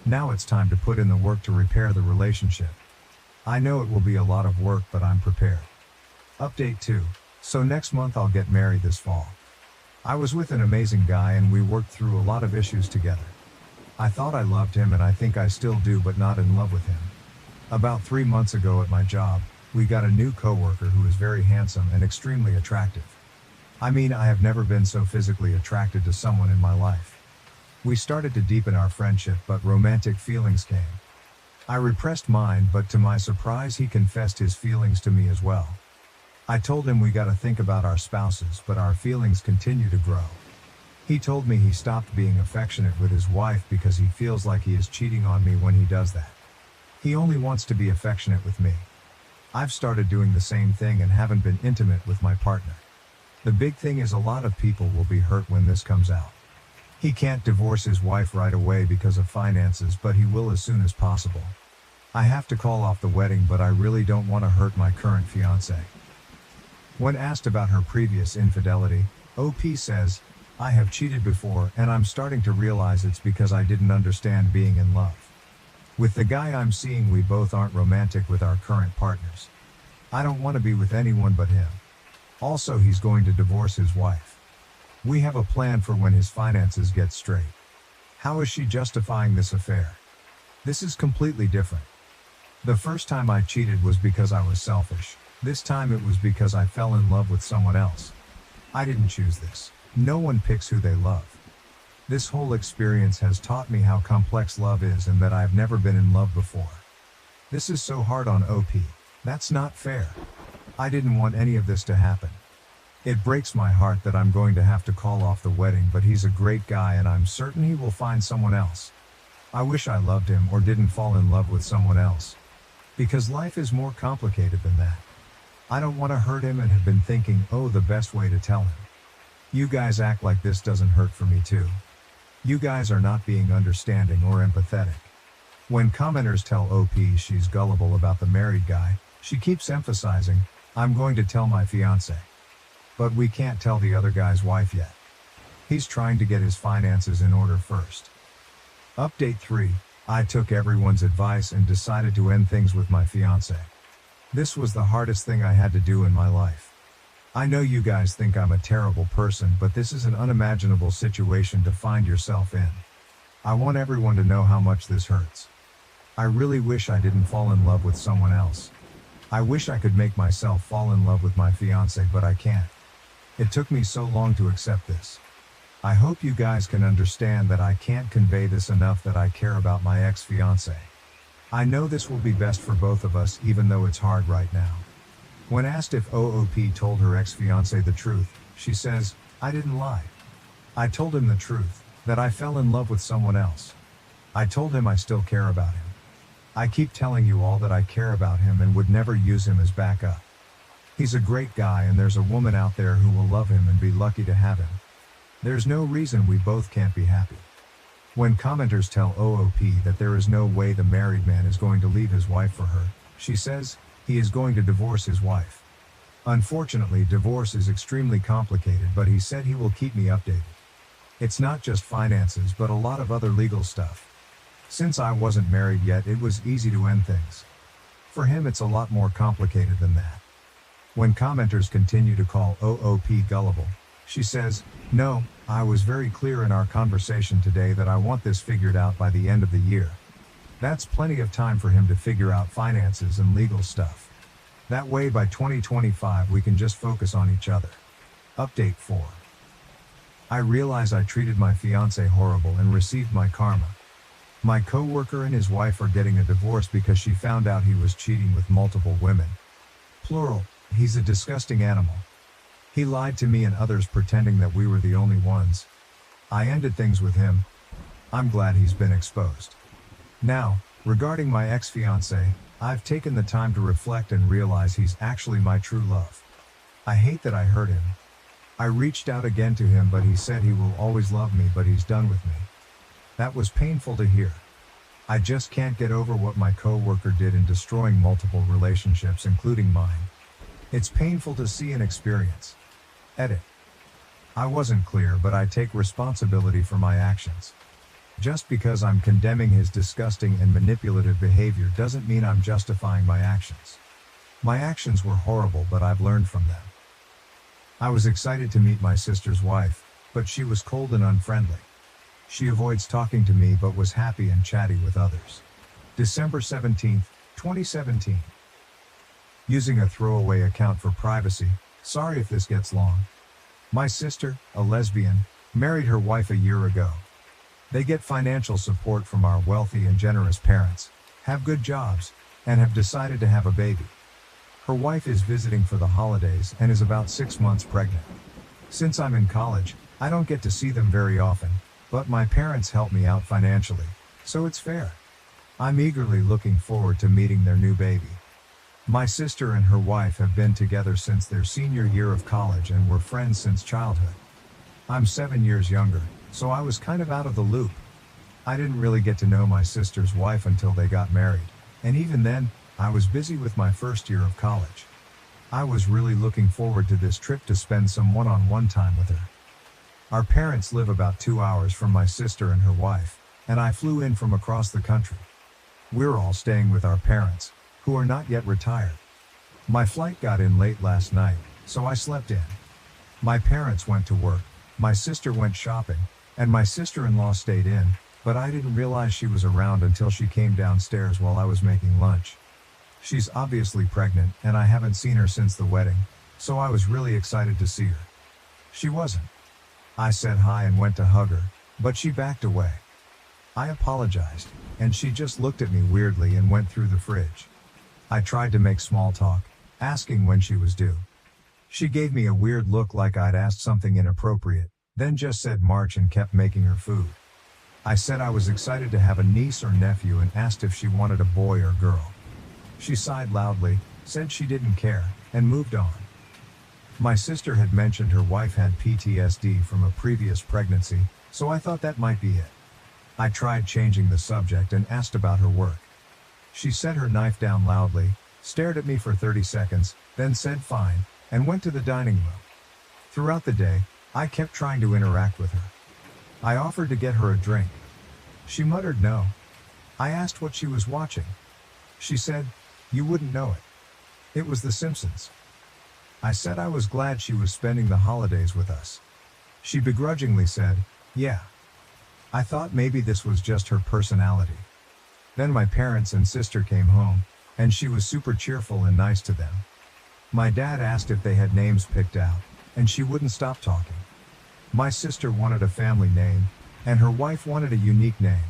Now it's time to put in the work to repair the relationship. I know it will be a lot of work, but I'm prepared. Update 2. So next month I'll get married this fall. I was with an amazing guy and we worked through a lot of issues together. I thought I loved him and I think I still do, but not in love with him. About 3 months ago at my job, we got a new coworker who is very handsome and extremely attractive. I mean, I have never been so physically attracted to someone in my life. We started to deepen our friendship, but romantic feelings came. I repressed mine, but to my surprise he confessed his feelings to me as well. I told him we gotta think about our spouses, but our feelings continue to grow. He told me he stopped being affectionate with his wife because he feels like he is cheating on me when he does that. He only wants to be affectionate with me. I've started doing the same thing and haven't been intimate with my partner. The big thing is a lot of people will be hurt when this comes out. He can't divorce his wife right away because of finances, but he will as soon as possible. I have to call off the wedding, but I really don't want to hurt my current fiancé. When asked about her previous infidelity, OP says, I have cheated before and I'm starting to realize it's because I didn't understand being in love. With the guy I'm seeing, we both aren't romantic with our current partners. I don't want to be with anyone but him. Also, he's going to divorce his wife. We have a plan for when his finances get straight. How is she justifying this affair? This is completely different. The first time I cheated was because I was selfish. This time it was because I fell in love with someone else. I didn't choose this. No one picks who they love. This whole experience has taught me how complex love is and that I've never been in love before. This is so hard on OP. That's not fair. I didn't want any of this to happen. It breaks my heart that I'm going to have to call off the wedding, but he's a great guy and I'm certain he will find someone else. I wish I loved him or didn't fall in love with someone else. Because life is more complicated than that. I don't want to hurt him and have been thinking, oh, the best way to tell him. You guys act like this doesn't hurt for me too. You guys are not being understanding or empathetic. When commenters tell OP she's gullible about the married guy, she keeps emphasizing, I'm going to tell my fiancé. But we can't tell the other guy's wife yet. He's trying to get his finances in order first. Update 3. I took everyone's advice and decided to end things with my fiancé. This was the hardest thing I had to do in my life. I know you guys think I'm a terrible person, but this is an unimaginable situation to find yourself in. I want everyone to know how much this hurts. I really wish I didn't fall in love with someone else. I wish I could make myself fall in love with my fiancé, but I can't. It took me so long to accept this. I hope you guys can understand that I can't convey this enough, that I care about my ex-fiancé. I know this will be best for both of us, even though it's hard right now. When asked if OOP told her ex-fiancé the truth, she says, I didn't lie. I told him the truth, that I fell in love with someone else. I told him I still care about him. I keep telling you all that I care about him and would never use him as backup. He's a great guy and there's a woman out there who will love him and be lucky to have him. There's no reason we both can't be happy. When commenters tell OOP that there is no way the married man is going to leave his wife for her, she says, he is going to divorce his wife. Unfortunately, divorce is extremely complicated, but he said he will keep me updated. It's not just finances, but a lot of other legal stuff. Since I wasn't married yet, it was easy to end things. For him, it's a lot more complicated than that. When commenters continue to call OOP gullible, she says, no, I was very clear in our conversation today that I want this figured out by the end of the year. That's plenty of time for him to figure out finances and legal stuff. That way by 2025 we can just focus on each other. Update 4. I realize I treated my fiancé horrible and received my karma. My coworker and his wife are getting a divorce because she found out he was cheating with multiple women. Plural, he's a disgusting animal. He lied to me and others pretending that we were the only ones. I ended things with him. I'm glad he's been exposed. Now, regarding my ex-fiancé, I've taken the time to reflect and realize he's actually my true love. I hate that I hurt him. I reached out again to him, but he said he will always love me, but he's done with me. That was painful to hear. I just can't get over what my coworker did in destroying multiple relationships, including mine. It's painful to see and experience. Edit. I wasn't clear, but I take responsibility for my actions. Just because I'm condemning his disgusting and manipulative behavior doesn't mean I'm justifying my actions. My actions were horrible, but I've learned from them. I was excited to meet my sister's wife, but she was cold and unfriendly. She avoids talking to me but was happy and chatty with others. December 17, 2017. Using a throwaway account for privacy, sorry if this gets long. My sister, a lesbian, married her wife a year ago. They get financial support from our wealthy and generous parents, have good jobs, and have decided to have a baby. Her wife is visiting for the holidays and is about 6 months pregnant. Since I'm in college, I don't get to see them very often, but my parents help me out financially, so it's fair. I'm eagerly looking forward to meeting their new baby. My sister and her wife have been together since their senior year of college and were friends since childhood. I'm 7 years younger, so I was kind of out of the loop. I didn't really get to know my sister's wife until they got married, and even then, I was busy with my first year of college. I was really looking forward to this trip to spend some one-on-one time with her. Our parents live about 2 hours from my sister and her wife, and I flew in from across the country. We're all staying with our parents, who are not yet retired. My flight got in late last night, so I slept in. My parents went to work, my sister went shopping, and my sister-in-law stayed in, but I didn't realize she was around until she came downstairs while I was making lunch. She's obviously pregnant, and I haven't seen her since the wedding, so I was really excited to see her. She wasn't. I said hi and went to hug her, but she backed away. I apologized, and she just looked at me weirdly and went through the fridge. I tried to make small talk, asking when she was due. She gave me a weird look like I'd asked something inappropriate, then just said March and kept making her food. I said I was excited to have a niece or nephew and asked if she wanted a boy or girl. She sighed loudly, said she didn't care, and moved on. My sister had mentioned her wife had PTSD from a previous pregnancy, so I thought that might be it. I tried changing the subject and asked about her work. She set her knife down loudly, stared at me for 30 seconds, then said fine, and went to the dining room. Throughout the day, I kept trying to interact with her. I offered to get her a drink. She muttered no. I asked what she was watching. She said, "You wouldn't know it. It was The Simpsons." I said I was glad she was spending the holidays with us. She begrudgingly said, "Yeah." I thought maybe this was just her personality. Then my parents and sister came home, and she was super cheerful and nice to them. My dad asked if they had names picked out, and she wouldn't stop talking. My sister wanted a family name, and her wife wanted a unique name.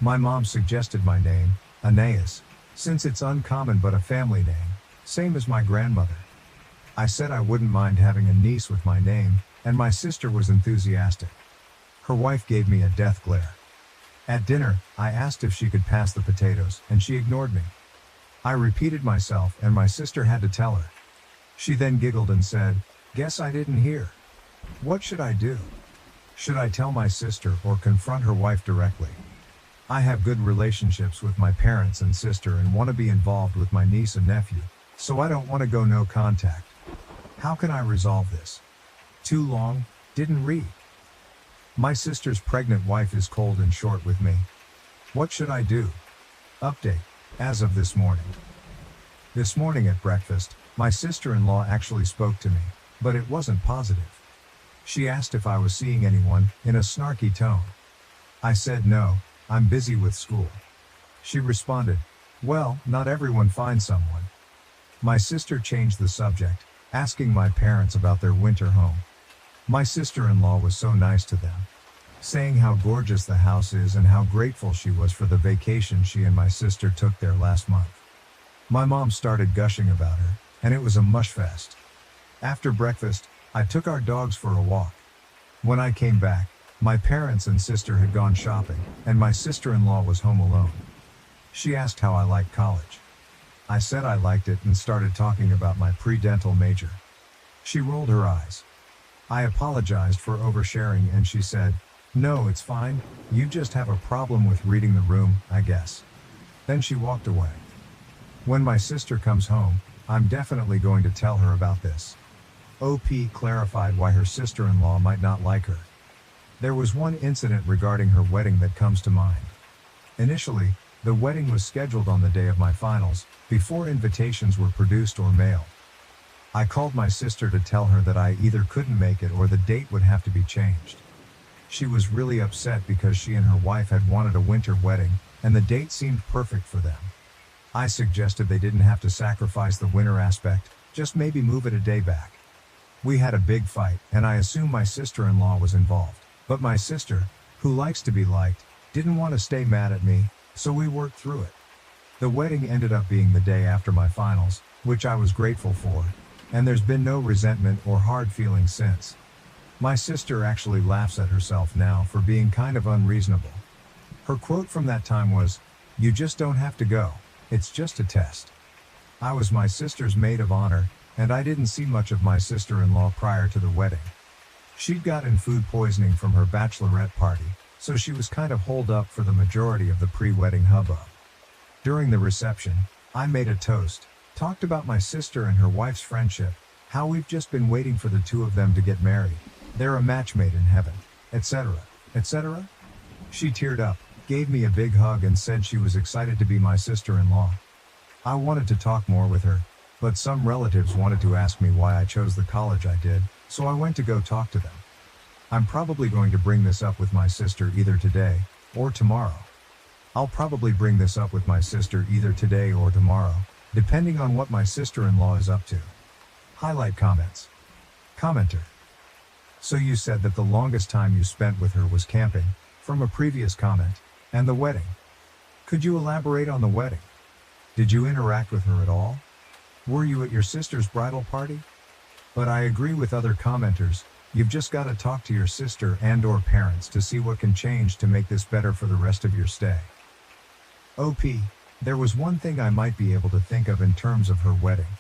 My mom suggested my name, Aeneas, since it's uncommon but a family name, same as my grandmother. I said I wouldn't mind having a niece with my name, and my sister was enthusiastic. Her wife gave me a death glare. At dinner, I asked if she could pass the potatoes, and she ignored me. I repeated myself, and my sister had to tell her. She then giggled and said, "Guess I didn't hear." What should I do? Should I tell my sister or confront her wife directly? I have good relationships with my parents and sister and want to be involved with my niece and nephew, so I don't want to go no contact. How can I resolve this? Too long, didn't read. My sister's pregnant wife is cold and short with me. What should I do? Update, as of this morning. This morning at breakfast, my sister-in-law actually spoke to me, but it wasn't positive. She asked if I was seeing anyone, in a snarky tone. I said no, I'm busy with school. She responded, "Well, not everyone finds someone." My sister changed the subject, asking my parents about their winter home. My sister-in-law was so nice to them, saying how gorgeous the house is and how grateful she was for the vacation she and my sister took there last month. My mom started gushing about her, and it was a mush fest. After breakfast, I took our dogs for a walk. When I came back, my parents and sister had gone shopping, and my sister-in-law was home alone. She asked how I liked college. I said I liked it and started talking about my pre-dental major. She rolled her eyes. I apologized for oversharing and she said, "No, it's fine, you just have a problem with reading the room, I guess." Then she walked away. When my sister comes home, I'm definitely going to tell her about this. OP clarified why her sister-in-law might not like her. There was one incident regarding her wedding that comes to mind. Initially, the wedding was scheduled on the day of my finals, before invitations were produced or mailed. I called my sister to tell her that I either couldn't make it or the date would have to be changed. She was really upset because she and her wife had wanted a winter wedding, and the date seemed perfect for them. I suggested they didn't have to sacrifice the winter aspect, just maybe move it a day back. We had a big fight, and I assume my sister-in-law was involved, but my sister, who likes to be liked, didn't want to stay mad at me, so we worked through it. The wedding ended up being the day after my finals, which I was grateful for, and there's been no resentment or hard feelings since. My sister actually laughs at herself now for being kind of unreasonable. Her quote from that time was, "You just don't have to go. It's just a test." I was my sister's maid of honor, and I didn't see much of my sister-in-law prior to the wedding. She'd gotten food poisoning from her bachelorette party, so she was kind of holed up for the majority of the pre-wedding hubbub. During the reception, I made a toast, talked about my sister and her wife's friendship, how we've just been waiting for the two of them to get married, they're a match made in heaven, etc., etc. She teared up, gave me a big hug and said she was excited to be my sister-in-law. I wanted to talk more with her, but some relatives wanted to ask me why I chose the college I did, so I went to go talk to them. I'm probably going to bring this up with my sister either today or tomorrow. I'll probably bring this up with my sister either today or tomorrow, depending on what my sister-in-law is up to. Highlight comments. Commenter. So you said that the longest time you spent with her was camping, from a previous comment, and the wedding. Could you elaborate on the wedding? Did you interact with her at all? Were you at your sister's bridal party? But I agree with other commenters, you've just got to talk to your sister and/or parents to see what can change to make this better for the rest of your stay. OP, there was one thing I might be able to think of in terms of her wedding.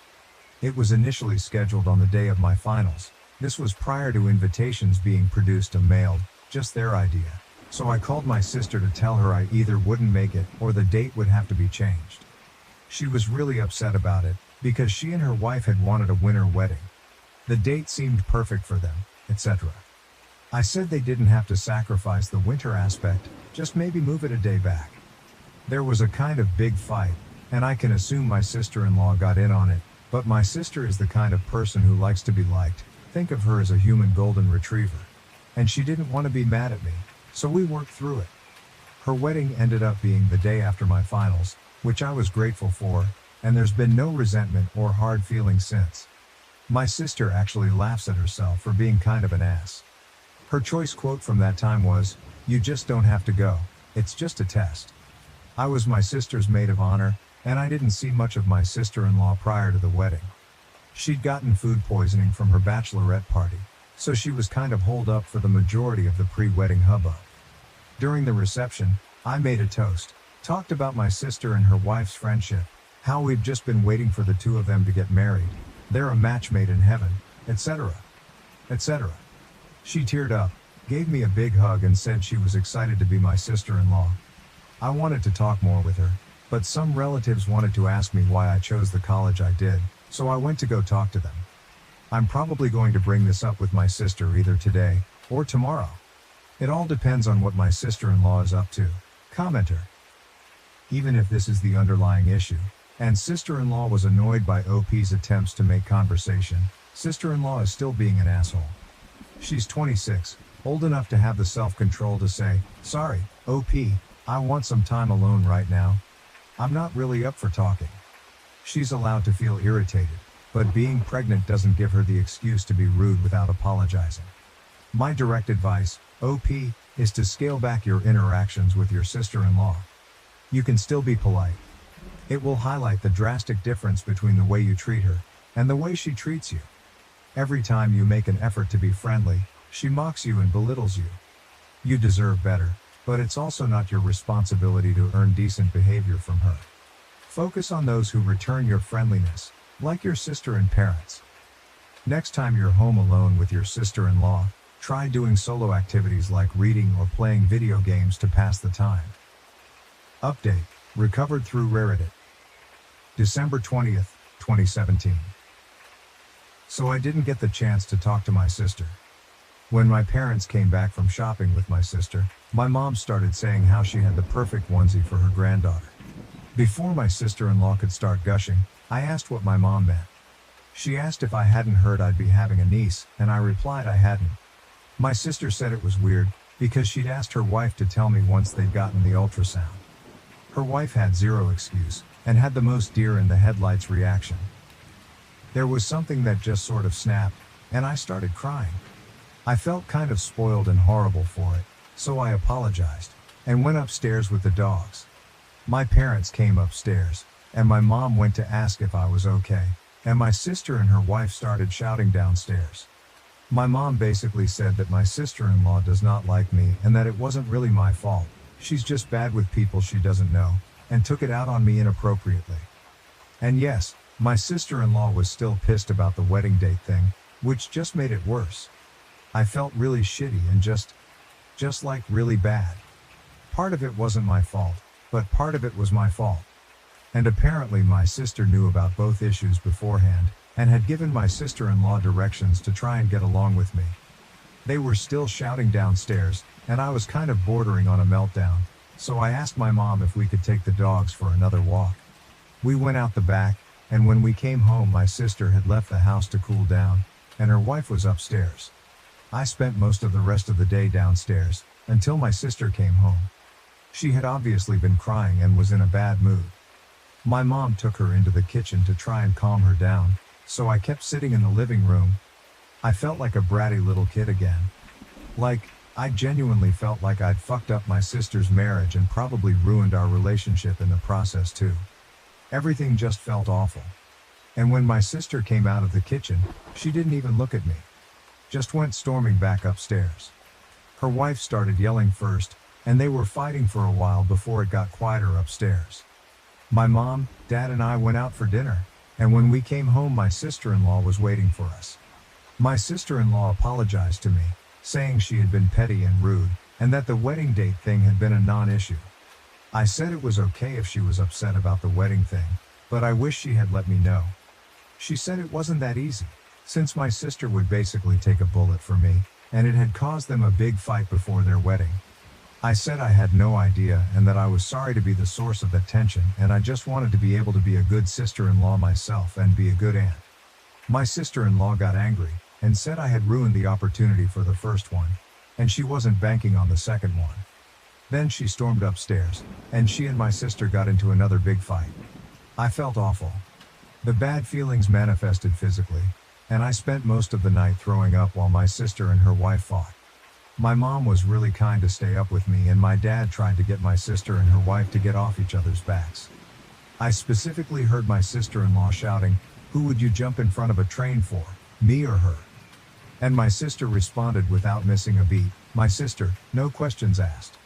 It was initially scheduled on the day of my finals. This was prior to invitations being produced and mailed, just their idea. So I called my sister to tell her I either wouldn't make it or the date would have to be changed. She was really upset about it, because she and her wife had wanted a winter wedding. The date seemed perfect for them, etc. I said they didn't have to sacrifice the winter aspect, just maybe move it a day back. There was a kind of big fight, and I can assume my sister-in-law got in on it, but my sister is the kind of person who likes to be liked. Think of her as a human golden retriever. And she didn't want to be mad at me, so we worked through it. Her wedding ended up being the day after my finals, which I was grateful for, and there's been no resentment or hard feelings since. My sister actually laughs at herself for being kind of an ass. Her choice quote from that time was, "You just don't have to go. It's just a test." I was my sister's maid of honor, and I didn't see much of my sister-in-law prior to the wedding. She'd gotten food poisoning from her bachelorette party, so she was kind of holed up for the majority of the pre-wedding hubbub. During the reception, I made a toast, talked about my sister and her wife's friendship, how we've just been waiting for the two of them to get married, they're a match made in heaven, etc., etc. She teared up, gave me a big hug and said she was excited to be my sister-in-law. I wanted to talk more with her, but some relatives wanted to ask me why I chose the college I did, so I went to go talk to them. I'm probably going to bring this up with my sister either today or tomorrow. It all depends on what my sister-in-law is up to. Commenter. Even if this is the underlying issue, and sister-in-law was annoyed by OP's attempts to make conversation, sister-in-law is still being an asshole. She's 26, old enough to have the self-control to say, "Sorry, OP, I want some time alone right now. I'm not really up for talking." She's allowed to feel irritated, but being pregnant doesn't give her the excuse to be rude without apologizing. My direct advice, OP, is to scale back your interactions with your sister-in-law. You can still be polite. It will highlight the drastic difference between the way you treat her and the way she treats you. Every time you make an effort to be friendly, she mocks you and belittles you. You deserve better, but it's also not your responsibility to earn decent behavior from her. Focus on those who return your friendliness, like your sister and parents. Next time you're home alone with your sister-in-law, try doing solo activities like reading or playing video games to pass the time. Update, recovered through Reddit. December 20th, 2017. So I didn't get the chance to talk to my sister. When my parents came back from shopping with my sister, my mom started saying how she had the perfect onesie for her granddaughter. Before my sister-in-law could start gushing, I asked what my mom meant. She asked if I hadn't heard I'd be having a niece, and I replied I hadn't. My sister said it was weird, because she'd asked her wife to tell me once they'd gotten the ultrasound. Her wife had zero excuse, and had the most deer-in-the-headlights reaction. There was something that just sort of snapped, and I started crying. I felt kind of spoiled and horrible for it, so I apologized, and went upstairs with the dogs. My parents came upstairs, and my mom went to ask if I was okay, and my sister and her wife started shouting downstairs. My mom basically said that my sister-in-law does not like me and that it wasn't really my fault. She's just bad with people she doesn't know, and took it out on me inappropriately. And yes, my sister-in-law was still pissed about the wedding date thing, which just made it worse. I felt really shitty and just like really bad. Part of it wasn't my fault, but part of it was my fault. And apparently my sister knew about both issues beforehand, and had given my sister-in-law directions to try and get along with me. They were still shouting downstairs, and I was kind of bordering on a meltdown, so I asked my mom if we could take the dogs for another walk. We went out the back, and when we came home my sister had left the house to cool down, and her wife was upstairs. I spent most of the rest of the day downstairs, until my sister came home. She had obviously been crying and was in a bad mood. My mom took her into the kitchen to try and calm her down, so I kept sitting in the living room. I felt like a bratty little kid again. Like, I genuinely felt like I'd fucked up my sister's marriage and probably ruined our relationship in the process too. Everything just felt awful. And when my sister came out of the kitchen, she didn't even look at me. Just went storming back upstairs. Her wife started yelling first, and they were fighting for a while before it got quieter upstairs. My mom, dad and I went out for dinner, and when we came home my sister-in-law was waiting for us. My sister-in-law apologized to me, saying she had been petty and rude, and that the wedding date thing had been a non-issue. I said it was okay if she was upset about the wedding thing, but I wish she had let me know. She said it wasn't that easy, since my sister would basically take a bullet for me, and it had caused them a big fight before their wedding. I said I had no idea and that I was sorry to be the source of that tension, and I just wanted to be able to be a good sister-in-law myself and be a good aunt. My sister-in-law got angry, and said I had ruined the opportunity for the first one, and she wasn't banking on the second one. Then she stormed upstairs, and she and my sister got into another big fight. I felt awful. The bad feelings manifested physically, and I spent most of the night throwing up while my sister and her wife fought. My mom was really kind to stay up with me, and my dad tried to get my sister and her wife to get off each other's backs. I specifically heard my sister-in-law shouting, "Who would you jump in front of a train for, me or her?" And my sister responded without missing a beat, "My sister, no questions asked."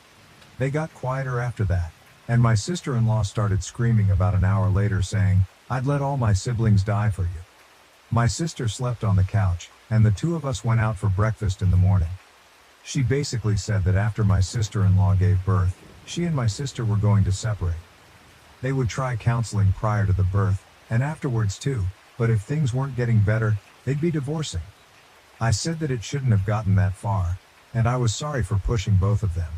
They got quieter after that, and my sister-in-law started screaming about an hour later saying, "I'd let all my siblings die for you." My sister slept on the couch, and the two of us went out for breakfast in the morning. She basically said that after my sister-in-law gave birth, she and my sister were going to separate. They would try counseling prior to the birth, and afterwards too, but if things weren't getting better, they'd be divorcing. I said that it shouldn't have gotten that far, and I was sorry for pushing both of them.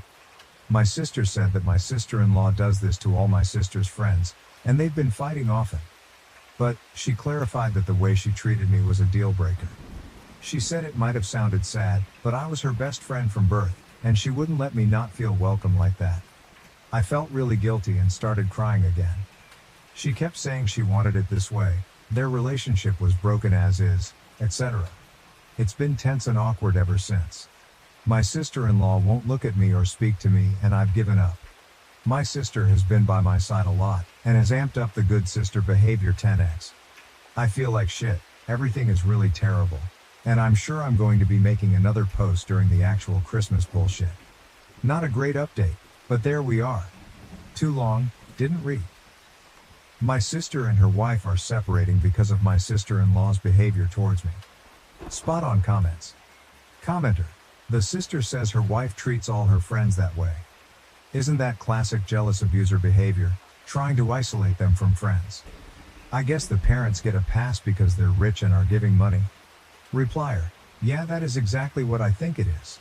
My sister said that my sister-in-law does this to all my sister's friends, and they've been fighting often. But she clarified that the way she treated me was a deal breaker. She said it might have sounded sad, but I was her best friend from birth, and she wouldn't let me not feel welcome like that. I felt really guilty and started crying again. She kept saying she wanted it this way, their relationship was broken as is, etc. It's been tense and awkward ever since. My sister-in-law won't look at me or speak to me, and I've given up. My sister has been by my side a lot, and has amped up the good sister behavior 10x. I feel like shit, everything is really terrible. And I'm sure I'm going to be making another post during the actual Christmas bullshit. Not a great update, but there we are. Too long, didn't read. My sister and her wife are separating because of my sister-in-law's behavior towards me. Spot on comments. Commenter. The sister says her wife treats all her friends that way. Isn't that classic jealous abuser behavior, trying to isolate them from friends? I guess the parents get a pass because they're rich and are giving money. Replier. Yeah, that is exactly what I think it is.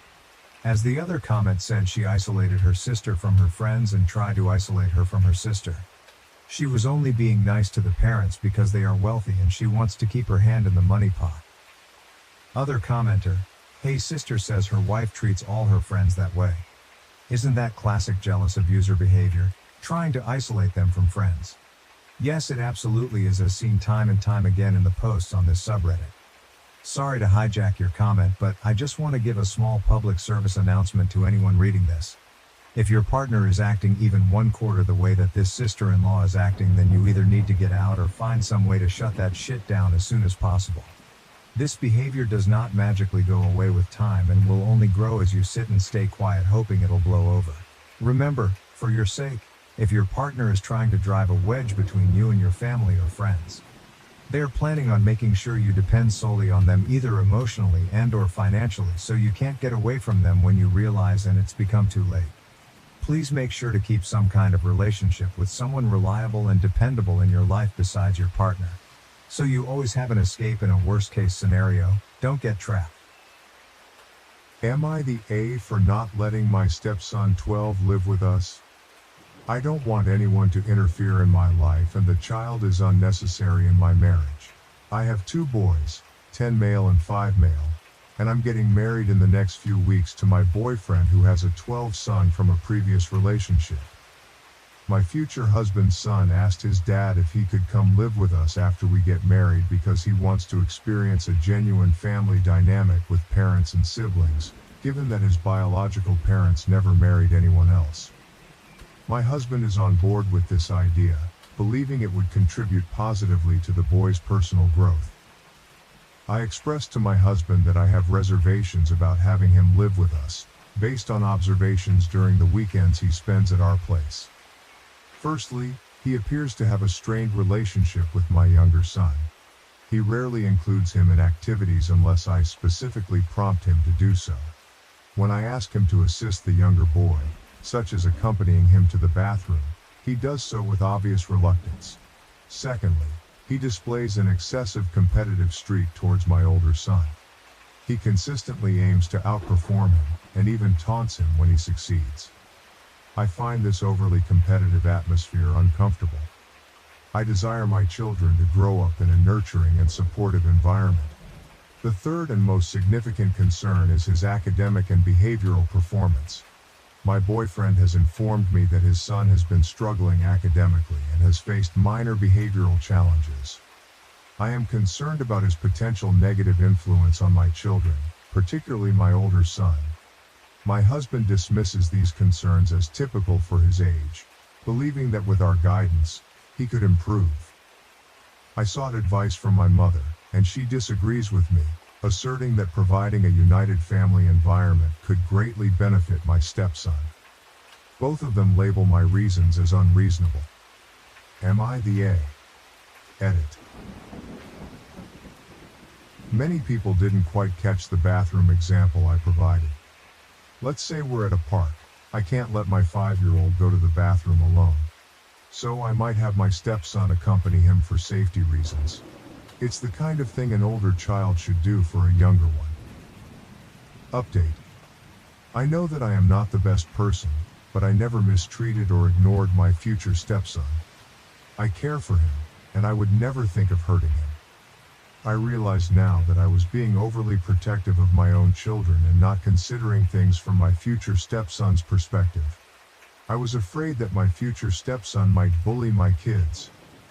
As the other comment said, she isolated her sister from her friends and tried to isolate her from her sister. She was only being nice to the parents because they are wealthy and she wants to keep her hand in the money pot. Other commenter. Hey, sister says her wife treats all her friends that way. Isn't that classic jealous abuser behavior, trying to isolate them from friends? Yes, it absolutely is, as seen time and time again in the posts on this subreddit. Sorry to hijack your comment, but I just want to give a small public service announcement to anyone reading this. If your partner is acting even 1/4 the way that this sister-in-law is acting, then you either need to get out or find some way to shut that shit down as soon as possible. This behavior does not magically go away with time and will only grow as you sit and stay quiet hoping it'll blow over. Remember, for your sake, if your partner is trying to drive a wedge between you and your family or friends, they are planning on making sure you depend solely on them either emotionally and/or financially, so you can't get away from them when you realize and it's become too late. Please make sure to keep some kind of relationship with someone reliable and dependable in your life besides your partner, so you always have an escape in a worst-case scenario. Don't get trapped. Am I the A for not letting my stepson 12 live with us? I don't want anyone to interfere in my life, and the child is unnecessary in my marriage. I have 2 boys, 10 male and 5 male, and I'm getting married in the next few weeks to my boyfriend who has a 12 son from a previous relationship. My future husband's son asked his dad if he could come live with us after we get married because he wants to experience a genuine family dynamic with parents and siblings, given that his biological parents never married anyone else. My husband is on board with this idea, believing it would contribute positively to the boy's personal growth. I expressed to my husband that I have reservations about having him live with us, based on observations during the weekends he spends at our place. Firstly, he appears to have a strained relationship with my younger son. He rarely includes him in activities unless I specifically prompt him to do so. When I ask him to assist the younger boy, such as accompanying him to the bathroom, he does so with obvious reluctance. Secondly, he displays an excessive competitive streak towards my older son. He consistently aims to outperform him, and even taunts him when he succeeds. I find this overly competitive atmosphere uncomfortable. I desire my children to grow up in a nurturing and supportive environment. The third and most significant concern is his academic and behavioral performance. My boyfriend has informed me that his son has been struggling academically and has faced minor behavioral challenges. I am concerned about his potential negative influence on my children, particularly my older son. My husband dismisses these concerns as typical for his age, believing that with our guidance, he could improve. I sought advice from my mother, and she disagrees with me, asserting that providing a united family environment could greatly benefit my stepson. Both of them label my reasons as unreasonable. Am I the A? Edit. Many people didn't quite catch the bathroom example I provided. Let's say we're at a park. I can't let my 5-year-old go to the bathroom alone. So I might have my stepson accompany him for safety reasons. It's the kind of thing an older child should do for a younger one. Update. I know that I am not the best person, but I never mistreated or ignored my future stepson. I care for him, and I would never think of hurting him. I realize now that I was being overly protective of my own children and not considering things from my future stepson's perspective. I was afraid that my future stepson might bully my kids.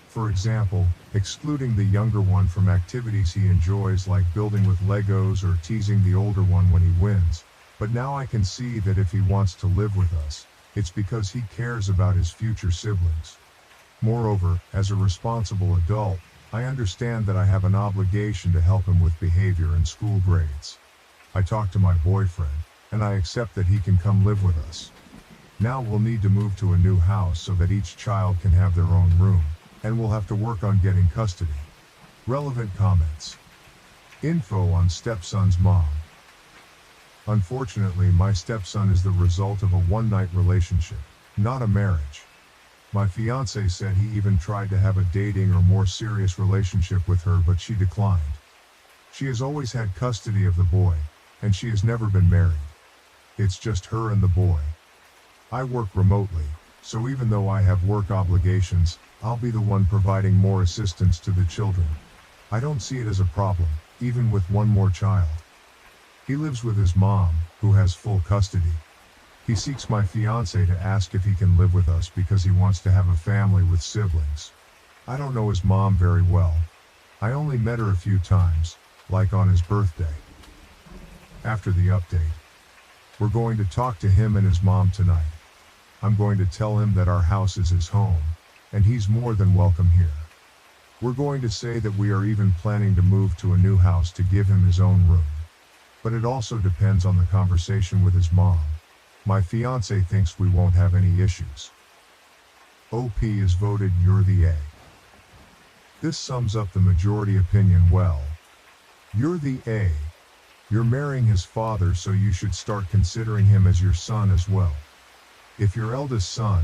For example, excluding the younger one from activities he enjoys like building with Legos or teasing the older one when he wins. But now I can see that if he wants to live with us, it's because he cares about his future siblings. Moreover, as a responsible adult, I understand that I have an obligation to help him with behavior and school grades. I talked to my boyfriend, and I accept that he can come live with us. Now we'll need to move to a new house so that each child can have their own room, and we'll have to work on getting custody. Relevant comments. Info on stepson's mom. Unfortunately, my stepson is the result of a one-night relationship, not a marriage. My fiancé said he even tried to have a dating or more serious relationship with her, but she declined. She has always had custody of the boy, and she has never been married. It's just her and the boy. I work remotely, so even though I have work obligations, I'll be the one providing more assistance to the children. I don't see it as a problem, even with one more child. He lives with his mom, who has full custody. He seeks my fiancé to ask if he can live with us because he wants to have a family with siblings. I don't know his mom very well. I only met her a few times, like on his birthday. After the update, we're going to talk to him and his mom tonight. I'm going to tell him that our house is his home, and he's more than welcome here. We're going to say that we are even planning to move to a new house to give him his own room. But it also depends on the conversation with his mom. My fiance thinks we won't have any issues. OP is voted you're the A. This sums up the majority opinion well. You're the A. You're marrying his father, so you should start considering him as your son as well. If your eldest son,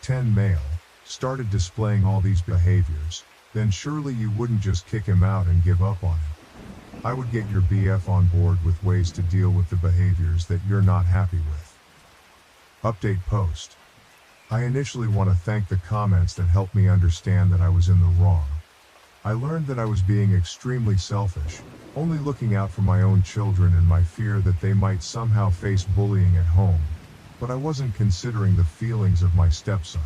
10 male, started displaying all these behaviors, then surely you wouldn't just kick him out and give up on him. I would get your BF on board with ways to deal with the behaviors that you're not happy with. Update post. I initially want to thank the comments that helped me understand that I was in the wrong. I learned that I was being extremely selfish, only looking out for my own children and my fear that they might somehow face bullying at home, but I wasn't considering the feelings of my stepson.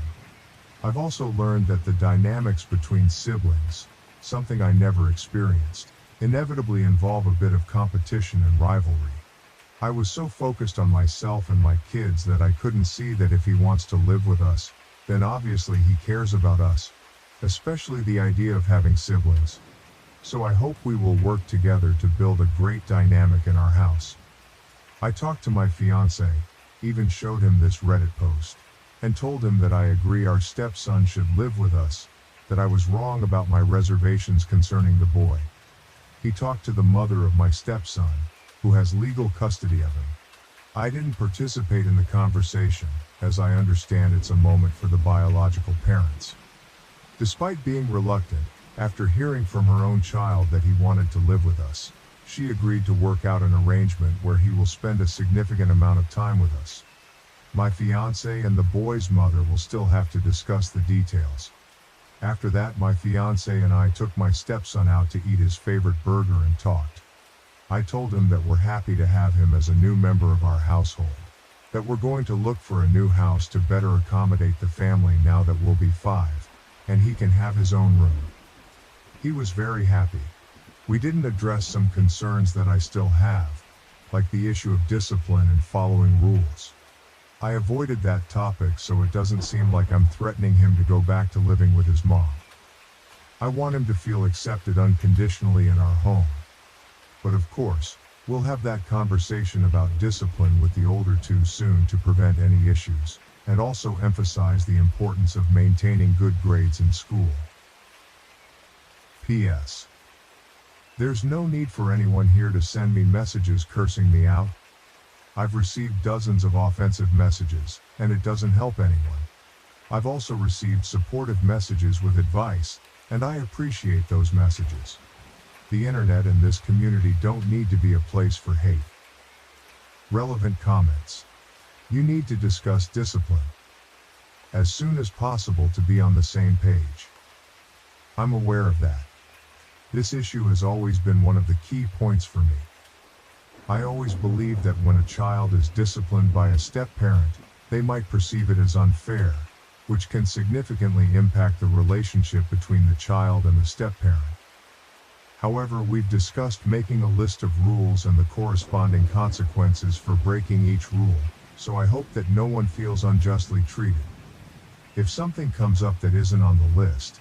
I've also learned that the dynamics between siblings, something I never experienced, inevitably involve a bit of competition and rivalry. I was so focused on myself and my kids that I couldn't see that if he wants to live with us, then obviously he cares about us, especially the idea of having siblings. So I hope we will work together to build a great dynamic in our house. I talked to my fiance, even showed him this Reddit post, and told him that I agree our stepson should live with us, that I was wrong about my reservations concerning the boy. He talked to the mother of my stepson, who has legal custody of him. I didn't participate in the conversation, as I understand it's a moment for the biological parents. Despite being reluctant, after hearing from her own child that he wanted to live with us, she agreed to work out an arrangement where he will spend a significant amount of time with us. My fiance and the boy's mother will still have to discuss the details. After that, my fiance and I took my stepson out to eat his favorite burger and talked. I told him that we're happy to have him as a new member of our household, that we're going to look for a new house to better accommodate the family now that we'll be 5, and he can have his own room. He was very happy. We didn't address some concerns that I still have, like the issue of discipline and following rules. I avoided that topic so it doesn't seem like I'm threatening him to go back to living with his mom. I want him to feel accepted unconditionally in our home. But of course, we'll have that conversation about discipline with the older two soon to prevent any issues, and also emphasize the importance of maintaining good grades in school. P.S. There's no need for anyone here to send me messages cursing me out. I've received dozens of offensive messages, and it doesn't help anyone. I've also received supportive messages with advice, and I appreciate those messages. The internet and this community don't need to be a place for hate. Relevant comments. You need to discuss discipline as soon as possible to be on the same page. I'm aware of that. This issue has always been one of the key points for me. I always believe that when a child is disciplined by a step-parent, they might perceive it as unfair, which can significantly impact the relationship between the child and the step-parent. However, we've discussed making a list of rules and the corresponding consequences for breaking each rule, so I hope that no one feels unjustly treated. If something comes up that isn't on the list,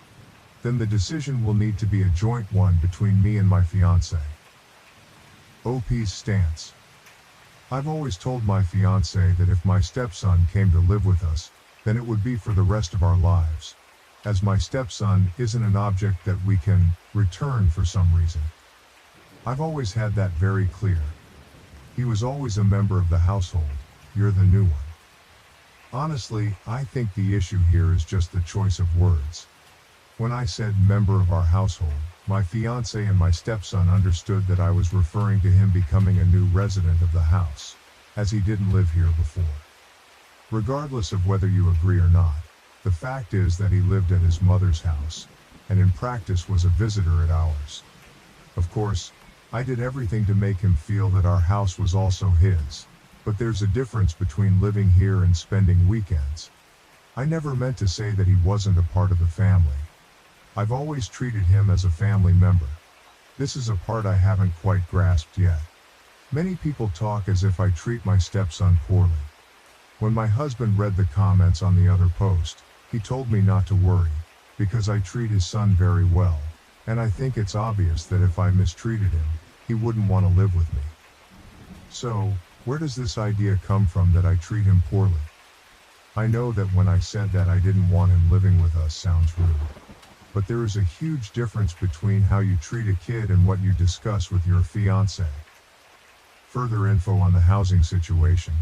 then the decision will need to be a joint one between me and my fiancé. OP's stance. I've always told my fiancé that if my stepson came to live with us, then it would be for the rest of our lives, as my stepson isn't an object that we can return for some reason. I've always had that very clear. He was always a member of the household, you're the new one. Honestly, I think the issue here is just the choice of words. When I said member of our household, my fiancé and my stepson understood that I was referring to him becoming a new resident of the house, as he didn't live here before. Regardless of whether you agree or not, the fact is that he lived at his mother's house, and in practice was a visitor at ours. Of course, I did everything to make him feel that our house was also his, but there's a difference between living here and spending weekends. I never meant to say that he wasn't a part of the family. I've always treated him as a family member. This is a part I haven't quite grasped yet. Many people talk as if I treat my stepson poorly. When my husband read the comments on the other post, he told me not to worry, because I treat his son very well, and I think it's obvious that if I mistreated him, he wouldn't want to live with me. So, where does this idea come from that I treat him poorly? I know that when I said that I didn't want him living with us sounds rude. But there is a huge difference between how you treat a kid and what you discuss with your fiancé. Further info on the housing situation.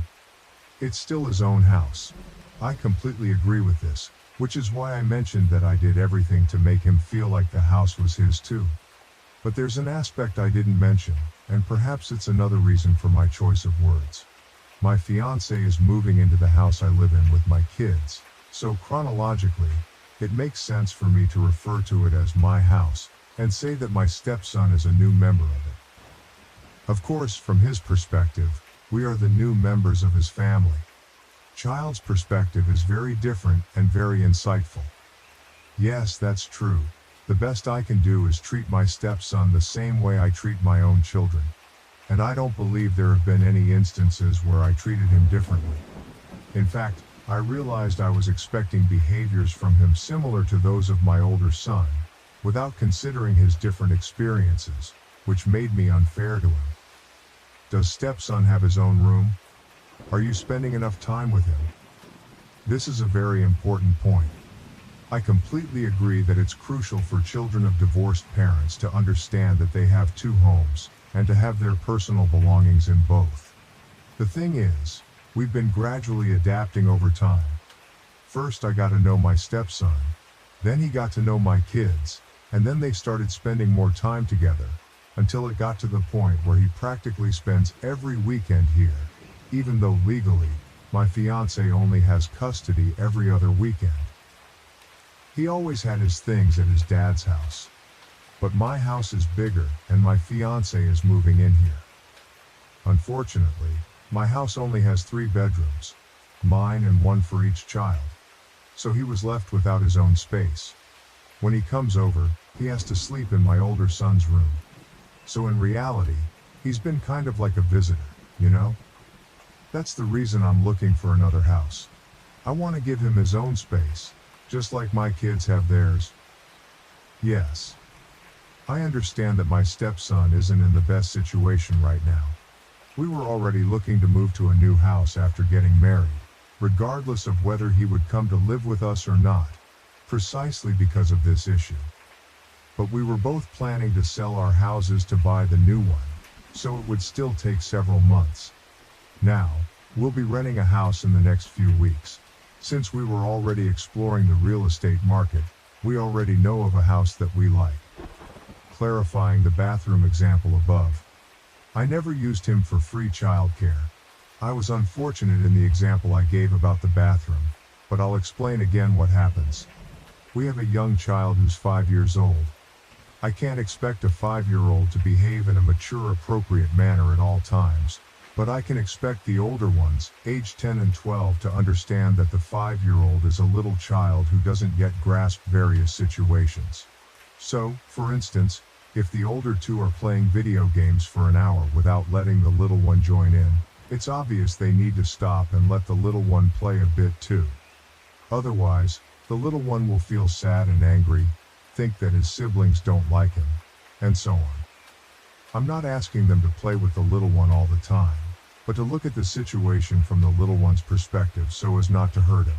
It's still his own house. I completely agree with this, which is why I mentioned that I did everything to make him feel like the house was his too. But there's an aspect I didn't mention, and perhaps it's another reason for my choice of words. My fiancé is moving into the house I live in with my kids, so chronologically, it makes sense for me to refer to it as my house, and say that my stepson is a new member of it. Of course, from his perspective, we are the new members of his family. Child's perspective is very different and very insightful. Yes, that's true. The best I can do is treat my stepson the same way I treat my own children. And I don't believe there have been any instances where I treated him differently. In fact, I realized I was expecting behaviors from him similar to those of my older son, without considering his different experiences, which made me unfair to him. Does stepson have his own room? Are you spending enough time with him? This is a very important point. I completely agree that it's crucial for children of divorced parents to understand that they have two homes, and to have their personal belongings in both. The thing is, we've been gradually adapting over time. First I got to know my stepson, then he got to know my kids, and then they started spending more time together, until it got to the point where he practically spends every weekend here, even though legally, my fiancé only has custody every other weekend. He always had his things at his dad's house. But my house is bigger, and my fiancé is moving in here. Unfortunately, my house only has 3 bedrooms, mine and 1 for each child. So he was left without his own space. When he comes over, he has to sleep in my older son's room. So in reality, he's been kind of like a visitor, you know? That's the reason I'm looking for another house. I want to give him his own space, just like my kids have theirs. Yes. I understand that my stepson isn't in the best situation right now. We were already looking to move to a new house after getting married, regardless of whether he would come to live with us or not, precisely because of this issue. But we were both planning to sell our houses to buy the new one, so it would still take several months. Now, we'll be renting a house in the next few weeks. Since we were already exploring the real estate market, we already know of a house that we like. Clarifying the bathroom example above. I never used him for free childcare. I was unfortunate in the example I gave about the bathroom, but I'll explain again what happens. We have a young child who's 5 years old. I can't expect a 5-year-old to behave in a mature, appropriate manner at all times, but I can expect the older ones, aged 10 and 12, to understand that the 5-year-old is a little child who doesn't yet grasp various situations. So, for instance, if the older 2 are playing video games for an hour without letting the little one join in, it's obvious they need to stop and let the little one play a bit too. Otherwise, the little one will feel sad and angry, think that his siblings don't like him, and so on. I'm not asking them to play with the little one all the time, but to look at the situation from the little one's perspective so as not to hurt him.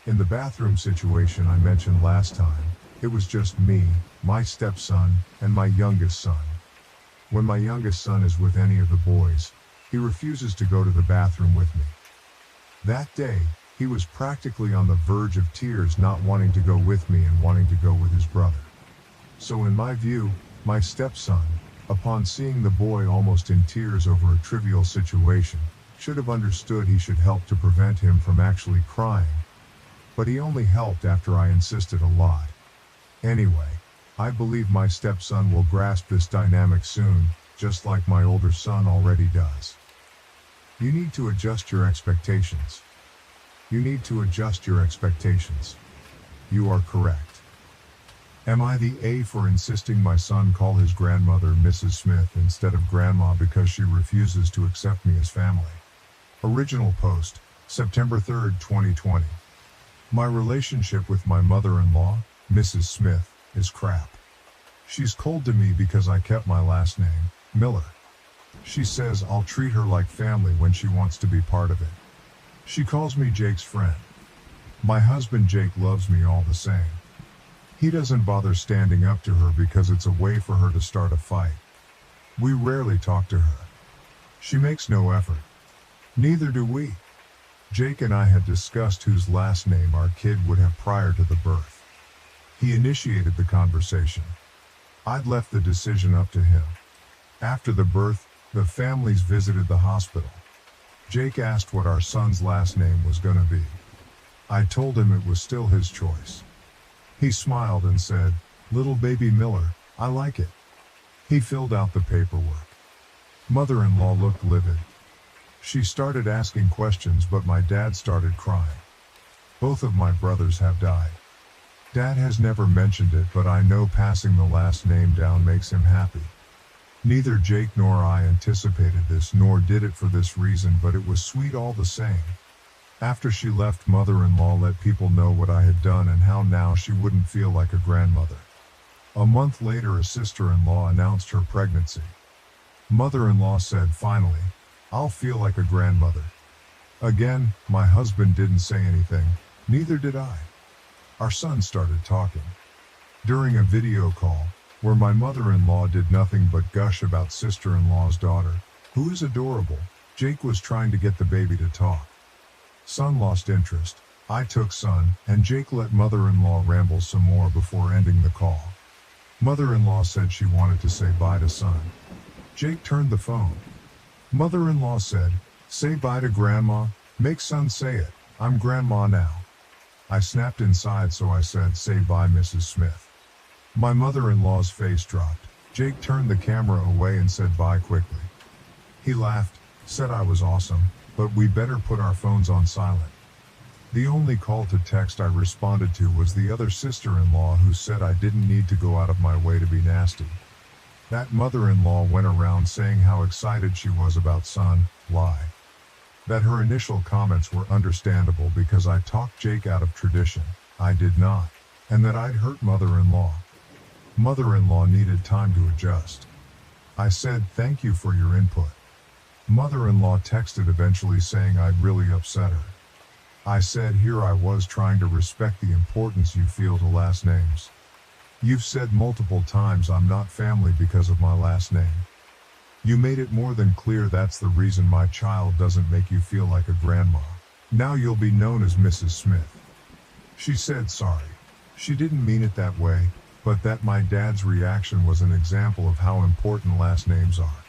In the bathroom situation I mentioned last time, it was just me, my stepson, and my youngest son. When my youngest son is with any of the boys, he refuses to go to the bathroom with me. That day, he was practically on the verge of tears, not wanting to go with me and wanting to go with his brother. So in my view, my stepson, upon seeing the boy almost in tears over a trivial situation, should have understood he should help to prevent him from actually crying. But he only helped after I insisted a lot. Anyway, I believe my stepson will grasp this dynamic soon, just like my older son already does. You need to adjust your expectations. You need to adjust your expectations. You are correct. Am I the A for insisting my son call his grandmother Mrs. Smith instead of Grandma because she refuses to accept me as family? Original post, September 3rd, 2020. My relationship with my mother-in-law, Mrs. Smith, is crap. She's cold to me because I kept my last name, Miller. She says I'll treat her like family when she wants to be part of it. She calls me Jake's friend. My husband Jake loves me all the same. He doesn't bother standing up to her because it's a way for her to start a fight. We rarely talk to her. She makes no effort. Neither do we. Jake and I had discussed whose last name our kid would have prior to the birth. He initiated the conversation. I'd left the decision up to him. After the birth, the families visited the hospital. Jake asked what our son's last name was gonna be. I told him it was still his choice. He smiled and said, "Little baby Miller, I like it." He filled out the paperwork. Mother-in-law looked livid. She started asking questions, but my dad started crying. Both of my brothers have died. Dad has never mentioned it, but I know passing the last name down makes him happy. Neither Jake nor I anticipated this, nor did it for this reason, but it was sweet all the same. After she left, mother-in-law let people know what I had done and how now she wouldn't feel like a grandmother. A month later, a sister-in-law announced her pregnancy. Mother-in-law said, "Finally, I'll feel like a grandmother." Again, my husband didn't say anything, neither did I. Our son started talking. During a video call, where my mother-in-law did nothing but gush about sister-in-law's daughter, who is adorable, Jake was trying to get the baby to talk. Son lost interest. I took son, and Jake let mother-in-law ramble some more before ending the call. Mother-in-law said she wanted to say bye to son. Jake turned the phone. Mother-in-law said, "Say bye to grandma, make son say it, I'm grandma now." I snapped inside, so I said, "Say bye, Mrs. Smith." My mother-in-law's face dropped. Jake turned the camera away and said bye quickly. He laughed, said I was awesome, but we better put our phones on silent. The only call to text I responded to was the other sister-in-law, who said I didn't need to go out of my way to be nasty. That mother-in-law went around saying how excited she was about son, lie. That her initial comments were understandable because I talked Jake out of tradition, I did not, and that I'd hurt mother-in-law. Mother-in-law needed time to adjust. I said, "Thank you for your input." Mother-in-law texted eventually saying I'd really upset her. I said here I was trying to respect the importance you feel to last names. You've said multiple times I'm not family because of my last name. You made it more than clear that's the reason my child doesn't make you feel like a grandma. Now you'll be known as Mrs. Smith. She said sorry. She didn't mean it that way, but that my dad's reaction was an example of how important last names are.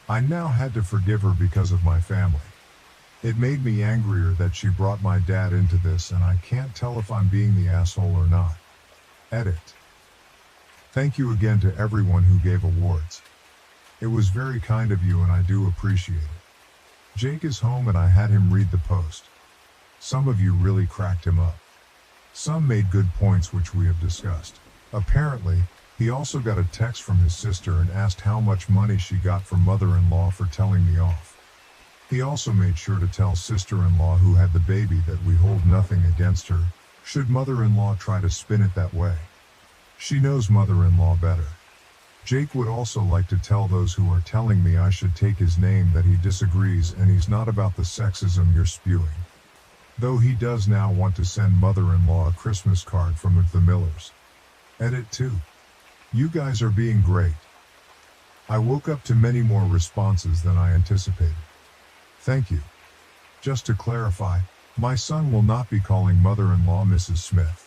I now had to forgive her because of my family. It made me angrier that she brought my dad into this, and I can't tell if I'm being the asshole or not. Edit. Thank you again to everyone who gave awards. It was very kind of you and I do appreciate it. Jake is home and I had him read the post. Some of you really cracked him up. Some made good points which we have discussed. Apparently, he also got a text from his sister and asked how much money she got from mother-in-law for telling me off. He also made sure to tell sister-in-law who had the baby that we hold nothing against her, should mother-in-law try to spin it that way. She knows mother-in-law better. Jake would also like to tell those who are telling me I should take his name that he disagrees and he's not about the sexism you're spewing. Though he does now want to send mother-in-law a Christmas card from the Millers. Edit 2. You guys are being great. I woke up to many more responses than I anticipated. Thank you. Just to clarify, my son will not be calling mother-in-law Mrs. Smith.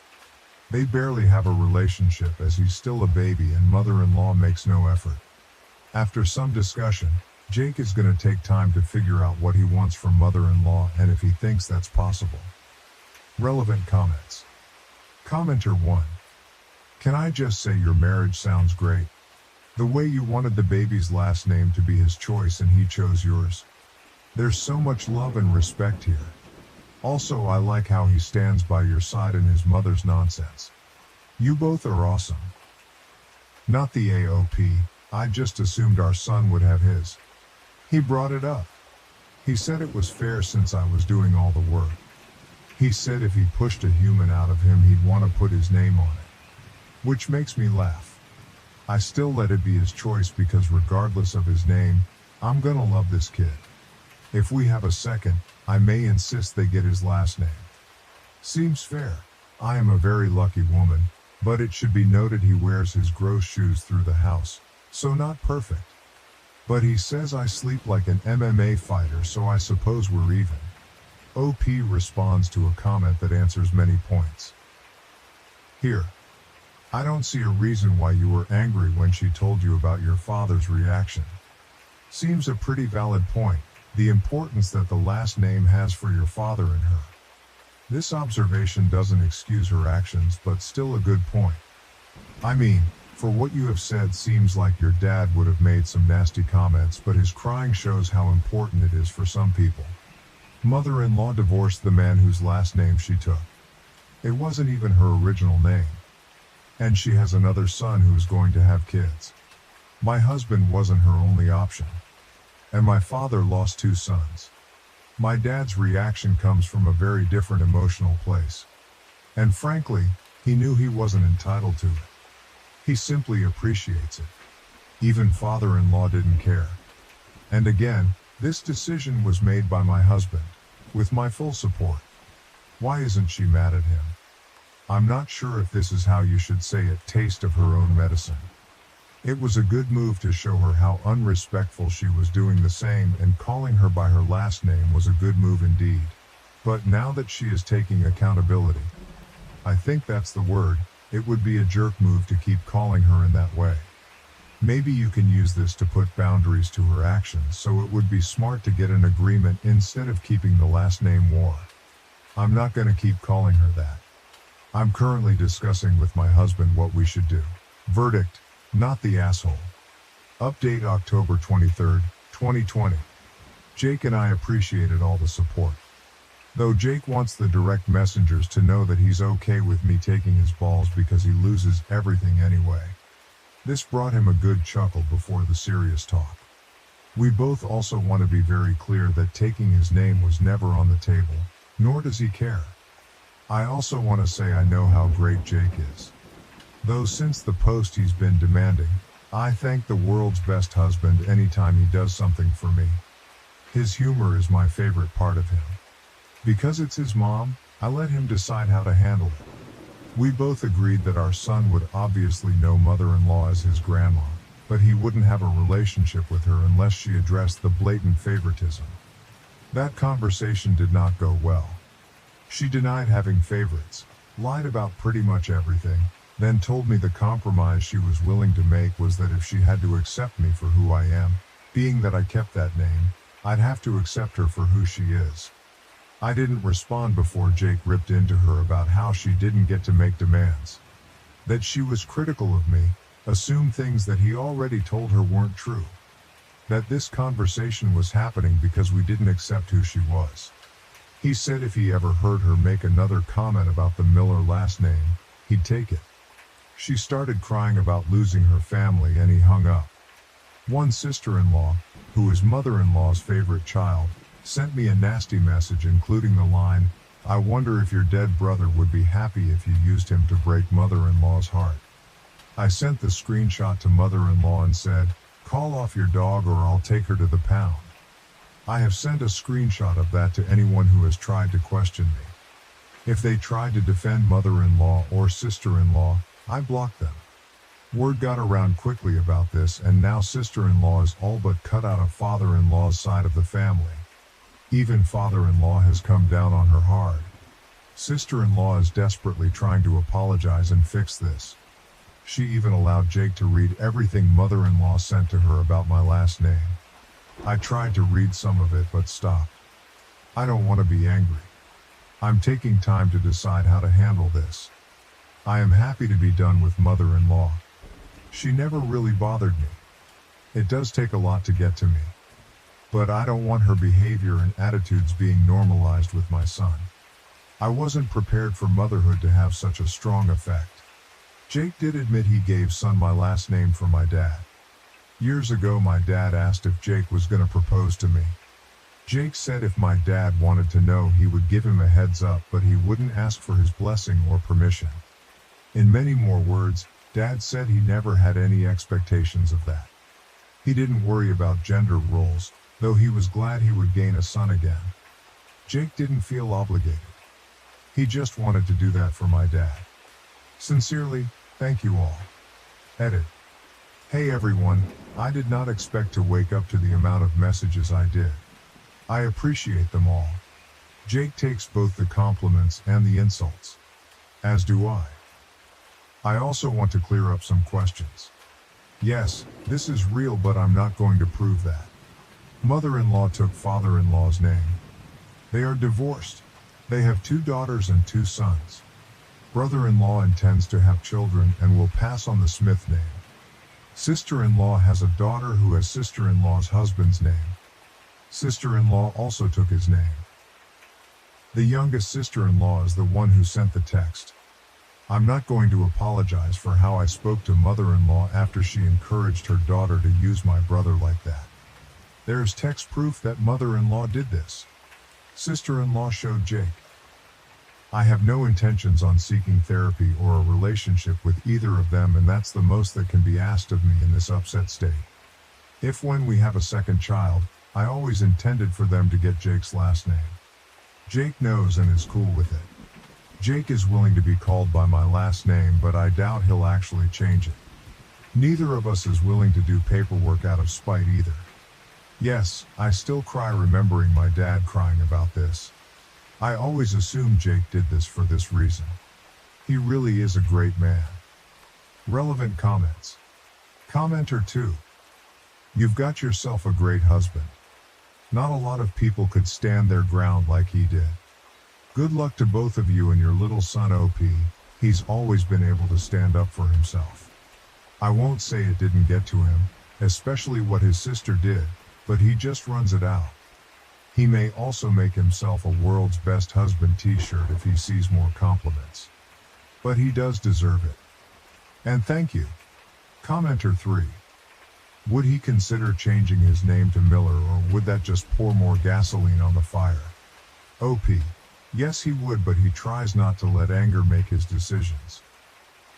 They barely have a relationship as he's still a baby and mother-in-law makes no effort. After some discussion, Jake is going to take time to figure out what he wants from mother-in-law and if he thinks that's possible. Relevant comments. Commenter 1. Can I just say your marriage sounds great? The way you wanted the baby's last name to be his choice and he chose yours. There's so much love and respect here. Also, I like how he stands by your side in his mother's nonsense. You both are awesome. Not the AOP, I just assumed our son would have his. He brought it up. He said it was fair since I was doing all the work. He said if he pushed a human out of him he'd want to put his name on it. which makes me laugh. I still let it be his choice because regardless of his name, I'm gonna love this kid. If we have a second, I may insist they get his last name. Seems fair. I am a very lucky woman, but it should be noted he wears his gross shoes through the house, so not perfect. But he says I sleep like an MMA fighter, so I suppose we're even. OP responds to a comment that answers many points. Here. I don't see a reason why you were angry when she told you about your father's reaction. Seems a pretty valid point, the importance that the last name has for your father and her. This observation doesn't excuse her actions, but still a good point. I mean, for what you have said, seems like your dad would have made some nasty comments, but his crying shows how important it is for some people. Mother-in-law divorced the man whose last name she took. It wasn't even her original name. And she has another son who is going to have kids. My husband wasn't her only option. And my father lost 2 sons. My dad's reaction comes from a very different emotional place. And frankly, he knew he wasn't entitled to it. He simply appreciates it. Even father-in-law didn't care. And again, this decision was made by my husband, with my full support. Why isn't she mad at him? I'm not sure if this is how you should say it, taste of her own medicine. It was a good move to show her how unrespectful she was doing the same, and calling her by her last name was a good move indeed. But now that she is taking accountability, I think that's the word, it would be a jerk move to keep calling her in that way. Maybe you can use this to put boundaries to her actions, so it would be smart to get an agreement instead of keeping the last name war. I'm not gonna keep calling her that. I'm currently discussing with my husband what we should do. Verdict, not the asshole. Update October 23rd, 2020. Jake and I appreciated all the support. Though Jake wants the direct messengers to know that he's okay with me taking his balls because he loses everything anyway. This brought him a good chuckle before the serious talk. We both also want to be very clear that taking his name was never on the table, nor does he care. I also want to say I know how great Jake is. Though since the post he's been demanding, I thank the world's best husband anytime he does something for me. His humor is my favorite part of him. Because it's his mom, I let him decide how to handle it. We both agreed that our son would obviously know mother-in-law as his grandma, but he wouldn't have a relationship with her unless she addressed the blatant favoritism. That conversation did not go well. She denied having favorites, lied about pretty much everything, then told me the compromise she was willing to make was that if she had to accept me for who I am, being that I kept that name, I'd have to accept her for who she is. I didn't respond before Jake ripped into her about how she didn't get to make demands. That she was critical of me, assumed things that he already told her weren't true. That this conversation was happening because we didn't accept who she was. He said if he ever heard her make another comment about the Miller last name, he'd take it. She started crying about losing her family and he hung up. One sister-in-law, who is mother-in-law's favorite child, sent me a nasty message including the line, "I wonder if your dead brother would be happy if you used him to break mother-in-law's heart." I sent the screenshot to mother-in-law and said, "Call off your dog or I'll take her to the pound." I have sent a screenshot of that to anyone who has tried to question me. If they tried to defend mother-in-law or sister-in-law, I blocked them. Word got around quickly about this, and now sister-in-law is all but cut out of father-in-law's side of the family. Even father-in-law has come down on her hard. Sister-in-law is desperately trying to apologize and fix this. She even allowed Jake to read everything mother-in-law sent to her about my last name. I tried to read some of it but stopped. I don't want to be angry. I'm taking time to decide how to handle this. I am happy to be done with mother-in-law. She never really bothered me. It does take a lot to get to me. But I don't want her behavior and attitudes being normalized with my son. I wasn't prepared for motherhood to have such a strong effect. Jake did admit he gave son my last name for my dad. Years ago my dad asked if Jake was going to propose to me. Jake said if my dad wanted to know he would give him a heads up, but he wouldn't ask for his blessing or permission. In many more words, Dad said he never had any expectations of that. He didn't worry about gender roles, though he was glad he would gain a son again. Jake didn't feel obligated. He just wanted to do that for my dad. Sincerely, thank you all. Edit. Hey everyone, I did not expect to wake up to the amount of messages I did. I appreciate them all. Jake takes both the compliments and the insults. As do I. I also want to clear up some questions. Yes, this is real, but I'm not going to prove that. Mother-in-law took father-in-law's name. They are divorced. They have 2 daughters and 2 sons. Brother-in-law intends to have children and will pass on the Smith name. Sister-in-law has a daughter who has sister-in-law's husband's name. Sister-in-law also took his name. The youngest sister-in-law is the one who sent the text. I'm not going to apologize for how I spoke to mother-in-law after she encouraged her daughter to use my brother like that. There's text proof that mother-in-law did this. Sister-in-law showed Jake. I have no intentions on seeking therapy or a relationship with either of them, and that's the most that can be asked of me in this upset state. If when we have a second child, I always intended for them to get Jake's last name. Jake knows and is cool with it. Jake is willing to be called by my last name, but I doubt he'll actually change it. Neither of us is willing to do paperwork out of spite either. Yes, I still cry remembering my dad crying about this. I always assumed Jake did this for this reason. He really is a great man. Relevant comments. Commenter 2. You've got yourself a great husband. Not a lot of people could stand their ground like he did. Good luck to both of you and your little son OP. He's always been able to stand up for himself. I won't say it didn't get to him, especially what his sister did, but he just runs it out. He may also make himself a world's best husband t-shirt if he sees more compliments. But he does deserve it. And thank you. Commenter 3. Would he consider changing his name to Miller, or would that just pour more gasoline on the fire? OP. Yes, he would, but he tries not to let anger make his decisions.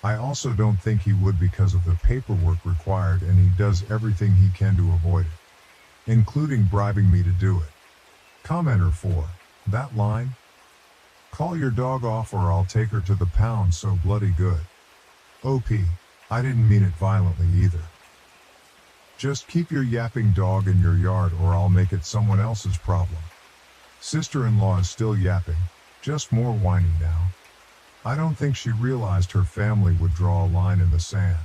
I also don't think he would because of the paperwork required, and he does everything he can to avoid it, including bribing me to do it. Commenter 4. That line? Call your dog off or I'll take her to the pound so bloody good. OP. I didn't mean it violently either. Just keep your yapping dog in your yard or I'll make it someone else's problem. Sister-in-law is still yapping, just more whiny now. I don't think she realized her family would draw a line in the sand.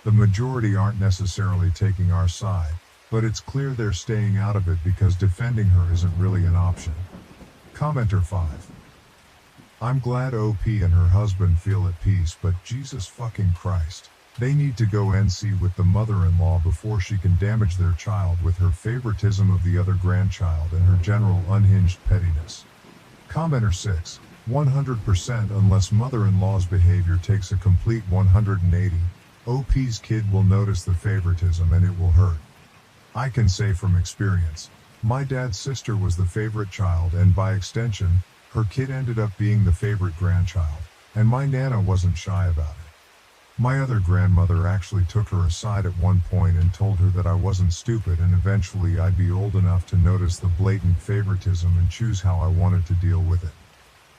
The majority aren't necessarily taking our side, but it's clear they're staying out of it because defending her isn't really an option. Commenter 5. I'm glad OP and her husband feel at peace, but Jesus fucking Christ. They need to go NC with the mother-in-law before she can damage their child with her favoritism of the other grandchild and her general unhinged pettiness. Commenter 6. 100% unless mother-in-law's behavior takes a complete 180, OP's kid will notice the favoritism and it will hurt. I can say from experience, my dad's sister was the favorite child and by extension, her kid ended up being the favorite grandchild, and my Nana wasn't shy about it. My other grandmother actually took her aside at one point and told her that I wasn't stupid and eventually I'd be old enough to notice the blatant favoritism and choose how I wanted to deal with it.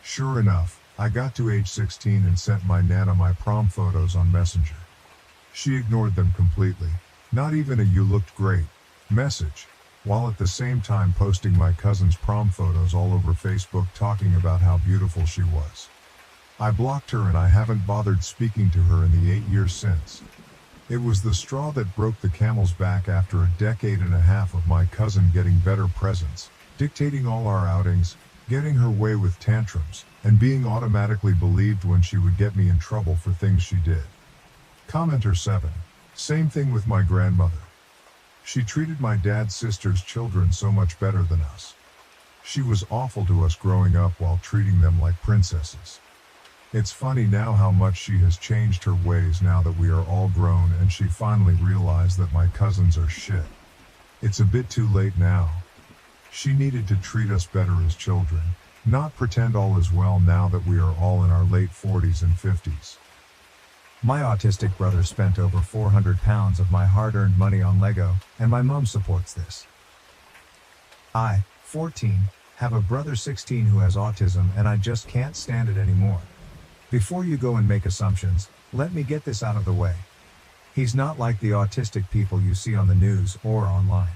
Sure enough, I got to age 16 and sent my Nana my prom photos on Messenger. She ignored them completely, not even a "you looked great" message, while at the same time posting my cousin's prom photos all over Facebook talking about how beautiful she was. I blocked her and I haven't bothered speaking to her in the 8 years since. It was the straw that broke the camel's back after a decade and a half of my cousin getting better presents, dictating all our outings, getting her way with tantrums, and being automatically believed when she would get me in trouble for things she did. Commenter 7. Same thing with my grandmother. She treated my dad's sister's children so much better than us. She was awful to us growing up while treating them like princesses. It's funny now how much she has changed her ways now that we are all grown and she finally realized that my cousins are shit. It's a bit too late now. She needed to treat us better as children, not pretend all is well now that we are all in our late 40s and 50s. My autistic brother spent over 400 pounds of my hard-earned money on Lego, and my mom supports this. I, 14, have a brother 16 who has autism, and I just can't stand it anymore. Before you go and make assumptions, let me get this out of the way. He's not like the autistic people you see on the news or online.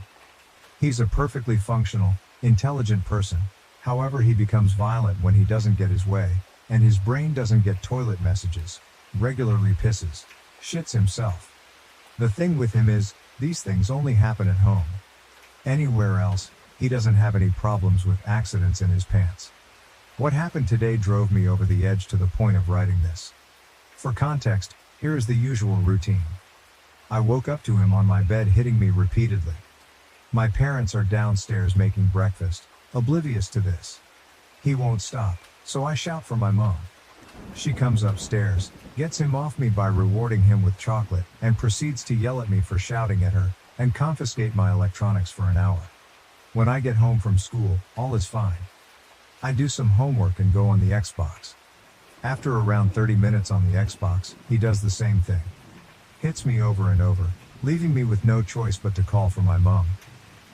He's a perfectly functional, intelligent person. However, he becomes violent when he doesn't get his way, and his brain doesn't get toilet messages, regularly pisses, shits himself. The thing with him is, these things only happen at home. Anywhere else, he doesn't have any problems with accidents in his pants. What happened today drove me over the edge to the point of writing this. For context, here is the usual routine. I woke up to him on my bed hitting me repeatedly. My parents are downstairs making breakfast, oblivious to this. He won't stop, so I shout for my mom. She comes upstairs, gets him off me by rewarding him with chocolate, and proceeds to yell at me for shouting at her, and confiscate my electronics for an hour. When I get home from school, all is fine. I do some homework and go on the Xbox. After around 30 minutes on the Xbox, he does the same thing. Hits me over and over, leaving me with no choice but to call for my mom.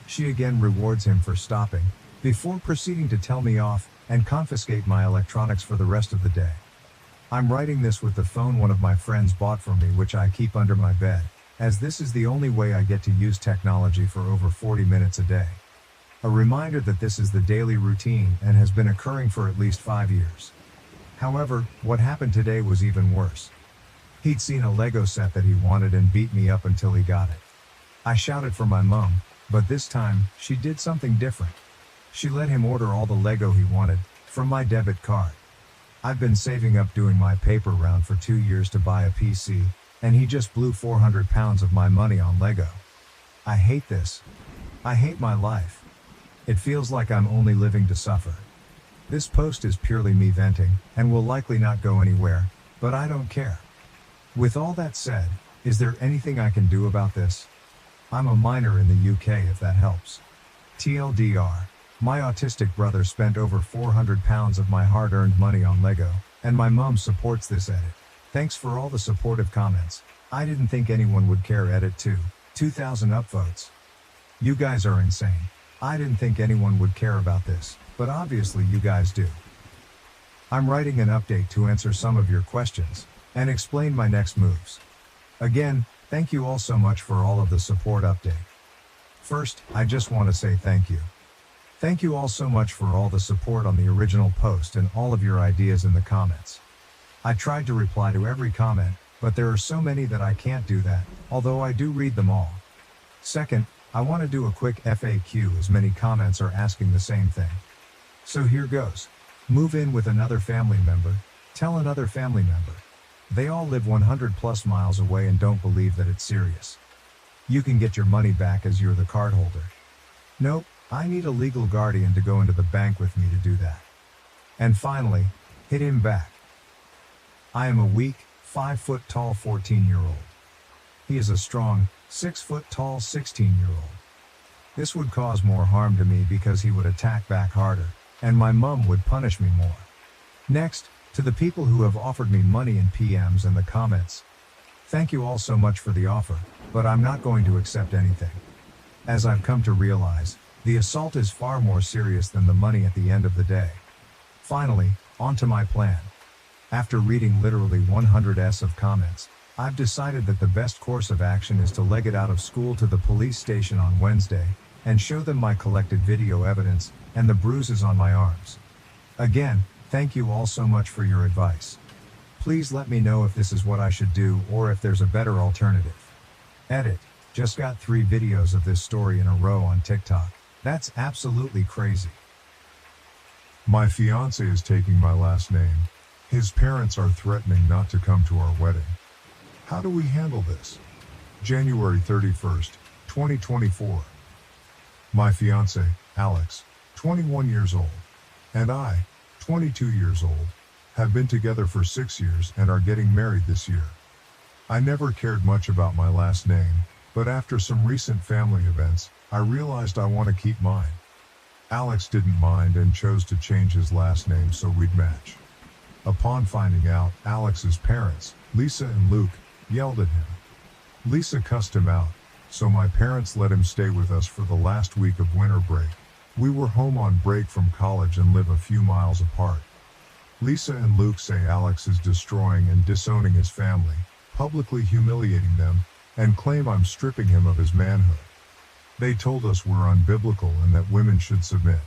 She again rewards him for stopping, before proceeding to tell me off, and confiscate my electronics for the rest of the day. I'm writing this with the phone one of my friends bought for me, which I keep under my bed, as this is the only way I get to use technology for over 40 minutes a day. A reminder that this is the daily routine and has been occurring for at least 5 years. However, what happened today was even worse. He'd seen a Lego set that he wanted and beat me up until he got it. I shouted for my mom, but this time, she did something different. She let him order all the Lego he wanted, from my debit card. I've been saving up doing my paper round for 2 years to buy a PC, and he just blew 400 pounds of my money on Lego. I hate this. I hate my life. It feels like I'm only living to suffer. This post is purely me venting, and will likely not go anywhere, but I don't care. With all that said, is there anything I can do about this? I'm a minor in the UK if that helps. TLDR, my autistic brother spent over 400 pounds of my hard-earned money on Lego, and my mom supports this edit. Thanks for all the supportive comments. I didn't think anyone would care. Edit 2, 2,000 upvotes. You guys are insane. I didn't think anyone would care about this, but obviously you guys do. I'm writing an update to answer some of your questions, and explain my next moves. Again, thank you all so much for all of the support update. First, I just want to say thank you. Thank you all so much for all the support on the original post and all of your ideas in the comments. I tried to reply to every comment, but there are so many that I can't do that, although I do read them all. Second, I want to do a quick FAQ as many comments are asking the same thing. So here goes. Move in with another family member, tell another family member. They all live 100 plus miles away and don't believe that it's serious. You can get your money back as you're the cardholder. Nope, I need a legal guardian to go into the bank with me to do that. And finally, hit him back. I am a weak, 5 foot tall 14-year-old. He is a strong, 6 foot tall 16-year-old. This would cause more harm to me because he would attack back harder, and my mom would punish me more. Next, to the people who have offered me money in PMs and the comments. Thank you all so much for the offer, but I'm not going to accept anything. As I've come to realize, the assault is far more serious than the money at the end of the day. Finally, on to my plan. After reading literally 100s of comments, I've decided that the best course of action is to leg it out of school to the police station on Wednesday, and show them my collected video evidence, and the bruises on my arms. Again, thank you all so much for your advice. Please let me know if this is what I should do or if there's a better alternative. Edit. Just got 3 videos of this story in a row on TikTok. That's absolutely crazy. My fiance is taking my last name. His parents are threatening not to come to our wedding. How do we handle this? January 31st, 2024. My fiance, Alex, 21 years old, and I, 22 years old, have been together for 6 years and are getting married this year. I never cared much about my last name, but after some recent family events, I realized I want to keep mine. Alex didn't mind and chose to change his last name so we'd match. Upon finding out, Alex's parents, Lisa and Luke, yelled at him. Lisa cussed him out, so my parents let him stay with us for the last week of winter break. We were home on break from college and live a few miles apart. Lisa and Luke say Alex is destroying and disowning his family, publicly humiliating them, and claim I'm stripping him of his manhood. They told us we're unbiblical and that women should submit.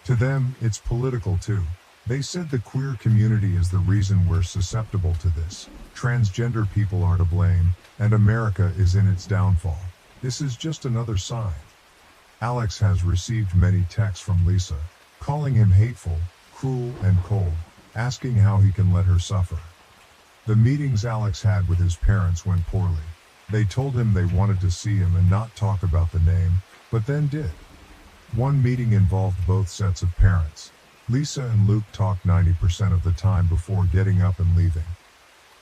To them, it's political too. They said the queer community is the reason we're susceptible to this. Transgender people are to blame, and America is in its downfall. This is just another sign. Alex has received many texts from Lisa, calling him hateful, cruel, and cold, asking how he can let her suffer. The meetings Alex had with his parents went poorly. They told him they wanted to see him and not talk about the name, but then did. One meeting involved both sets of parents. Lisa and Luke talked 90% of the time before getting up and leaving.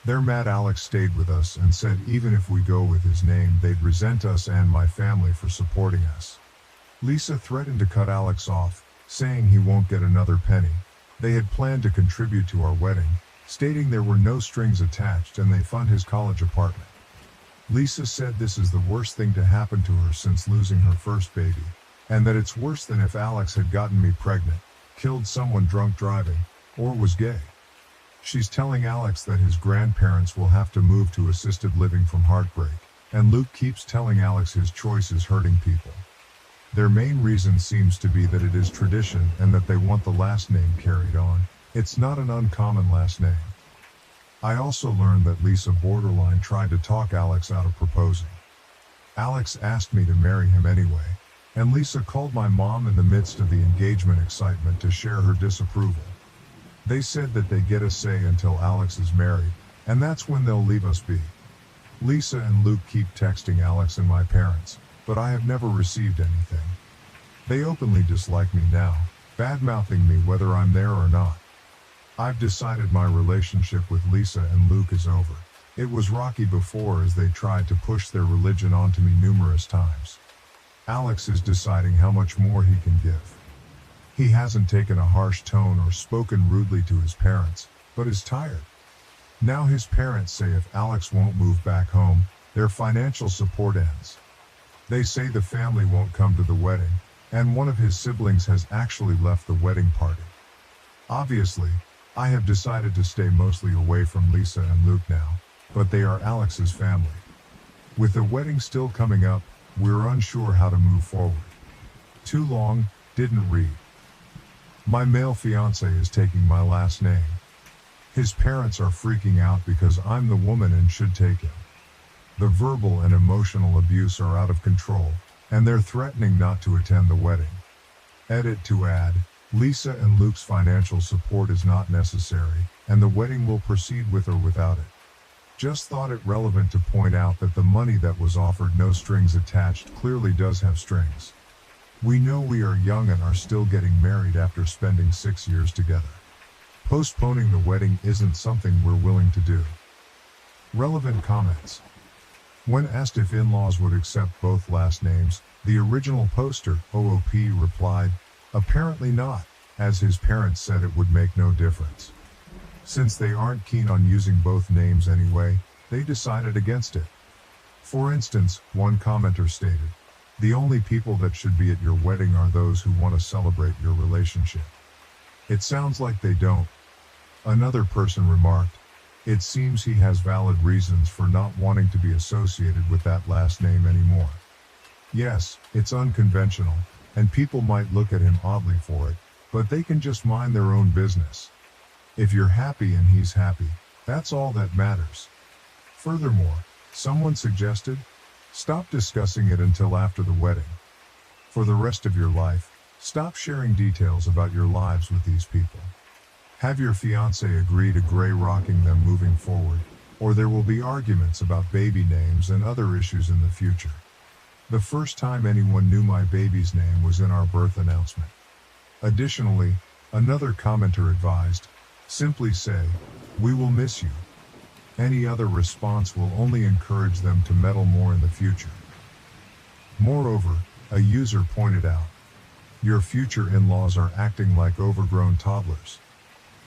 They're mad Alex stayed with us and said even if we go with his name they'd resent us and my family for supporting us. Lisa threatened to cut Alex off, saying he won't get another penny. They had planned to contribute to our wedding, stating there were no strings attached and they fund his college apartment. Lisa said this is the worst thing to happen to her since losing her first baby, and that it's worse than if Alex had gotten me pregnant, killed someone drunk driving, or was gay. She's telling Alex that his grandparents will have to move to assisted living from heartbreak, and Luke keeps telling Alex his choice is hurting people. Their main reason seems to be that it is tradition and that they want the last name carried on. It's not an uncommon last name. I also learned that Lisa borderline tried to talk Alex out of proposing. Alex asked me to marry him anyway, and Lisa called my mom in the midst of the engagement excitement to share her disapproval. They said that they get a say until Alex is married, and that's when they'll leave us be. Lisa and Luke keep texting Alex and my parents, but I have never received anything. They openly dislike me now, bad-mouthing me whether I'm there or not. I've decided my relationship with Lisa and Luke is over. It was rocky before as they tried to push their religion onto me numerous times. Alex is deciding how much more he can give. He hasn't taken a harsh tone or spoken rudely to his parents, but is tired. Now his parents say if Alex won't move back home, their financial support ends. They say the family won't come to the wedding, and one of his siblings has actually left the wedding party. Obviously, I have decided to stay mostly away from Lisa and Luke now, but they are Alex's family. With the wedding still coming up, we're unsure how to move forward. Too long, didn't read. My male fiance is taking my last name. His parents are freaking out because I'm the woman and should take him. The verbal and emotional abuse are out of control, and they're threatening not to attend the wedding. Edit to add, Lisa and Luke's financial support is not necessary, and the wedding will proceed with or without it. Just thought it relevant to point out that the money that was offered no strings attached clearly does have strings. We know we are young and are still getting married after spending 6 years together. Postponing the wedding isn't something we're willing to do. Relevant comments. When asked if in-laws would accept both last names, the original poster, OOP, replied, apparently not, as his parents said it would make no difference. Since they aren't keen on using both names anyway, they decided against it. For instance, one commenter stated, the only people that should be at your wedding are those who want to celebrate your relationship. It sounds like they don't. Another person remarked, it seems he has valid reasons for not wanting to be associated with that last name anymore. Yes, it's unconventional, and people might look at him oddly for it, but they can just mind their own business. If you're happy and he's happy, that's all that matters. Furthermore, someone suggested, stop discussing it until after the wedding. For the rest of your life, stop sharing details about your lives with these people. Have your fiancé agree to gray rocking them moving forward, or there will be arguments about baby names and other issues in the future. The first time anyone knew my baby's name was in our birth announcement. Additionally, another commenter advised, simply say, we will miss you. Any other response will only encourage them to meddle more in the future. Moreover, a user pointed out, your future in-laws are acting like overgrown toddlers.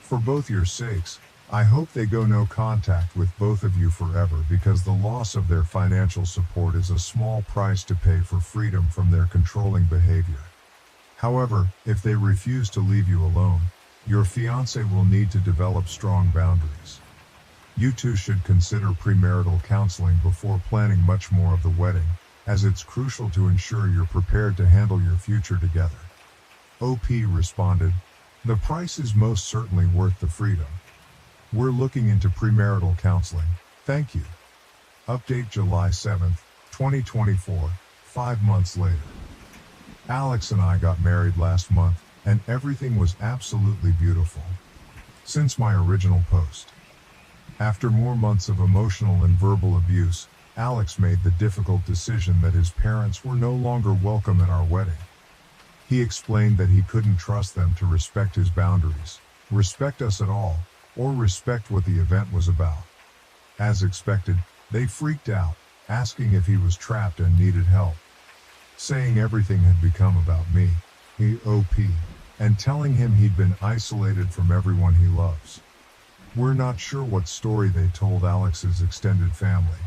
For both your sakes, I hope they go no contact with both of you forever, because the loss of their financial support is a small price to pay for freedom from their controlling behavior. However, if they refuse to leave you alone, your fiancé will need to develop strong boundaries. You two should consider premarital counseling before planning much more of the wedding, as it's crucial to ensure you're prepared to handle your future together. OP responded, "The price is most certainly worth the freedom. We're looking into premarital counseling. Thank you." Update July 7th, 2024, 5 months later. Alex and I got married last month, and everything was absolutely beautiful. Since my original post. After more months of emotional and verbal abuse, Alex made the difficult decision that his parents were no longer welcome at our wedding. He explained that he couldn't trust them to respect his boundaries, respect us at all, or respect what the event was about. As expected, they freaked out, asking if he was trapped and needed help, saying everything had become about me, OP, and telling him he'd been isolated from everyone he loves. We're not sure what story they told Alex's extended family.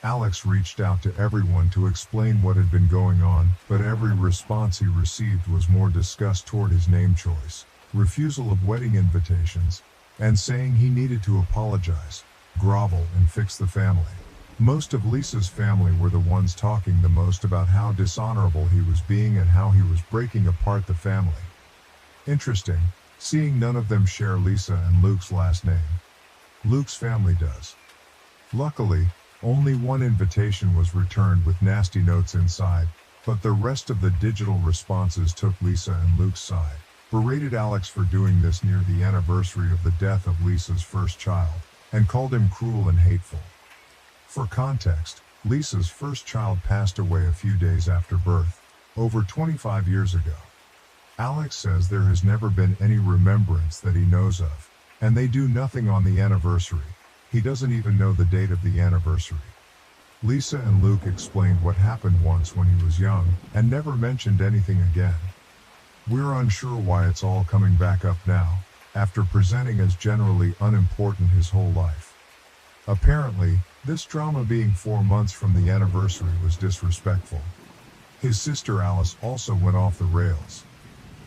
Alex reached out to everyone to explain what had been going on, but every response he received was more disgust toward his name choice, refusal of wedding invitations, and saying he needed to apologize, grovel, and fix the family. Most of Lisa's family were the ones talking the most about how dishonorable he was being and how he was breaking apart the family. Interesting, seeing none of them share Lisa and Luke's last name. Luke's family does. Luckily, only one invitation was returned with nasty notes inside, but the rest of the digital responses took Lisa and Luke's side, berated Alex for doing this near the anniversary of the death of Lisa's first child, and called him cruel and hateful. For context, Lisa's first child passed away a few days after birth, over 25 years ago. Alex says there has never been any remembrance that he knows of, and they do nothing on the anniversary. He doesn't even know the date of the anniversary. Lisa and Luke explained what happened once when he was young, and never mentioned anything again. We're unsure why it's all coming back up now, after presenting as generally unimportant his whole life. Apparently, this drama being 4 months from the anniversary was disrespectful. His sister Alice also went off the rails.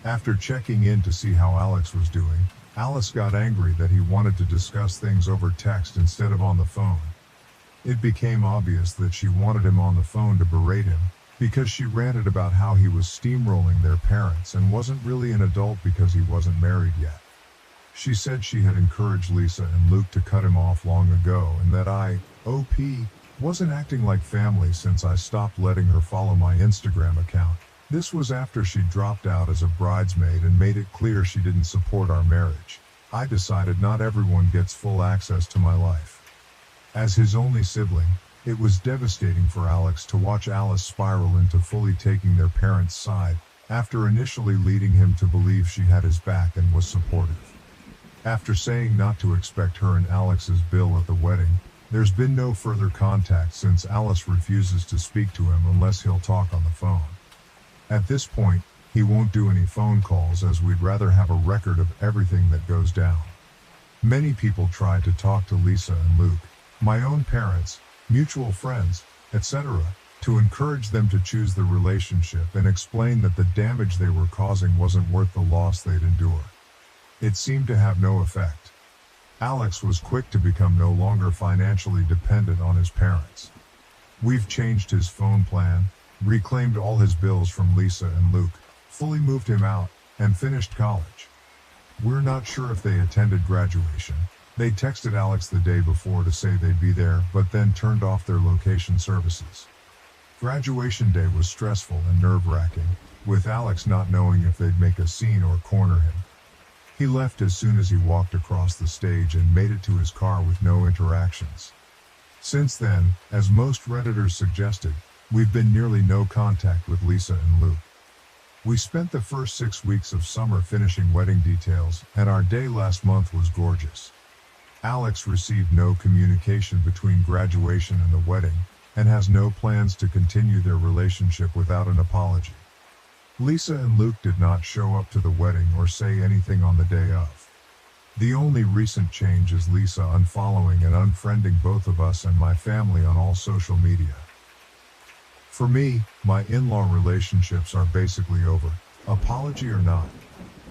After checking in to see how Alex was doing, Alice got angry that he wanted to discuss things over text instead of on the phone. It became obvious that she wanted him on the phone to berate him, because she ranted about how he was steamrolling their parents and wasn't really an adult because he wasn't married yet. She said she had encouraged Lisa and Luke to cut him off long ago, and that I, OP, wasn't acting like family since I stopped letting her follow my Instagram account. This was after she dropped out as a bridesmaid and made it clear she didn't support our marriage. I decided not everyone gets full access to my life. As his only sibling, it was devastating for Alex to watch Alice spiral into fully taking their parents' side, after initially leading him to believe she had his back and was supportive. After saying not to expect her and Alex's bill at the wedding, there's been no further contact since Alice refuses to speak to him unless he'll talk on the phone. At this point, he won't do any phone calls as we'd rather have a record of everything that goes down. Many people tried to talk to Lisa and Luke, my own parents, mutual friends, etc., to encourage them to choose the relationship and explain that the damage they were causing wasn't worth the loss they'd endure. It seemed to have no effect. Alex was quick to become no longer financially dependent on his parents. We've changed his phone plan, reclaimed all his bills from Lisa and Luke, fully moved him out, and finished college. We're not sure if they attended graduation. They texted Alex the day before to say they'd be there, but then turned off their location services. Graduation day was stressful and nerve-wracking, with Alex not knowing if they'd make a scene or corner him. He left as soon as he walked across the stage and made it to his car with no interactions. Since then, as most Redditors suggested, we've been nearly no contact with Lisa and Luke. We spent the first 6 weeks of summer finishing wedding details, and our day last month was gorgeous. Alex received no communication between graduation and the wedding, and has no plans to continue their relationship without an apology. Lisa and Luke did not show up to the wedding or say anything on the day of. The only recent change is Lisa unfollowing and unfriending both of us and my family on all social media. For me, my in-law relationships are basically over, apology or not.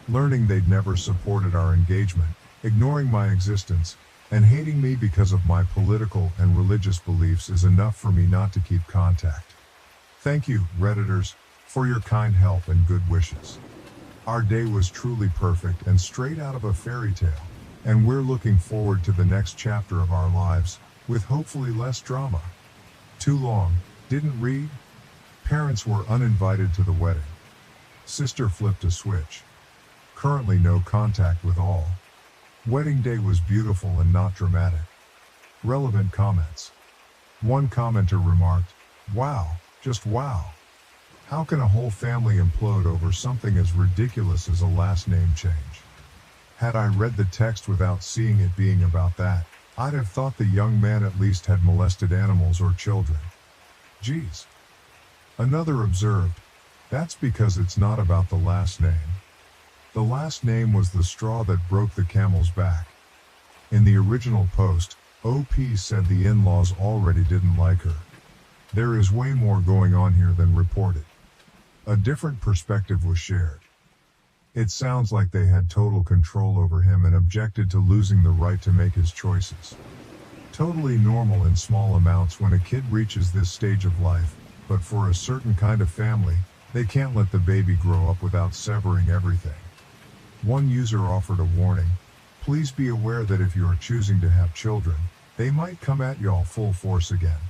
Learning they'd never supported our engagement, ignoring my existence, and hating me because of my political and religious beliefs is enough for me not to keep contact. Thank you, Redditors, for your kind help and good wishes. Our day was truly perfect and straight out of a fairy tale, and we're looking forward to the next chapter of our lives, with hopefully less drama. Too long, didn't read? Parents were uninvited to the wedding. Sister flipped a switch. Currently no contact with all. Wedding day was beautiful and not dramatic. Relevant comments. One commenter remarked, "Wow, just wow. How can a whole family implode over something as ridiculous as a last name change?" Had I read the text without seeing it being about that, I'd have thought the young man at least had molested animals or children. Geez. Another observed, "That's because it's not about the last name. The last name was the straw that broke the camel's back." In the original post, OP said the in-laws already didn't like her. There is way more going on here than reported. A different perspective was shared. It sounds like they had total control over him and objected to losing the right to make his choices. Totally normal in small amounts when a kid reaches this stage of life, but for a certain kind of family, they can't let the baby grow up without severing everything. One user offered a warning, "Please be aware that if you are choosing to have children, they might come at y'all full force again.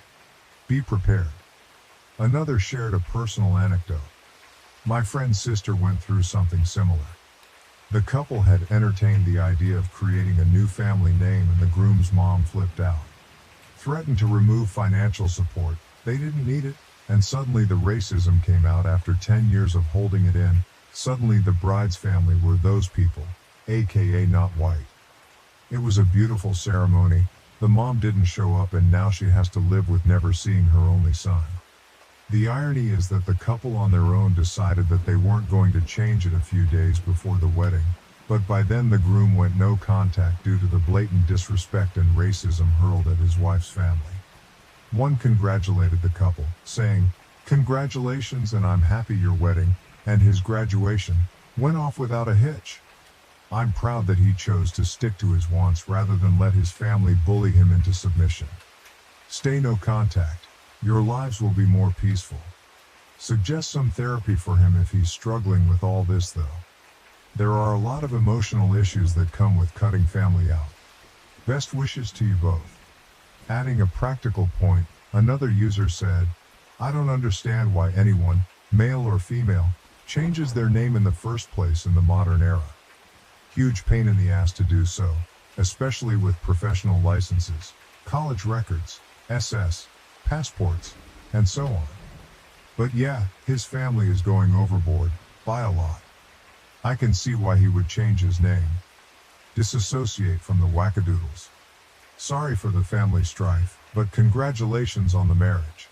Be prepared." Another shared a personal anecdote. "My friend's sister went through something similar. The couple had entertained the idea of creating a new family name and the groom's mom flipped out. Threatened to remove financial support, they didn't need it, and suddenly the racism came out after 10 years of holding it in. Suddenly the bride's family were those people, aka not white. It was a beautiful ceremony. The mom didn't show up and now she has to live with never seeing her only son. The irony is that the couple on their own decided that they weren't going to change it a few days before the wedding, but by then the groom went no contact due to the blatant disrespect and racism hurled at his wife's family. One congratulated the couple, saying, "Congratulations and I'm happy your wedding, and his graduation, went off without a hitch. I'm proud that he chose to stick to his wants rather than let his family bully him into submission. Stay no contact. Your lives will be more peaceful." Suggest some therapy for him if he's struggling with all this though. There are a lot of emotional issues that come with cutting family out. Best wishes to you both. Adding a practical point, another user said, "I don't understand why anyone, male or female, changes their name in the first place in the modern era. Huge pain in the ass to do so, especially with professional licenses, college records, SS, passports, and so on. But yeah, his family is going overboard, by a lot. I can see why he would change his name. Disassociate from the wackadoodles. Sorry for the family strife, but congratulations on the marriage."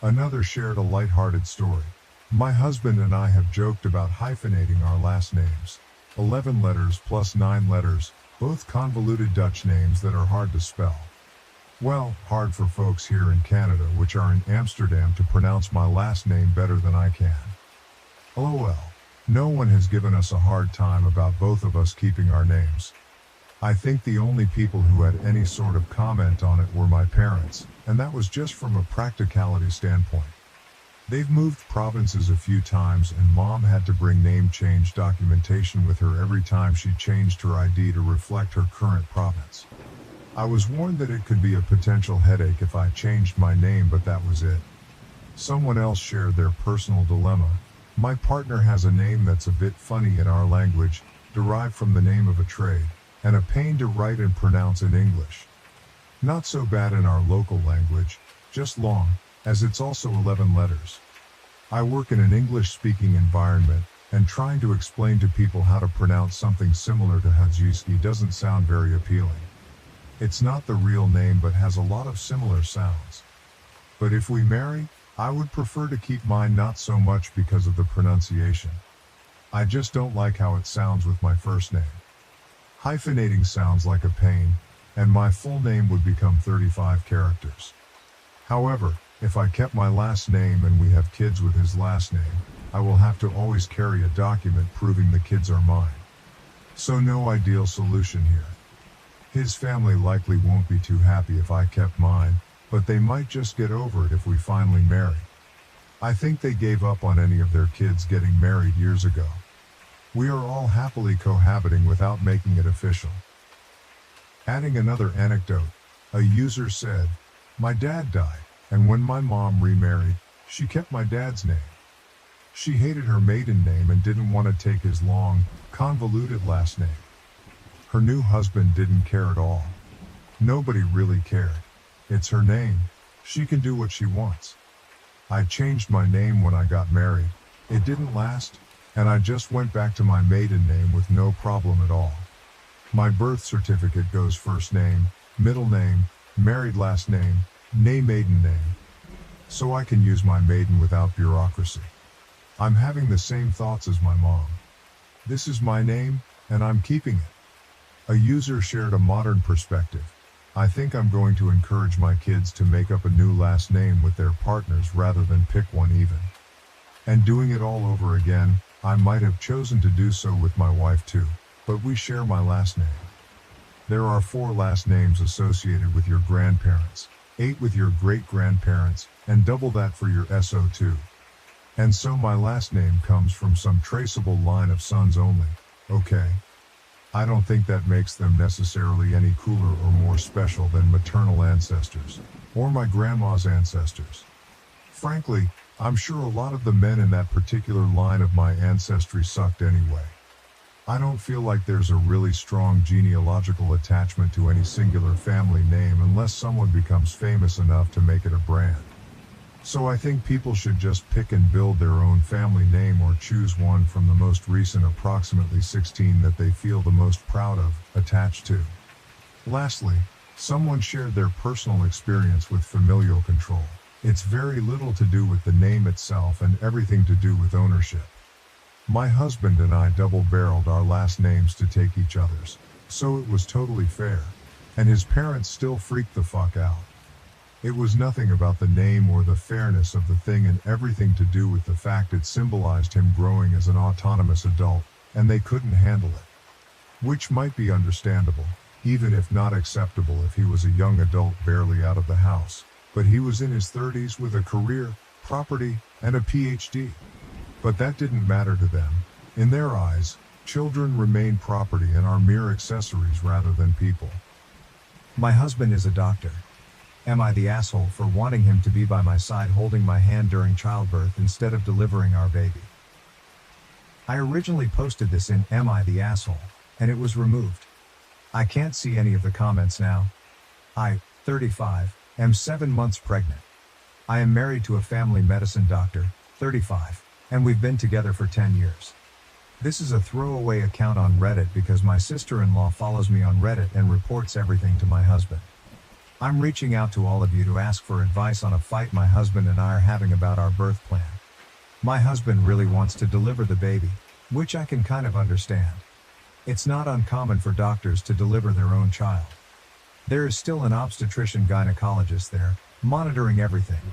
Another shared a lighthearted story. "My husband and I have joked about hyphenating our last names. 11 letters plus 9 letters, both convoluted Dutch names that are hard to spell. Well, hard for folks here in Canada which are in Amsterdam to pronounce my last name better than I can. LOL. No one has given us a hard time about both of us keeping our names. I think the only people who had any sort of comment on it were my parents, and that was just from a practicality standpoint. They've moved provinces a few times and mom had to bring name change documentation with her every time she changed her ID to reflect her current province. I was warned that it could be a potential headache if I changed my name, but that was it." Someone else shared their personal dilemma. "My partner has a name that's a bit funny in our language, derived from the name of a trade, and a pain to write and pronounce in English. Not so bad in our local language, just long, as it's also 11 letters. I work in an English-speaking environment, and trying to explain to people how to pronounce something similar to Hadjiski doesn't sound very appealing. It's not the real name but has a lot of similar sounds. But if we marry, I would prefer to keep mine, not so much because of the pronunciation. I just don't like how it sounds with my first name. Hyphenating sounds like a pain, and my full name would become 35 characters. However, if I kept my last name and we have kids with his last name, I will have to always carry a document proving the kids are mine. So no ideal solution here. His family likely won't be too happy if I kept mine, but they might just get over it if we finally marry. I think they gave up on any of their kids getting married years ago. We are all happily cohabiting without making it official. Adding another anecdote, a user said, "My dad died, and when my mom remarried, she kept my dad's name. She hated her maiden name and didn't want to take his long, convoluted last name. Her new husband didn't care at all. Nobody really cared. It's her name. She can do what she wants. I changed my name when I got married. It didn't last, and I just went back to my maiden name with no problem at all. My birth certificate goes first name, middle name, married last name, maiden name. So I can use my maiden without bureaucracy. I'm having the same thoughts as my mom. This is my name, and I'm keeping it." A user shared a modern perspective. "I think I'm going to encourage my kids to make up a new last name with their partners rather than pick one even. And doing it all over again, I might have chosen to do so with my wife too, but we share my last name. There are 4 last names associated with your grandparents, 8 with your great-grandparents, and double that for your SO2. And so my last name comes from some traceable line of sons only, okay? I don't think that makes them necessarily any cooler or more special than maternal ancestors, or my grandma's ancestors. Frankly, I'm sure a lot of the men in that particular line of my ancestry sucked anyway. I don't feel like there's a really strong genealogical attachment to any singular family name unless someone becomes famous enough to make it a brand. So I think people should just pick and build their own family name or choose one from the most recent approximately 16 that they feel the most proud of, attached to." Lastly, someone shared their personal experience with familial control. "It's very little to do with the name itself and everything to do with ownership. My husband and I double-barreled our last names to take each other's, so it was totally fair, and his parents still freaked the fuck out. It was nothing about the name or the fairness of the thing and everything to do with the fact it symbolized him growing as an autonomous adult, and they couldn't handle it. Which might be understandable, even if not acceptable if he was a young adult barely out of the house, but he was in his 30s with a career, property, and a PhD. But that didn't matter to them. In their eyes, children remain property and are mere accessories rather than people. My husband is a doctor. Am I the asshole for wanting him to be by my side holding my hand during childbirth instead of delivering our baby?" I originally posted this in Am I the Asshole, and it was removed. I can't see any of the comments now. I, 35, am 7 months pregnant. I am married to a family medicine doctor, 35, and we've been together for 10 years. This is a throwaway account on Reddit because my sister-in-law follows me on Reddit and reports everything to my husband. I'm reaching out to all of you to ask for advice on a fight my husband and I are having about our birth plan. My husband really wants to deliver the baby, which I can kind of understand. It's not uncommon for doctors to deliver their own child. There is still an obstetrician-gynecologist there, monitoring everything.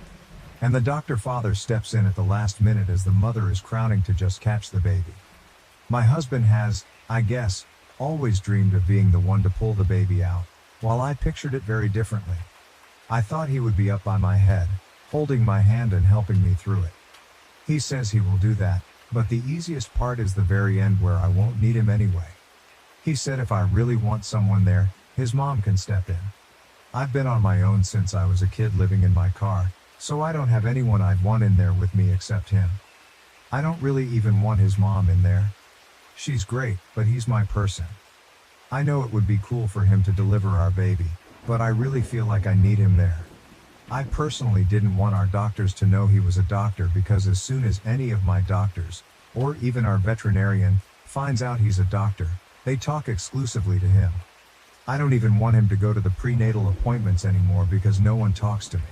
And the doctor father steps in at the last minute as the mother is crowning to just catch the baby. My husband has, I guess, always dreamed of being the one to pull the baby out, while I pictured it very differently. I thought he would be up by my head, holding my hand and helping me through it. He says he will do that, but the easiest part is the very end where I won't need him anyway. He said if I really want someone there, his mom can step in. I've been on my own since I was a kid living in my car, so I don't have anyone I'd want in there with me except him. I don't really even want his mom in there. She's great, but he's my person. I know it would be cool for him to deliver our baby, but I really feel like I need him there. I personally didn't want our doctors to know he was a doctor because as soon as any of my doctors, or even our veterinarian, finds out he's a doctor, they talk exclusively to him. I don't even want him to go to the prenatal appointments anymore because no one talks to me.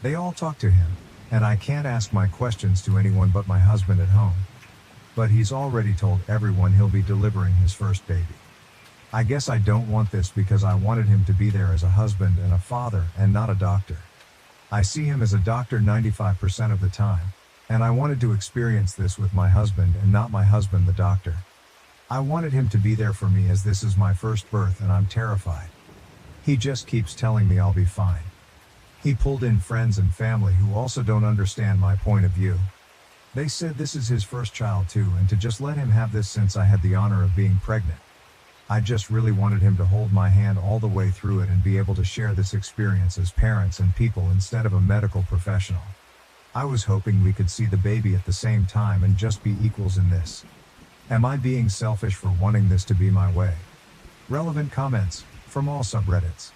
They all talk to him, and I can't ask my questions to anyone but my husband at home. But he's already told everyone he'll be delivering his first baby. I guess I don't want this because I wanted him to be there as a husband and a father and not a doctor. I see him as a doctor 95% of the time, and I wanted to experience this with my husband and not my husband the doctor. I wanted him to be there for me as this is my first birth and I'm terrified. He just keeps telling me I'll be fine. He pulled in friends and family who also don't understand my point of view. They said this is his first child too and to just let him have this since I had the honor of being pregnant. I just really wanted him to hold my hand all the way through it and be able to share this experience as parents and people instead of a medical professional. I was hoping we could see the baby at the same time and just be equals in this. Am I being selfish for wanting this to be my way? Relevant comments from all subreddits.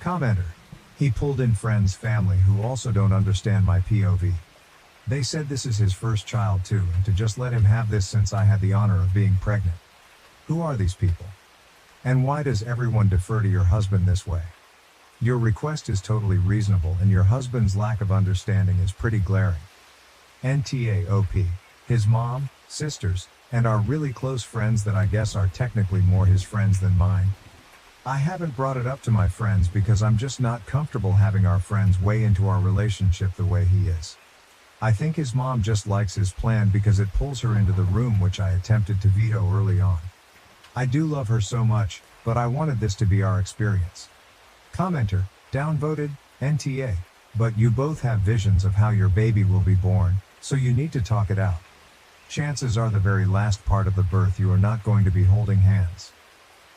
Commenter. He pulled in friends, family who also don't understand my POV. They said this is his first child too and to just let him have this since I had the honor of being pregnant. Who are these people? And why does everyone defer to your husband this way? Your request is totally reasonable and your husband's lack of understanding is pretty glaring. NTAOP, his mom, sisters, and our really close friends that I guess are technically more his friends than mine. I haven't brought it up to my friends because I'm just not comfortable having our friends weigh into our relationship the way he is. I think his mom just likes his plan because it pulls her into the room, which I attempted to veto early on. I do love her so much, but I wanted this to be our experience. Commenter, downvoted, NTA. But you both have visions of how your baby will be born, so you need to talk it out. Chances are the very last part of the birth you are not going to be holding hands.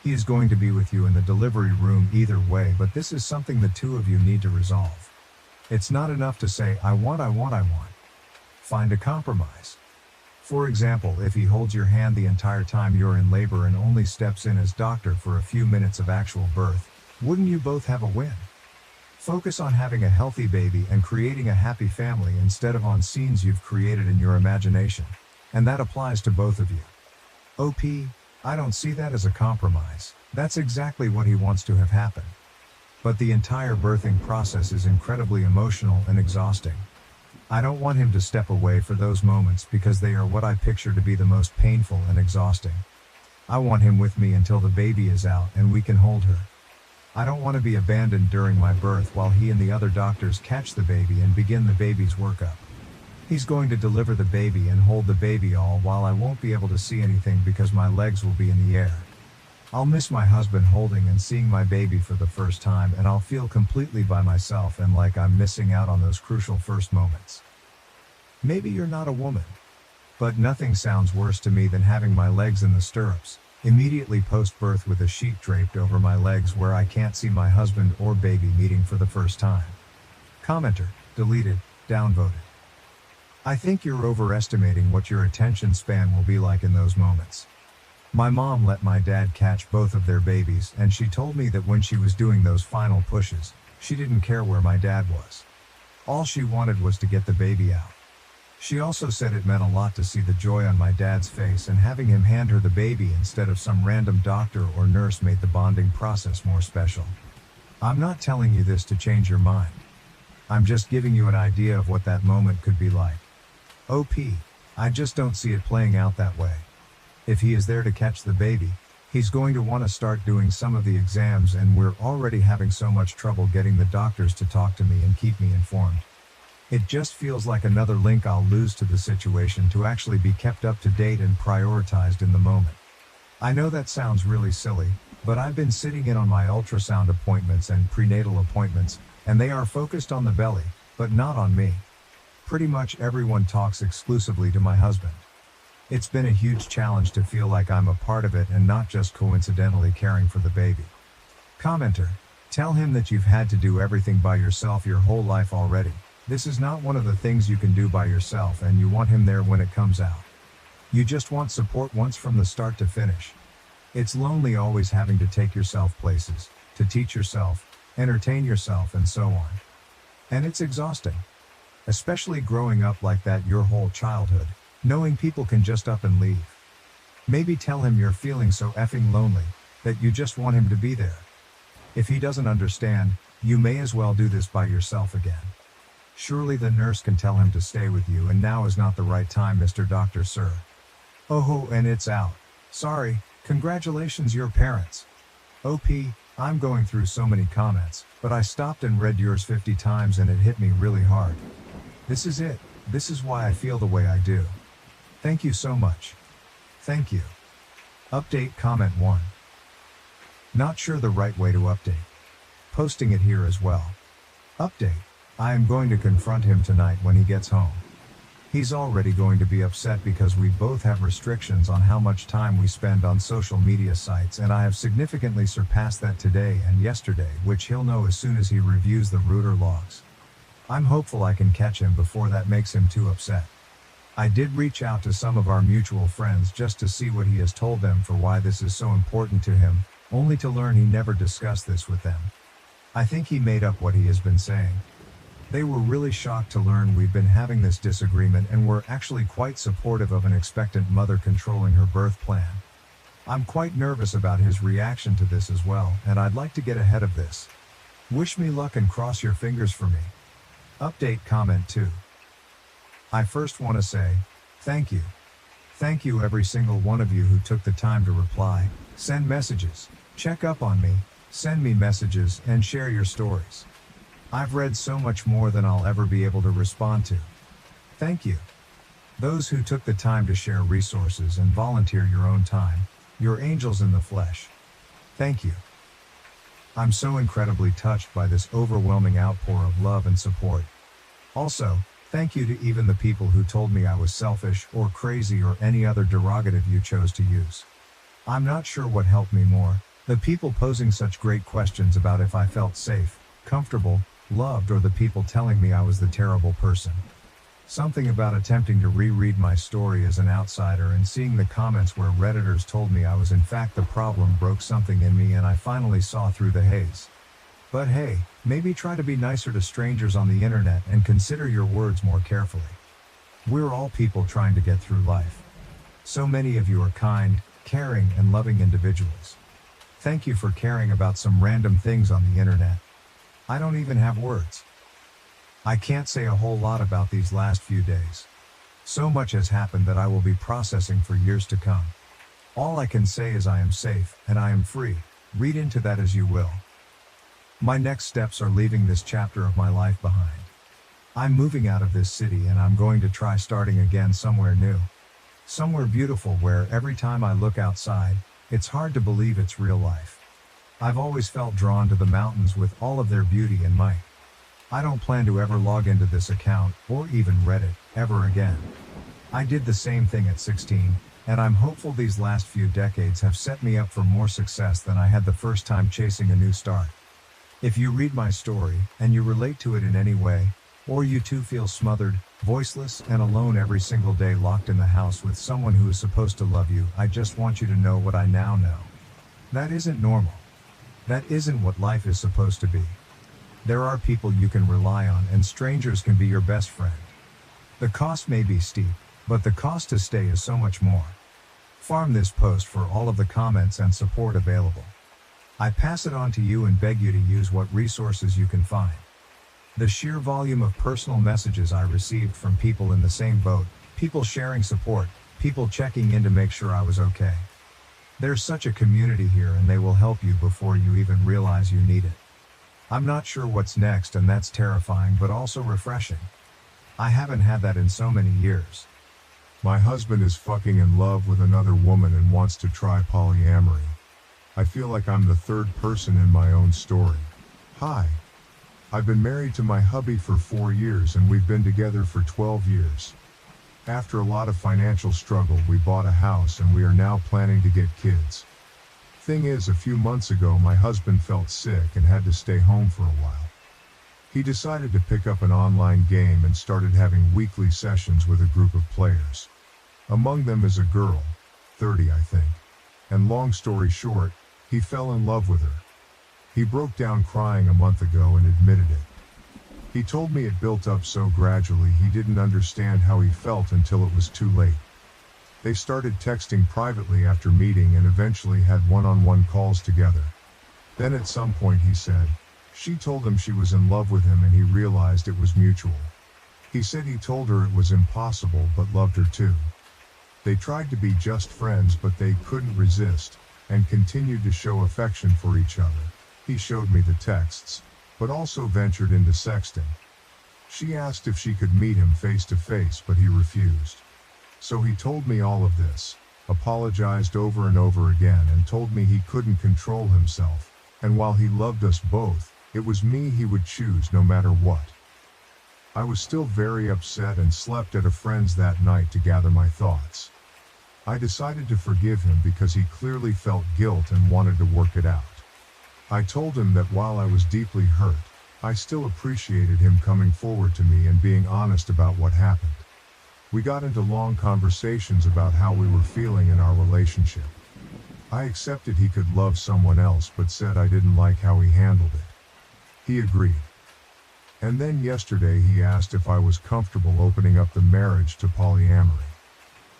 He is going to be with you in the delivery room either way, but this is something the two of you need to resolve. It's not enough to say, I want. Find a compromise. For example, if he holds your hand the entire time you're in labor and only steps in as doctor for a few minutes of actual birth, wouldn't you both have a win? Focus on having a healthy baby and creating a happy family instead of on scenes you've created in your imagination. And that applies to both of you. OP, I don't see that as a compromise. That's exactly what he wants to have happen. But the entire birthing process is incredibly emotional and exhausting. I don't want him to step away for those moments because they are what I picture to be the most painful and exhausting. I want him with me until the baby is out and we can hold her. I don't want to be abandoned during my birth while he and the other doctors catch the baby and begin the baby's workup. He's going to deliver the baby and hold the baby all while I won't be able to see anything because my legs will be in the air. I'll miss my husband holding and seeing my baby for the first time, and I'll feel completely by myself and like I'm missing out on those crucial first moments. Maybe you're not a woman, but nothing sounds worse to me than having my legs in the stirrups, immediately post-birth with a sheet draped over my legs where I can't see my husband or baby meeting for the first time. Commenter, deleted, downvoted. I think you're overestimating what your attention span will be like in those moments. My mom let my dad catch both of their babies, and she told me that when she was doing those final pushes, she didn't care where my dad was. All she wanted was to get the baby out. She also said it meant a lot to see the joy on my dad's face, and having him hand her the baby instead of some random doctor or nurse made the bonding process more special. I'm not telling you this to change your mind. I'm just giving you an idea of what that moment could be like. OP, I just don't see it playing out that way. If he is there to catch the baby, he's going to want to start doing some of the exams, and we're already having so much trouble getting the doctors to talk to me and keep me informed. It just feels like another link I'll lose to the situation to actually be kept up to date and prioritized in the moment. I know that sounds really silly, but I've been sitting in on my ultrasound appointments and prenatal appointments, and they are focused on the belly, but not on me. Pretty much everyone talks exclusively to my husband. It's been a huge challenge to feel like I'm a part of it and not just coincidentally caring for the baby. Commenter, tell him that you've had to do everything by yourself your whole life already. This is not one of the things you can do by yourself, and you want him there when it comes out. You just want support once from the start to finish. It's lonely always having to take yourself places, to teach yourself, entertain yourself, and so on. And it's exhausting. Especially growing up like that your whole childhood, knowing people can just up and leave. Maybe tell him you're feeling so effing lonely, that you just want him to be there. If he doesn't understand, you may as well do this by yourself again. Surely the nurse can tell him to stay with you, and now is not the right time, Mr. Doctor, sir. Oh, and it's out. Sorry, Congratulations your parents. OP, I'm going through so many comments, but I stopped and read yours 50 times and it hit me really hard. This is it. This is why I feel the way I do. Thank you so much. Thank you. Update comment 1. Not sure the right way to update. Posting it here as well. Update. I am going to confront him tonight when he gets home. He's already going to be upset because we both have restrictions on how much time we spend on social media sites, and I have significantly surpassed that today and yesterday, which he'll know as soon as he reviews the router logs. I'm hopeful I can catch him before that makes him too upset. I did reach out to some of our mutual friends just to see what he has told them for why this is so important to him, only to learn he never discussed this with them. I think he made up what he has been saying. They were really shocked to learn we've been having this disagreement and were actually quite supportive of an expectant mother controlling her birth plan. I'm quite nervous about his reaction to this as well, and I'd like to get ahead of this. Wish me luck and cross your fingers for me. Update comment 2. I first want to say, thank you. Thank you every single one of you who took the time to reply, send messages, check up on me, send me messages, and share your stories. I've read so much more than I'll ever be able to respond to. Thank you. Those who took the time to share resources and volunteer your own time, you're angels in the flesh. Thank you. I'm so incredibly touched by this overwhelming outpour of love and support. Also, thank you to even the people who told me I was selfish or crazy or any other derogative you chose to use. I'm not sure what helped me more, the people posing such great questions about if I felt safe, comfortable, loved, or the people telling me I was the terrible person. Something about attempting to reread my story as an outsider and seeing the comments where Redditors told me I was in fact the problem broke something in me, and I finally saw through the haze. But hey, maybe try to be nicer to strangers on the internet and consider your words more carefully. We're all people trying to get through life. So many of you are kind, caring, and loving individuals. Thank you for caring about some random things on the internet. I don't even have words. I can't say a whole lot about these last few days. So much has happened that I will be processing for years to come. All I can say is I am safe, and I am free. Read into that as you will. My next steps are leaving this chapter of my life behind. I'm moving out of this city and I'm going to try starting again somewhere new. Somewhere beautiful where every time I look outside, it's hard to believe it's real life. I've always felt drawn to the mountains with all of their beauty and might. I don't plan to ever log into this account, or even Reddit, ever again. I did the same thing at 16, and I'm hopeful these last few decades have set me up for more success than I had the first time chasing a new start. If you read my story, and you relate to it in any way, or you too feel smothered, voiceless, and alone every single day locked in the house with someone who is supposed to love you, I just want you to know what I now know. That isn't normal. That isn't what life is supposed to be. There are people you can rely on, and strangers can be your best friend. The cost may be steep, but the cost to stay is so much more. Farm this post for all of the comments and support available. I pass it on to you and beg you to use what resources you can find. The sheer volume of personal messages I received from people in the same boat, people sharing support, people checking in to make sure I was okay. There's such a community here, and they will help you before you even realize you need it. I'm not sure what's next, and that's terrifying but also refreshing. I haven't had that in so many years. My husband is fucking in love with another woman and wants to try polyamory. I feel like I'm the third person in my own story. Hi. I've been married to my hubby for 4 years and we've been together for 12 years. After a lot of financial struggle, we bought a house and we are now planning to get kids. Thing is, a few months ago my husband felt sick and had to stay home for a while. He decided to pick up an online game and started having weekly sessions with a group of players. Among them is a girl, 30 I think. And long story short, he fell in love with her. He broke down crying a month ago and admitted it. He told me it built up so gradually he didn't understand how he felt until it was too late. They started texting privately after meeting and eventually had one-on-one calls together. Then at some point he said, she told him she was in love with him and he realized it was mutual. He said he told her it was impossible but loved her too. They tried to be just friends, but they couldn't resist, and continued to show affection for each other. He showed me the texts, but also ventured into sexting. She asked if she could meet him face to face, but he refused. So he told me all of this, apologized over and over again, and told me he couldn't control himself, and while he loved us both, it was me he would choose no matter what. I was still very upset and slept at a friend's that night to gather my thoughts. I decided to forgive him because he clearly felt guilt and wanted to work it out. I told him that while I was deeply hurt, I still appreciated him coming forward to me and being honest about what happened. We got into long conversations about how we were feeling in our relationship. I accepted he could love someone else, but said I didn't like how he handled it. He agreed. And then yesterday he asked if I was comfortable opening up the marriage to polyamory.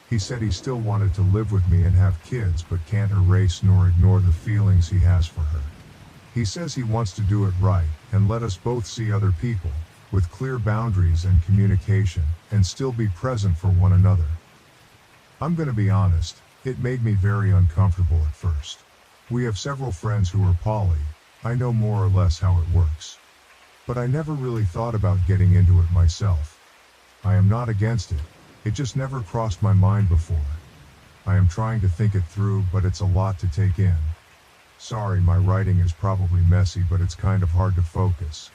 He said he still wanted to live with me and have kids, but can't erase nor ignore the feelings he has for her. He says he wants to do it right and let us both see other people, with clear boundaries and communication, and still be present for one another. I'm going to be honest, it made me very uncomfortable at first. We have several friends who are poly. I know more or less how it works. But I never really thought about getting into it myself. I am not against it, it just never crossed my mind before. I am trying to think it through, but it's a lot to take in. Sorry, my writing is probably messy, but it's kind of hard to focus.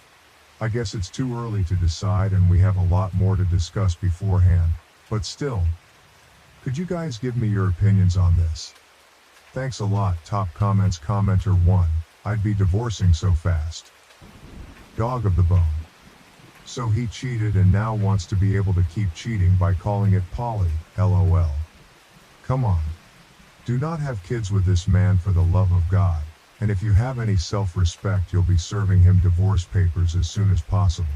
I guess it's too early to decide and we have a lot more to discuss beforehand, but still, could you guys give me your opinions on this? Thanks a lot. Top comments. Commenter 1, I'd be divorcing so fast. Dog of the bone. So he cheated and now wants to be able to keep cheating by calling it poly, LOL. Come on. Do not have kids with this man for the love of God, and if you have any self-respect you'll be serving him divorce papers as soon as possible.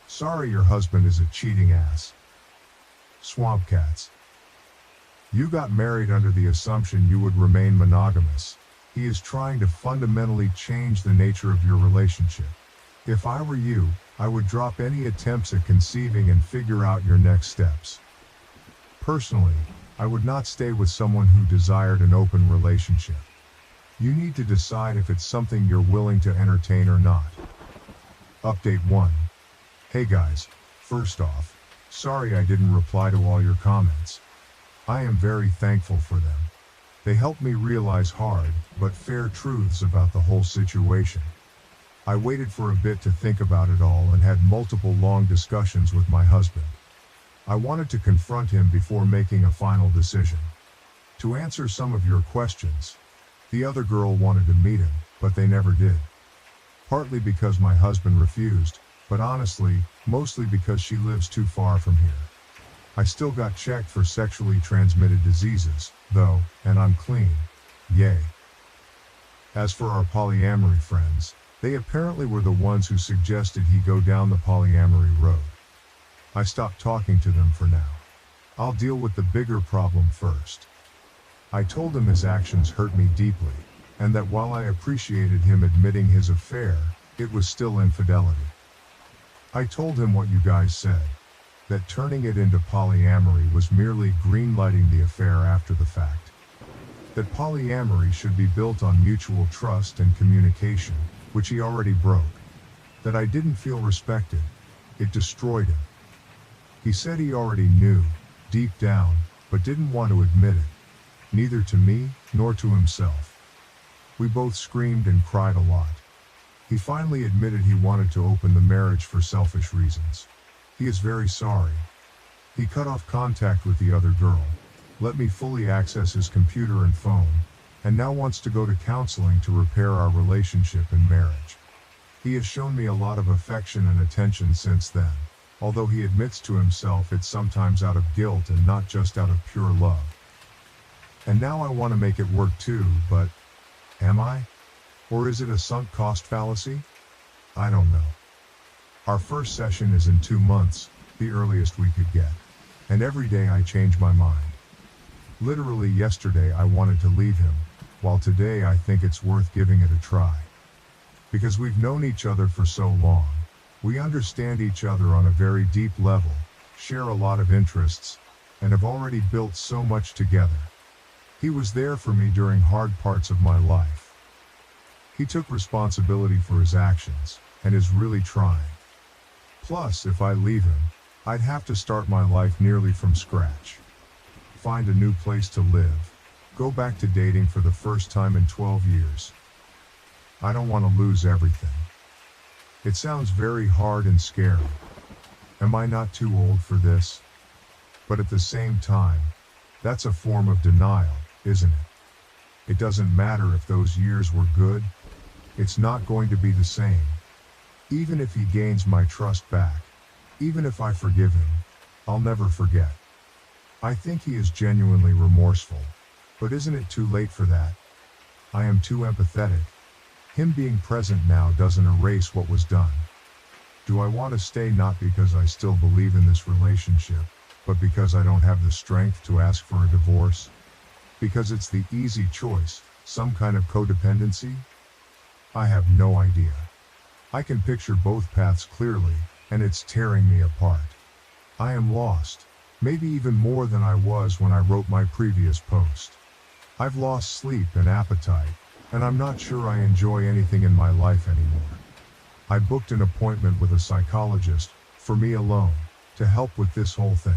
Sorry your husband is a cheating ass. Swamp cats. You got married under the assumption you would remain monogamous. He is trying to fundamentally change the nature of your relationship. If I were you, I would drop any attempts at conceiving and figure out your next steps. Personally, I would not stay with someone who desired an open relationship. You need to decide if it's something you're willing to entertain or not. Update 1. Hey guys, first off, sorry I didn't reply to all your comments. I am very thankful for them. They helped me realize hard, but fair truths about the whole situation. I waited for a bit to think about it all and had multiple long discussions with my husband. I wanted to confront him before making a final decision. To answer some of your questions, the other girl wanted to meet him, but they never did. Partly because my husband refused, but honestly, mostly because she lives too far from here. I still got checked for sexually transmitted diseases, though, and I'm clean. Yay. As for our polyamory friends, they apparently were the ones who suggested he go down the polyamory road. I stopped talking to them for now. I'll deal with the bigger problem first. I told him his actions hurt me deeply, and that while I appreciated him admitting his affair, it was still infidelity. I told him what you guys said, that turning it into polyamory was merely greenlighting the affair after the fact. That polyamory should be built on mutual trust and communication, which he already broke. That I didn't feel respected. It destroyed him. He said he already knew, deep down, but didn't want to admit it, neither to me, nor to himself. We both screamed and cried a lot. He finally admitted he wanted to open the marriage for selfish reasons. He is very sorry. He cut off contact with the other girl, let me fully access his computer and phone, and now wants to go to counseling to repair our relationship and marriage. He has shown me a lot of affection and attention since then, although he admits to himself it's sometimes out of guilt and not just out of pure love. And now I want to make it work too, but am I? Or is it a sunk cost fallacy? I don't know. Our first session is in 2 months, the earliest we could get. And every day I change my mind. Literally yesterday I wanted to leave him, while today I think it's worth giving it a try. Because we've known each other for so long. We understand each other on a very deep level, share a lot of interests, and have already built so much together. He was there for me during hard parts of my life. He took responsibility for his actions, and is really trying. Plus, if I leave him, I'd have to start my life nearly from scratch. Find a new place to live. Go back to dating for the first time in 12 years. I don't want to lose everything. It sounds very hard and scary. Am I not too old for this? But at the same time, that's a form of denial, isn't it? It doesn't matter if those years were good. It's not going to be the same. Even if he gains my trust back, even if I forgive him, I'll never forget. I think he is genuinely remorseful, but isn't it too late for that? I am too empathetic. Him being present now doesn't erase what was done. Do I want to stay not because I still believe in this relationship, but because I don't have the strength to ask for a divorce? Because it's the easy choice, some kind of codependency? I have no idea. I can picture both paths clearly, and it's tearing me apart. I am lost, maybe even more than I was when I wrote my previous post. I've lost sleep and appetite, and I'm not sure I enjoy anything in my life anymore. I booked an appointment with a psychologist, for me alone, to help with this whole thing.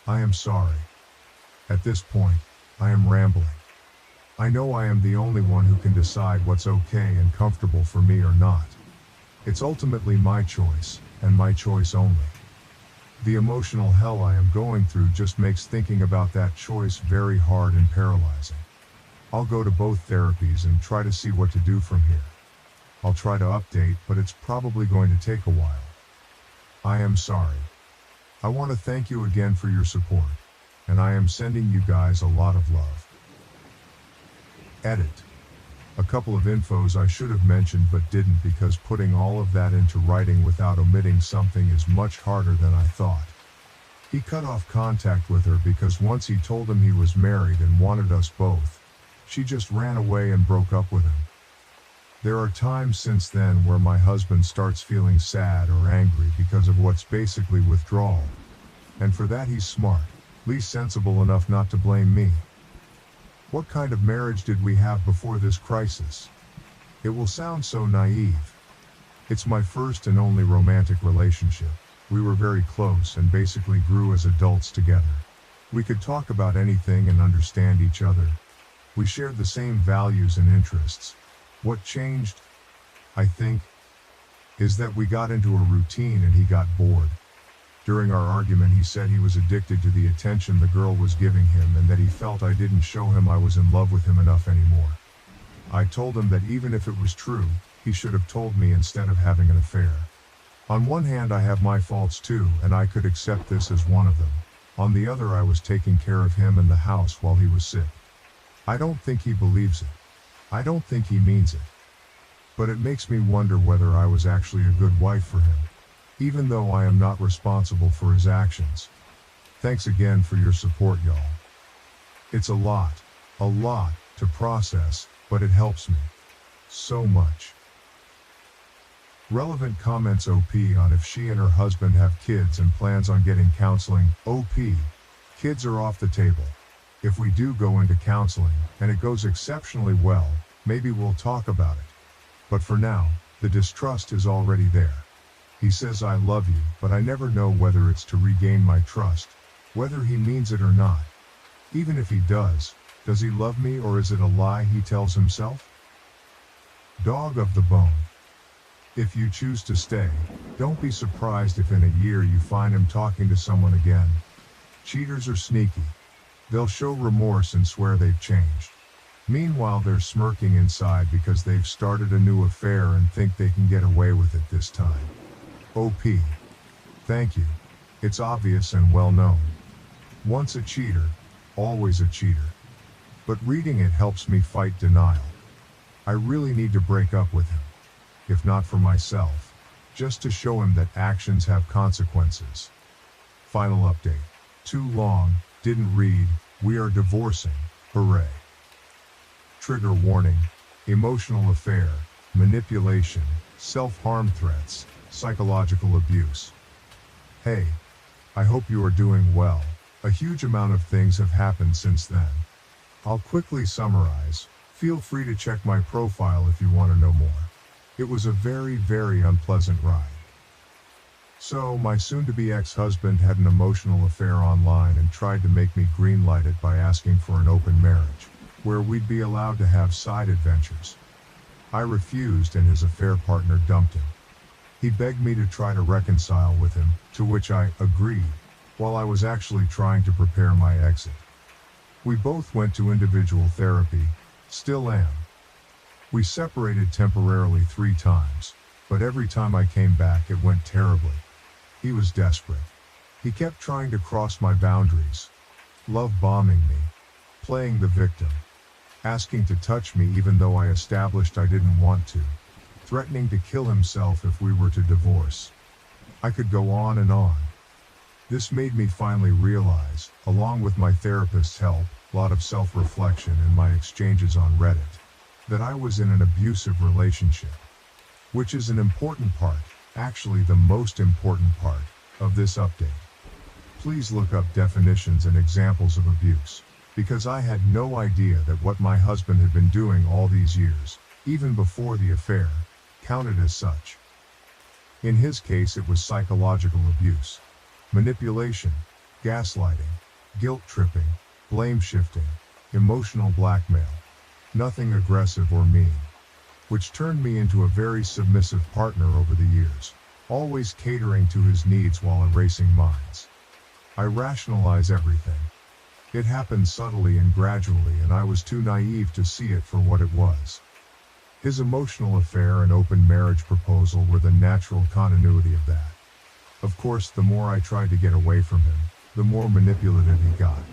I am sorry. At this point, I am rambling. I know I am the only one who can decide what's okay and comfortable for me or not. It's ultimately my choice, and my choice only. The emotional hell I am going through just makes thinking about that choice very hard and paralyzing. I'll go to both therapies and try to see what to do from here. I'll try to update, but it's probably going to take a while. I am sorry. I want to thank you again for your support, and I am sending you guys a lot of love. Edit. A couple of infos I should have mentioned but didn't because putting all of that into writing without omitting something is much harder than I thought. He cut off contact with her because once he told him he was married and wanted us both, she just ran away and broke up with him. There are times since then where my husband starts feeling sad or angry because of what's basically withdrawal. And for that he's smart, at least sensible enough not to blame me. What kind of marriage did we have before this crisis? It will sound so naive. It's my first and only romantic relationship. We were very close and basically grew as adults together. We could talk about anything and understand each other. We shared the same values and interests. What changed, I think, is that we got into a routine and he got bored. During our argument he said he was addicted to the attention the girl was giving him and that he felt I didn't show him I was in love with him enough anymore. I told him that even if it was true, he should have told me instead of having an affair. On one hand I have my faults too, and I could accept this as one of them. On the other I was taking care of him and the house while he was sick. I don't think he believes it. I don't think he means it. But it makes me wonder whether I was actually a good wife for him, even though I am not responsible for his actions. Thanks again for your support, y'all. It's a lot to process, but it helps me so much. Relevant comments OP on if she and her husband have kids and plans on getting counseling. OP, kids are off the table. If we do go into counseling, and it goes exceptionally well, maybe we'll talk about it. But for now, the distrust is already there. He says I love you, but I never know whether it's to regain my trust, whether he means it or not. Even if he does he love me or is it a lie he tells himself? Dog of the bone. If you choose to stay, don't be surprised if in a year you find him talking to someone again. Cheaters are sneaky. They'll show remorse and swear they've changed. Meanwhile they're smirking inside because they've started a new affair and think they can get away with it this time. OP. Thank you. It's obvious and well known. Once a cheater, always a cheater. But reading it helps me fight denial. I really need to break up with him. If not for myself, just to show him that actions have consequences. Final update. Too long, didn't read, we are divorcing, hooray. Trigger warning, emotional affair, manipulation, self-harm threats, psychological abuse. Hey, I hope you are doing well, A huge amount of things have happened since then. I'll quickly summarize. Feel free to check my profile if you want to know more. It was a very, very unpleasant ride. So, my soon-to-be ex-husband had an emotional affair online and tried to make me greenlight it by asking for an open marriage, where we'd be allowed to have side adventures. I refused and his affair partner dumped him. He begged me to try to reconcile with him, to which I agreed, while I was actually trying to prepare my exit. We both went to individual therapy, still am. We separated temporarily 3 times, but every time I came back it went terribly. He was desperate. He kept trying to cross my boundaries, love bombing me, playing the victim, asking to touch me even though I established I didn't want to, threatening to kill himself if we were to divorce. I could go on and on. This made me finally realize, along with my therapist's help, a lot of self-reflection and my exchanges on Reddit, that I was in an abusive relationship, which is an important part, actually the most important part, of this update. Please look up definitions and examples of abuse, because I had no idea that what my husband had been doing all these years, even before the affair, counted as such. In his case it was psychological abuse, manipulation, gaslighting, guilt tripping, blame shifting, emotional blackmail, nothing aggressive or mean, which turned me into a very submissive partner over the years, always catering to his needs while erasing mine. I rationalize everything. It happened subtly and gradually, and I was too naive to see it for what it was. His emotional affair and open marriage proposal were the natural continuity of that. Of course, the more I tried to get away from him, the more manipulative he got.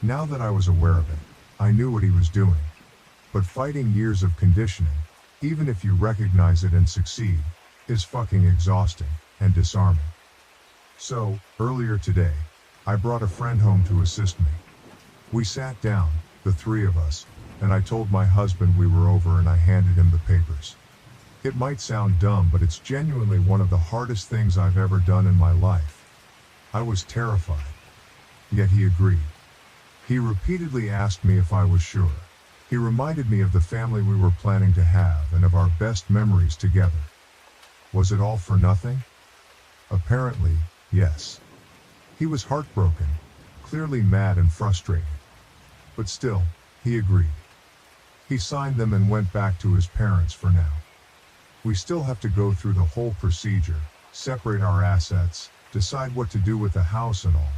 Now that I was aware of it, I knew what he was doing. But fighting years of conditioning, even if you recognize it and succeed, is fucking exhausting and disarming. So, earlier today, I brought a friend home to assist me. We sat down, the 3 of us, and I told my husband we were over and I handed him the papers. It might sound dumb, but it's genuinely one of the hardest things I've ever done in my life. I was terrified. Yet he agreed. He repeatedly asked me if I was sure. He reminded me of the family we were planning to have and of our best memories together. Was it all for nothing? Apparently, yes. He was heartbroken, clearly mad and frustrated. But still, he agreed. He signed them and went back to his parents for now. We still have to go through the whole procedure, separate our assets, decide what to do with the house and all.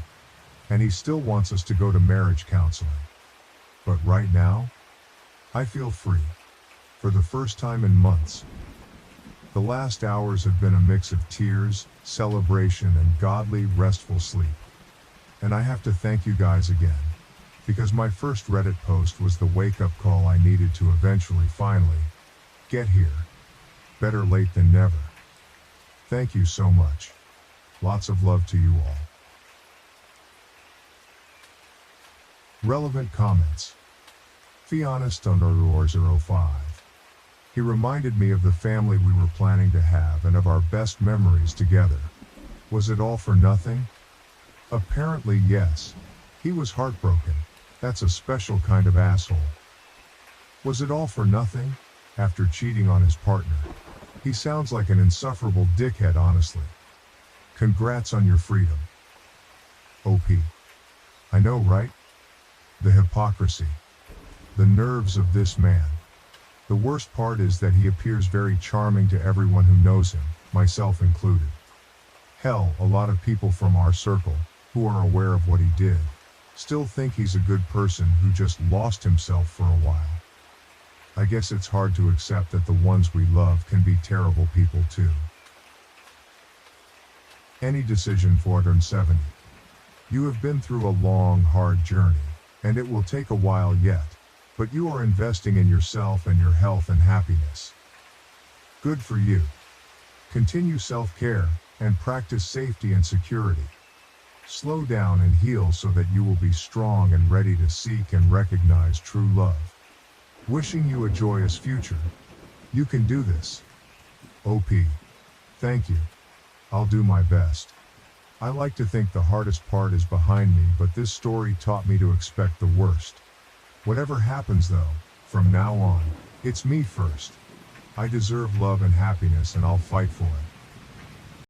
And he still wants us to go to marriage counseling. But right now, I feel free. For the first time in months. The last hours have been a mix of tears, celebration, and godly, restful sleep. And I have to thank you guys again, because my first Reddit post was the wake-up call I needed to eventually, finally, get here. Better late than never. Thank you so much. Lots of love to you all. Relevant comments. Fionest_05. He reminded me of the family we were planning to have and of our best memories together. Was it all for nothing? Apparently yes. He was heartbroken. That's a special kind of asshole. Was it all for nothing? After cheating on his partner. He sounds like an insufferable dickhead, honestly. Congrats on your freedom. OP. I know, right? The hypocrisy. The nerves of this man. The worst part is that he appears very charming to everyone who knows him, myself included. Hell, a lot of people from our circle, who are aware of what he did, still think he's a good person who just lost himself for a while. I guess it's hard to accept that the ones we love can be terrible people too. Any decision 470. You have been through a long, hard journey, and it will take a while yet, but you are investing in yourself and your health and happiness. Good for you. Continue self-care, and practice safety and security. Slow down and heal so that you will be strong and ready to seek and recognize true love. Wishing you a joyous future. You can do this. OP. Thank you. I'll do my best. I like to think the hardest part is behind me, but this story taught me to expect the worst. Whatever happens though, from now on, it's me first. I deserve love and happiness and I'll fight for it.